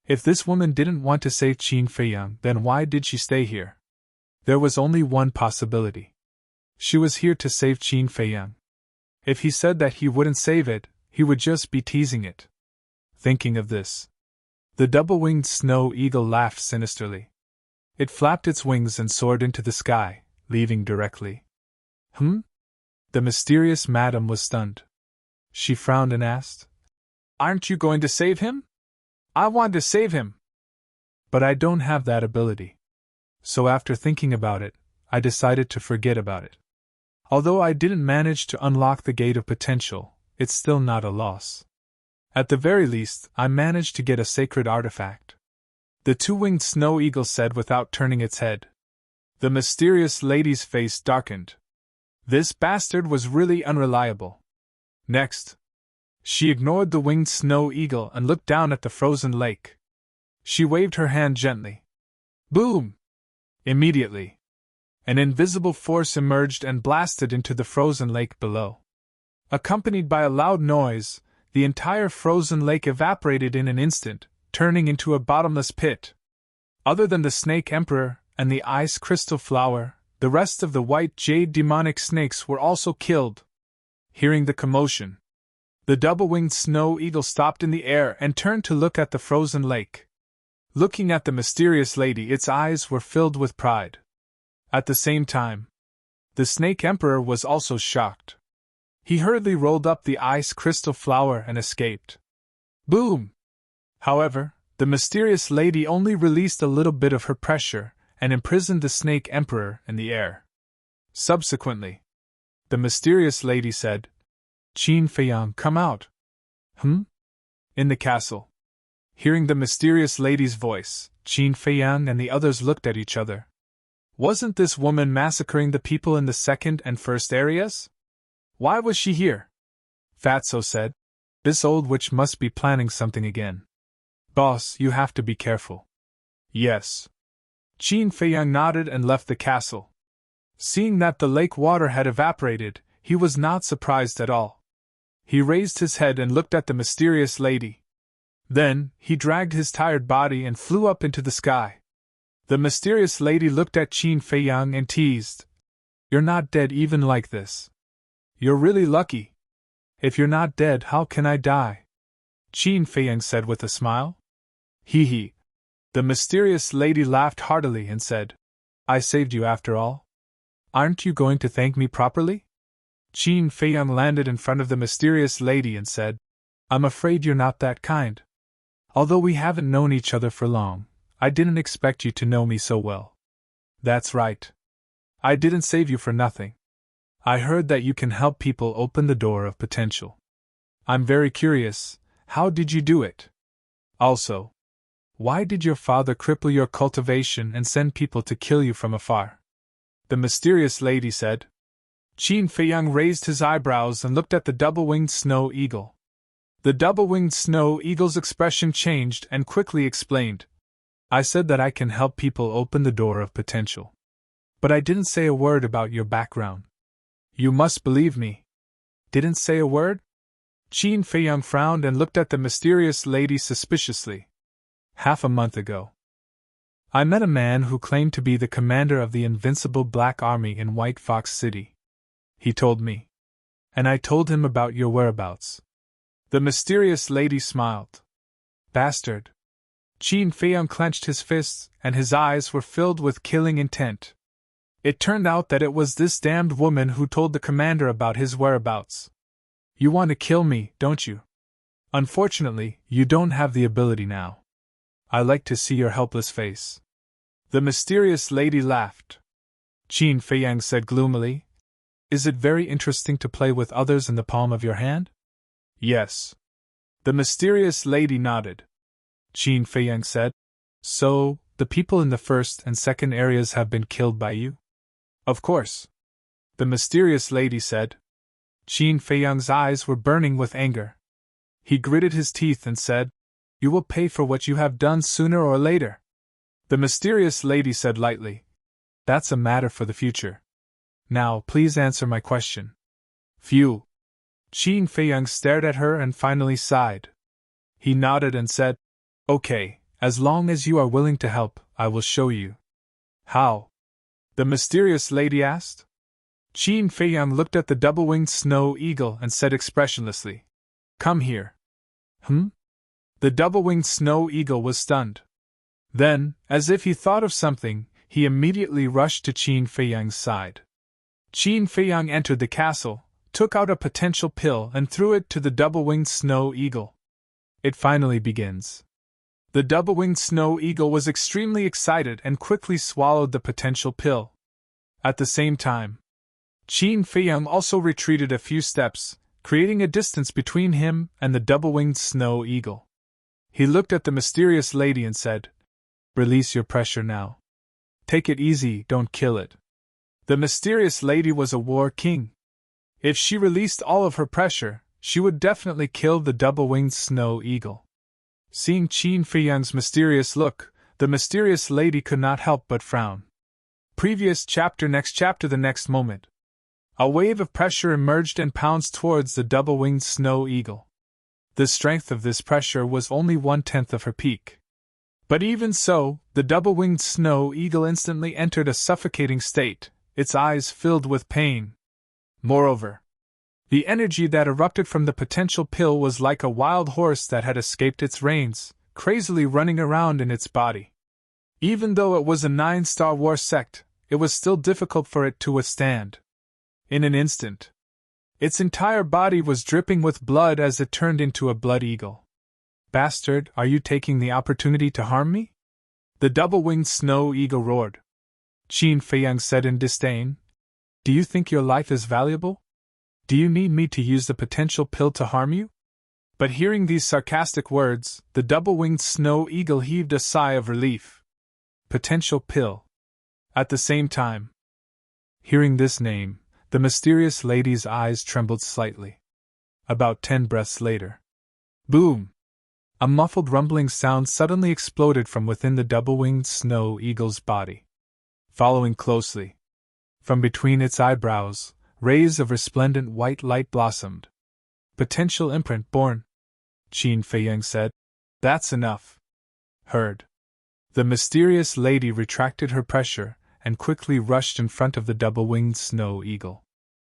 If this woman didn't want to save Qin Feiyang, then why did she stay here? There was only one possibility. She was here to save Qin Feiyang. If he said that he wouldn't save it, he would just be teasing it. Thinking of this, the double-winged snow eagle laughed sinisterly. It flapped its wings and soared into the sky, leaving directly. The mysterious madam was stunned. She frowned and asked, "Aren't you going to save him?" "I want to save him, but I don't have that ability." So after thinking about it, I decided to forget about it. Although I didn't manage to unlock the gate of potential, it's still not a loss. At the very least, I managed to get a sacred artifact. The two-winged snow eagle said without turning its head. The mysterious lady's face darkened. This bastard was really unreliable. Next, she ignored the winged snow eagle and looked down at the frozen lake. She waved her hand gently. Boom! Immediately, an invisible force emerged and blasted into the frozen lake below. Accompanied by a loud noise, the entire frozen lake evaporated in an instant, turning into a bottomless pit. Other than the Snake Emperor and the Ice Crystal Flower, the rest of the white jade demonic snakes were also killed. Hearing the commotion, the double-winged snow eagle stopped in the air and turned to look at the frozen lake. Looking at the mysterious lady, its eyes were filled with pride. At the same time, the Snake Emperor was also shocked. He hurriedly rolled up the Ice Crystal Flower and escaped. Boom! However, the mysterious lady only released a little bit of her pressure and imprisoned the Snake Emperor in the air. Subsequently, the mysterious lady said, "Qin Feiyang, come out." In the castle. Hearing the mysterious lady's voice, Qin Feiyang and the others looked at each other. Wasn't this woman massacring the people in the second and first areas? Why was she here? Fatso said. This old witch must be planning something again. Boss, you have to be careful. Yes. Qin Feiyang nodded and left the castle. Seeing that the lake water had evaporated, he was not surprised at all. He raised his head and looked at the mysterious lady. Then, he dragged his tired body and flew up into the sky. The mysterious lady looked at Qin Feiyang and teased. You're not dead even like this. You're really lucky. If you're not dead, how can I die? Qin Feiyang said with a smile. Hee hee. The mysterious lady laughed heartily and said, I saved you after all. Aren't you going to thank me properly? Qin Feiyang landed in front of the mysterious lady and said, I'm afraid you're not that kind. Although we haven't known each other for long, I didn't expect you to know me so well. That's right. I didn't save you for nothing. I heard that you can help people open the door of potential. I'm very curious, how did you do it? Also, why did your father cripple your cultivation and send people to kill you from afar? The mysterious lady said. Qin Feiyang raised his eyebrows and looked at the double-winged snow eagle. The double-winged snow eagle's expression changed and quickly explained. I said that I can help people open the door of potential. But I didn't say a word about your background. You must believe me. Didn't say a word? Qin Feiyang frowned and looked at the mysterious lady suspiciously. Half a month ago, I met a man who claimed to be the commander of the invincible Black Army in White Fox City. He told me. And I told him about your whereabouts. The mysterious lady smiled. Bastard. Qin Feiyang clenched his fists, and his eyes were filled with killing intent. It turned out that it was this damned woman who told the commander about his whereabouts. You want to kill me, don't you? Unfortunately, you don't have the ability now. I like to see your helpless face. The mysterious lady laughed. Qin Feiyang said gloomily, Is it very interesting to play with others in the palm of your hand? Yes. The mysterious lady nodded. Qin Feiyang said, So, the people in the first and second areas have been killed by you? Of course. The mysterious lady said. Qin Feiyang's eyes were burning with anger. He gritted his teeth and said, You will pay for what you have done sooner or later. The mysterious lady said lightly, That's a matter for the future. Now, please answer my question. Phew. Qin Feiyang stared at her and finally sighed. He nodded and said, Okay, as long as you are willing to help, I will show you. How? The mysterious lady asked. Qin Feiyang looked at the double-winged snow eagle and said expressionlessly, "Come here." The double-winged snow eagle was stunned. Then, as if he thought of something, he immediately rushed to Qin Feiyang's side. Qin Feiyang entered the castle, took out a potential pill and threw it to the double-winged snow eagle. It finally begins. The double-winged snow eagle was extremely excited and quickly swallowed the potential pill. At the same time, Qin Feiyang also retreated a few steps, creating a distance between him and the double-winged snow eagle. He looked at the mysterious lady and said, "Release your pressure now. Take it easy, don't kill it." The mysterious lady was a war king. If she released all of her pressure, she would definitely kill the double-winged snow eagle. Seeing Qin Feiyang's mysterious look, the mysterious lady could not help but frown. Previous chapter. Next chapter. The next moment, a wave of pressure emerged and pounced towards the double-winged snow eagle. The strength of this pressure was only 1/10 of her peak. But even so, the double-winged snow eagle instantly entered a suffocating state, its eyes filled with pain. Moreover, the energy that erupted from the potential pill was like a wild horse that had escaped its reins, crazily running around in its body. Even though it was a 9-star war sect, it was still difficult for it to withstand. In an instant, its entire body was dripping with blood as it turned into a blood eagle. "Bastard, are you taking the opportunity to harm me?" the double-winged snow eagle roared. Qin Feiyang said in disdain, "Do you think your life is valuable? Do you need me to use the potential pill to harm you?" But hearing these sarcastic words, the double-winged snow eagle heaved a sigh of relief. Potential pill. At the same time, hearing this name, the mysterious lady's eyes trembled slightly. About 10 breaths later, boom! A muffled rumbling sound suddenly exploded from within the double-winged snow eagle's body. Following closely, from between its eyebrows, rays of resplendent white light blossomed. "Potential imprint born," Qin Feiyang said. "That's enough." Heard. The mysterious lady retracted her pressure and quickly rushed in front of the double-winged snow eagle.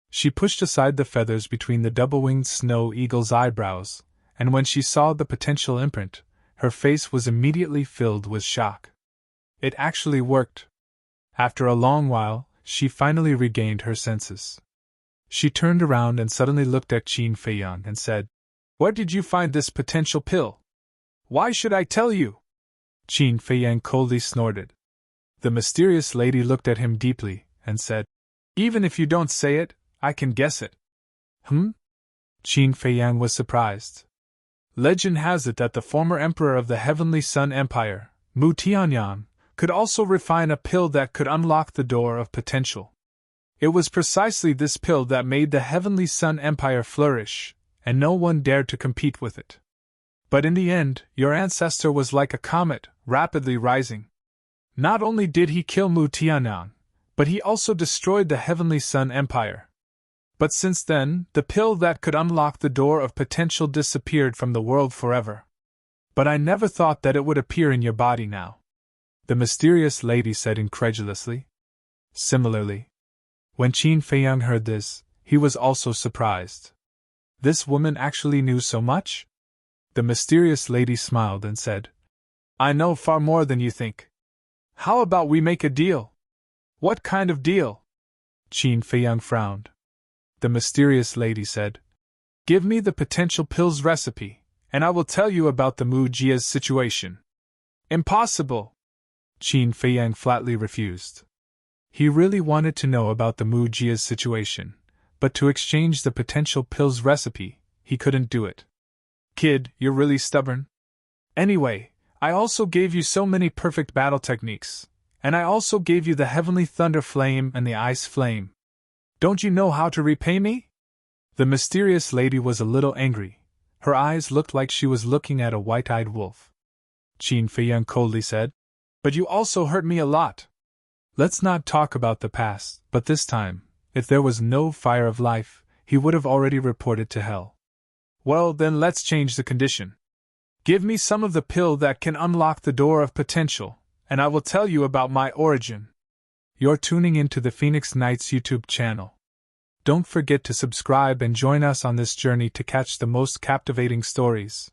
She pushed aside the feathers between the double-winged snow eagle's eyebrows, and when she saw the potential imprint, her face was immediately filled with shock. It actually worked. After a long while, she finally regained her senses. She turned around and suddenly looked at Qin Feiyang and said, "Where did you find this potential pill? Why should I tell you?" Qin Feiyang coldly snorted. The mysterious lady looked at him deeply and said, "Even if you don't say it, I can guess it." Qin Feiyang was surprised. Legend has it that the former emperor of the Heavenly Sun Empire, Mu Tianyan, could also refine a pill that could unlock the door of potential. It was precisely this pill that made the Heavenly Sun Empire flourish, and no one dared to compete with it. But in the end, your ancestor was like a comet, rapidly rising. Not only did he kill Mu Tianyan, but he also destroyed the Heavenly Sun Empire. But since then, the pill that could unlock the door of potential disappeared from the world forever. But I never thought that it would appear in your body now," the mysterious lady said incredulously. Similarly, when Qin Feiyang heard this, he was also surprised. This woman actually knew so much? The mysterious lady smiled and said, "I know far more than you think. How about we make a deal?" "What kind of deal?" Qin Feiyang frowned. The mysterious lady said, "Give me the potential pill's recipe, and I will tell you about the Mu Jia's situation." "Impossible!" Qin Feiyang flatly refused. He really wanted to know about the Mu Jia's situation, but to exchange the potential pill's recipe, he couldn't do it. "Kid, you're really stubborn. Anyway, I also gave you so many perfect battle techniques, and I also gave you the Heavenly Thunder Flame and the Ice Flame. Don't you know how to repay me?" The mysterious lady was a little angry. Her eyes looked like she was looking at a white-eyed wolf. Qin Feiyang coldly said, "But you also hurt me a lot. Let's not talk about the past, but this time, if there was no fire of life, he would have already reported to hell." "Well, then let's change the condition. Give me some of the pill that can unlock the door of potential, and I will tell you about my origin." You're tuning into the Phoenix Knights YouTube channel. Don't forget to subscribe and join us on this journey to catch the most captivating stories.